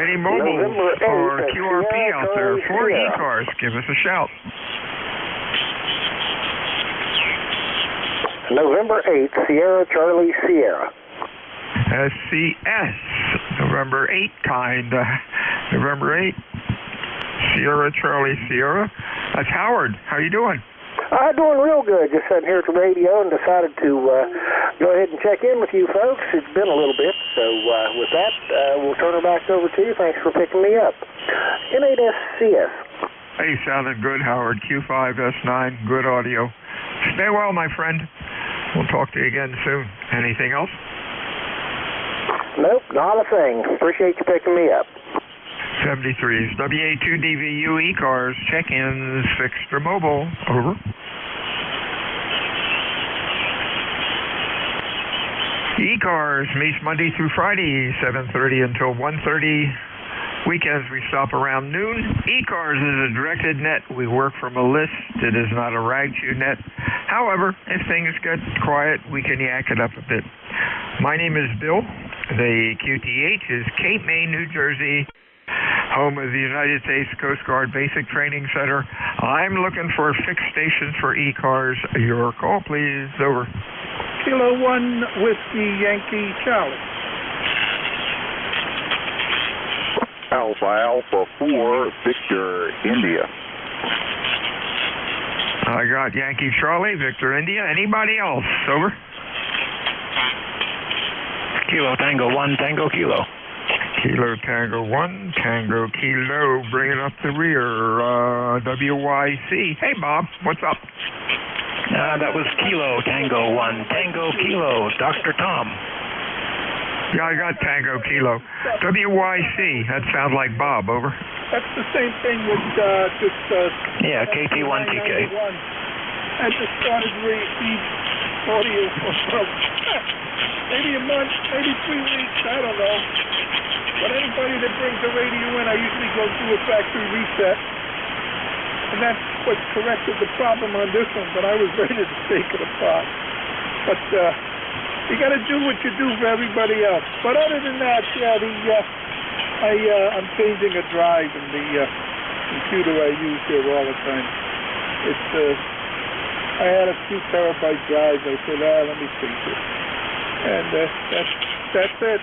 Any mobiles or QRP out there for ECARS? Give us a shout. November 8th, Sierra Charlie Sierra. SCS, November 8 kind. November 8, Sierra Charlie Sierra. That's Howard. How you doing? Doing real good. Just sitting here at the radio and decided to go ahead and check in with you folks. It's been a little bit, so with that, we'll turn it back over to you. Thanks for picking me up. N8SCS. Hey, sounding good, Howard. Q5S9, good audio. Stay well, my friend. We'll talk to you again soon. Anything else? Nope, not a thing. Appreciate you picking me up. 73s, WA2DVU ECARS, check-ins, fixed or mobile, over. ECARS meets Monday through Friday, 7:30 until 1:30. Weekends we stop around noon. ECARS is a directed net. We work from a list. It is not a rag chew net. However, if things get quiet, we can yak it up a bit. My name is Bill. The QTH is Cape May, New Jersey, home of the United States Coast Guard Basic Training Center. I'm looking for a fixed station for ECARS. Your call, please. Over. Kilo 1 Whiskey Yankee Charlie. Alpha 4 Victor India. I got Yankee Charlie, Victor India. Anybody else? Over. Kilo Tango 1 Tango Kilo. Kilo Tango 1 Tango Kilo, bringing up the rear. WYC. Hey, Bob, what's up? That was Kilo Tango 1 Tango Kilo, Dr. Tom. Yeah, I got Tango Kilo. WYC, that sounds like Bob, over. That's the same thing with yeah, KT1TK. I just started to receive audio from maybe a month, maybe 3 weeks, I don't know. But anybody that brings the radio in, I usually go through a factory reset. And that's what corrected the problem on this one, but I was ready to take it apart. But you got to do what you do for everybody else. But other than that, I'm changing a drive in the computer I use here all the time. It's I had a 2 terabyte drive. I said, let me change it. And that's it.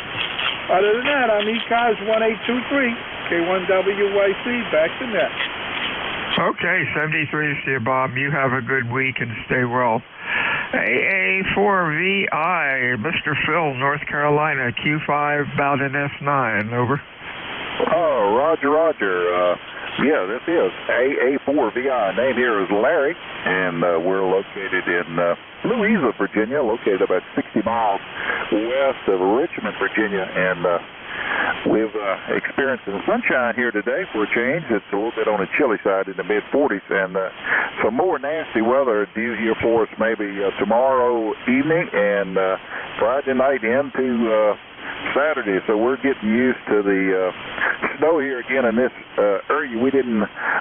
Other than that, I'm ECARS 1823, K1WYC, back to net. Okay, 73s to you, Bob. You have a good week and stay well. AA4VI, Mr. Phil, North Carolina, Q5, Bowden S9, over. Oh, Roger. Yeah, this is AA4VI. Name here is Larry, and we're located in Louisa, Virginia, located about 60 miles west of Richmond, Virginia, and we've experienced some sunshine here today for a change. It's a little bit on the chilly side in the mid-40s, and some more nasty weather due here for us maybe tomorrow evening and Friday night into Saturday. So we're getting used to the snow here again in this area.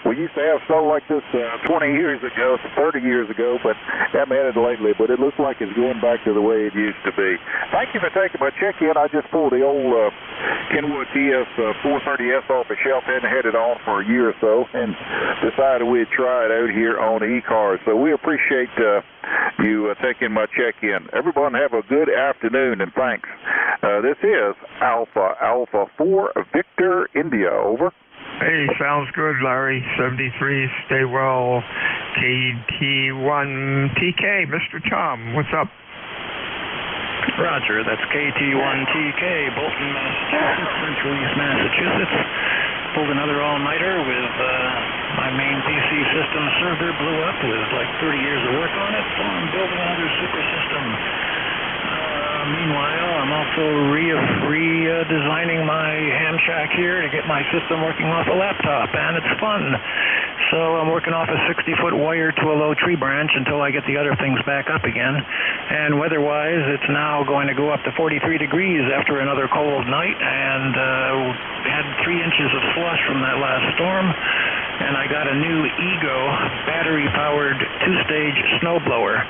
We used to have snow like this 20 years ago, 30 years ago, but haven't had it lately. But it looks like it's going back to the way it used to be. Thank you for taking my check-in. I just pulled the old Kenwood TS 430S off the shelf, hadn't had it on for a year or so, and decided we'd try it out here on ECARS. So we appreciate you taking my check-in. Everyone have a good afternoon, and thanks. This is Alpha 4 Victor India, over. Hey, sounds good, Larry. 73, stay well. KT1TK, Mr. Tom, what's up? Roger, that's KT1TK, Bolton, Massachusetts, Central East Massachusetts. Pulled another all-nighter with my main PC system server blew up with like 30 years of work on it, so I'm building another super system. Meanwhile, I'm also redesigning my ham shack here to get my system working off a laptop, and it's fun. So I'm working off a 60-foot wire to a low tree branch until I get the other things back up again. And weather-wise, it's now going to go up to 43 degrees after another cold night, and had 3 inches of slush from that last storm. And I got a new Ego battery-powered 2-stage snowblower,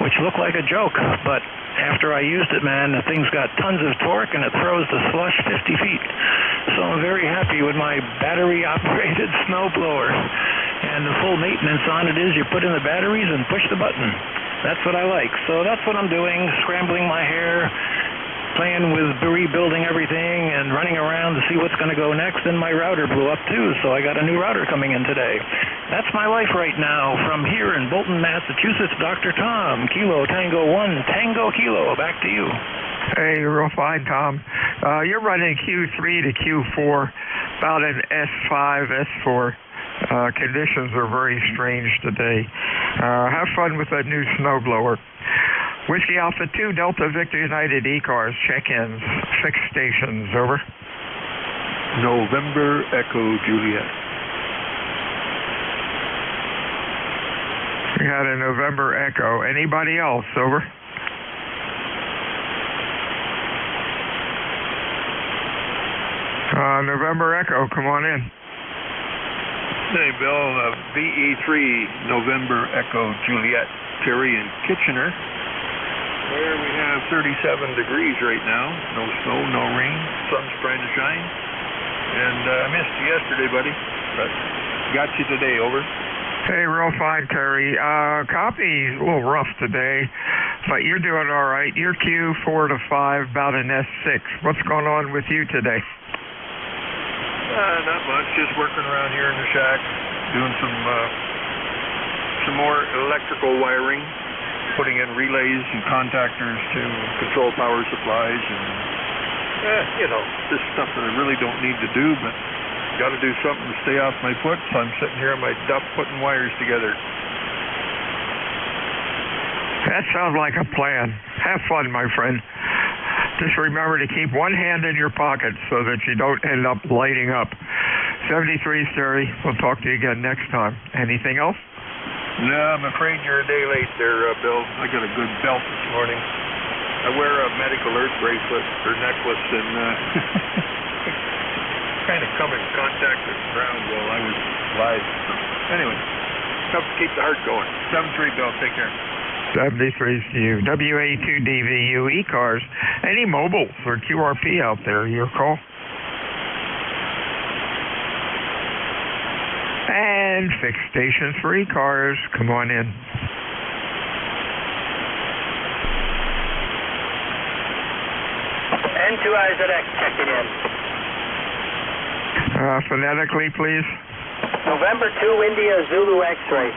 which looked like a joke, but after I used it, man, the thing's got tons of torque and it throws the slush 50 feet. So I'm very happy with my battery-operated snowblower. And the full maintenance on it is you put in the batteries and push the button. That's what I like. So that's what I'm doing, scrambling my hair, playing with rebuilding everything and running around to see what's going to go next, and my router blew up too, so I got a new router coming in today. That's my life right now from here in Bolton, Massachusetts. Dr. Tom, Kilo Tango 1, Tango Kilo, back to you. Hey, real fine, Tom. You're running Q3 to Q4, about an S5, S4. Conditions are very strange today. Have fun with that new snowblower. Whiskey Alpha 2, Delta Victor United ECARS, check-ins, fixed stations, over. November Echo Juliet. We had a November Echo. Anybody else, over? November Echo, come on in. Hey, Bill, VE3 November Echo Juliet, Terry in Kitchener, where we have 37 degrees right now. No snow, no rain, sun's trying to shine. And I missed you yesterday, buddy, but got you today, over. Hey, real fine, Terry. Copy's a little rough today, but you're doing all right. You're Q4 to 5, about an S6. What's going on with you today? Not much, just working around here in the shack, doing some more electrical wiring, putting in relays and contactors to control power supplies, and this stuff that I really don't need to do, but got to do something to stay off my foot, so I'm sitting here on my duff putting wires together. That sounds like a plan. Have fun, my friend. Just remember to keep one hand in your pocket so that you don't end up lighting up. 73, Terry. We'll talk to you again next time. Anything else? No, I'm afraid you're a day late there, Bill. I got a good belt this morning. I wear a medical alert bracelet or necklace, and kind of come in contact with the ground while I was live. So, anyway, helps keep the heart going. 73, Bill. Take care. 73's to you. WA2DVU ECARS. Any mobiles or QRP out there, your call. And fixed stations for ECARS. Come on in. N2IZX checking in. Phonetically, please. November 2, India, Zulu X-ray.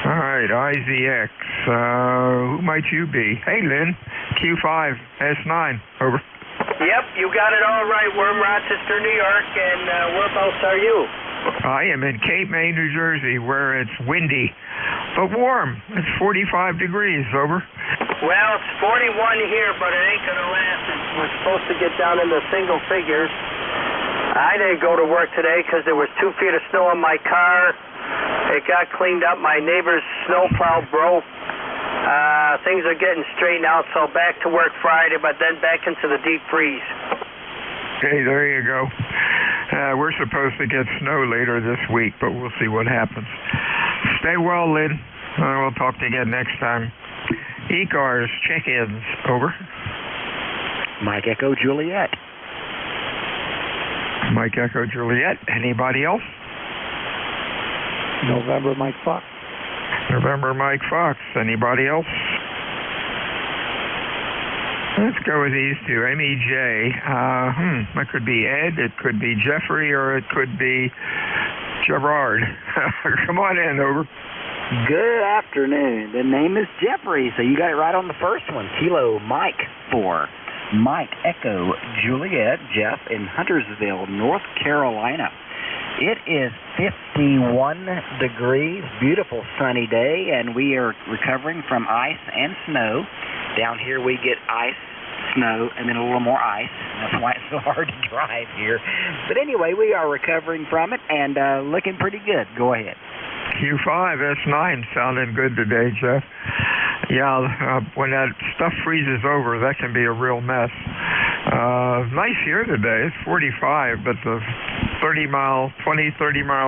All right, IZX. Who might you be? Hey, Lynn. Q5, S9. Over. Yep, you got it all right. We're in Rochester, New York, and whereabouts are you? I am in Cape May, New Jersey, where it's windy, but warm. It's 45 degrees. Over. Well, it's 41 here, but it ain't going to last. We're supposed to get down into single figures. I didn't go to work today because there was 2 feet of snow on my car. It got cleaned up. My neighbor's snowplow broke. Things are getting straightened out, so back to work Friday, but then back into the deep freeze. Okay, there you go. We're supposed to get snow later this week, but we'll see what happens. Stay well, Lynn. We'll talk to you again next time. ECARS check-ins. Over. Mike Echo Juliet. Mike Echo Juliet. Anybody else? November Mike Fox. November Mike Fox. Anybody else? Let's go with these two. MEJ. That could be Ed, it could be Jeffrey, or it could be Gerard. Come on in, over. Good afternoon. The name is Jeffrey, so you got it right on the first one. Kilo Mike 4. Mike Echo Juliet, Jeff in Huntersville, North Carolina. It is 51 degrees, beautiful sunny day, and we are recovering from ice and snow. Down here we get ice, snow, and then a little more ice. That's why it's so hard to drive here. But anyway, we are recovering from it and looking pretty good. Go ahead. Q5, S9 sounding good today, Jeff. Yeah, when that stuff freezes over, that can be a real mess. Nice here today. It's 45, but the 30 mile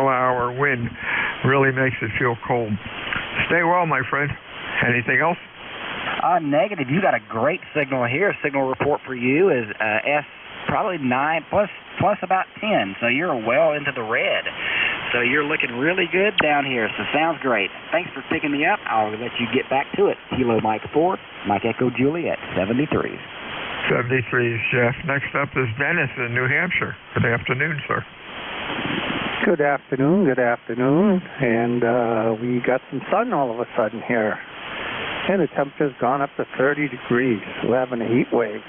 hour wind really makes it feel cold. Stay well, my friend. Anything else? Negative. You got a great signal here. Signal report for you is S probably 9 plus about 10. So you're well into the red. So you're looking really good down here. So sounds great. Thanks for picking me up. I'll let you get back to it. Kilo Mike 4, Mike Echo Juliet, 73. 73s, Jeff. Next up is Dennis in New Hampshire. Good afternoon, sir. Good afternoon, and we got some sun all of a sudden here, and the temperature's gone up to 30 degrees. We're having a heat wave.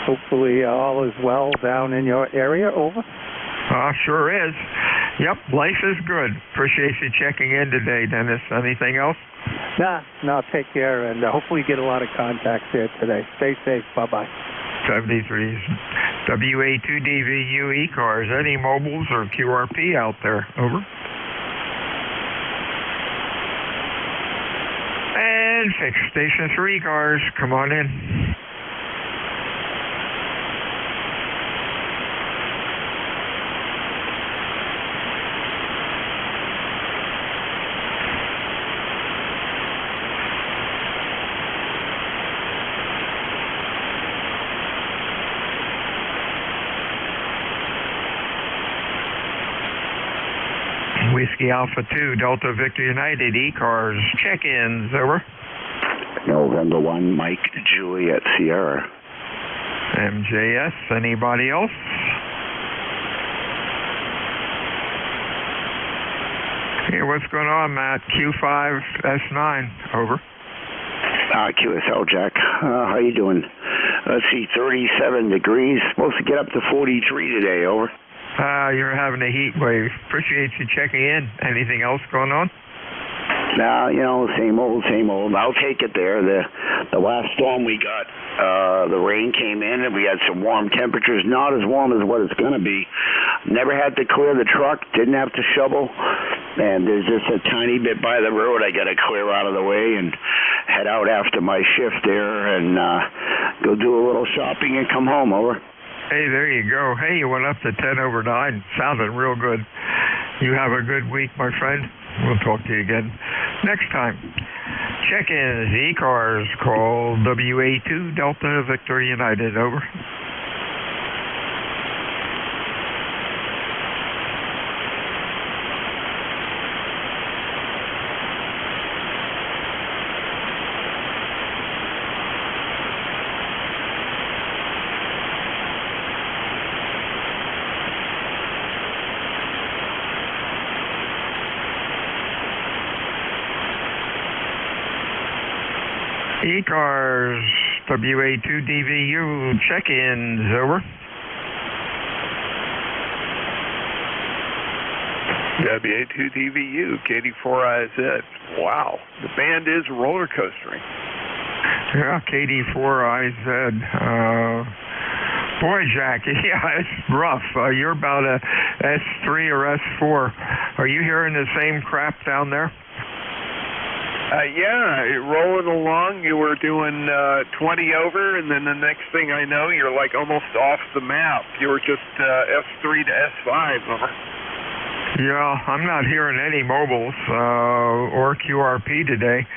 Hopefully all is well down in your area. Over. Sure is. Yep, life is good. Appreciate you checking in today, Dennis. Anything else? No, take care, and hopefully get a lot of contacts there today. Stay safe. Bye-bye. 73s. WA2DVU ECARS. Any mobiles or QRP out there? Over. And fixed station 3 cars. Come on in. Whiskey Alpha 2, Delta Victor United, ECARS, check-ins, over. November 1, Mike, Juliet, Sierra. MJS, anybody else? Hey, what's going on, Matt? Q5S9, over. QSL, Jack. How you doing? Let's see, 37 degrees, supposed to get up to 43 today, over. You're having a heat wave. Appreciate you checking in. Anything else going on? No, same old. I'll take it there. The last storm we got, the rain came in and we had some warm temperatures, not as warm as what it's going to be. Never had to clear the truck, didn't have to shovel, and there's just a tiny bit by the road I got to clear out of the way and head out after my shift there and go do a little shopping and come home, over. Hey, there you go. Hey, you went up to 10 over 9. Sounded real good. You have a good week, my friend. We'll talk to you again next time. Check-ins, ECARS, call WA2 Delta Victor United, over. ECARS, WA2DVU, check-ins, over. WA2DVU, KD4IZ. Wow, the band is roller coastering. Yeah, KD4IZ. Boy, Jack, yeah, it's rough. You're about a S3 or S4. Are you hearing the same crap down there? Yeah, rolling along, you were doing 20 over, and then the next thing I know, you're like almost off the map. You were just S3 to S5, over. Yeah, I'm not hearing any mobiles or QRP today.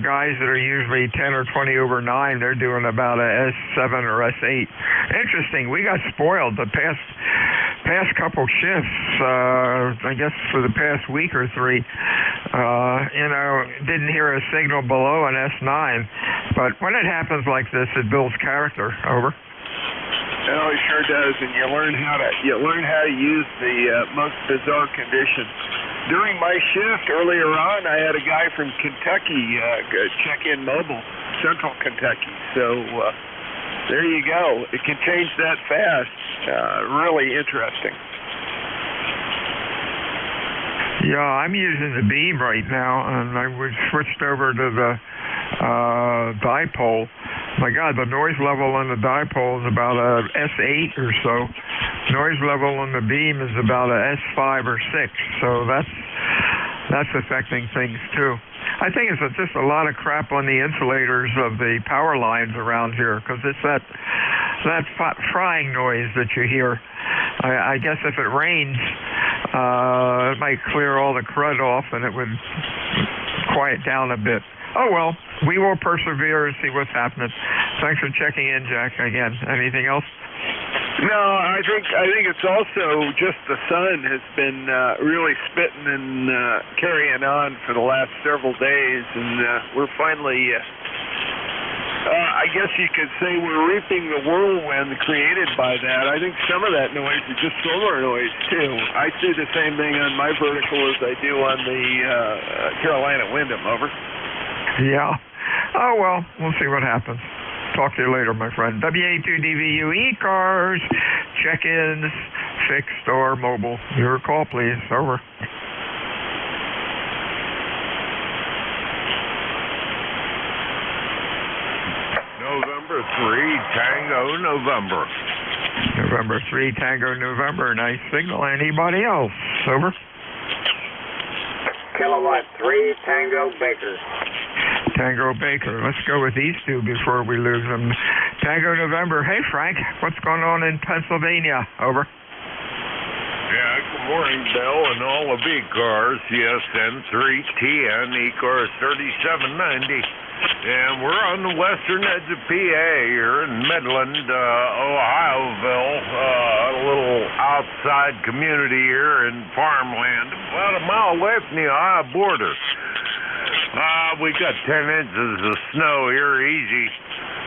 Guys that are usually 10 or 20 over 9, they're doing about a S7 or S8. Interesting. We got spoiled the past couple shifts, I guess for the past week or 3. Didn't hear a signal below an S9. But when it happens like this, it builds character, over. Oh, it sure does, and you learn how to use the most bizarre conditions. During my shift earlier on, I had a guy from Kentucky check in mobile, Central Kentucky. So there you go. It can change that fast. Really interesting. Yeah, I'm using the beam right now, and I switched over to the dipole. My God, the noise level on the dipole is about a S8 or so. Noise level on the beam is about a S5 or 6. So that's affecting things too. I think it's just a lot of crap on the insulators of the power lines around here, because it's that frying noise that you hear. I guess if it rains, it might clear all the crud off and it would quiet down a bit. Oh well, we will persevere and see what's happening. Thanks for checking in, Jack. Again, anything else? No, I think it's also just the sun has been really spitting and carrying on for the last several days, and we're finally I guess you could say we're reaping the whirlwind created by that. I think some of that noise is just solar noise, too. I see the same thing on my vertical as I do on the Carolina Wyndham, over. Yeah. Oh, well, we'll see what happens. Talk to you later, my friend. WA2DVU ECARS, check-ins, fixed or mobile. Your call, please. Over. November 3, Tango, November. November 3, Tango, November. Nice signal. Anybody else? Over. Kilowatt 3, Tango, Baker. Tango Baker. Let's go with these two before we lose them. Tango November. Hey, Frank, what's going on in Pennsylvania? Over. Yeah, good morning, Bill, and all of ECARS, CSN3TN, ECARS 3790. And we're on the western edge of PA here in Midland, Ohioville, a little outside community here in farmland, about a mile away from the Ohio border. We got 10 inches of snow here, easy.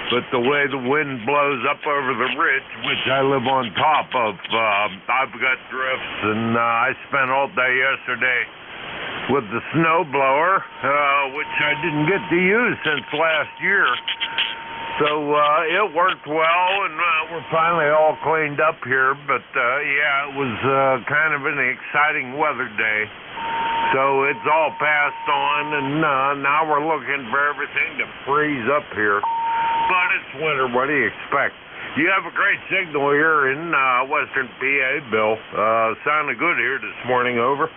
But the way the wind blows up over the ridge, which I live on top of, I've got drifts, and I spent all day yesterday with the snow blower, which I didn't get to use since last year. So it worked well, and we're finally all cleaned up here. But yeah, it was kind of an exciting weather day. So it's all passed on, and now we're looking for everything to freeze up here. But it's winter. What do you expect? You have a great signal here in western PA, Bill. Sounded good here this morning, over.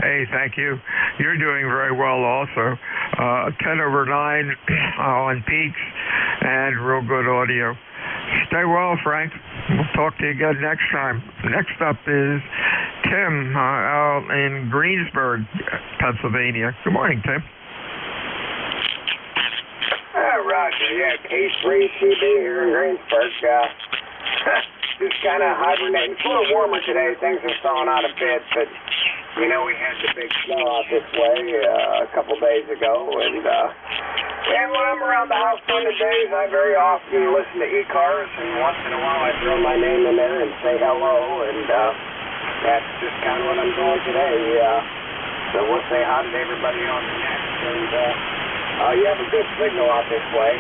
Hey, thank you. You're doing very well also. 10 over 9 on peaks and real good audio. Stay well, Frank. We'll talk to you again next time. Next up is Tim out in Greensburg, Pennsylvania. Good morning, Tim. Roger, yeah, K3CB here in Greensburg. Just kind of hibernating. It's a little warmer today. Things are thawing out a bit, but you know, we had the big snow out this way a couple days ago, and when I'm around the house on the days, I very often listen to ECARS, and once in a while I throw my name in there and say hello, and that's just kind of what I'm doing today. So we'll say hi to everybody on the net, and you have a good signal out this way.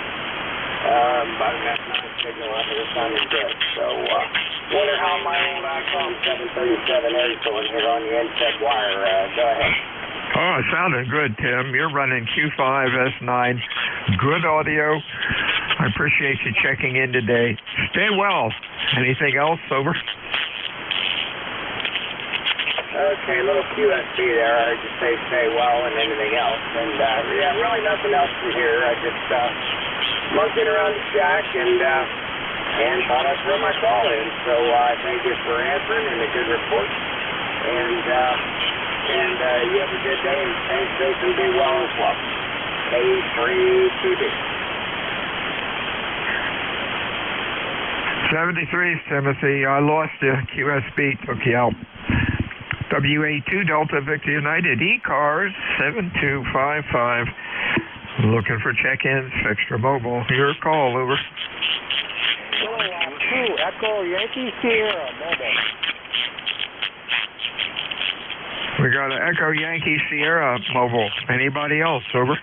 But that's not a signal out there. It sounded good. So, wonder how my old ICOM 737 air's going here on the NJ wire. Go ahead. Oh, it sounded good, Tim. You're running Q5 S9. Good audio. I appreciate you checking in today. Stay well. Anything else? Over. Okay, a little QSB there. I heard you say stay well and anything else. And, yeah, really nothing else from here. I just monkeying around the shack and thought I'd throw my call in. So I thank you for answering and a good report. And you have a good day and stay safe and be well as well. K3TB. 73, Timothy. I lost you. QSB took you out. WA2 Delta Victor United ECARS 7255. Looking for check-ins, fixed or mobile. Your call, over. 2 Echo Yankee Sierra mobile. We got an Echo Yankee Sierra mobile. Anybody else, over?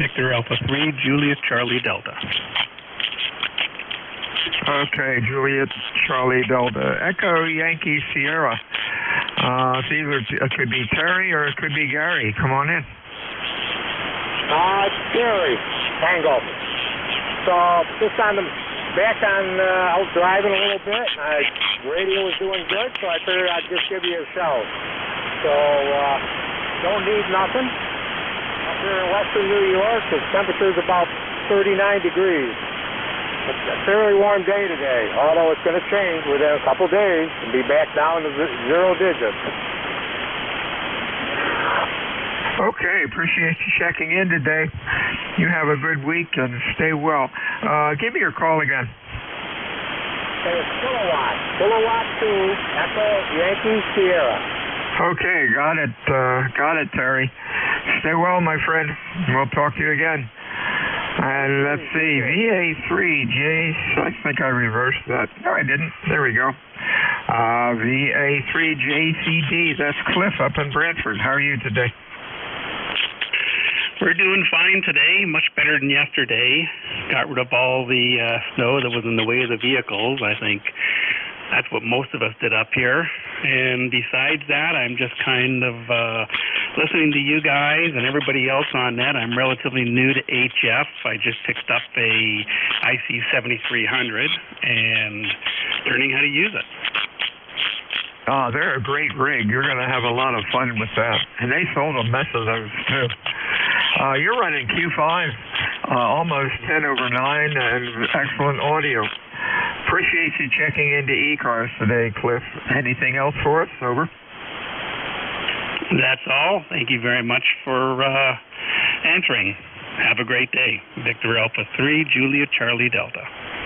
Victor Alpha 3 Juliet Charlie Delta. Okay, Juliet Charlie Delta. Echo Yankee Sierra. It's either it could be Terry or it could be Gary. Come on in. Gary, Tango. So just on the back on out driving a little bit. Radio was doing good, so I figured I'd just give you a shout. So don't need nothing. Up here in western New York, the temperature's about 39 degrees. It's a fairly warm day today, although it's going to change within a couple days and be back down to 0 digits. Okay, appreciate you checking in today. You have a good week and stay well. Give me your call again. Okay, it's Kilowatt 2, Echo Yankee Sierra. Okay, got it, Terry. Stay well, my friend. We'll talk to you again. And let's see, VA3J, I think I reversed that. No, I didn't. There we go. VA3JCD, that's Cliff up in Brantford. How are you today? We're doing fine today, much better than yesterday. Got rid of all the snow that was in the way of the vehicles. I think that's what most of us did up here. And besides that, I'm just kind of listening to you guys and everybody else on that. I'm relatively new to HF. I just picked up a IC7300 and learning how to use it. They're a great rig. You're going to have a lot of fun with that. And they sold a mess of those, too. You're running Q5, almost 10 over 9, and excellent audio. Appreciate you checking into ECARS today, Cliff. Anything else for us? Over. That's all. Thank you very much for answering. Have a great day. Victor Alpha 3, Julia Charlie Delta.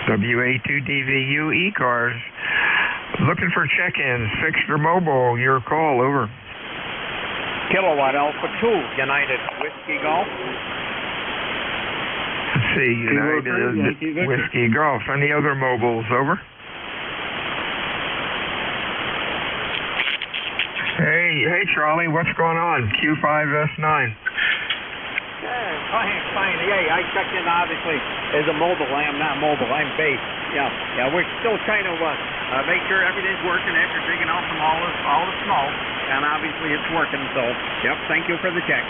WA2DVU ECARS. Looking for check-ins, fixed or mobile. Your call, over. Kilowatt Alpha 2, United Whiskey Golf. Let's see, United Whiskey Golf. Any other mobiles, over? Hey, Charlie, what's going on? Q5S9. Fine. Yeah, I checked in, obviously, as a mobile. I am not mobile. I'm base. Yeah, we're still trying to make sure everything's working after digging out from all the snow, and obviously it's working, so, yep, thank you for the check.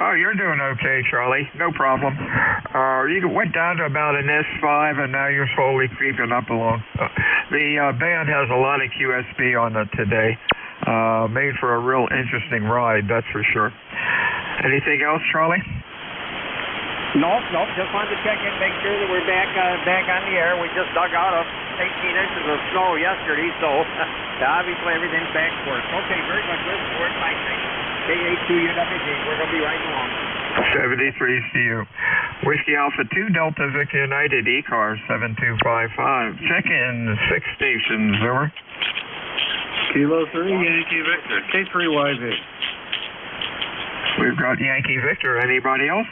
Oh, you're doing okay, Charlie. No problem. You went down to about an S5, and now you're slowly creeping up along. The band has a lot of QSB on it today. Made for a real interesting ride, that's for sure. Anything else, Charlie? No, just wanted to check in, make sure that we're back on the air. We just dug out 18 inches of snow yesterday, so obviously everything's back to work. Okay, very good. We're at KA2UWG. We're going to be right along. 73 CU. Whiskey Alpha 2, Delta Victor United, ECARS 7255. Check-in, 6 stations, over. Kilo 3, Yankee Victor, K3YV. We've got Yankee Victor. Anybody else?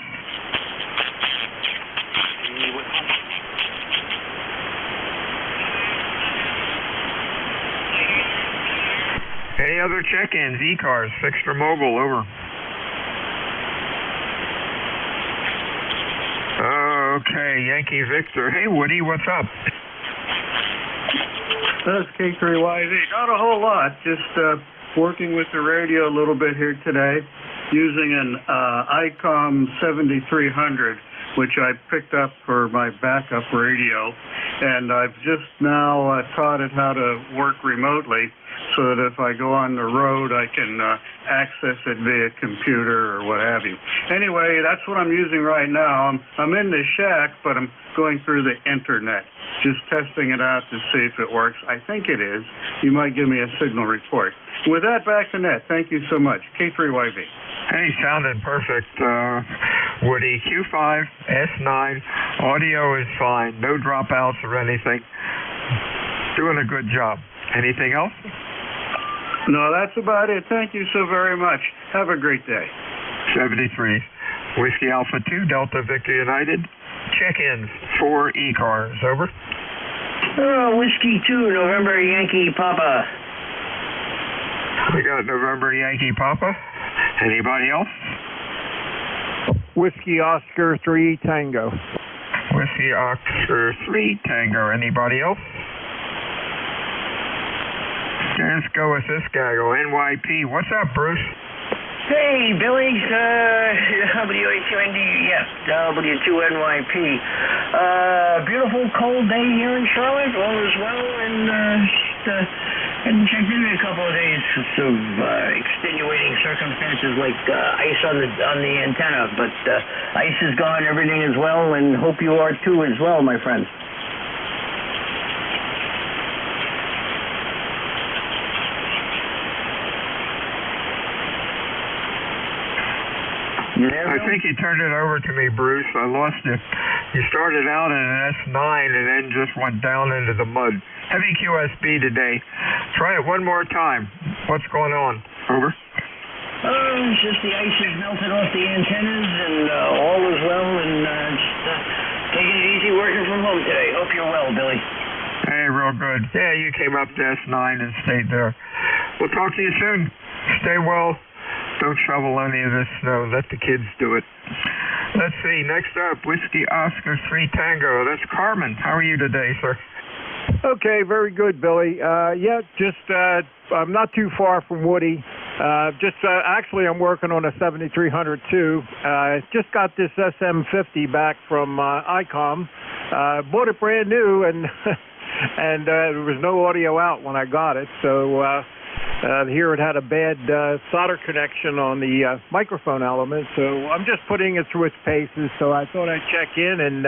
Any other check-ins? ECARS, fixed or mobile, over. Okay, Yankee Victor. Hey, Woody, what's up? That's K3YV. Not a whole lot. Just working with the radio a little bit here today, using an ICOM 7300, which I picked up for my backup radio, and I've just now taught it how to work remotely, so that if I go on the road, I can access it via computer or what have you. Anyway, that's what I'm using right now. I'm in the shack, but I'm going through the internet, just testing it out to see if it works. I think it is. You might give me a signal report. With that, back to net. Thank you so much. K3YV. Hey, sounded perfect, Woody. Q5, S9, audio is fine. No dropouts or anything. Doing a good job. Anything else? No, that's about it. Thank you so very much. Have a great day. 73. Whiskey Alpha 2, Delta Victor United. Check-ins, 4 ECARS, over. Whiskey 2, November Yankee Papa. We got November Yankee Papa. Anybody else? Whiskey Oscar 3 Tango. Whiskey Oscar 3 Tango. Anybody else? Let's go with this guy. Go NYP. What's up, Bruce? Hey, Billy. W2NYP. Beautiful cold day here in Charlotte, all is well, and hadn't checked in a couple of days of extenuating circumstances like ice on the antenna, but ice is gone, everything is well, and hope you are too as well, my friend. I think you turned it over to me, Bruce. I lost it. You started out in an S9 and then just went down into the mud. Heavy QSB today. Try it one more time. What's going on? Over. It's just the ice has melted off the antennas, and all is well, and just taking it easy working from home today. Hope you're well, Billy. Hey, real good. Yeah, you came up to S9 and stayed there. We'll talk to you soon. Stay well. Don't shovel any of this snow. Let the kids do it. Let's see. Next up, Whiskey Oscar 3 Tango. That's Carmen. How are you today, sir? Okay, very good, Billy. I'm not too far from Woody. Actually, I'm working on a 7300 too. Just got this SM50 back from ICOM. Bought it brand new, and there was no audio out when I got it. So here it had a bad solder connection on the microphone element. So I'm just putting it through its paces. So I thought I'd check in and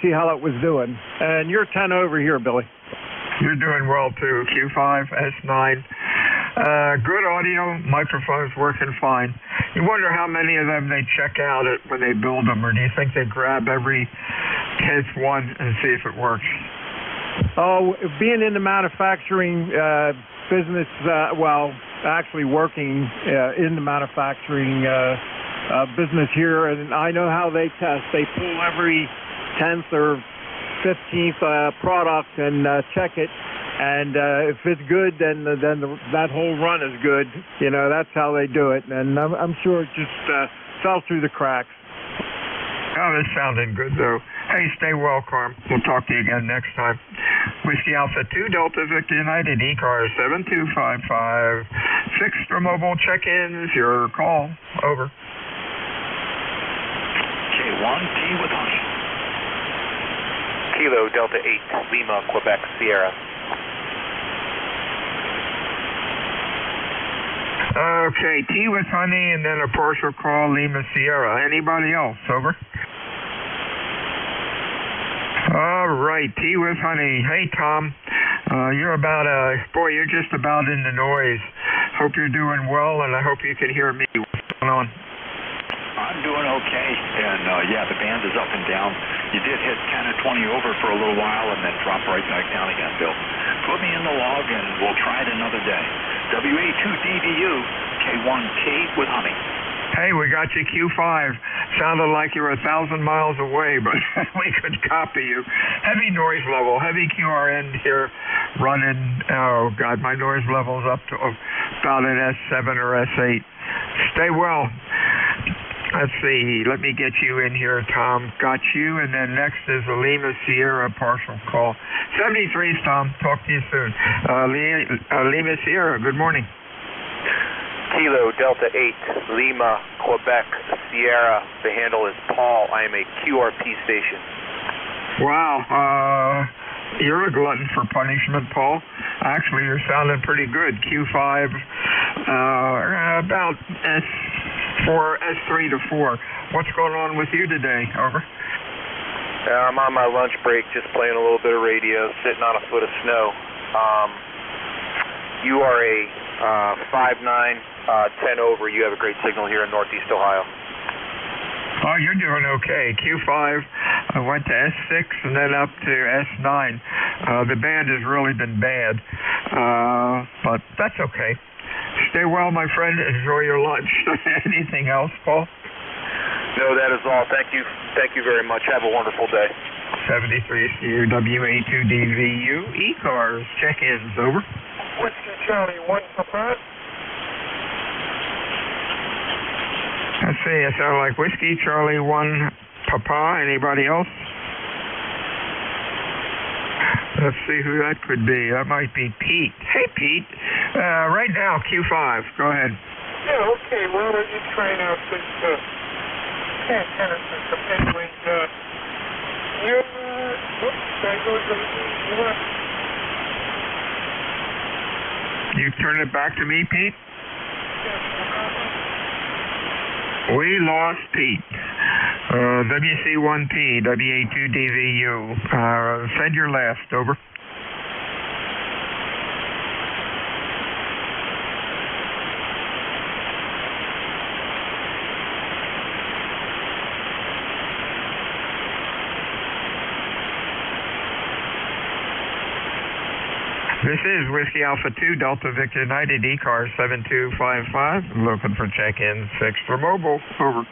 see how it was doing. And you're 10 over here, Billy. You're doing well too. Q5, S9. Good audio, microphone's working fine. You wonder how many of them they check out when they build them, or do you think they grab every 10th one and see if it works? Oh, being in the manufacturing business, actually working in the manufacturing business here, and I know how they test. They pull every 10th or 15th product and check it. And if it's good, then that whole run is good. You know, that's how they do it. And I'm sure it just fell through the cracks. Oh, this sounding good, though. Hey, stay well, Carm. We'll talk to you again next time. Whiskey Alpha 2 Delta Victor United, ECARS 7255. Fixed or mobile check-ins, your call. Over. K1T with honey. Kilo Delta 8, Lima, Quebec, Sierra. Okay, T with honey, and then a partial call, Lima, Sierra. Anybody else? Over. All right, T with honey. Hey, Tom. You're just about in the noise. Hope you're doing well, and I hope you can hear me. What's going on? I'm doing okay, and the band is up and down. You did hit 10 or 20 over for a little while and then drop right back down again, Bill. Put me in the log, and we'll try it another day. WA2DVU, K1K with honey. Hey, we got you Q5. Sounded like you were 1,000 miles away, but we could copy you. Heavy noise level, heavy QRN here running. Oh, God, my noise level's up to about an S7 or S8. Stay well. Let's see. Let me get you in here, Tom. Got you, and then next is a Lima Sierra partial call. 73's Tom. Talk to you soon. Lima Sierra, good morning. Kilo Delta 8, Lima, Quebec, Sierra. The handle is Paul. I am a QRP station. Wow. You're a glutton for punishment, Paul. Actually, you're sounding pretty good. Q5, about S3 to 4. What's going on with you today? Over. I'm on my lunch break, just playing a little bit of radio, sitting on a foot of snow. You are a 5'9", 10 over. You have a great signal here in Northeast Ohio. Oh, you're doing okay. Q5, I went to S6 and then up to S9. The band has really been bad, but that's okay. Stay well, my friend. Enjoy your lunch. Anything else, Paul? No, that is all. Thank you. Thank you very much. Have a wonderful day. 73 WA2DVU, ECARS, check-ins, over. Whiskey Charlie 1 Papa. Let's see, I sound like Whiskey Charlie 1 Papa. Anybody else? Let's see who that could be. That might be Pete. Hey, Pete. Right now, Q5. Go ahead. Yeah, okay. Well, we're just trying out this antenna system. Anyway, you turn it back to me, Pete? We lost Pete. WC1P, WA2DVU. Send your last, over. This is Whiskey Alpha 2, Delta Victor United, ECARS 7255. Looking for check-in 6 for mobile. Over.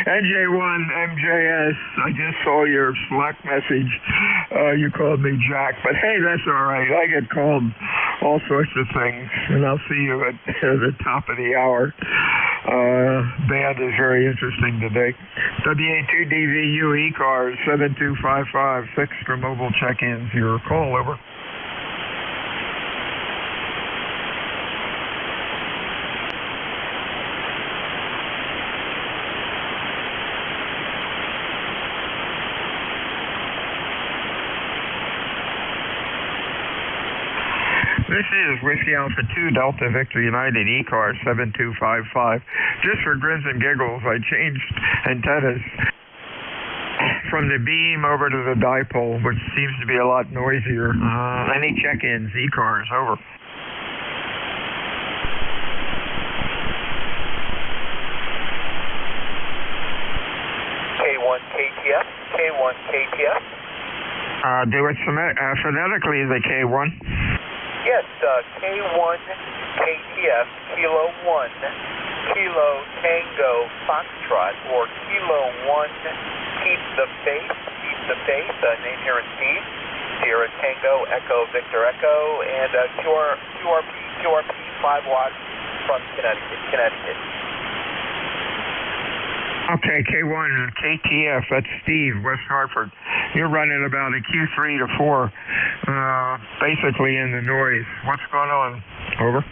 NJ2US, I just saw your Slack message. You called me Jack, but hey, that's all right. I get called all sorts of things, and I'll see you at the top of the hour. Band is very interesting today. WA2DVU ECARS 7255, 6 for mobile check-ins. Your call, over. This is Whiskey Alpha 2, Delta Victor United, ECARS 7255. Just for grins and giggles, I changed antennas from the beam over to the dipole, which seems to be a lot noisier. Any check-ins, ECARS, over. K1 KTF, K1 KTF. Do it phonetically as a K1. Yes, K1 KTF, Kilo 1, Kilo Tango Foxtrot, or Kilo 1, keep the faith, name here is Steve, Sierra Tango, Echo, Victor Echo, and QRP 5 watts from Connecticut. Okay, K1 KTF, that's Steve, West Hartford. You're running about a Q3 to 4, basically in the noise. What's going on? Over.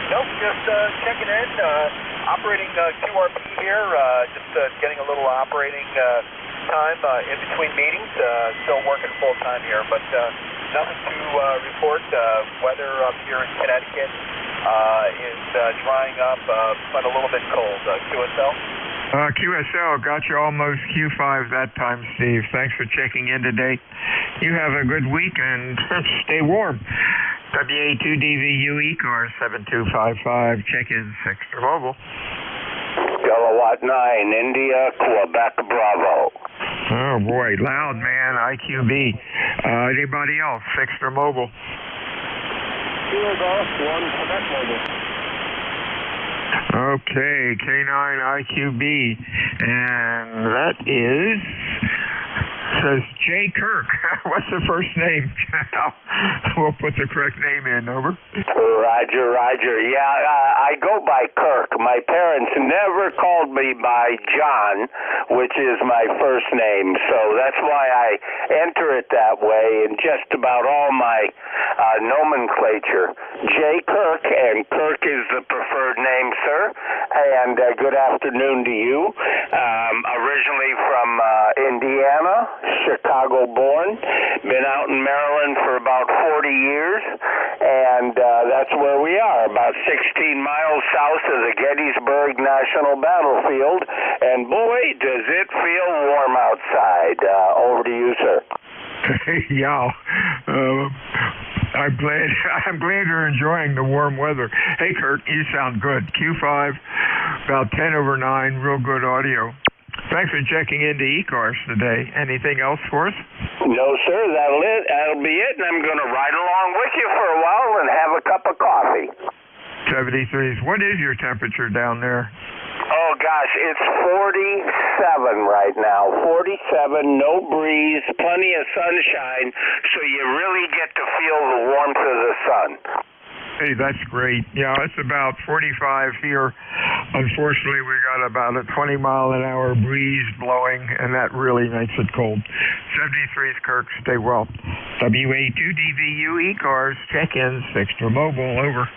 Nope, just checking in, operating QRP here, just getting a little operating time in between meetings, still working full time here, but nothing to report. Weather up here in Connecticut is drying up, but a little bit cold. QSL? QSL, got you almost Q5 that time, Steve. Thanks for checking in today. You have a good week and stay warm. WA2DVU ECARS 7255, check-in 6 for mobile. Kilowatt 9, India, Quebec, Bravo. Oh boy, loud man, IQB. Anybody else, 6 for mobile? Kilo Golf 1, Quebec Mobile. Okay, K9 IQB, and that says Jay Kirk. What's the first name? We'll put the correct name in, over. Roger. Yeah, I go by Kirk. My parents never called me by John, which is my first name, so that's why I enter it that way in just about all my nomenclature. Jay Kirk, and Kirk is the preferred name, sir, and good afternoon to you. Originally from Indiana, Chicago born, been out in Maryland for about 40 years, and that's where we are, about 16 miles south of the Gettysburg National Battlefield, and boy, does it feel warm outside. Over to you, sir. Yeah, I'm glad you're enjoying the warm weather. Hey, Kurt, you sound good. Q5, about 10 over 9, real good audio. Thanks for checking into ECARS today. Anything else for us? No, sir. That'll be it, and I'm going to ride along with you for a while and have a cup of coffee. 73s. What is your temperature down there? Oh, gosh, it's 47 right now. 47, no breeze, plenty of sunshine, so you really get to feel the warmth of the sun. Hey, that's great. Yeah, it's about 45 here. Unfortunately, we got about a 20-mile-an-hour breeze blowing, and that really makes it cold. 73's Kirk, stay well. WA2DVU ECARS, check-in, 6 for mobile, over.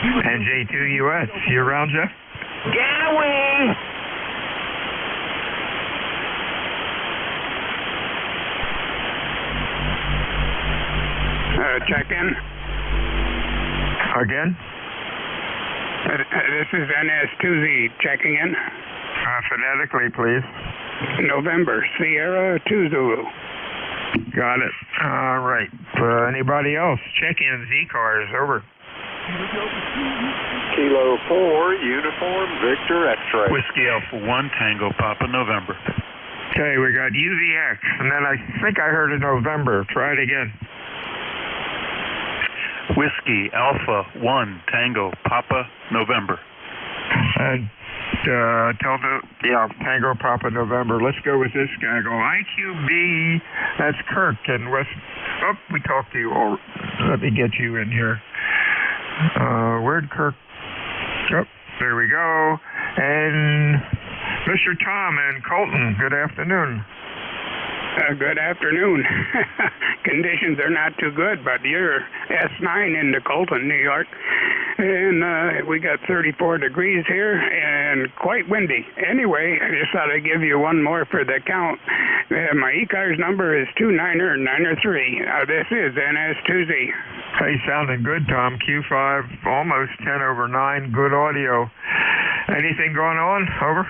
NJ2US, you around, Jeff? Get away! check in. Again? This is NS2Z checking in. Phonetically, please. November, Sierra 2 Zulu. Got it. All right. Anybody else? Check-ins, ECARS, over. Kilo 4, Uniform, Victor, X-ray. Whiskey Alpha 1, Tango Papa, November. Okay, we got UVX, and then I think I heard a November. Try it again. Whiskey Alpha 1, Tango Papa, November. And Tango Papa, November. Let's go with this guy. Go IQB. That's Kirk and West. Oh, we talked to you. Oh, let me get you in here. Where'd Kirk? Oh, there we go. And Mr. Tom and Colton, good afternoon. Good afternoon. Conditions are not too good, but you're S9 into Colton, New York. And we got 34 degrees here and quite windy. Anyway, I just thought I'd give you one more for the count. My ECARS number is 29903. This is NS2Z. Hey, sounding good, Tom. Q5, almost 10 over 9. Good audio. Anything going on? Over?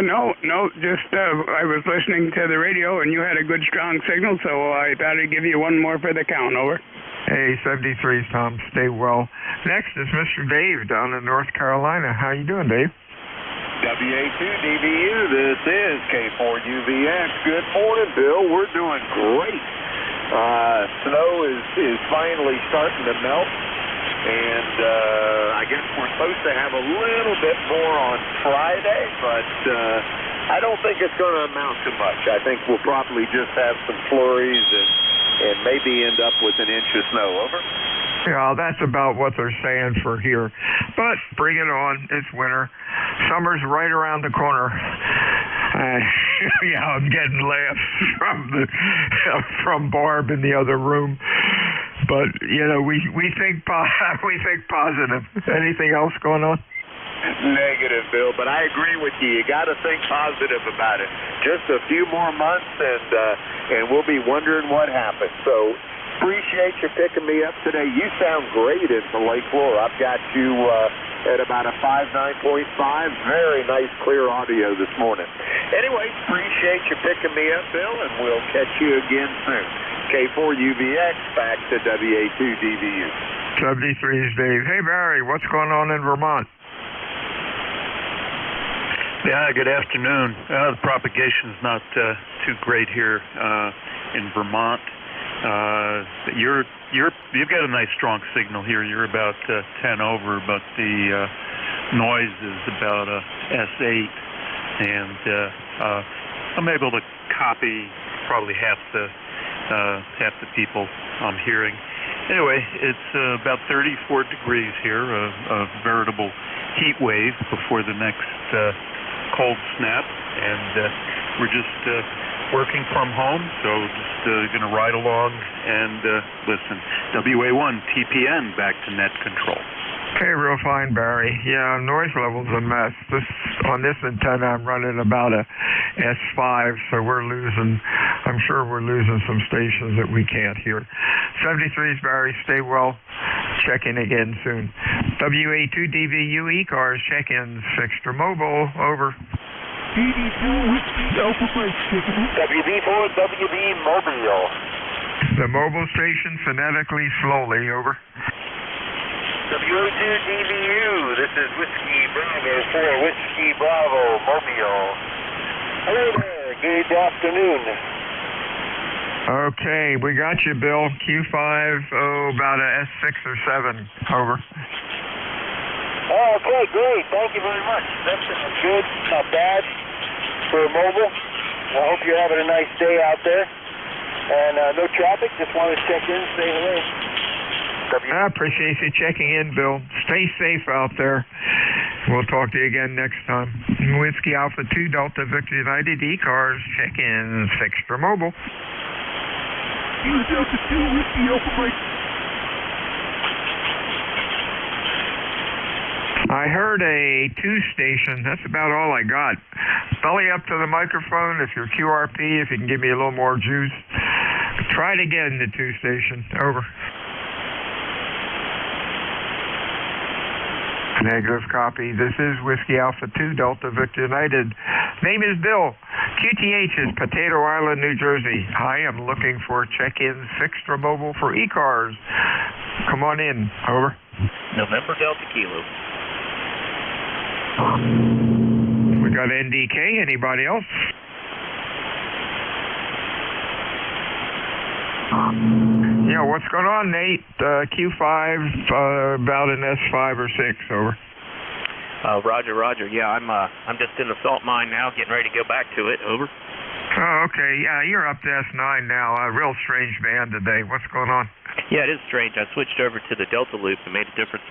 No, just I was listening to the radio and you had a good strong signal, so I thought I'd give you one more for the count. Over. Hey, 73's Tom. Stay well. Next is Mr. Dave down in North Carolina. How you doing, Dave? WA2DVU, this is K4UVX. Good morning, Bill. We're doing great. Snow is finally starting to melt. And I guess we're supposed to have a little bit more on Friday, but I don't think it's going to amount to much. I think we'll probably just have some flurries and maybe end up with an inch of snow. Over. Yeah, that's about what they're saying for here. But bring it on. It's winter. Summer's right around the corner. Yeah, I'm getting laughs from Barb in the other room. But we think positive. Anything else going on? Negative, Bill. But I agree with you. You got to think positive about it. Just a few more months, and we'll be wondering what happened. So appreciate you picking me up today. You sound great into Lake Flora. I've got you at about a 59.5. Very nice, clear audio this morning. Anyway, appreciate you picking me up, Bill, and we'll catch you again soon. K4UVX back to WA2DVU. 73's Dave. Hey, Barry, what's going on in Vermont? Yeah, good afternoon. The propagation's not too great here in Vermont. You've got a nice strong signal here. You're about 10 over, but the noise is about a S8, and I'm able to copy probably half the people I'm hearing. Anyway, it's about 34 degrees here, a veritable heat wave before the next cold snap, and we're just working from home, so just going to ride along and listen. WA1 TPN back to net control. Okay, real fine, Barry. Yeah, noise level's a mess. On this antenna, I'm running about a S5, so I'm sure we're losing some stations that we can't hear. 73's Barry, stay well. Check in again soon. WA2DVU ECARS check-ins, Extra Mobile, over. WB4, WB Mobile. The mobile station phonetically slowly, over. WA2DVU, this is Whiskey Bravo 4, Whiskey Bravo Mobile. Hello there, good afternoon. Okay, we got you, Bill. Q5, about a S6 or 7, over. Okay, great, thank you very much. That's good, not bad for mobile. I hope you're having a nice day out there. And no traffic, just wanted to check in, say hello. I appreciate you checking in, Bill. Stay safe out there. We'll talk to you again next time. Whiskey Alpha 2 Delta Victor United ECARS check-in Extra Mobile. Delta 2 Whiskey Alpha Mike. I heard a 2 station. That's about all I got. Belly up to the microphone if you're QRP, if you can give me a little more juice. Try it again, the 2 station. Over. Negative copy. This is Whiskey Alpha 2 Delta Victor United. Name is Bill. QTH is Potato Island, New Jersey. I am looking for check-in fixed or mobile for ECARS. Come on in. Over. November Delta Kilo. We got NDK. Anybody else? Yeah, what's going on, Nate? Q5, about an S5 or 6, over. Roger. Yeah, I'm just in the salt mine now, getting ready to go back to it. Over. Oh, okay. Yeah, you're up to S9 now. A real strange band today. What's going on? Yeah, it is strange. I switched over to the Delta Loop and made a difference.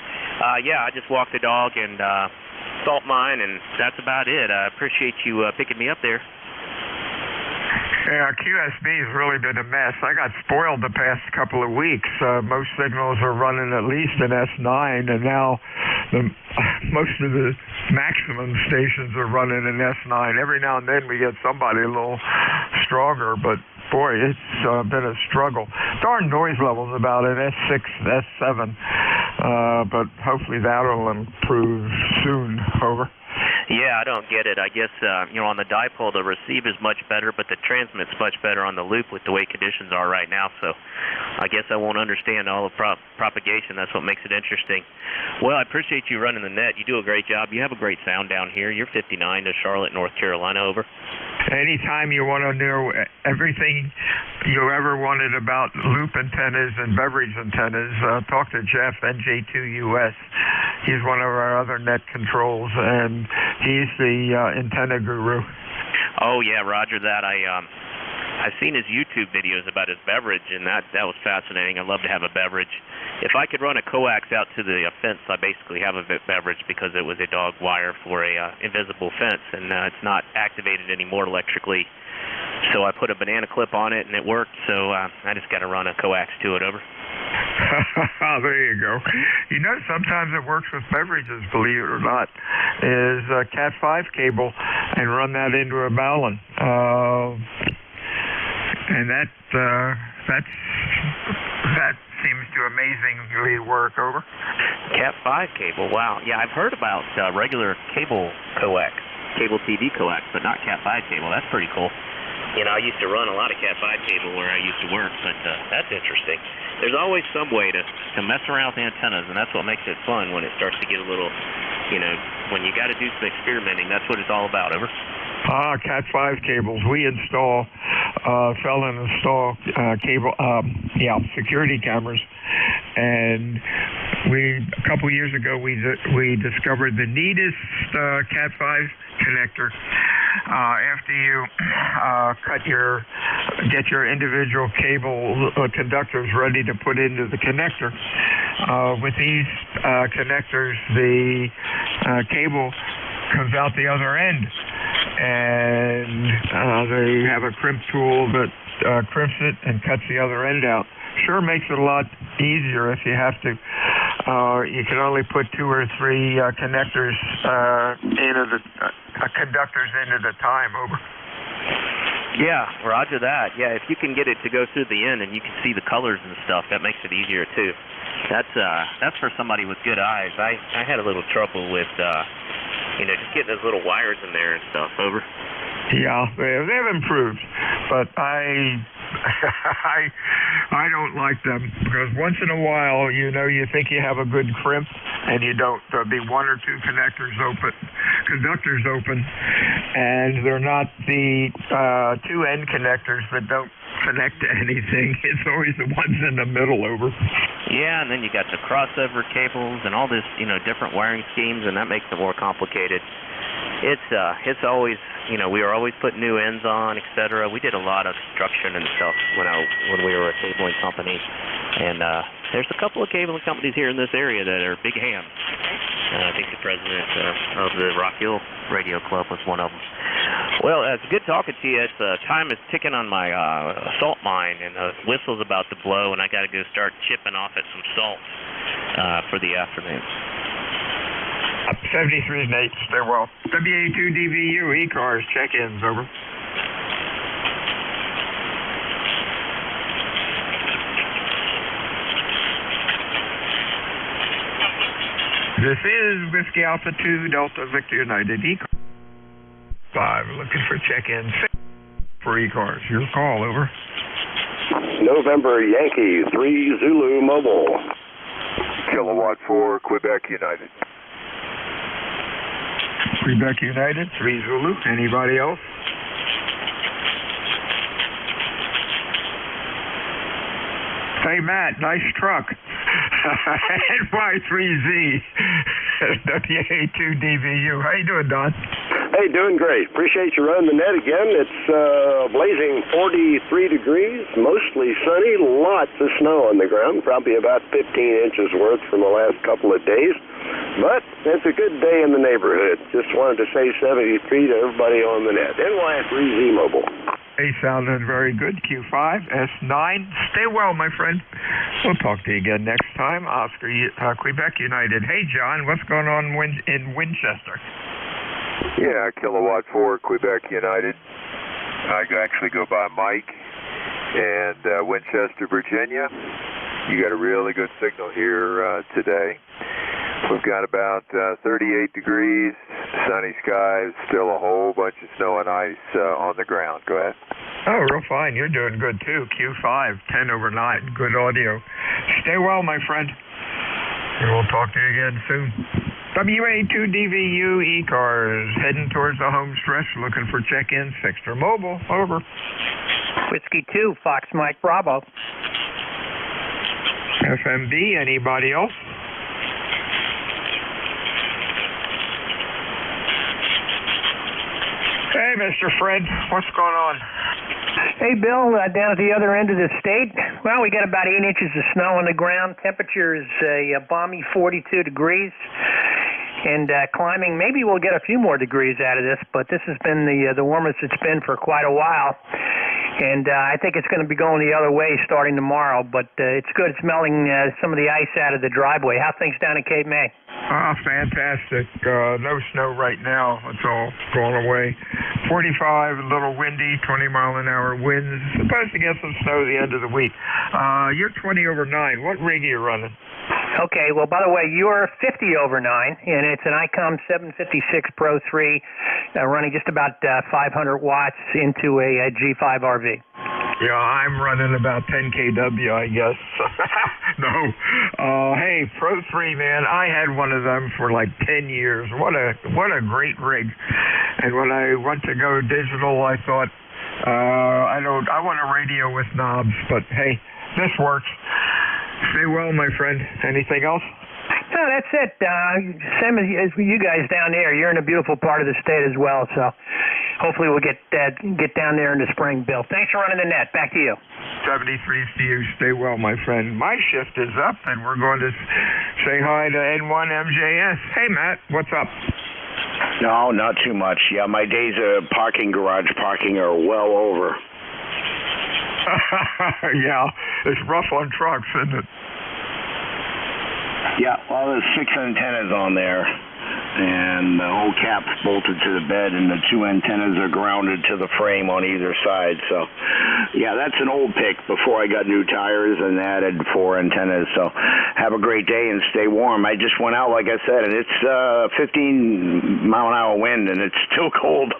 Yeah, I just walked the dog and salt mine, and that's about it. I appreciate you picking me up there. Yeah, QSB has really been a mess. I got spoiled the past couple of weeks. Most signals are running at least in S9, and now most of the maximum stations are running in S9. Every now and then we get somebody a little stronger, but boy, it's been a struggle. Darn noise levels about an S6, S7, but hopefully that'll improve soon. Over. Yeah, I don't get it. I guess, on the dipole, the receive is much better, but the transmit's much better on the loop with the way conditions are right now. So I guess I won't understand all the propagation. That's what makes it interesting. Well, I appreciate you running the net. You do a great job. You have a great sound down here. You're 59 to Charlotte, North Carolina. Over. Anytime you want to know everything you ever wanted about loop antennas and beverage antennas, talk to Jeff, NJ2US. He's one of our other net controls, and he's the antenna guru. Oh, yeah, roger that. I've seen his YouTube videos about his beverage, and that was fascinating. I'd love to have a beverage. If I could run a coax out to the fence, I basically have a beverage because it was a dog wire for a invisible fence, and it's not activated anymore electrically. So I put a banana clip on it, and it worked, so I just got to run a coax to it. Over. There you go. You know, sometimes it works with beverages, believe it or not, is a Cat5 cable and run that into a balun. And that seems to amazingly work. Over. Cat5 cable, wow. Yeah, I've heard about regular cable coax, cable TV coax, but not Cat5 cable. That's pretty cool. You know, I used to run a lot of Cat5 cable where I used to work, but that's interesting. There's always some way to mess around with antennas, and that's what makes it fun when it starts to get a little, when you got to do some experimenting. That's what it's all about. Over. Cat5 cables. We install, security cameras, and a couple years ago we discovered the neatest Cat5 connector. After you get your individual cable conductors ready to put into the connector, with these connectors, the cable comes out the other end, and they have a crimp tool that crimps it and cuts the other end out. Sure makes it a lot easier if you have to. You can only put 2 or 3 connectors conductors in at a time. Over. Yeah, roger that. Yeah, if you can get it to go through the end and you can see the colors and stuff, that makes it easier too. That's for somebody with good eyes. I had a little trouble with just getting those little wires in there and stuff. Over. Yeah, they've improved, but I don't like them because once in a while, you think you have a good crimp and you don't. There'll be 1 or 2 conductors open, and they're not the 2 end connectors that don't connect to anything. It's always the ones in the middle. Over. Yeah, and then you got the crossover cables and all this, different wiring schemes, and that makes it more complicated. It's always, we were always putting new ends on, etc. We did a lot of construction and stuff when we were a cabling company, and there's a couple of cabling companies here in this area that are big hams. I think the president of the Rock Hill Radio Club was one of them. Well, it's good talking to you. Time is ticking on my salt mine, and the whistle's about to blow, and I got to go start chipping off at some salt for the afternoon. 73 Nate, stay well. WA2DVU, ECARS, check-ins, over. This is Whiskey Alpha 2 Delta Victor United ECARS 5, looking for check-in for ECARS. Your call, over. November Yankee 3 Zulu Mobile. Kilowatt 4 Quebec United. Quebec United, 3 Zulu. Anybody else? Hey, Matt, nice truck. NY3Z, WA2DVU. How you doing, Don? Hey, doing great. Appreciate you running the net again. It's blazing 43 degrees, mostly sunny, lots of snow on the ground, probably about 15 inches worth from the last couple of days. But it's a good day in the neighborhood. Just wanted to say 73 to everybody on the net. NY3Z Mobile. Hey, sounding very good. Q5, S9. Stay well, my friend. We'll talk to you again next time. Oscar, Quebec United. Hey, John, what's going on in Winchester? Yeah, Kilowatt 4 Quebec United. I actually go by Mike. And Winchester, Virginia. You got a really good signal here today. We've got about 38 degrees, sunny skies, still a whole bunch of snow and ice on the ground. Go ahead. Oh, real fine. You're doing good, too. Q5, 10 over 9. Good audio. Stay well, my friend. And we'll talk to you again soon. WA2DVU ECARS, heading towards the home stretch, looking for check-in, Fixter Mobile. Over. Whiskey 2, Fox Mike Bravo. FMB, anybody else? Hey, Mr. Fred, what's going on? Hey, Bill, down at the other end of the state, well, we got about 8 inches of snow on the ground. Temperature is a balmy 42 degrees. And climbing, maybe we'll get a few more degrees out of this, but this has been the warmest it's been for quite a while. And I think it's going to be going the other way starting tomorrow, but it's good. It's melting some of the ice out of the driveway. How things down at Cape May? Fantastic. No snow right now. It's all gone away. 45, a little windy, 20-mile-an-hour winds. Supposed to get some snow at the end of the week. You're 20 over 9. What rig are you running? Okay, well, by the way, you're 50 over 9, and it's an ICOM 756 Pro 3 running just about 500 watts into a G5 RV. Yeah, I'm running about 10 kW, I guess. No. Hey, Pro 3, man, I had one of them for like 10 years. What a great rig. And when I went to go digital, I thought, I want a radio with knobs, but hey, this works. Stay well, my friend. Anything else? No, that's it. Same as you guys down there. You're in a beautiful part of the state as well, so hopefully we'll get down there in the spring, Bill. Thanks for running the net. Back to you. 73 to you. Stay well, my friend. My shift is up, and we're going to say hi to N1MJS. Hey, Matt, what's up? No, not too much. Yeah, my days of garage parking are well over. Yeah, it's rough on trucks, isn't it? Yeah, well, there's 6 antennas on there, and the whole cap's bolted to the bed, and the 2 antennas are grounded to the frame on either side. So, yeah, that's an old pick before I got new tires and added 4 antennas. So, have a great day and stay warm. I just went out, like I said, and it's 15-mile-an-hour wind, and it's still cold.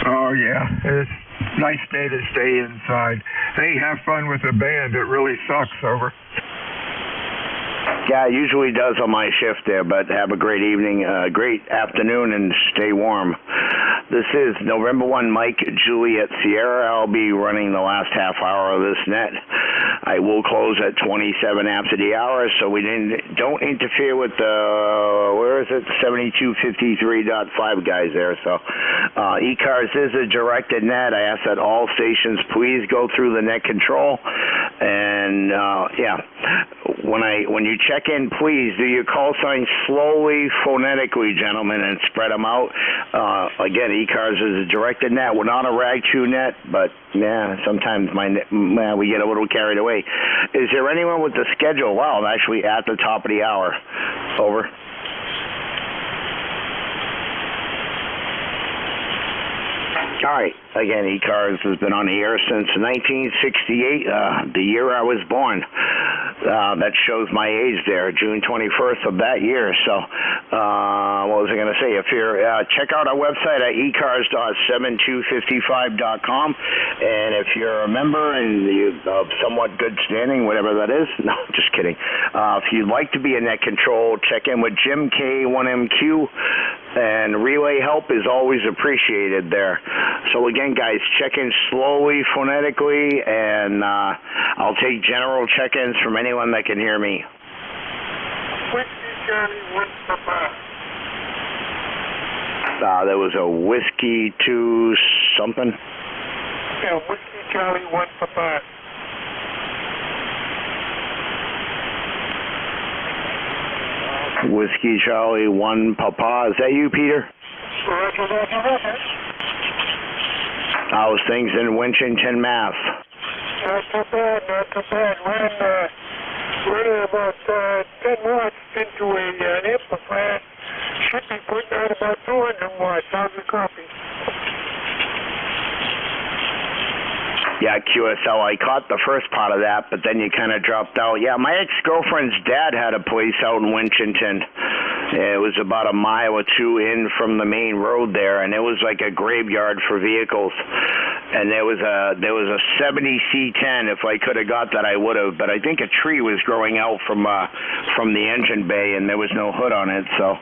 Oh, yeah. It's a nice day to stay inside. Hey, have fun with the band. It really sucks, over. Yeah, it usually does on my shift there, but have a great evening, great afternoon, and stay warm. This is November 1, Mike, Juliet, Sierra. I'll be running the last half hour of this net. I will close at 27 after the hour, so we don't interfere with the, 7253.5 guys there. So ECARS is a directed net. I ask that all stations please go through the net control. And, yeah, when you check in, please do your call signs slowly, phonetically, gentlemen, and spread them out. Again, ECARS is a directed net. We're not a rag chew net, but yeah, sometimes we get a little carried away. Is there anyone with the schedule? Wow, I'm actually at the top of the hour. Over. All right. Again, ECARS has been on the air since 1968, the year I was born. That shows my age there, June 21st of that year. So, what was I going to say? If you're check out our website at ecars.7255.com, and if you're a member and you of somewhat good standing, whatever that is, no, just kidding. If you'd like to be in net control, check in with Jim K1MQ, and relay help is always appreciated there. So again, guys, check in slowly, phonetically, and I'll take general check-ins from anyone that can hear me. Whiskey Charlie 1 Papa. There was a Whiskey 2 something. Yeah, Whiskey Charlie 1 Papa. Whiskey Charlie 1 Papa. Is that you, Peter? Roger, roger, roger. How's things in Winchton, Mass? Not too bad, not too bad. Running about 10 watts into an amplifier. Should be putting out about 200 watts. How's the copy? Yeah, QSL, I caught the first part of that, but then you kind of dropped out. Yeah, my ex-girlfriend's dad had a place out in Winchton. It was about a mile or two in from the main road there, and it was like a graveyard for vehicles. And there was a 70 C10. If I could have got that, I would have. But I think a tree was growing out from the engine bay, and there was no hood on it. So,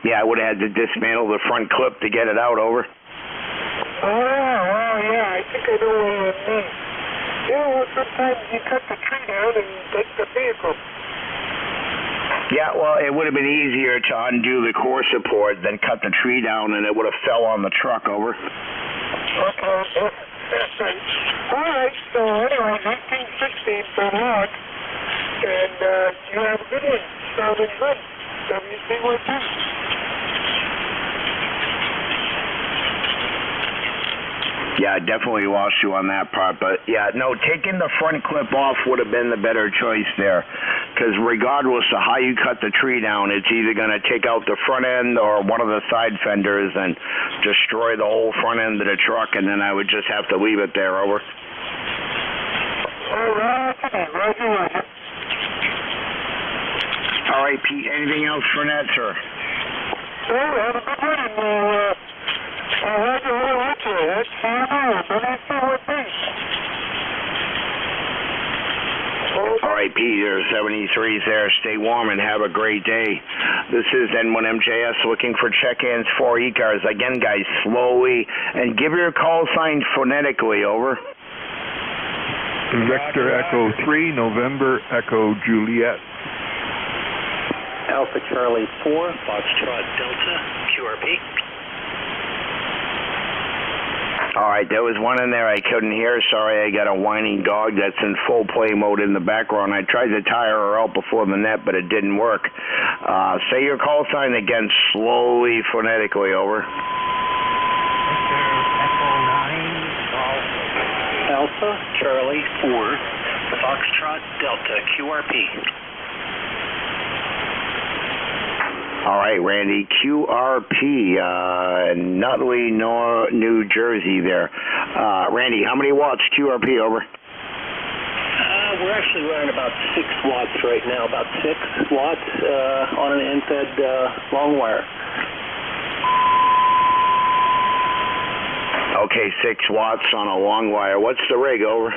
yeah, I would have had to dismantle the front clip to get it out. Over. Oh, well, yeah, I think I know what it means. Yeah, well, sometimes you cut the tree down and take the vehicle. Yeah, well, it would have been easier to undo the core support than cut the tree down, and it would have fell on the truck. Over. Okay, that's right. All right, so anyway, 1916 per lot, and you have a good one. Sounding good. WC12. Yeah, I definitely lost you on that part, but yeah, no, taking the front clip off would have been the better choice there, because regardless of how you cut the tree down, it's either going to take out the front end or one of the side fenders and destroy the whole front end of the truck, and then I would just have to leave it there. Over. All right, roger, roger. All right, Pete, anything else for that, sir? Well, have a good one, and I'll have you all right there. That's All right, Peter, 73's there. Stay warm and have a great day. This is N1MJS looking for check-ins for ECARS. Again, guys, slowly, and give your call sign phonetically. Over. Vector Echo 3, November Echo Juliet. Alpha Charlie 4, Foxtrot Delta, QRP. All right, there was one in there I couldn't hear. Sorry, I got a whining dog that's in full play mode in the background. I tried to tire her out before the net, but it didn't work. Say your call sign again slowly, phonetically. Over. Alpha Charlie 4, Foxtrot Delta, QRP. All right, Randy, QRP, Nutley, New Jersey there. Randy, how many watts QRP? Over. We're actually running about 6 watts right now, about 6 watts on an end-fed long wire. Okay, 6 watts on a long wire. What's the rig? Over.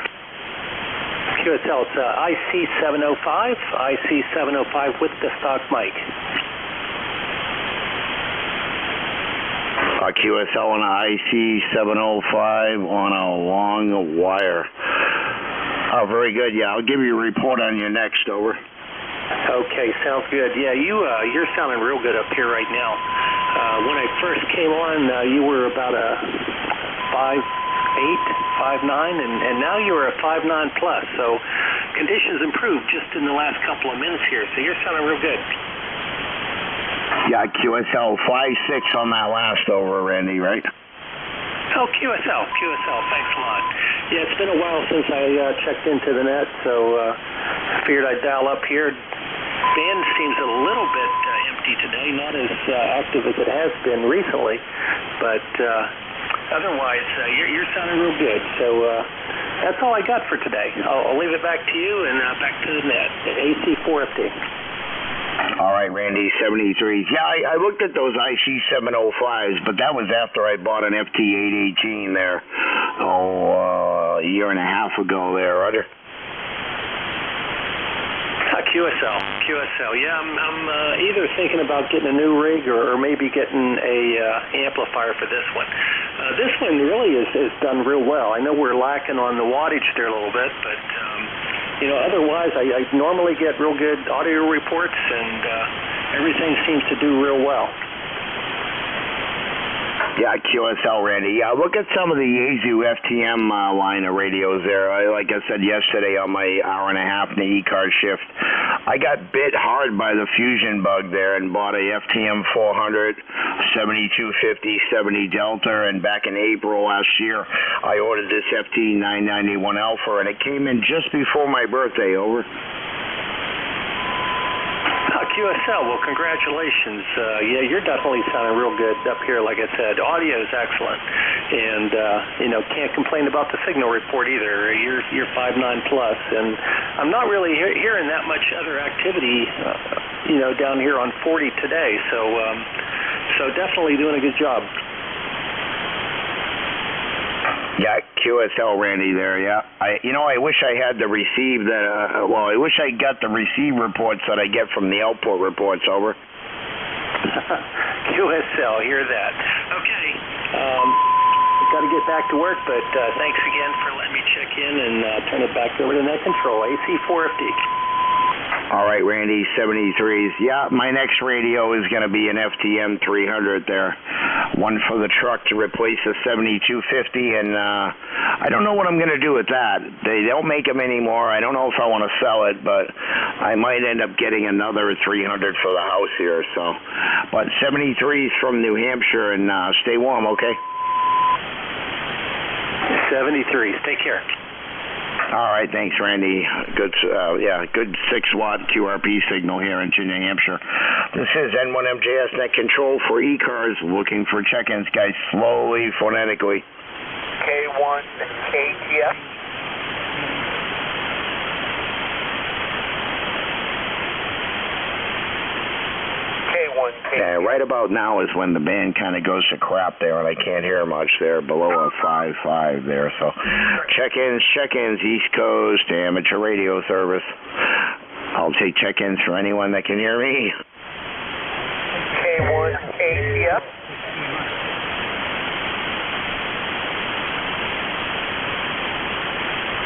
QSL, it's IC705 with the stock mic. QSL on an IC705 on a long wire. Oh, very good. Yeah, I'll give you a report on you next. Over. Okay, sounds good. Yeah, you're sounding real good up here right now. When I first came on, you were about a 5'8", 5'9", and now you're a 5'9 plus. So conditions improved just in the last couple of minutes here. So you're sounding real good. Yeah, QSL 5'6" on that last over, Randy, right? Oh, QSL, thanks a lot. Yeah, it's been a while since I checked into the net, so I figured I'd dial up here. Band seems a little bit empty today, not as active as it has been recently, but otherwise, you're sounding real good. So that's all I got for today. I'll leave it back to you and back to the net at AC450. All right, Randy, 73s. Yeah, I looked at those IC705s, but that was after I bought an FT818 there, a year and a half ago there, Roger. QSL. Yeah, I'm either thinking about getting a new rig or maybe getting a amplifier for this one. This one really is done real well. I know we're lacking on the wattage there a little bit, but otherwise I normally get real good audio reports, and everything seems to do real well. Yeah, QSL, Randy. Yeah, look at some of the Yaesu FTM line of radios there. Like I said yesterday on my hour and a half in the ECARS shift, I got bit hard by the fusion bug there and bought a FTM 400, 7250, 70 Delta, and back in April last year, I ordered this FT 991 Alpha, and it came in just before my birthday, over. QSL, well, congratulations. Yeah, you're definitely sounding real good up here. Like I said, audio is excellent, and can't complain about the signal report either. You're 5.9 plus, and I'm not really hearing that much other activity, down here on 40 today. So definitely doing a good job. Yeah, QSL, Randy there, yeah. I wish I had the receive that, I wish I got the receive reports that I get from the output reports, over. QSL, hear that. Okay, got to get back to work, but thanks again for letting me check in and turn it back over to net control, AC450. All right, Randy, 73s. Yeah, my next radio is going to be an FTM 300 there. One for the truck to replace a 7250, and I don't know what I'm going to do with that. They don't make them anymore. I don't know if I want to sell it, but I might end up getting another 300 for the house here. So, but 73s from New Hampshire, and stay warm, okay? 73s. Take care. All right, thanks, Randy. Good 6-watt QRP signal here in New Hampshire. This is N1MJS Net Control for ECARS, looking for check-ins, guys, slowly, phonetically. K1 KTF. Yeah, right about now is when the band kind of goes to crap there, and I can't hear much there, below a 5.5 there. So check-ins, East Coast, amateur radio service. I'll take check-ins for anyone that can hear me. K1 KTF.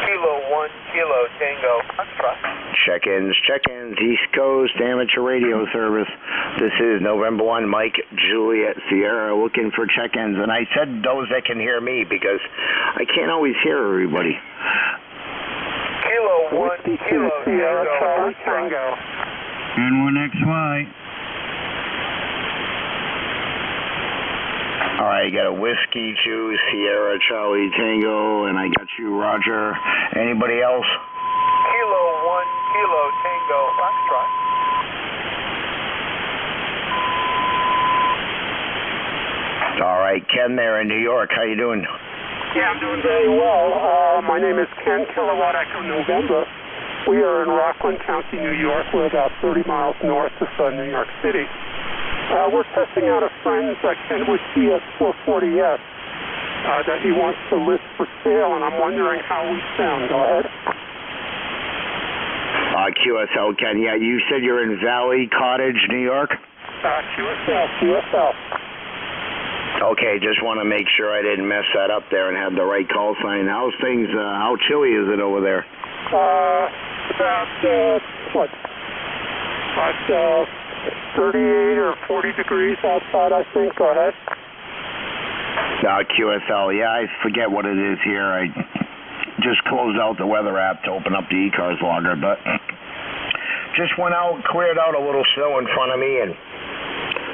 Kilo 1 Kilo Tango Foxtrot. Check-ins, East Coast, amateur radio service. This is November 1, Mike, Juliet, Sierra, looking for check-ins. And I said those that can hear me because I can't always hear everybody. Kilo 1 Kilo Sierra Tango. N1XY. All right, I got a Whiskey 2, Sierra, Charlie, Tango, and I got you, Roger. Anybody else? Kilo 1 Kilo Tango Foxtrot. All right, Ken there in New York. How you doing? Yeah, I'm doing very well. My name is Ken, Kilowatt Echo November. We are in Rockland County, New York. We're about 30 miles north of New York City. We're testing out a friend's Kenwood CS440S that he wants to list for sale, and I'm wondering how we sound. Go ahead. QSL, Ken. Yeah, you said you're in Valley Cottage, New York? QSL. Okay, just want to make sure I didn't mess that up there and have the right call sign. How's things, how chilly is it over there? About 38 or 40 degrees outside, I think. Go ahead. QSL, yeah, I forget what it is here. I just closed out the weather app to open up the ECARS logger, but just went out, cleared out a little snow in front of me, and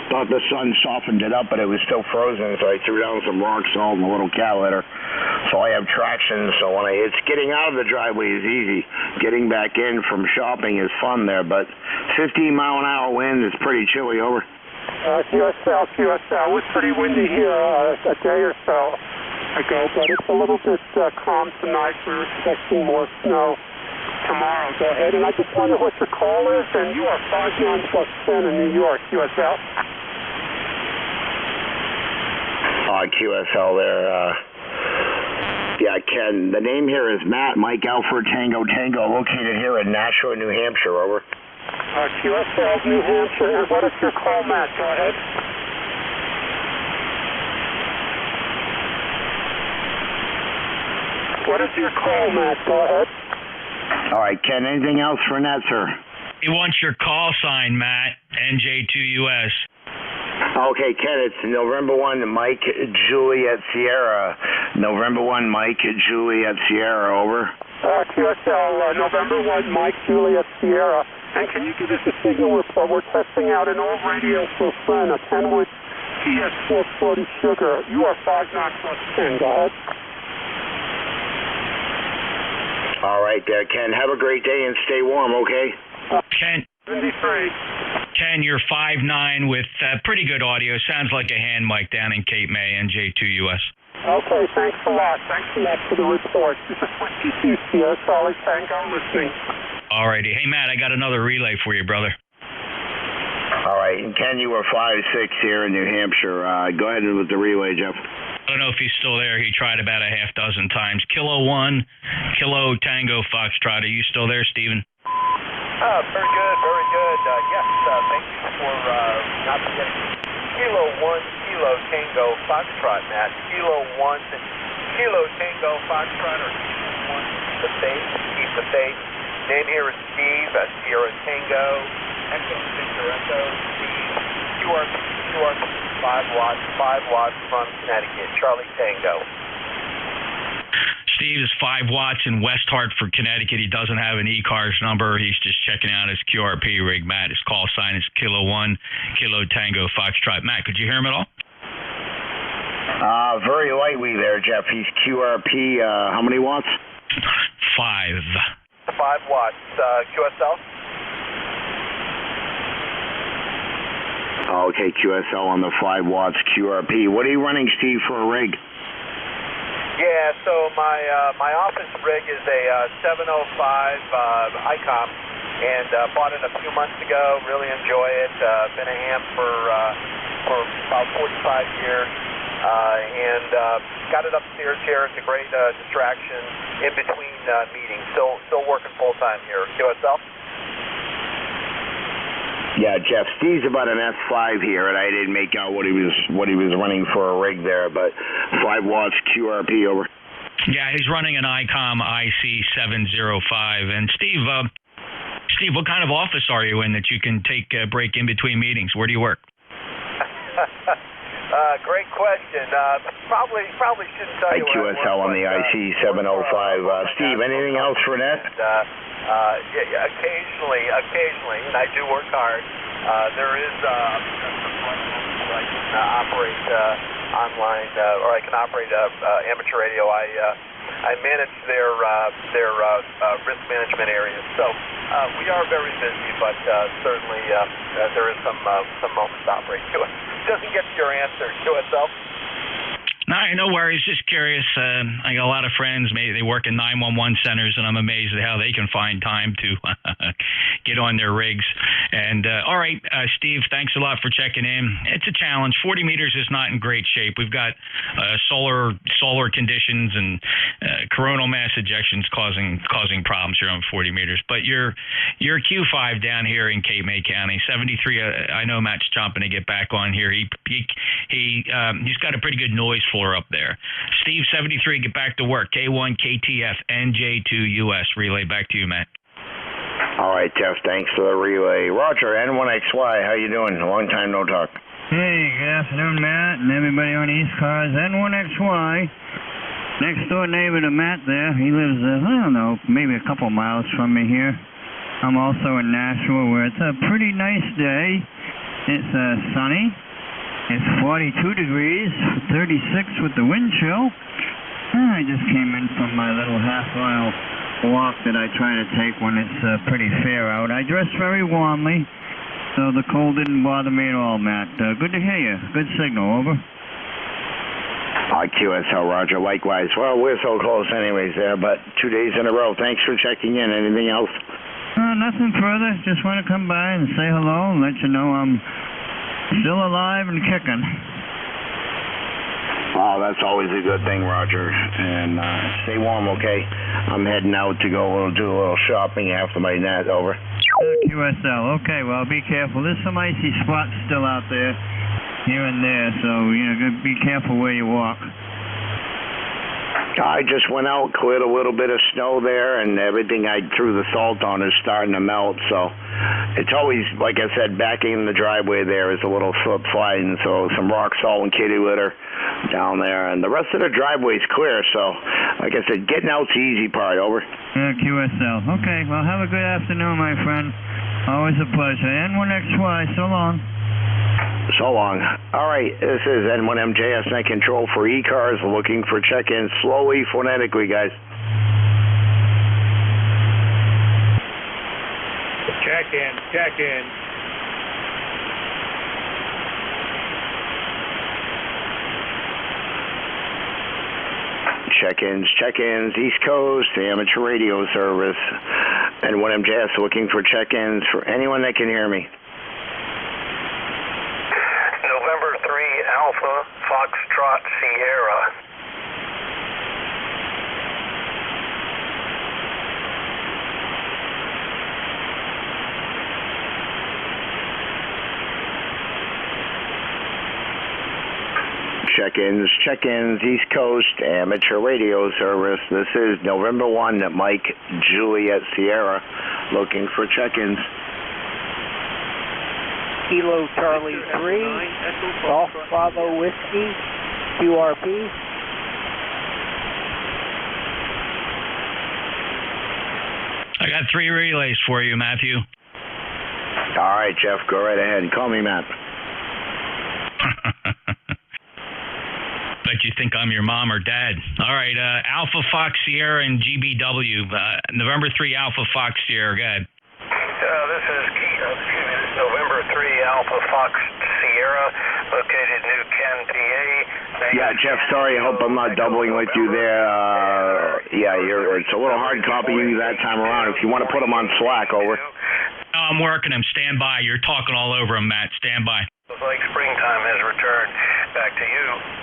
thought the sun softened it up, but it was still frozen, so I threw down some rock salt and a little cat litter. So I have traction, so when it's getting out of the driveway is easy. Getting back in from shopping is fun there, but 15-mile-an-hour wind is pretty chilly, over. QSL. It was pretty windy here a day or so ago, but it's a little bit calm tonight. We're expecting more snow tomorrow. Go ahead, and I just wonder what your call is, and you are 59 plus 10 in New York, QSL. QSL there. Yeah, Ken, the name here is Matt Mike Alfred Tango Tango, located here in Nashua, New Hampshire, over. QSL, New Hampshire, and what is your call, Matt? Go ahead. What is your call, Matt? Go ahead. All right, Ken, anything else for Nat, sir? He wants your call sign, Matt, NJ2US. Okay, Ken, it's November 1, Mike Juliet Sierra. November 1, Mike Juliet Sierra, over. QSL, November 1, Mike Juliet Sierra. And can you give us a signal? We're testing out an old radio for a friend, a Kenwood TS440 Sugar. You are 59 plus 10. Go ahead. All right, there, Ken. Have a great day and stay warm, okay? Ken, you're 5'9" with pretty good audio. Sounds like a hand mic down in Cape May, NJ2US. Okay, thanks a lot. Thanks a lot for the report. This is Whiskey 2 Sierra Charlie Tango listening. All righty. Hey, Matt, I got another relay for you, brother. All right, and Ken, you were 5'6" here in New Hampshire. Go ahead with the relay, Jeff. I don't know if he's still there. He tried about a half dozen times. Kilo 1, Kilo Tango Foxtrot. Are you still there, Stephen? Very good, very good. Yes, thank you for not forgetting. Kilo 1, Kilo Tango Foxtrot, Matt. Kilo 1, Kilo Tango Foxtrot, or 1, the faith, keep the faith. Name here is Steve, Sierra Tango, Echo Victor Echo, Steve, QRP, 5 watts from Connecticut, Charlie Tango. Steve is 5 watts in West Hartford, Connecticut. He doesn't have an ECARS number. He's just checking out his QRP rig. Matt, his call sign is Kilo 1, Kilo Tango Foxtrot. Matt, could you hear him at all? Very lightly there, Jeff. He's QRP, how many watts? 5. 5 watts, QSL? Okay, QSL on the 5 watts QRP. What are you running, Steve, for a rig? Yeah, so my office rig is a 705 ICOM, and bought it a few months ago. Really enjoy it. Been a ham for about 45 years, and got it upstairs here. It's a great distraction in between meetings. Still working full time here. QSL. Yeah, Jeff, Steve's about an S5 here, and I didn't make out what he was running for a rig there, but 5 watts QRP, over. Yeah, he's running an ICOM IC705. And Steve, what kind of office are you in that you can take a break in between meetings? Where do you work? Great question. Probably shouldn't tell you. QSL on the IC705. Steve, anything else for that? Yeah, occasionally, and I do work hard. There is some I can operate online, or I can operate amateur radio. I manage their risk management areas. So we are very busy, but certainly there is some moments to operate to it. Doesn't get to your answer, QSL. No worries. Just curious. I got a lot of friends. Maybe they work in 911 centers, and I'm amazed at how they can find time to get on their rigs. And all right, Steve, thanks a lot for checking in. It's a challenge. 40 meters is not in great shape. We've got solar conditions and coronal mass ejections causing problems here on 40 meters. But your Q5 down here in Cape May County, 73. I know Matt's chomping to get back on here. He's got a pretty good noise floor up there. Steve, 73, get back to work. K1 KTF NJ2US relay. Back to you, Matt. All right, Jeff, thanks for the relay. Roger, N1XY, how you doing? Long time no talk. Hey, good afternoon, Matt, and everybody on ECARS. N1XY, next door neighbor to Matt there. He lives, I don't know, maybe a couple miles from me here. I'm also in Nashua, where it's a pretty nice day. It's sunny. It's 42 degrees, 36 with the wind chill. I just came in from my little half-mile walk that I try to take when it's pretty fair out. I dress very warmly, so the cold didn't bother me at all, Matt. Good to hear you. Good signal, over. QSL, Roger. Likewise. Well, we're so close anyways there, but 2 days in a row. Thanks for checking in. Anything else? Nothing further. Just want to come by and say hello and let you know I'm still alive and kicking. Oh, that's always a good thing, Roger. And stay warm, okay? I'm heading out to go do a little shopping after my net. Over. QSL. Okay, well, be careful. There's some icy spots still out there, here and there, so, be careful where you walk. I just went out, cleared a little bit of snow there, and everything I threw the salt on is starting to melt. So it's always, like I said, backing in the driveway there is a little slip sliding. So some rock salt and kitty litter down there, and the rest of the driveway's clear. So, like I said, getting out's the easy part. Over. QSL. Okay, well, have a good afternoon, my friend. Always a pleasure. N1XY, so long. So long. All right, this is N1MJS Net Control for ECARS, looking for check-ins slowly, phonetically, guys. Check-in. Check-ins, East Coast, the amateur radio service. N1MJS looking for check-ins for anyone that can hear me. November 3 Alpha Foxtrot Sierra. Check-ins, East Coast, amateur radio service. This is November 1, Mike Juliet Sierra, looking for check-ins. Kilo Charlie 3, Golf Bravo Whiskey, QRP. I got 3 relays for you, Matthew. All right, Jeff, go right ahead. Call me Matt. Bet you think I'm your mom or dad. All right, Alpha Fox Sierra and GBW. November 3 Alpha Fox Sierra, go ahead. This is November 3 Alpha Fox Sierra, located New Ken, PA. Yeah, Jeff, sorry, I hope I'm not doubling with you there. It's a little hard copying you that time around. If you want to put them on Slack, over. Oh, I'm working them. Stand by. You're talking all over them, Matt. Stand by. Looks like springtime has returned. Back to you.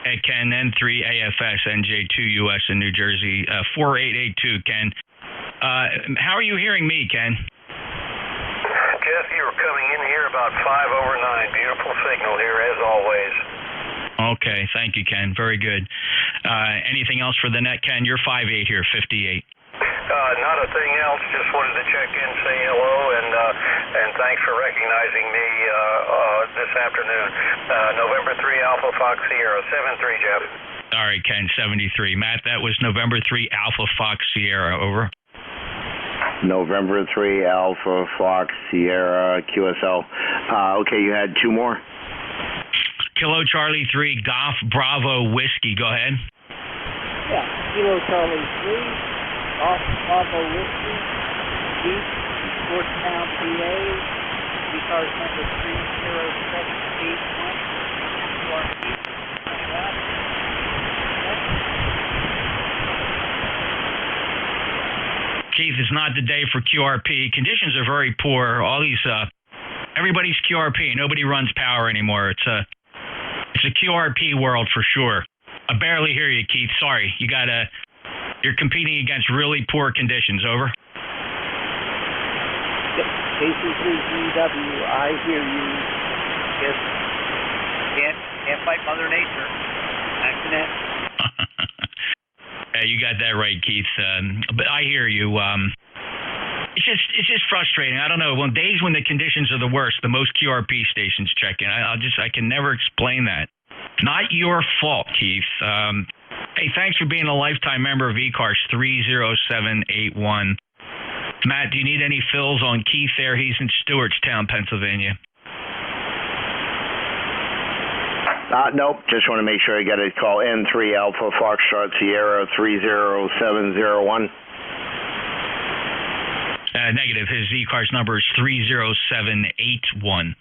Hey, Ken, N3 AFS, NJ2US in New Jersey, 4882, Ken. How are you hearing me, Ken? Jeff, you were coming in here about 5/9. Beautiful signal here, as always. Okay, thank you, Ken. Very good. Anything else for the net, Ken? You're 5'8" here, 58. Not a thing else. Just wanted to check in, say hello, and thanks for recognizing me this afternoon. November 3 Alpha Fox Sierra, 73, Jeff. All right, Ken, 73. Matt, that was November 3 Alpha Fox Sierra, over. November 3 Alpha Fox Sierra QSL. Okay, you had 2 more. Kilo Charlie 3 Golf Bravo Whiskey. Go ahead. Yeah, Kilo Charlie 3. Golf Bravo Whiskey, East, Georgetown, PA, ECARS number 30781. Keith, it's not the day for QRP. Conditions are very poor. All these, everybody's QRP. Nobody runs power anymore. It's a QRP world for sure. I barely hear you, Keith. Sorry. You're competing against really poor conditions. Over. KC3GW, I hear you. Yes. Can't fight Mother Nature. Accident. Yeah, you got that right, Keith. But I hear you. It's just frustrating. I don't know. On days when the conditions are the worst, the most QRP stations check in. I can never explain that. Not your fault, Keith. Hey, thanks for being a lifetime member of ECARS 30781. Matt, do you need any fills on Keith there? He's in Stewartstown, Pennsylvania. Nope. Just want to make sure I got to call N3 Alpha Foxtrot Sierra 30701. Negative. His ECARS number is 30781.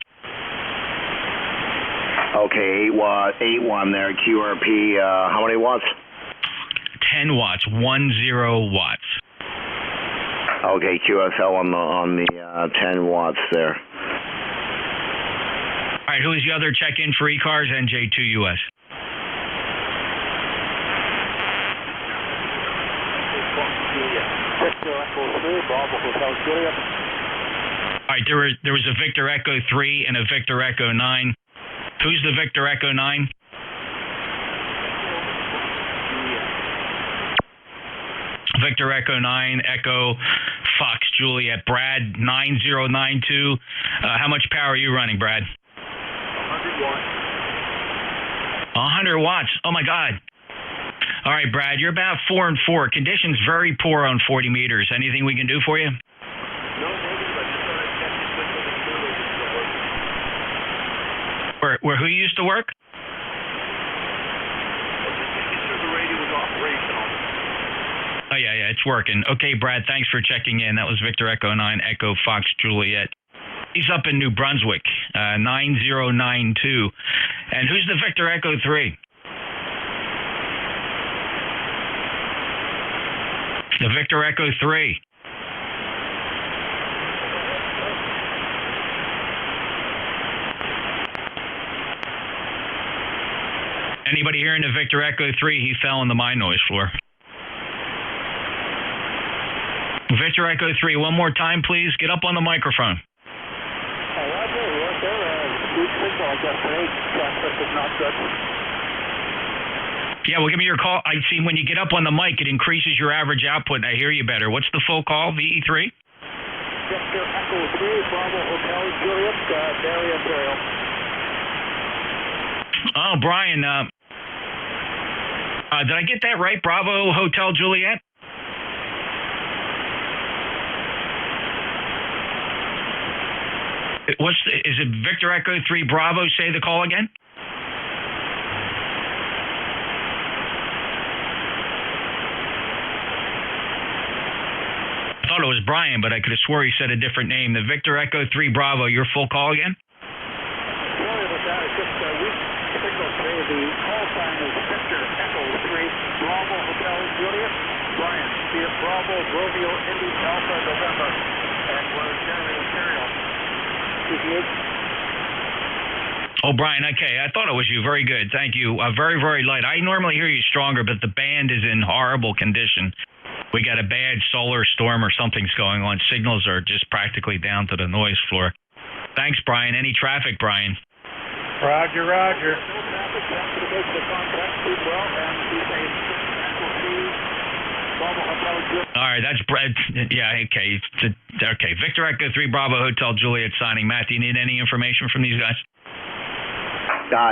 Okay, 8-1 there, QRP. How many watts? 10 watts, 10 watts. Okay, QSL on the 10 watts there. All right, who's the other check-in for ECARS? NJ2US. All right, there was a Victor Echo 3 and a Victor Echo 9. Who's the Victor Echo 9? Victor Echo 9, Echo Fox Juliet. Brad 9092. How much power are you running, Brad? 100 watts. 100 watts. Oh my God. All right, Brad, you're about 4 and 4. Conditions very poor on 40 meters. Anything we can do for you? No, maybe, but just thought I'd check this with the studio. Where who used to work? Oh, yeah, it's working. Okay, Brad, thanks for checking in. That was Victor Echo 9, Echo Fox Juliet. He's up in New Brunswick, 9092. And who's the Victor Echo 3? The Victor Echo 3. Anybody hearing the Victor Echo 3? He fell on the mine noise floor. Victor Echo 3, one more time, please. Get up on the microphone. Yeah, well, give me your call. I see when you get up on the mic, it increases your average output, and I hear you better. What's the full call, VE3? Victor Echo 3, Bravo Hotel Juliet, Barry, Ontario. Oh, Brian, did I get that right? Bravo Hotel Juliet? Is it Victor Echo 3 Bravo? Say the call again. I thought it was Brian, but I could have swore he said a different name. The Victor Echo 3 Bravo, your full call again? Sorry about that. It's just a weak signal today. The call sign is Victor Echo 3 Bravo Hotel Juliet. Brian, Sierra Bravo Romeo Indy Alpha November. And we're General Ontario. Oh, Brian, okay. I thought it was you. Very good. Thank you. Very, very light. I normally hear you stronger, but the band is in horrible condition. We got a bad solar storm or something's going on. Signals are just practically down to the noise floor. Thanks, Brian. Any traffic, Brian? Roger, Roger. No traffic. Thanks for making the contact. Keep well, and be safe. All right, that's Brad. Yeah, okay. Okay, Victor Echo 3 Bravo Hotel Juliet signing. Matt, do you need any information from these guys?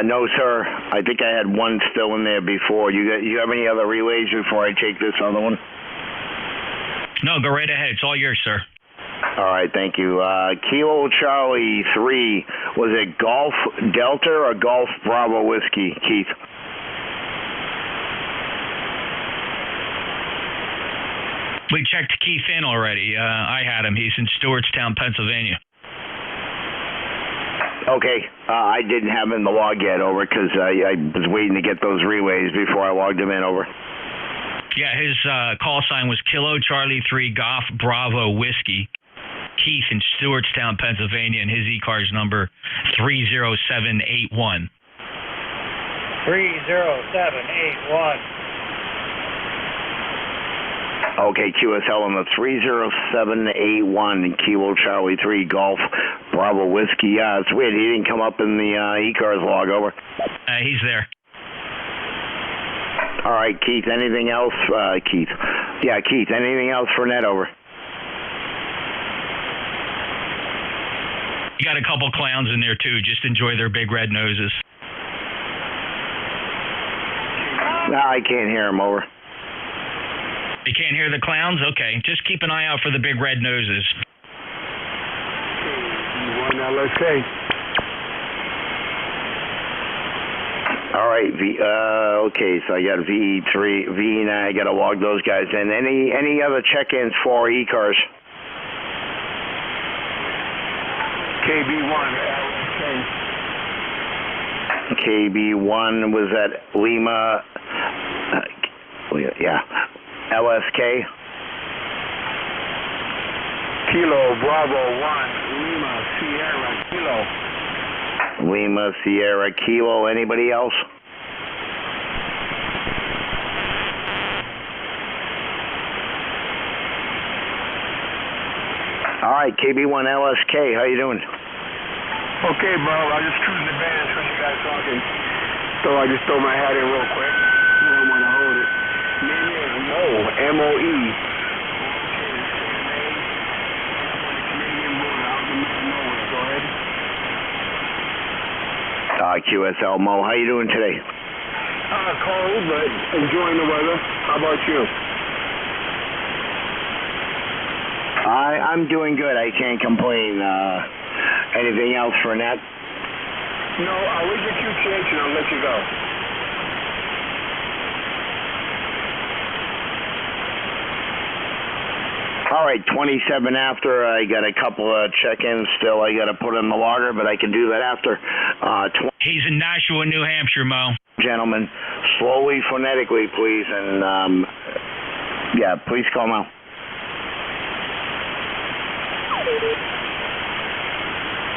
No, sir. I think I had one still in there before. You have any other relays before I take this other one? No, go right ahead. It's all yours, sir. All right, thank you. Kilo Charlie 3, was it Golf Delta or Golf Bravo Whiskey, Keith? We checked Keith in already. I had him. He's in Stewartstown, Pennsylvania. Okay. I didn't have him in the log yet, over, because I was waiting to get those relays before I logged him in, over. Yeah, his call sign was Kilo Charlie 3 Golf Bravo Whiskey. Keith in Stewartstown, Pennsylvania, and his ECARS number 30781. 30781. Okay, QSL on the 30781, Kilo Charlie 3 Golf Bravo Whiskey. Yeah, it's weird. He didn't come up in the ECARS log, over. He's there. All right, Keith, anything else? Keith. Yeah, Keith, anything else for Ned, over? You got a couple clowns in there, too. Just enjoy their big red noses. No, I can't hear him, over. You can't hear the clowns? Okay. Just keep an eye out for the big red noses. E1 LSK. All right, okay, so I got VE3, VE9, I got to log those guys in. Any other check-ins for ECARS? KB1 LSK. KB1 was at Lima, LSK. Kilo Bravo 1, Lima Sierra Kilo. Lima Sierra Kilo. Anybody else? All right, KB1 LSK, how you doing? Okay, bro. I just cruising the bands when you guys talking. So I just throw my hat in real quick. You don't want to hold it. Name is Mo, M-O-E. QSL Mo, how you doing today? Cold, but enjoying the weather. How about you? I'm doing good. I can't complain. Anything else for Nat? No, I'll read your QTH and I'll let you go. All right, 27 after. I got a couple of check-ins still I got to put in the logger, but I can do that after. He's in Nashua, New Hampshire, Mo. Gentlemen, slowly, phonetically, please, and please call out.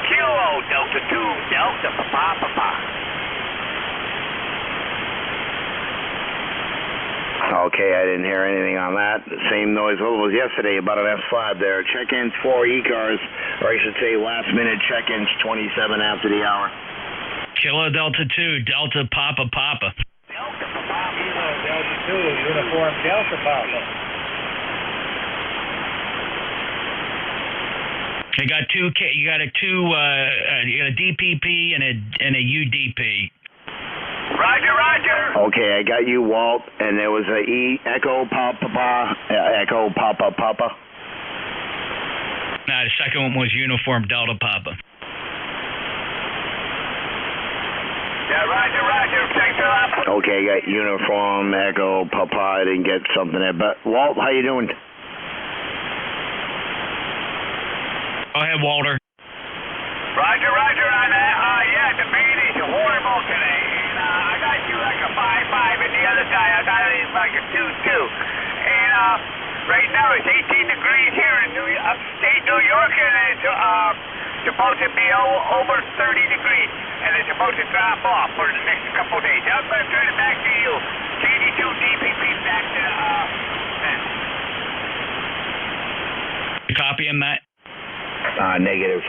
Kilo Delta 2, Delta Papa. Okay, I didn't hear anything on that. The same noise level as yesterday, about an S5 there. Check-ins for ECARS, or I should say last-minute check-ins, 27 after the hour. Kilo Delta 2, Delta Papa. Delta Papa. Kilo Delta 2, Uniform Delta Papa. You got you got a DPP and a UDP. Roger. Okay, I got you, Walt, and there was a Echo Papa. Nah, the second one was Uniform Delta Papa. Yeah, Roger. Thanks a lot. Okay, I got Uniform Echo Papa. I didn't get something there, but Walt, how you doing? Go ahead, Walter. Roger on that. The band is horrible today. And I got you like a 5.5, and the other guy I got him like a 2.2. And right now it's 18 degrees here in upstate New York, and it's supposed to be over 30 degrees, and it's supposed to drop off for the next couple of days. I'm going to turn it back to you. JD2 DPP back to Matt. You copy him, Matt? Negative.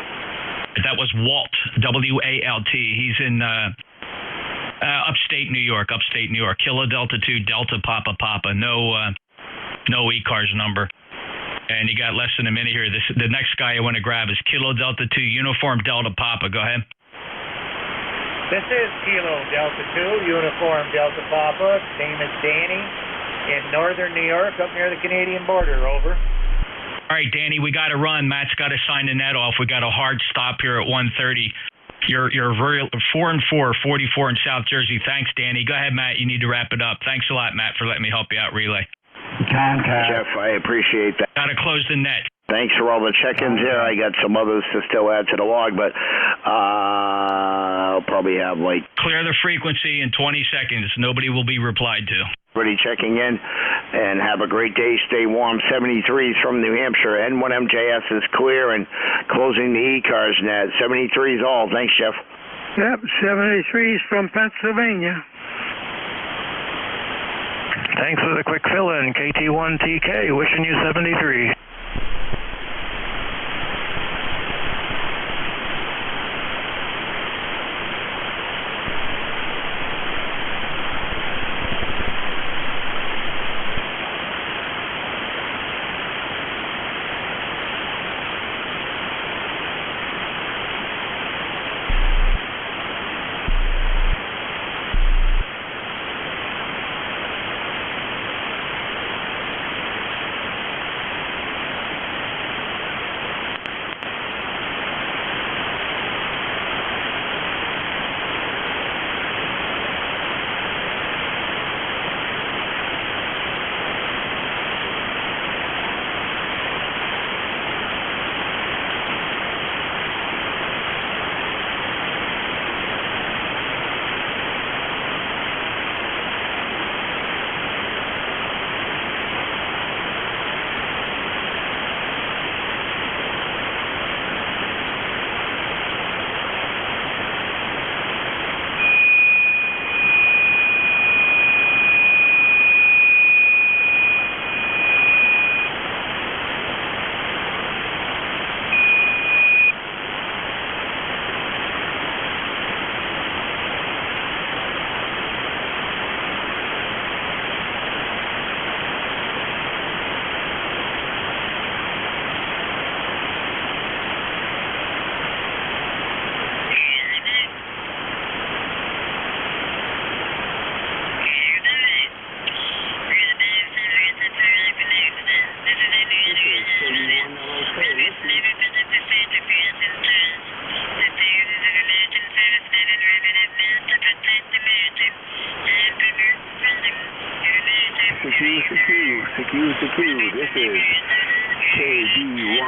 That was Walt, W-A-L-T. He's in upstate New York. Kilo Delta 2, Delta Papa. No ECARS number. And you got less than a minute here. The next guy I want to grab is Kilo Delta 2, Uniform Delta Papa. Go ahead. This is Kilo Delta 2, Uniform Delta Papa. Name is Danny in northern New York, up near the Canadian border. Over. All right, Danny, we got to run. Matt's got to sign the net off. We got a hard stop here at 1:30. You're 4-4, 44 in South Jersey. Thanks, Danny. Go ahead, Matt. You need to wrap it up. Thanks a lot, Matt, for letting me help you out, Relay. Jeff, I appreciate that. Got to close the net. Thanks for all the check-ins here. I got some others to still add to the log, but I'll probably have Clear the frequency in 20 seconds. Nobody will be replied to. Everybody checking in, and have a great day. Stay warm. 73s from New Hampshire. N1MJS is clear and closing the ECARS net. 73s all. Thanks, Jeff. Yep, 73s from Pennsylvania. Thanks for the quick fill-in. KT1TK, wishing you 73. CQ. This is KB1LSK.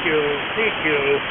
CQ.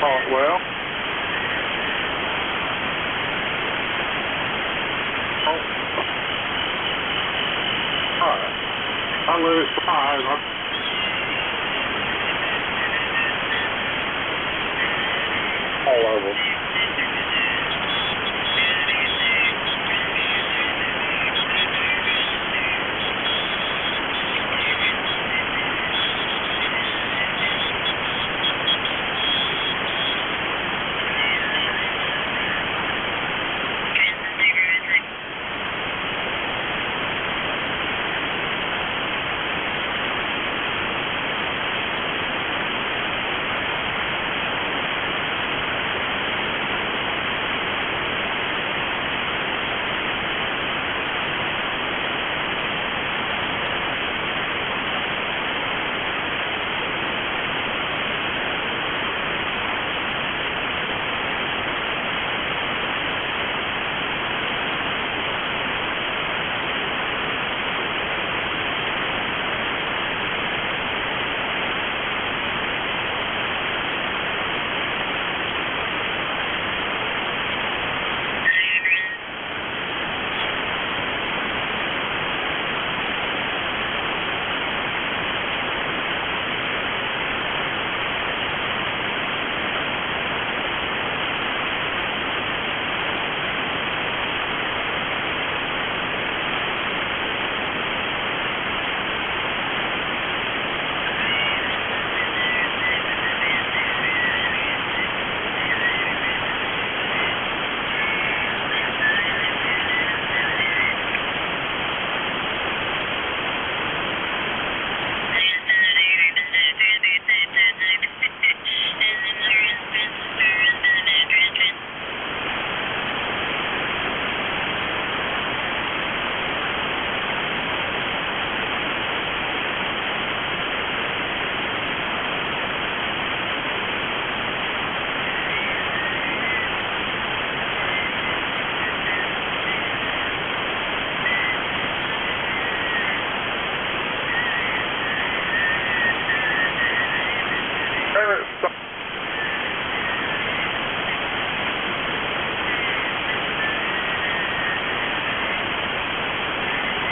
Oh, well. Oh. All right. I lose 5. All over.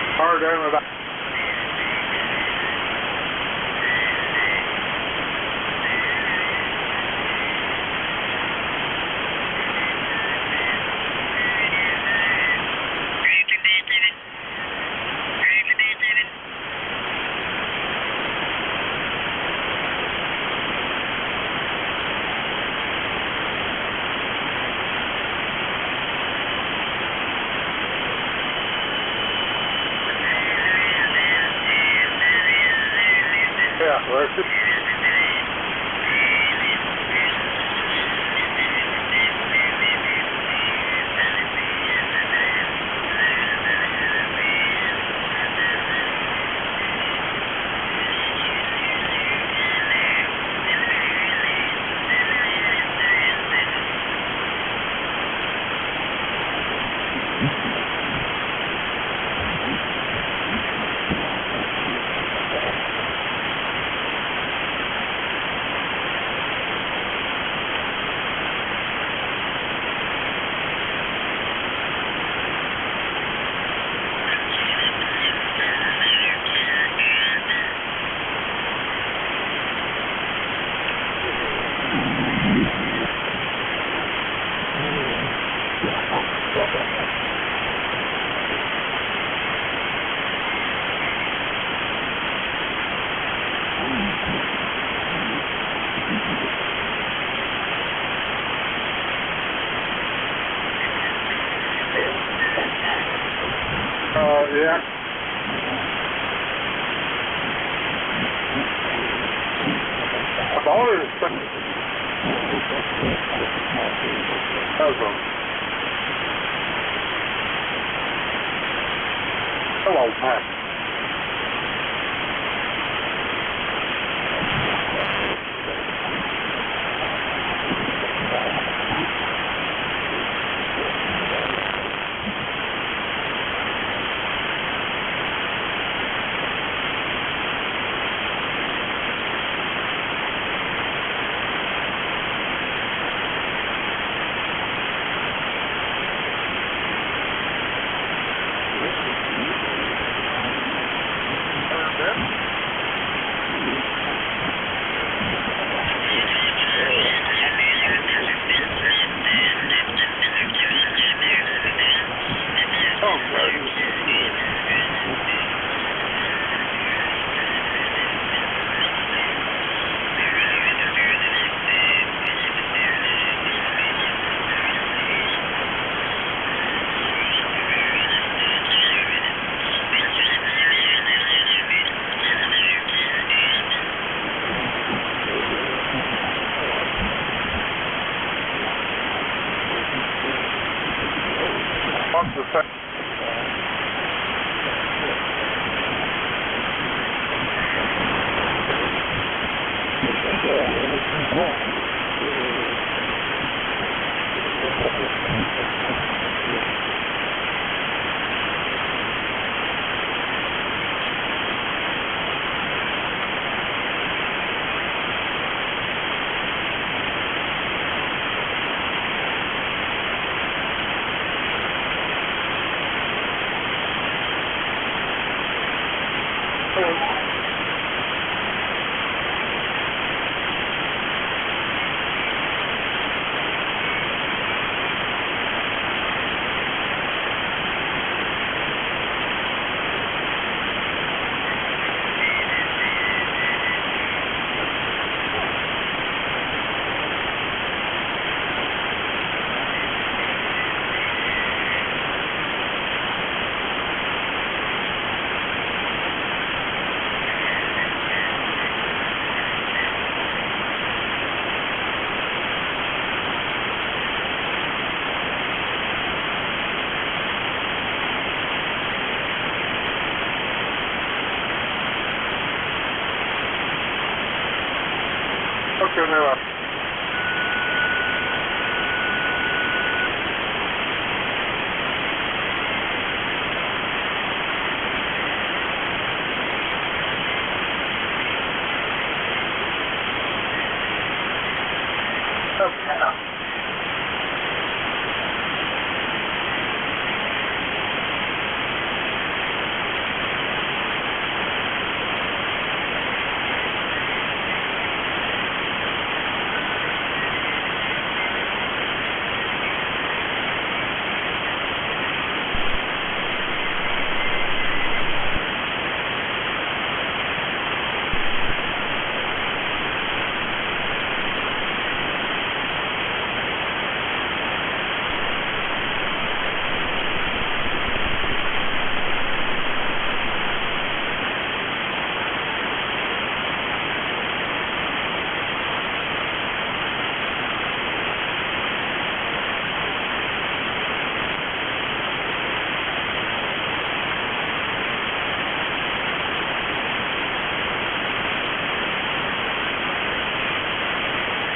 Hard down about. Yeah, well, it's just... Yeah. I've already spent... Hello, Pat. Okay, very well.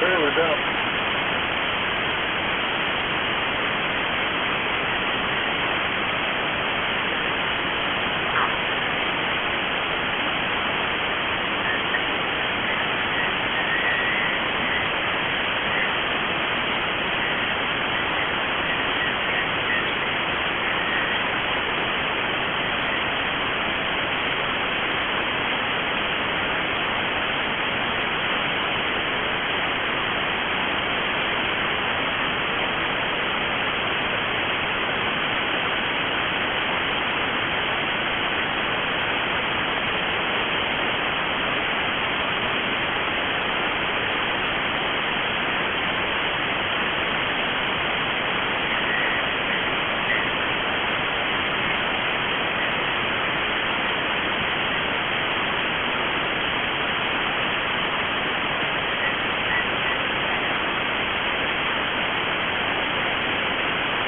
There we go.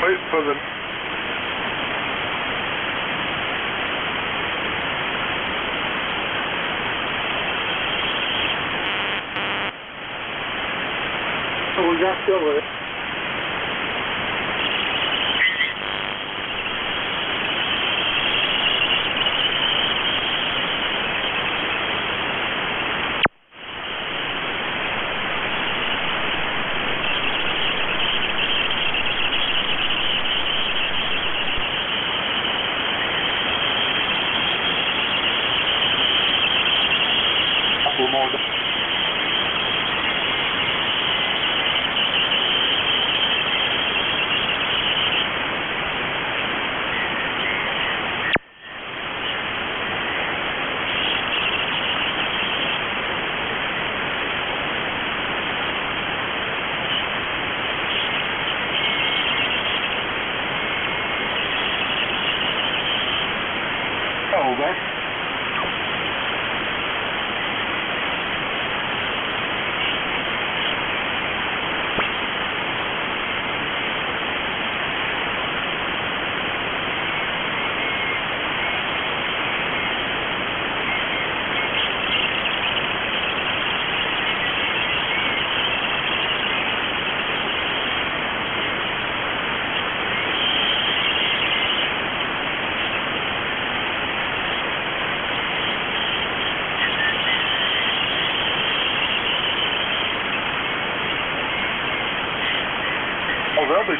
Wait for the... Oh, we got still with it. November.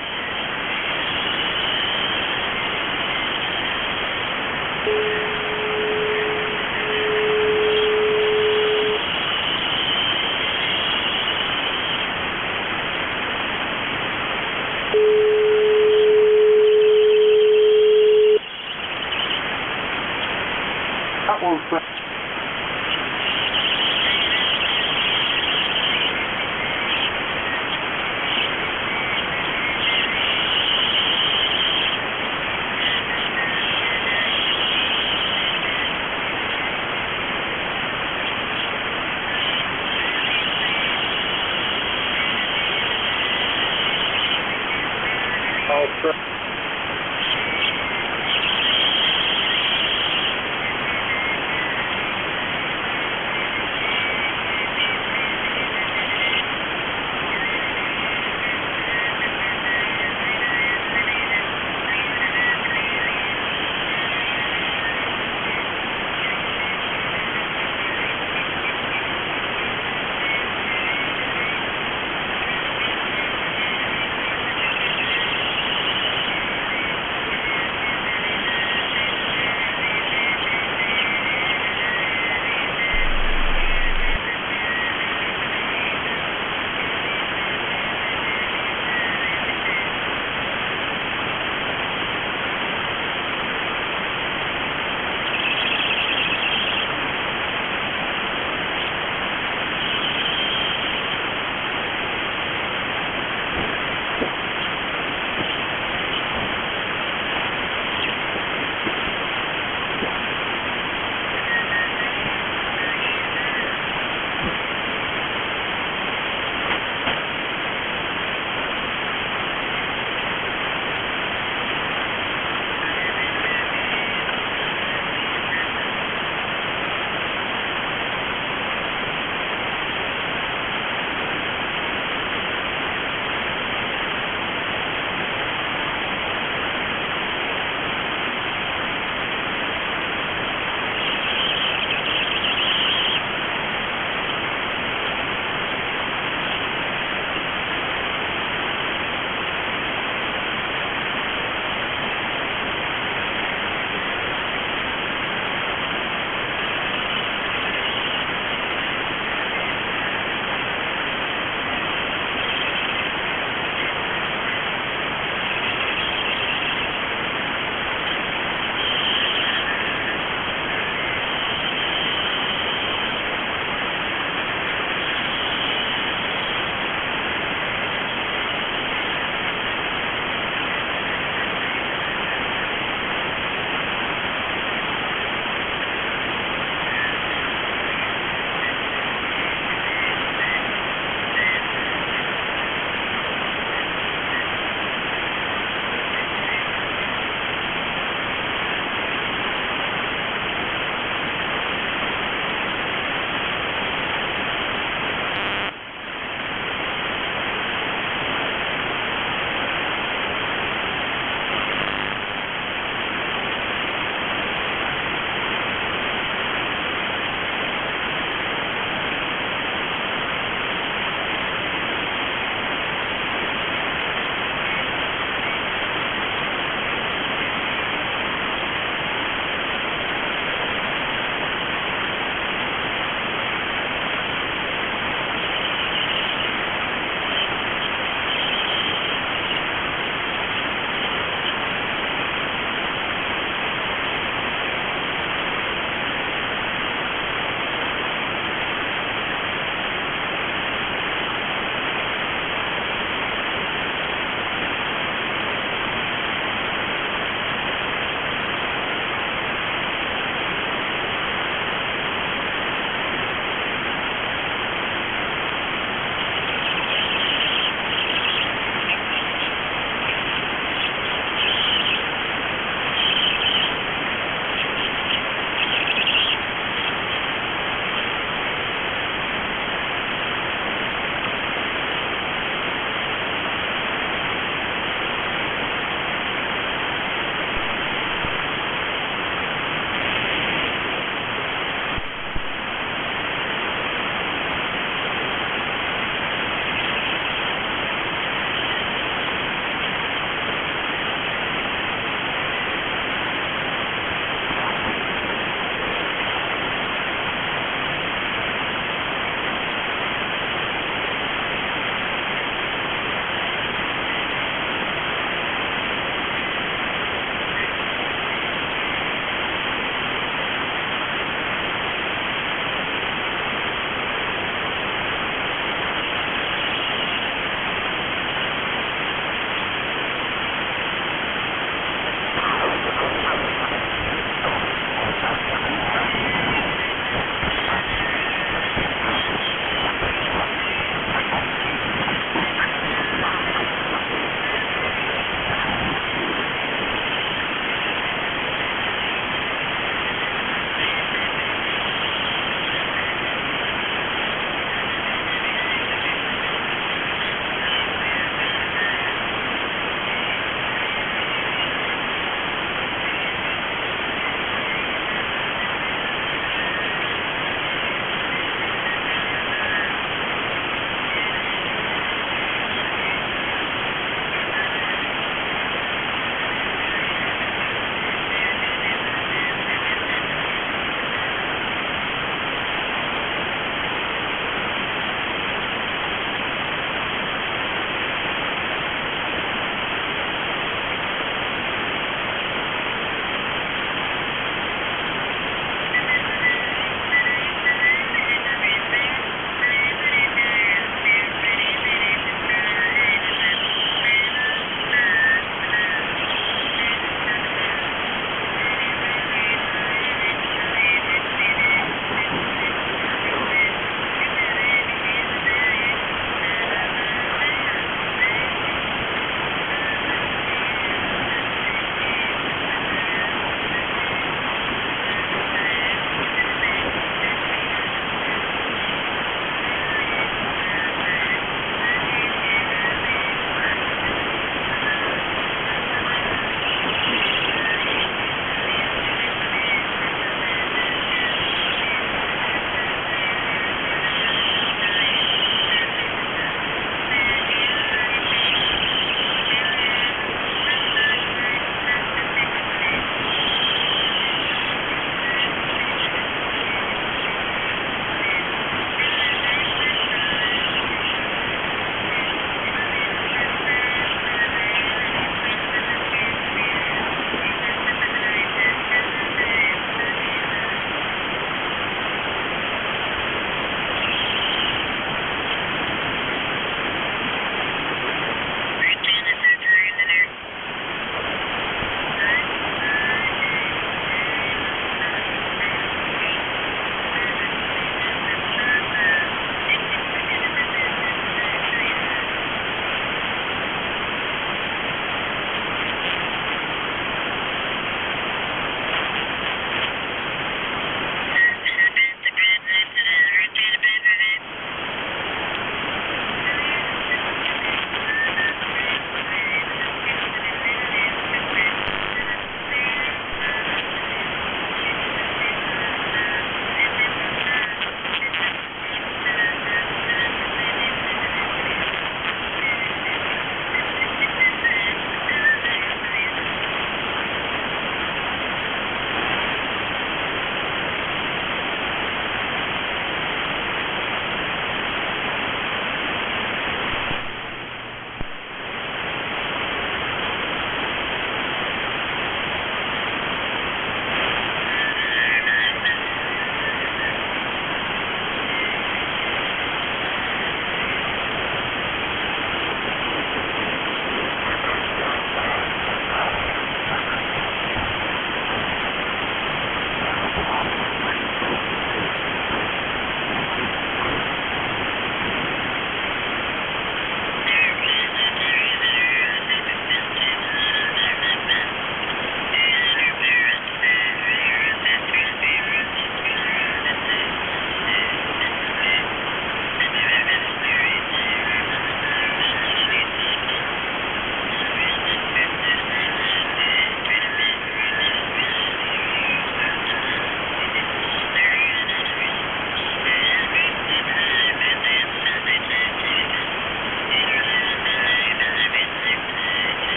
That was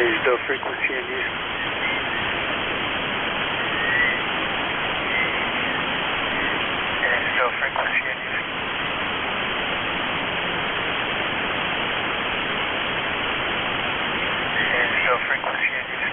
There's no frequency in use. There's no frequency in use. There's no frequency in use.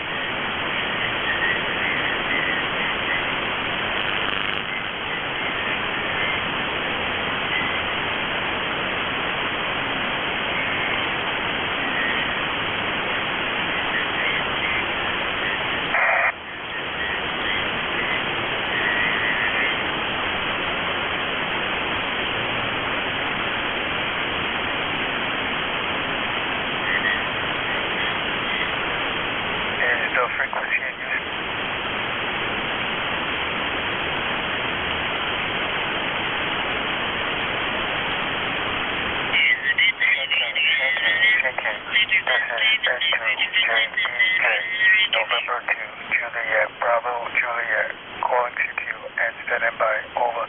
November 2, Juliet, Bravo, Juliet, calling CQ and standing by, over.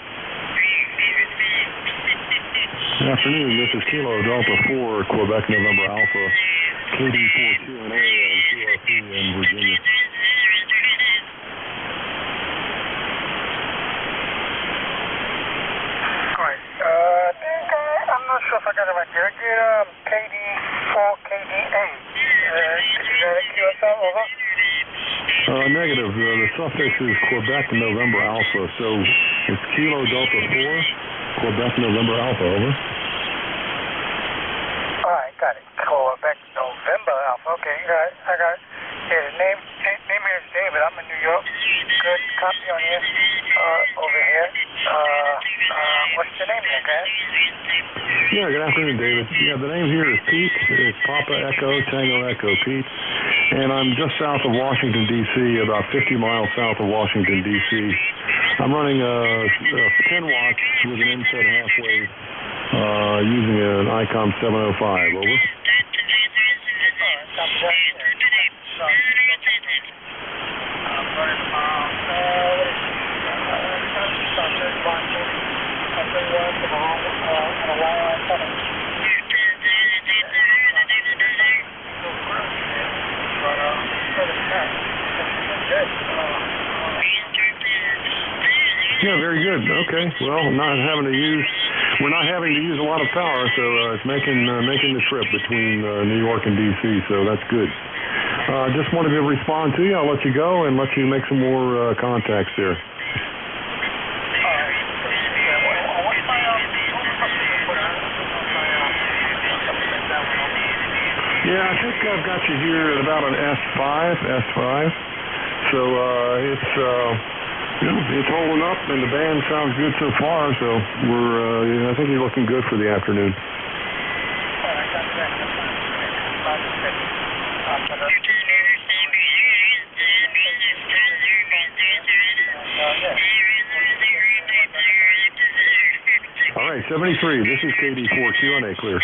Good afternoon, this is Kilo Delta 4, Quebec, November Alpha, KD42 and A and QRP in Virginia. Alright, I'm not sure if I got it right here. Get KD4, KDA. Is that a QSL, over? Negative. The suffix is Quebec, November Alpha, so it's Kilo Delta 4, Quebec, November Alpha, over. Alright, got it. Quebec, November Alpha. Okay, I got it. Yeah, the name here is David. I'm in New York. Good copy on here. Over here. What's the name there, guys? Yeah, good afternoon, David. Yeah, the name here is Pete. It's Papa Echo, Tango Echo, Pete. And I'm just south of Washington, D.C., about 50 miles south of Washington, D.C. I'm running 10 watts with an inset half wave using an ICOM 705, over. Yeah, very good. Okay. Well, we're not having to use a lot of power, so it's making the trip between New York and D.C., so that's good. Just wanted to respond to you. I'll let you go and let you make some more contacts there. Yeah, I think I've got you here at about an S5. So it's holding up, and the band sounds good so far. So I think you're looking good for the afternoon. All right, 73. This is KD4 Q&A clear.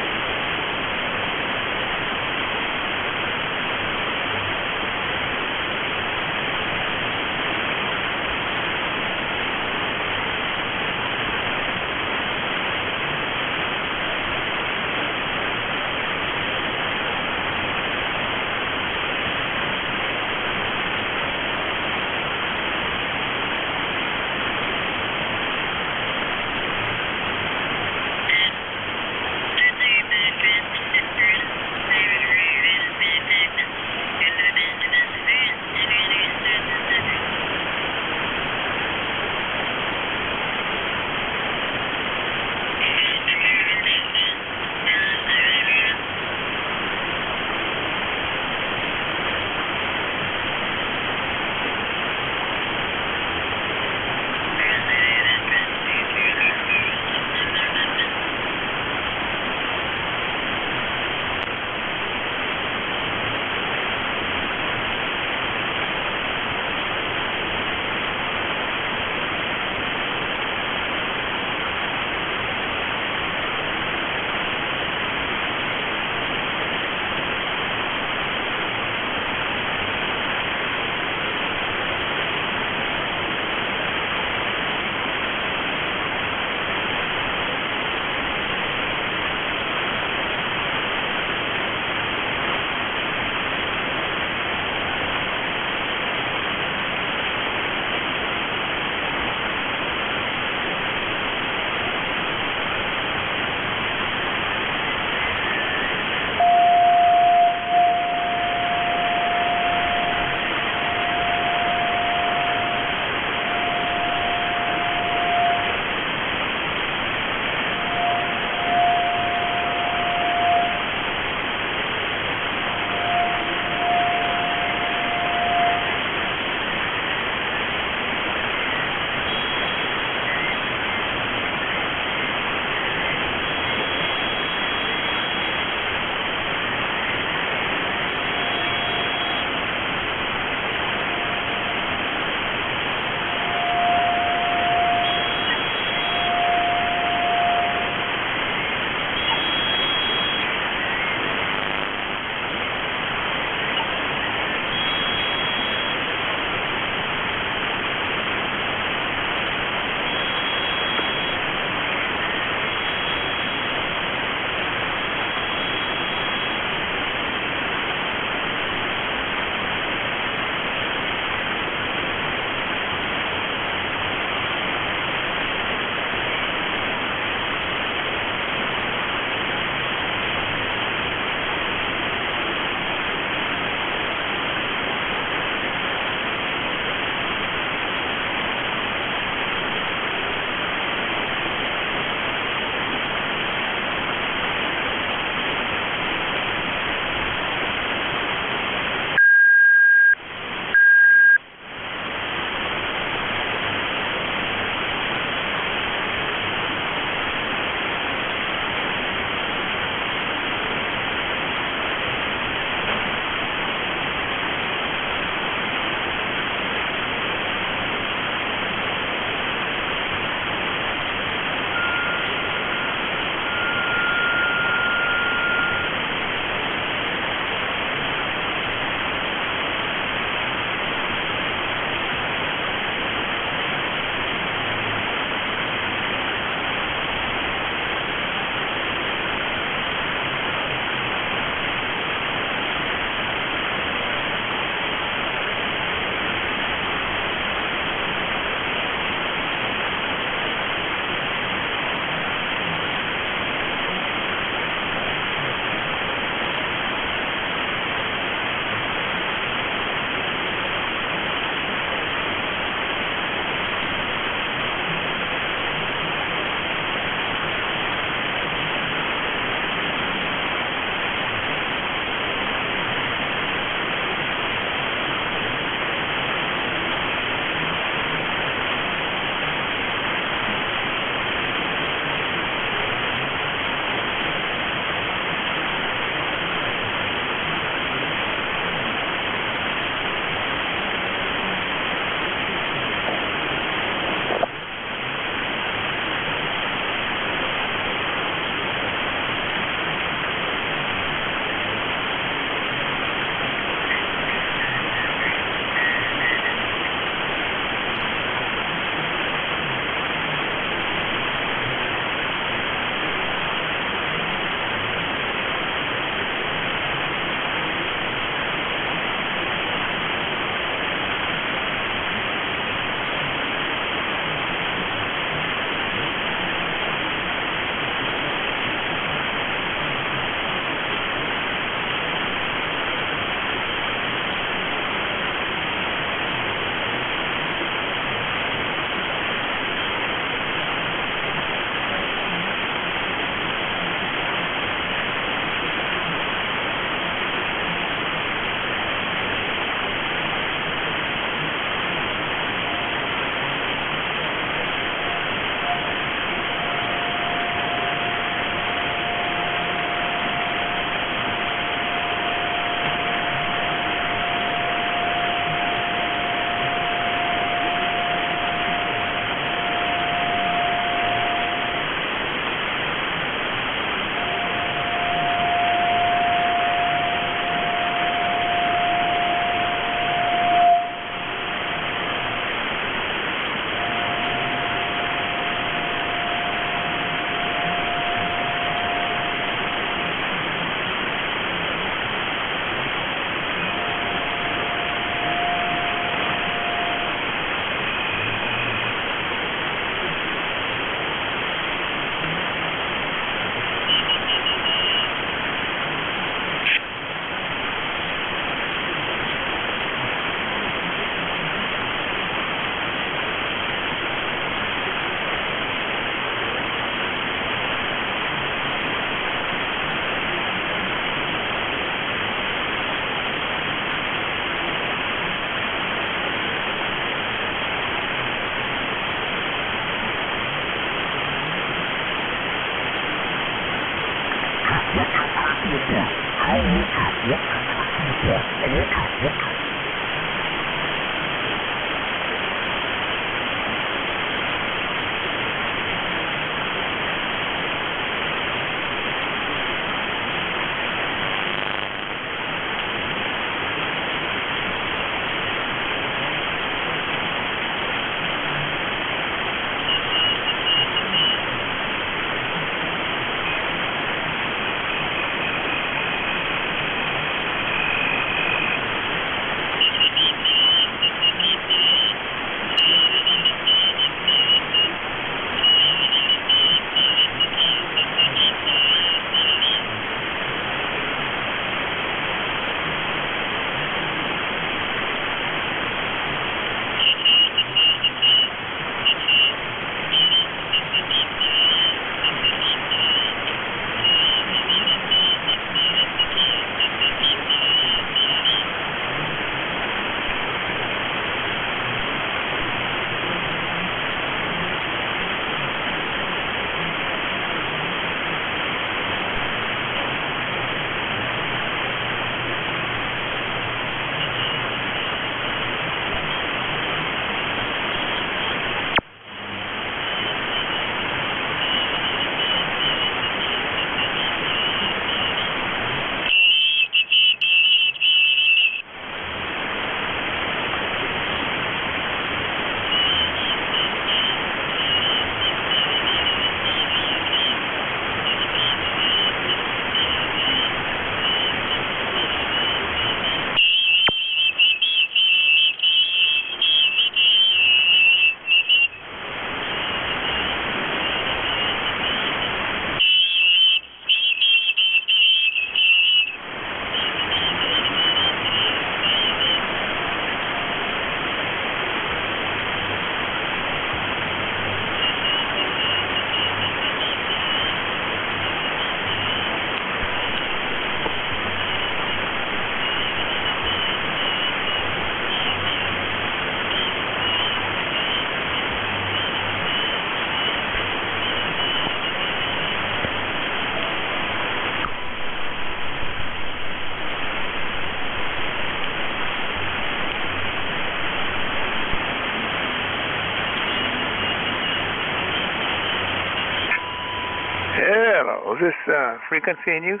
Hello, is this frequency in use?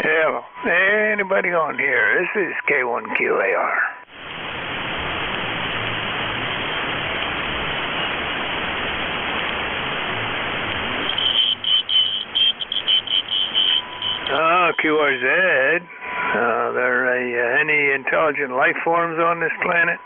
Hello, anybody on here? This is K1QAR. QRZ. There any intelligent life forms on this planet?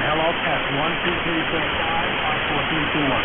Hello, test. 1, 2, 3, 4, 5, 5, 4, 3, 2, 1.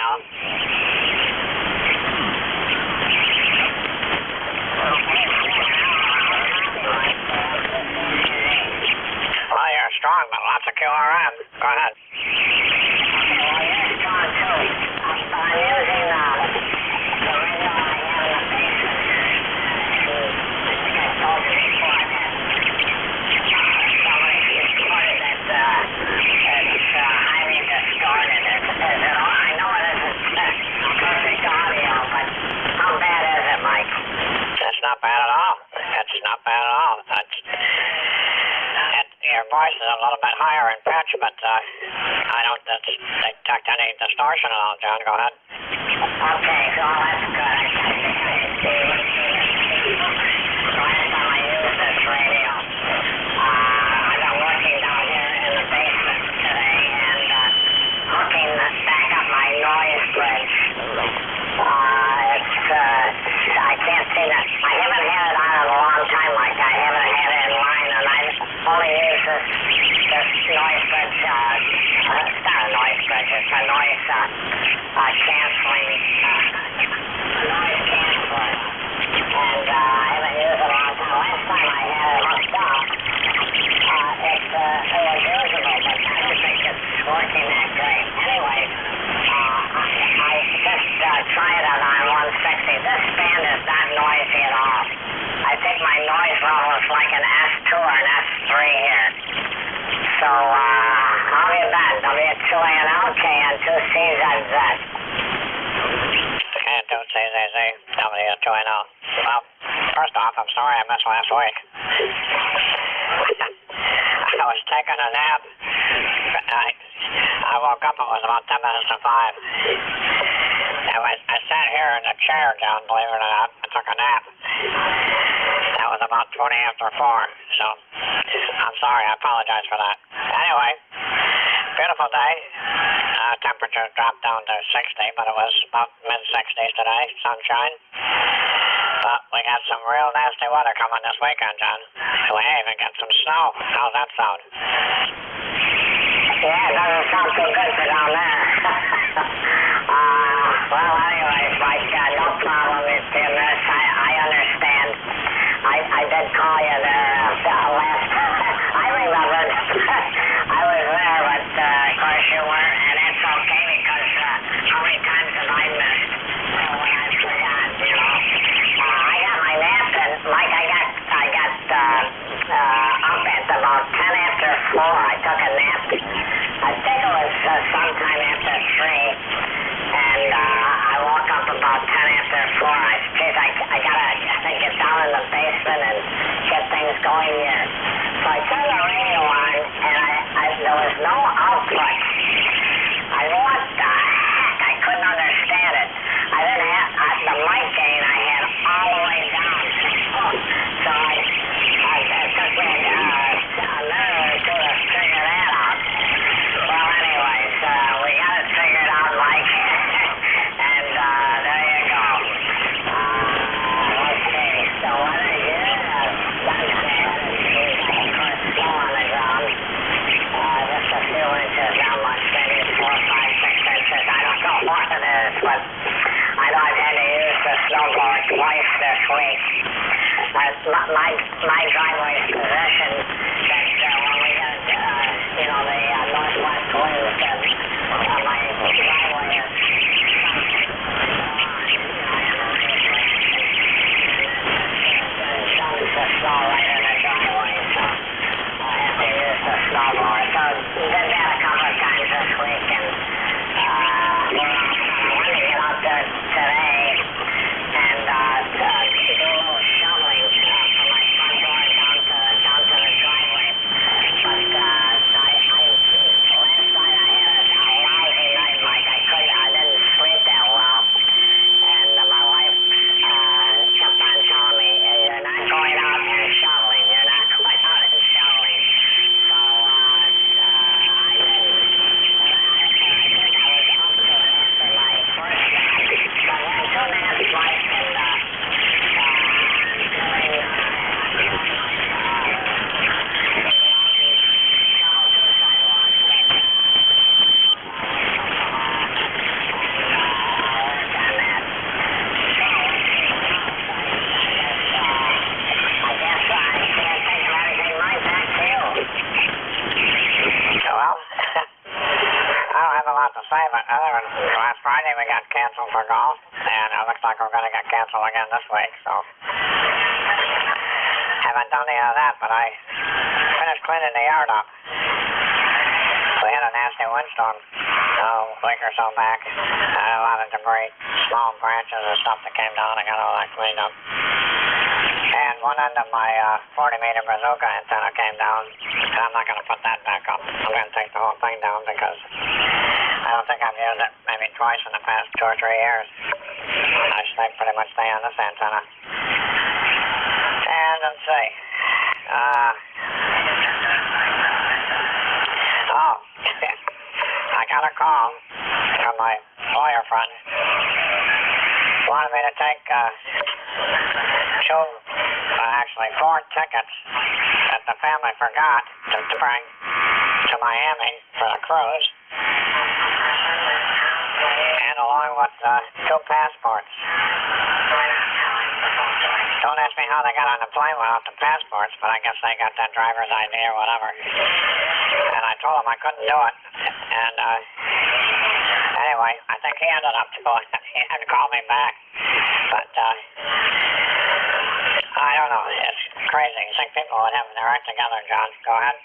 know. Well, you're strong, but lots of QRM. Go ahead. Okay, well, you're strong, too. I'm using the radio I have in the basement. I think I told you before that somebody reported that it's highly distorted. I know it isn't perfect audio, but how bad is it, Mike? It's not bad at all. It's not bad at all. Your voice is a little bit higher in pitch, but I don't detect any distortion at all, John. Go ahead. Okay, so that's good. Last time I used this radio, I've been working down here in the basement today and hooking back up my noise bridge. I can't see that. I haven't had it on in a long time, like I haven't had it in line, and I only use this noise bridge. It's not a noise bridge, it's a noise canceling. Noise canceling. And I haven't used it in a long time. Last time I had it hooked up, it was usable, but I don't think it's working that great. Anyway, I just tried it on 160. This band is not noisy at all. I think my noise level is like an S2 or an S3 here. So, how have you been? W2ANL, KN2CZZ. KN2CZZ, W2NL. Well, first off, I'm sorry I missed last week. I was taking a nap. I woke up, it was about 10 minutes to 5. I sat here in the chair, John, believe it or not. I took a nap. That was about 20 after 4, so I'm sorry. I apologize for that. Anyway, beautiful day. Temperature dropped down to 60, but it was about mid-60s today, sunshine. But we got some real nasty weather coming this weekend, John. We may even get some snow. How's that sound? Yeah, it doesn't sound too good for down there. Well, anyways, Mike, no problem if you miss. I understand. I did call you there last. I remembered. I was there, but of course you weren't, and that's okay because how many times have I missed when I forgot, you know? I got my nap in, Mike. I got up at about 10 after 4. I took a nap. I think it was sometime after 3, and I woke up about 10 after 4. I gotta get down in the basement and get things going here. So I turned the radio on, and there was no output. I mean, what the heck? I couldn't understand it. I didn't have the mic gain. I had all the way down. So it took me a minute or two to figure that out. Well, anyways, we got it figured out, Mike. And there you go. Okay, so what I did, sunset, of course, snow on the ground. Just a few inches, not much, maybe 4, 5, 6 inches. I don't know what it is, but I know I've had to use the snowblower twice this week. My driveway's position that when we get, the northwest winds, my driveway is dumps the snow right in the driveway, so I have to use the snowblower. So did that a couple of times this week, and I wanted to get out there today and do a little shoveling from my front door down to the driveway. last Friday we got canceled for golf, and it looks like we're going to get canceled again this week, so haven't done any of that, but I finished cleaning the yard up. We had a nasty windstorm a week or so back. Had a lot of debris, small branches and stuff that came down. I got all that cleaned up. And one end of my 40-meter bazooka antenna came down, and I'm not going to put that back up. I'm going to take the whole thing down because I don't think I've used it maybe twice in the past 2 or 3 years. I pretty much stay on this antenna. And let's see. I got a call from my lawyer friend. Wanted me to take 4 tickets that the family forgot to bring to Miami for the cruise. And along with 2 passports. Don't ask me how they got on the plane without the passports, but I guess they got that driver's ID or whatever. And I told them I couldn't do it. And anyway, I think he ended up doing it. He had to call me back. But I don't know. It's crazy. You think people would have their act together, John? Go ahead.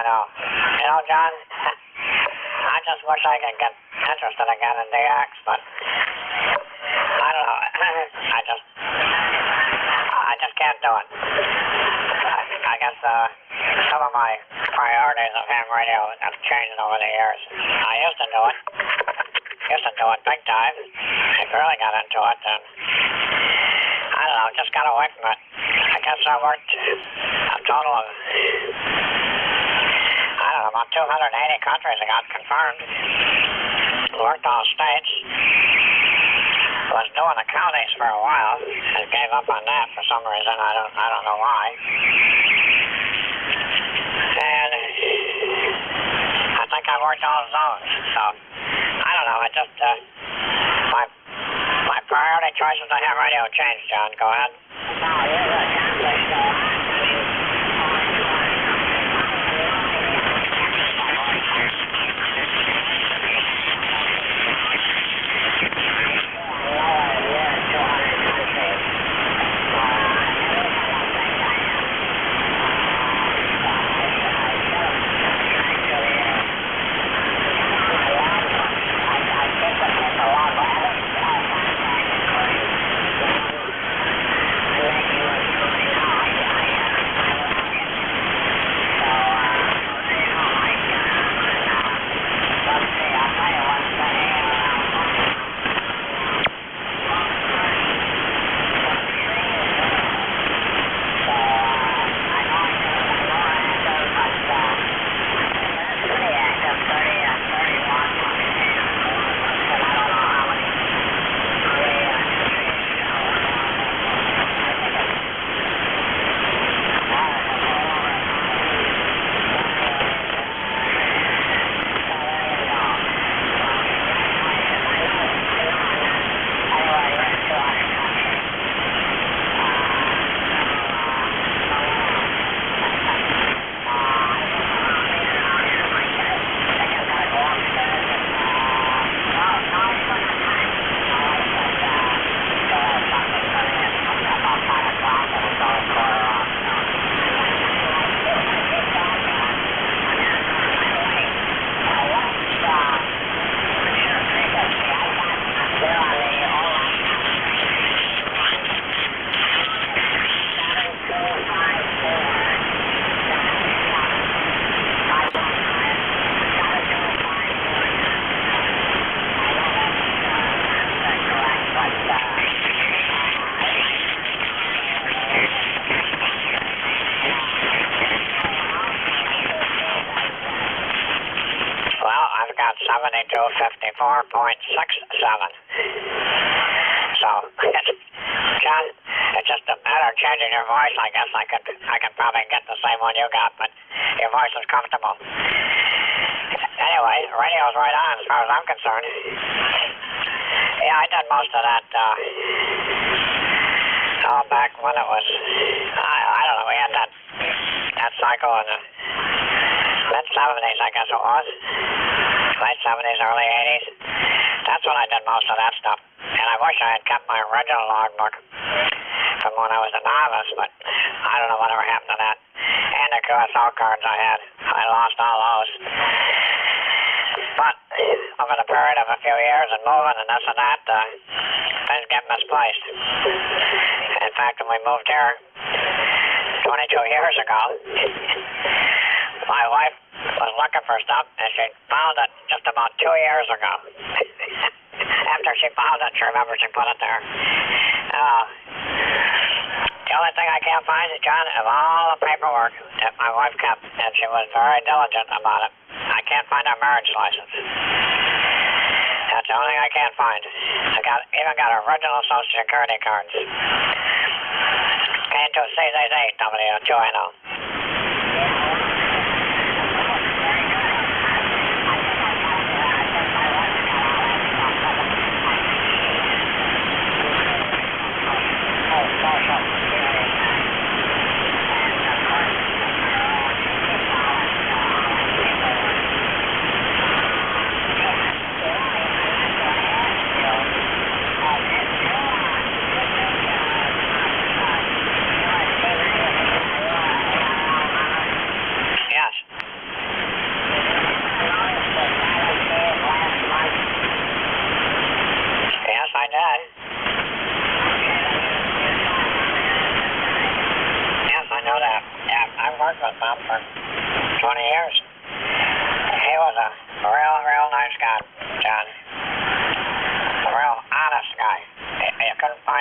know. You know, John, I just wish I could get interested again in DX, but I don't know. I just can't do it. I guess some of my priorities of ham radio have changed over the years. I used to do it. Big time. I really got into it, and I don't know, just got away from it. I guess I worked a total of, I don't know, about 280 countries I got confirmed. Worked all states. Was doing the counties for a while. I gave up on that for some reason. I don't know why. And I think I worked all zones. So I don't know. I just my priority choices on ham radio changed. John, go ahead. got 7254.67. So, John, it's just a matter of changing your voice. I guess I could probably get the same one you got, but your voice is comfortable. Anyway, radio's right on as far as I'm concerned. Yeah, I did most of that back when it was, I don't know, we had that cycle in the mid-70s, I guess it was. Late 70s, early 80s. That's when I did most of that stuff. And I wish I had kept my original logbook from when I was a novice, but I don't know whatever happened to that. And the QSL cards I had, I lost all those. But over the period of a few years and moving and this and that, things get misplaced. In fact, when we moved here 22 years ago, my wife was looking for stuff and she found it just about 2 years ago. After she found it, she remembered she put it there. The only thing I can't find is, John, of all the paperwork that my wife kept, and she was very diligent about it, I can't find her marriage license. That's the only thing I can't find. I even got original Social Security cards. Came to CZZ, W2NO.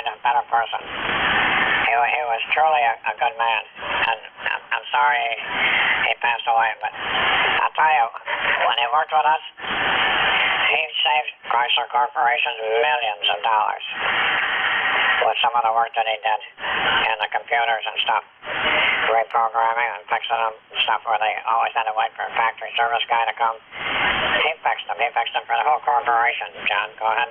find a better person. He was truly a good man, and I'm sorry he passed away, but I'll tell you, when he worked with us, he saved Chrysler Corporation millions of dollars with some of the work that he did in the computers and stuff, reprogramming and fixing them, stuff where they always had to wait for a factory service guy to come. He fixed them. He fixed them for the whole corporation. John, go ahead.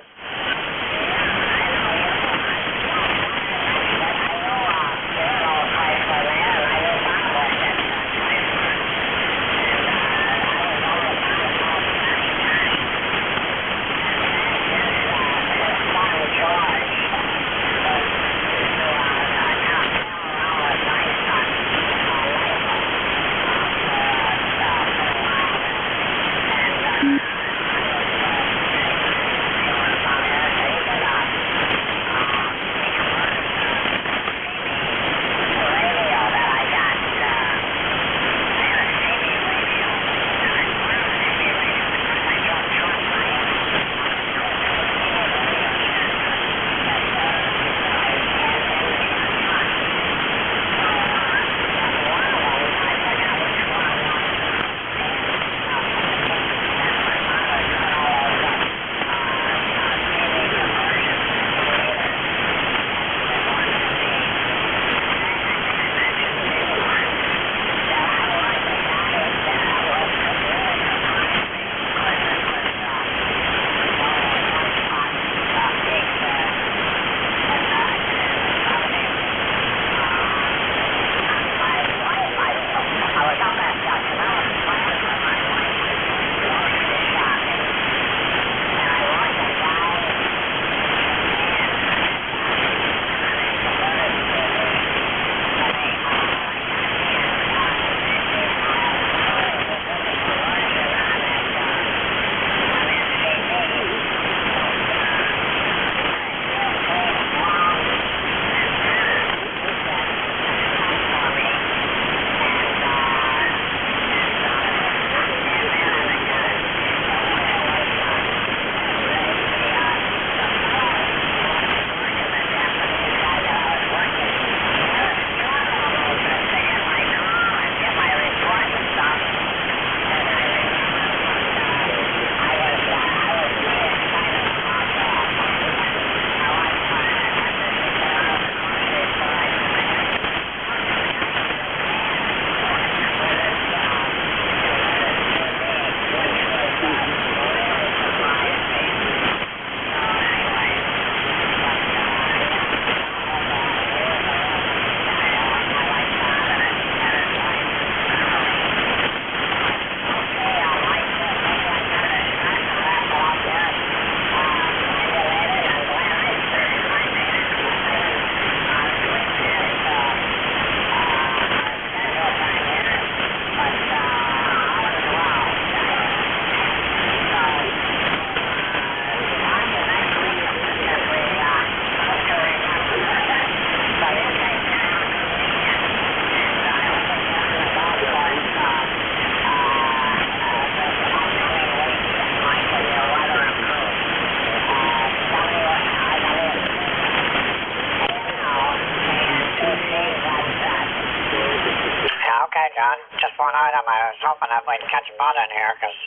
John. Just one item. I was hoping that we'd catch Bud in here because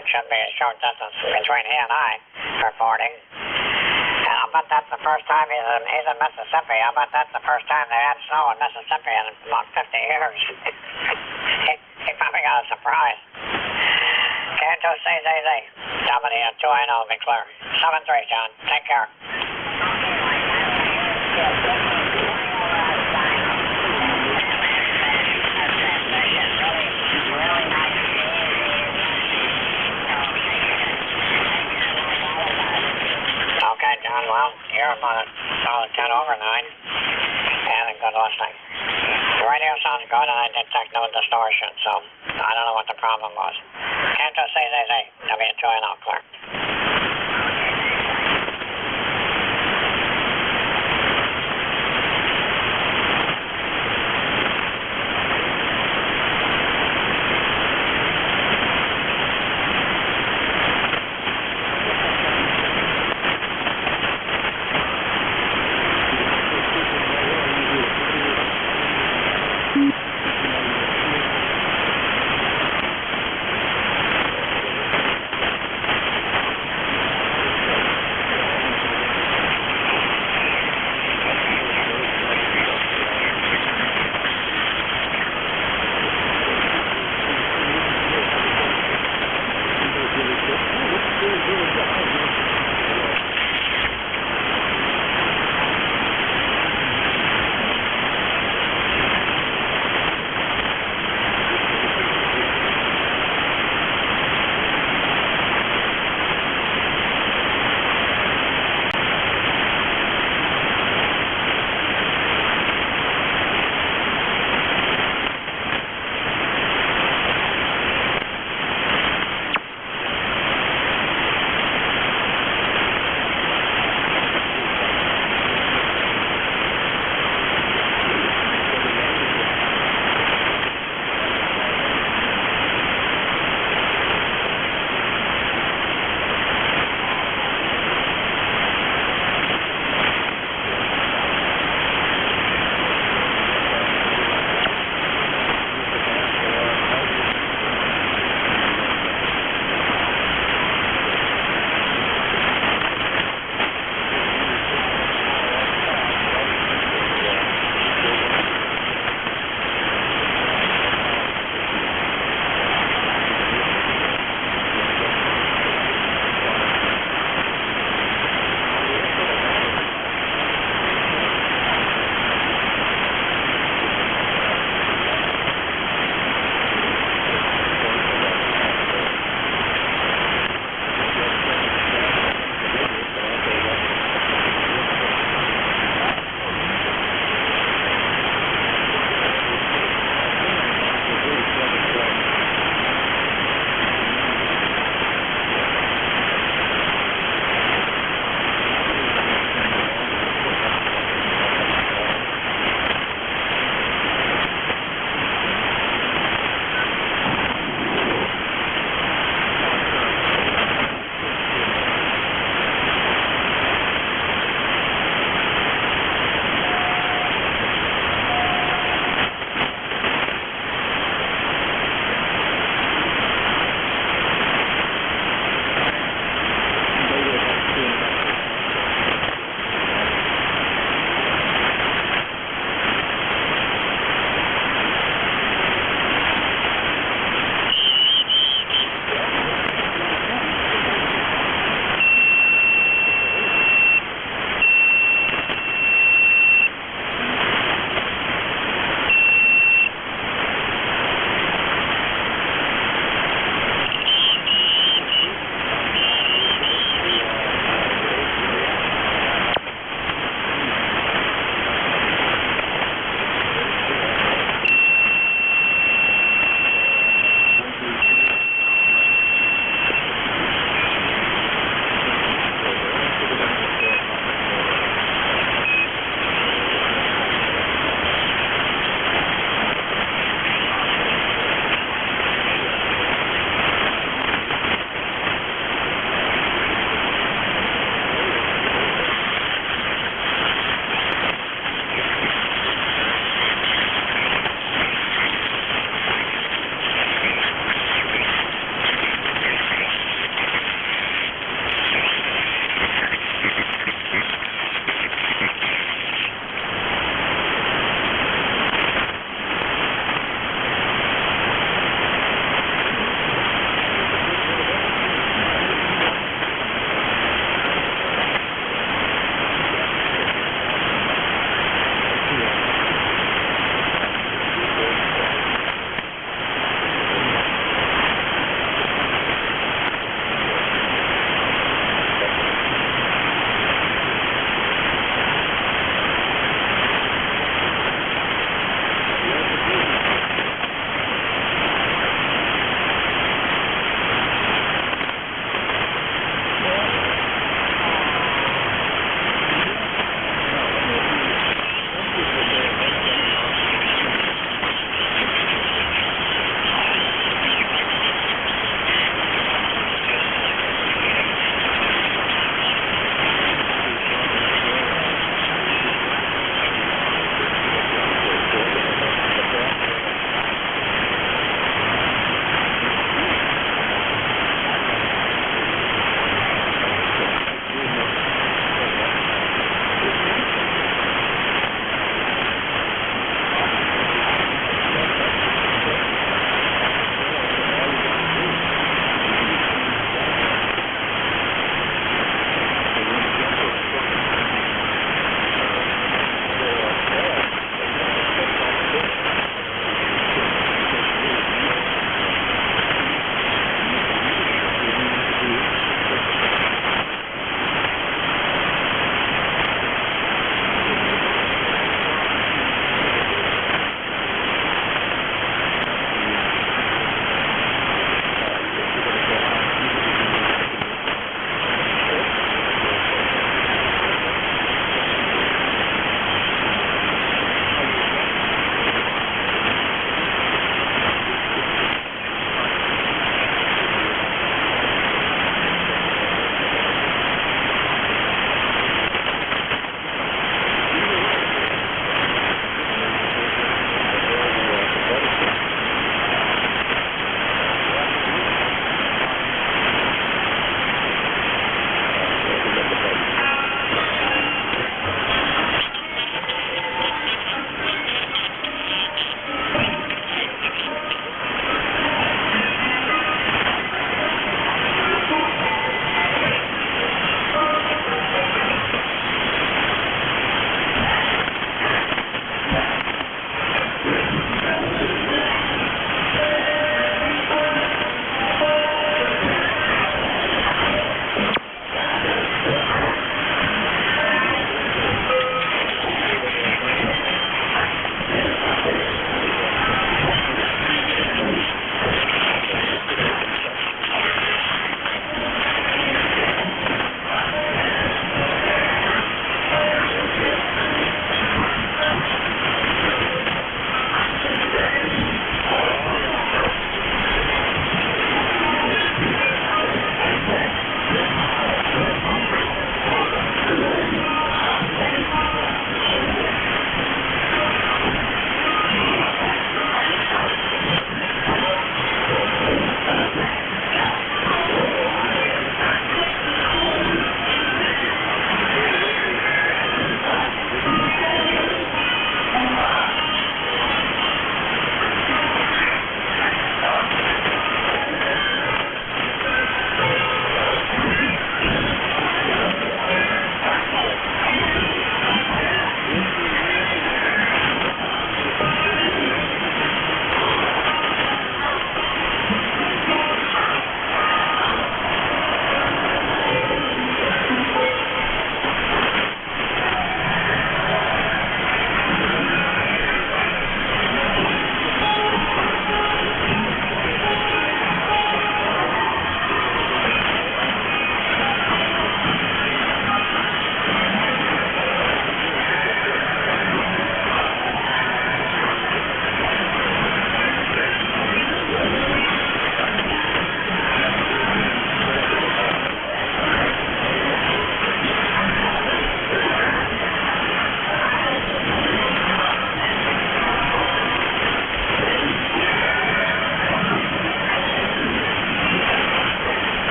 it should be a short distance between he and I reporting. And I'll bet that's the first time he's in Mississippi. I'll bet that's the first time they had snow in Mississippi in about 50 years. he probably got a surprise. Canto CZZ. W2I know, be clear. 7-3, John. Take care. Okay, John, well, you're about a solid 10 over 9, and a good listening. The radio sounds good, and I detect no distortion, so I don't know what the problem was. Canto CZZ, W2NO, clear.